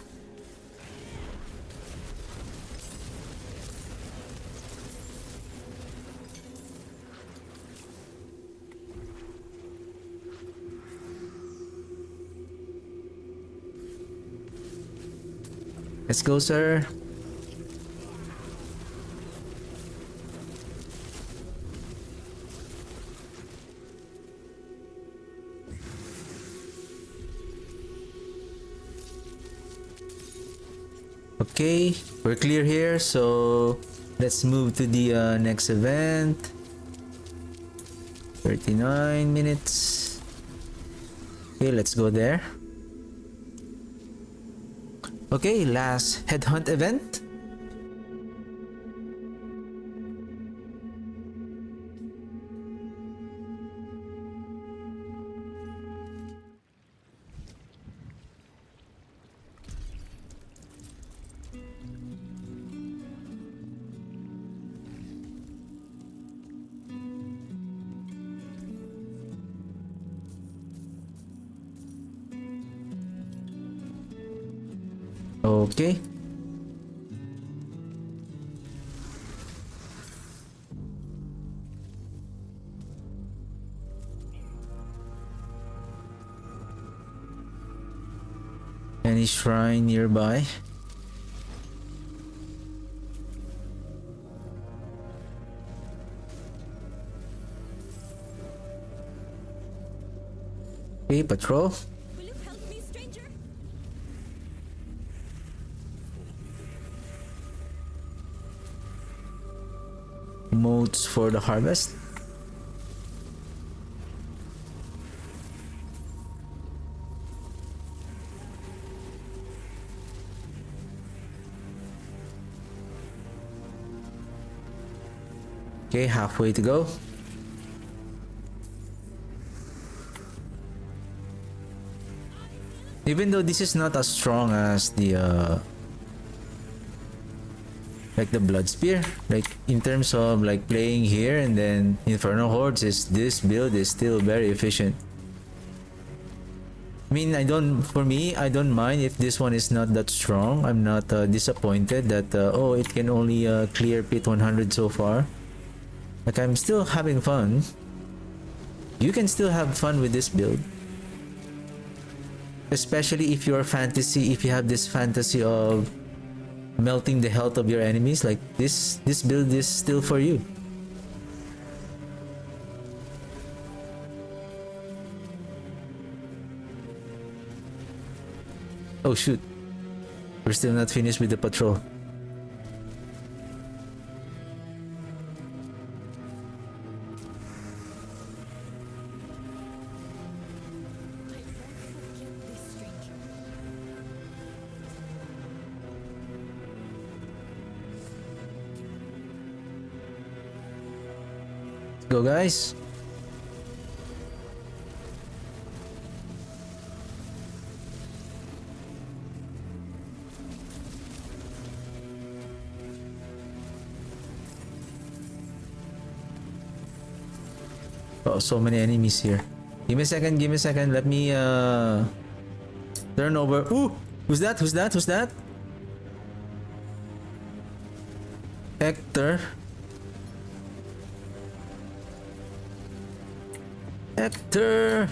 Let's go, sir. Okay, we're clear here, so let's move to the next event. 39 minutes. Okay, let's go there. Okay, last headhunt event. Okay. Any shrine nearby? Okay, patrol. Will you help me, stranger? Modes for the harvest. Okay, halfway to go. Even though this is not as strong as the like the blood spear, like in terms of like playing here and then Inferno Hordes, this build is still very efficient. I mean, I don't mind if this one is not that strong. I'm not disappointed that oh, it can only clear pit 100 so far. Like, I'm still having fun. You can still have fun with this build, especially if you're fantasy, if you have this fantasy of melting the health of your enemies. Like this build is still for you. Oh shoot, we're still not finished with the patrol. Go, guys. Oh, so many enemies here. Give me a second, let me turn over. Ooh, who's that? Hector. Hector!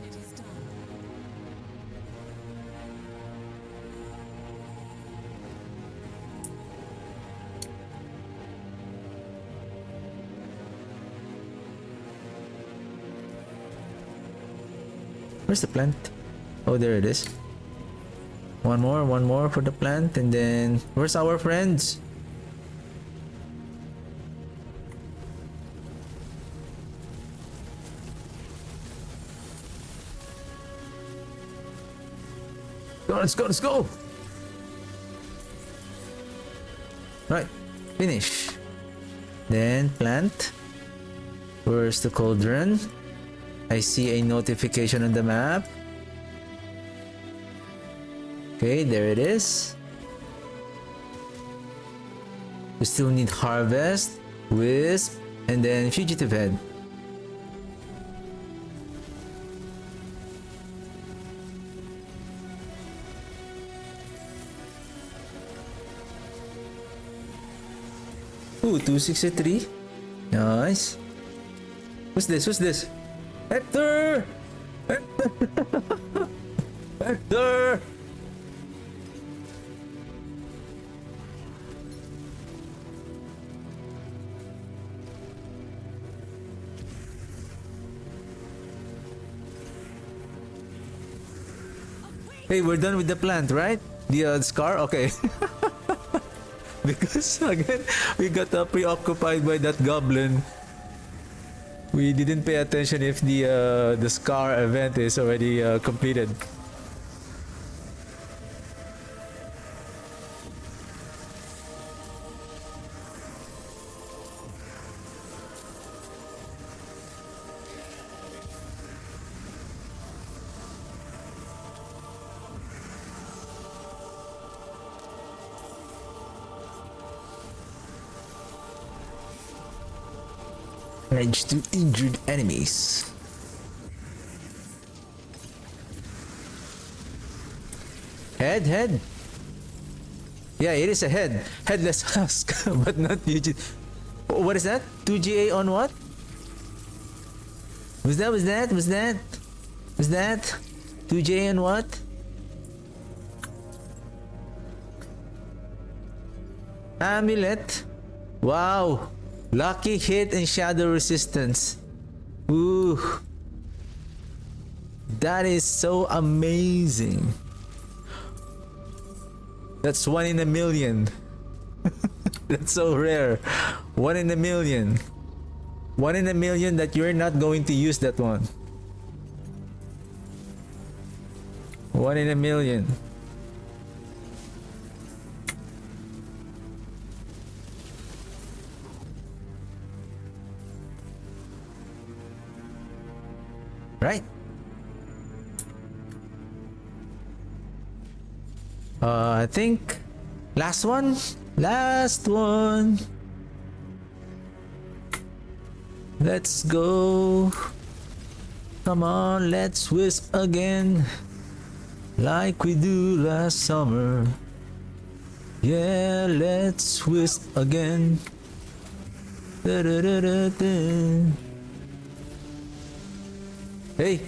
It is done. Where's the plant? Oh, there it is. One more for the plant, and then where's our friends? Let's go, let's go! Right, finish. Then plant. Where's the cauldron? I see a notification on the map. Okay, there it is. We still need harvest, wisp, and then fugitive head. Ooh, 263. Nice. Who's this? Who's this? Hector! Hector! Hector! Hey, we're done with the plant, right? The scar? Okay. Because again, we got preoccupied by that goblin. We didn't pay attention if the scar event is already completed. Pledge to injured enemies. Head? Yeah, it is a head. Headless husk, but not huge. What is that? 2GA on what? Was that? 2GA on what? Amulet. Wow. Lucky hit and shadow resistance. Ooh. That is so amazing. That's 1 in a million. That's so rare. 1 in a million. 1 in a million that you're not going to use that one. 1 in a million. Right. I think last one. Let's go. Come on, let's wisp again, like we do last summer. Yeah, let's wisp again. Da, da, da, da, da. Hey.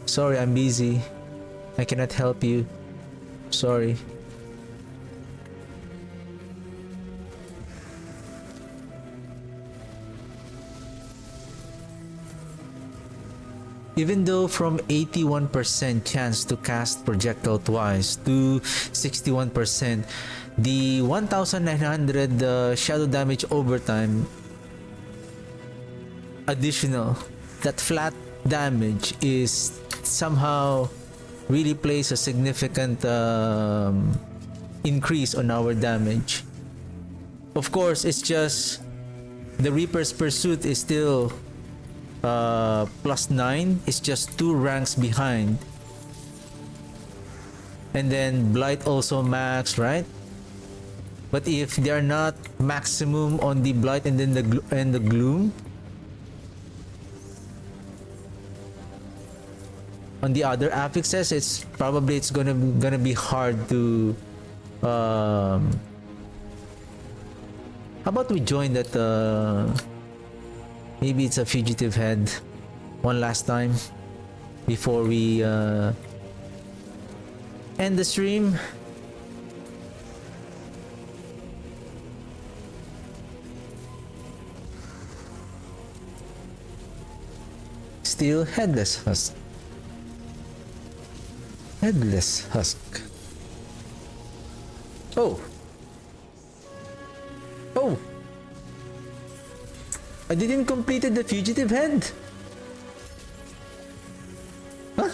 Sorry, I'm busy. I cannot help you. Sorry. Even though from 81% chance to cast projectile twice to 61%, the 1900 shadow damage overtime additional, that flat damage is somehow really plays a significant increase on our damage. Of course, it's just the Reaper's Pursuit is still +9. It's just 2 ranks behind. And then Blight also max, right? But if they are not maximum on the Blight and then the Gloom, on the other affixes, it's gonna be hard to. How about we join that? Maybe it's a fugitive head one last time before we end the stream. Steel Headless Husk. Headless Husk. Oh! Oh! I didn't complete the Fugitive Head! Huh?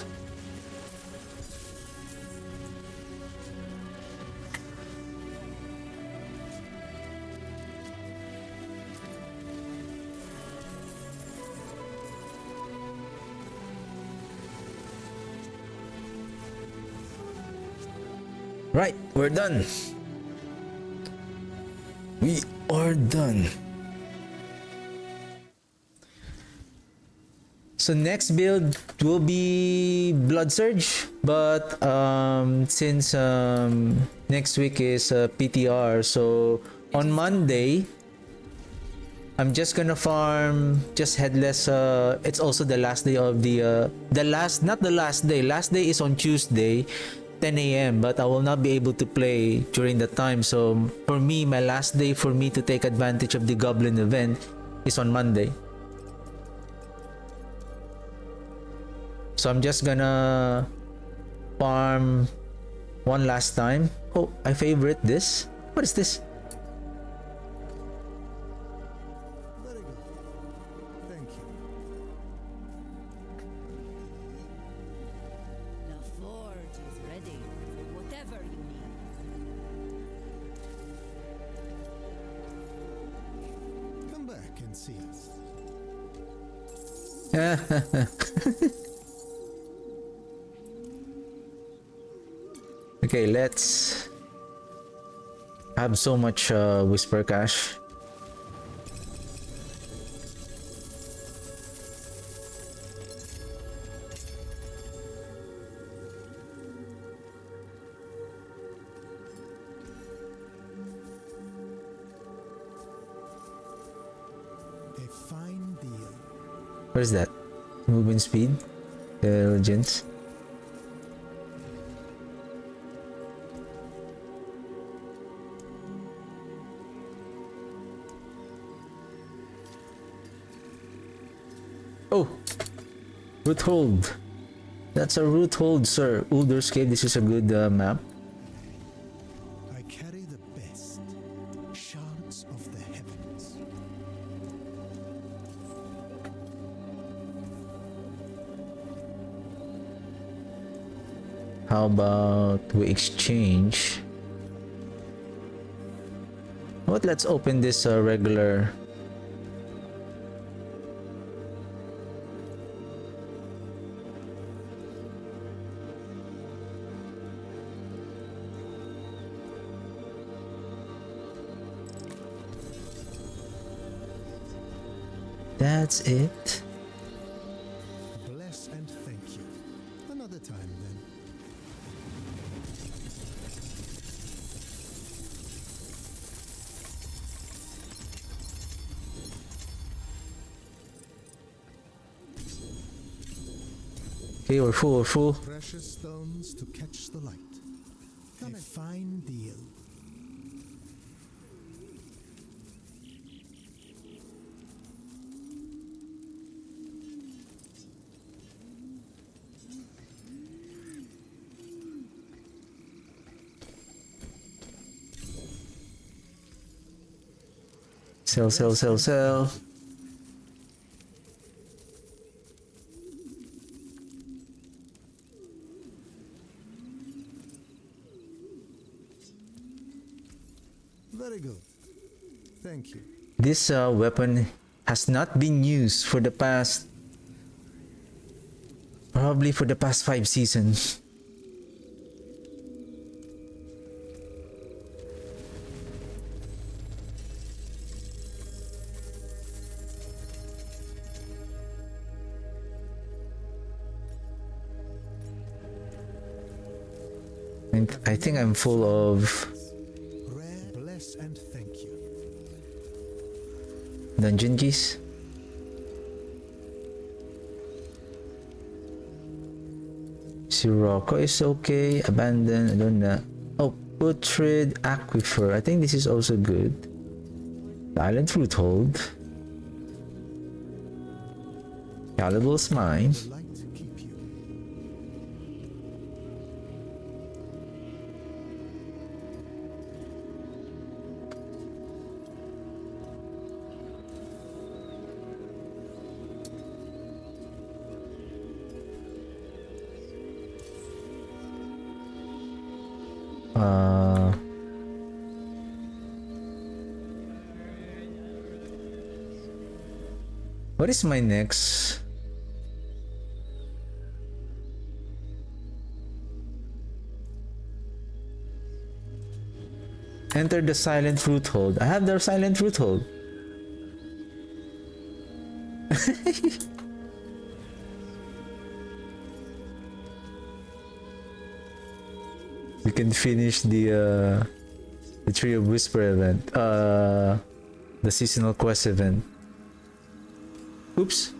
Right, we're done. We are done. So next build will be Blood Surge, but since next week is PTR, so on Monday I'm just gonna farm just headless. It's also the last day of the not the last day. Last day is on Tuesday, 10 a.m. But I will not be able to play during that time. So for me, my last day for me to take advantage of the Goblin event is on Monday. So I'm just gonna farm one last time. Oh, I favorite this. What is this? Very good. Thank you. The forge is ready for whatever you need. Come back and see us. Okay, let's have so much Whisper Cash. A fine deal. What is that? Movement speed? Intelligence? Oh! Root Hold. That's a Root Hold, sir. Uldur's Cave, this is a good map. I carry the best. Shards of the heavens. How about we exchange? What? Let's open this regular. That's it. Bless and thank you. Another time then. Okay, we're full, we're full. Precious stones to catch the light. A fine deal. Sell, sell, sell, sell. Very good. Thank you. This weapon has not been used for the past, probably for the past 5 seasons. And I think I'm full of Rare, bless and thank you. dungeon keys. Sirocco is okay. Abandoned, I don't know. Oh, Putrid Aquifer. I think this is also good. Silent Root Hold. Valuable's mine. The light keep you. What is my next? Enter the silent foothold. I have the silent foothold. We can finish the Tree of Whisper event. The seasonal quest event. Oops.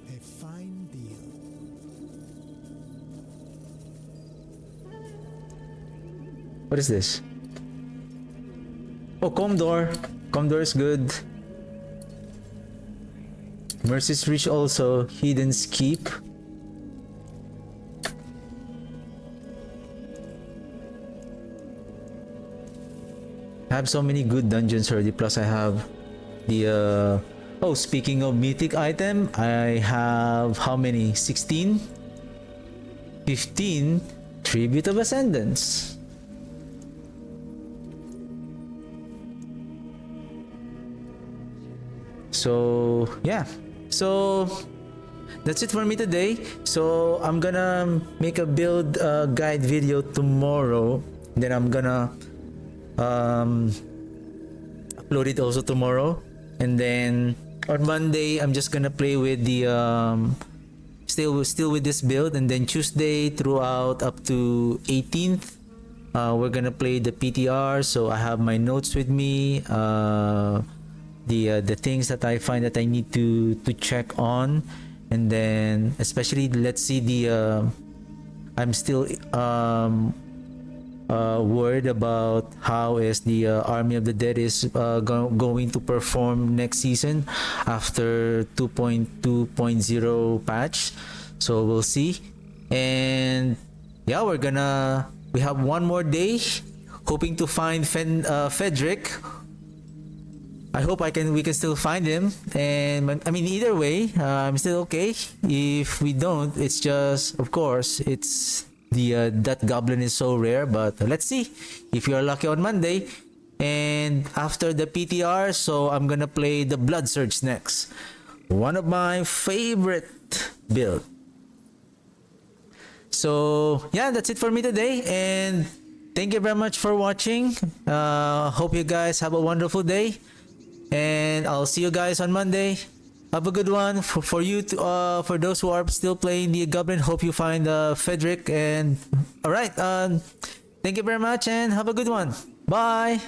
A fine deal. What is this? Oh, Comdor. Comdor is good. Mercy's Reach also. Hidden's Keep. I have so many good dungeons already. Plus I have the oh, speaking of mythic item, I have how many? 16? 15 Tribute of Ascendance. So yeah, so that's it for me today. So I'm gonna make a build guide video tomorrow, then I'm gonna upload it also tomorrow, and then on Monday I'm just gonna play with the still with this build, and then Tuesday throughout up to 18th we're gonna play the PTR. So I have my notes with me, the things that I find that I need to check on, and then especially let's see the I'm still worried about how is the Army of the Dead is going to perform next season after 2.2.0 patch. So we'll see. And yeah, we have one more day, hoping to find Fedric. I hope we can still find him, and I mean either way, I'm still okay. If we don't, it's just, of course, it's the that goblin is so rare. But let's see if you are lucky on Monday. And after the PTR, so I'm gonna play the Blood Surge next, one of my favorite build. So yeah, that's it for me today, and thank you very much for watching. Hope you guys have a wonderful day. And I'll see you guys on Monday. Have a good one. For you to, for those who are still playing the Goblin, hope you find Fedric. And all right, thank you very much, and have a good one. Bye.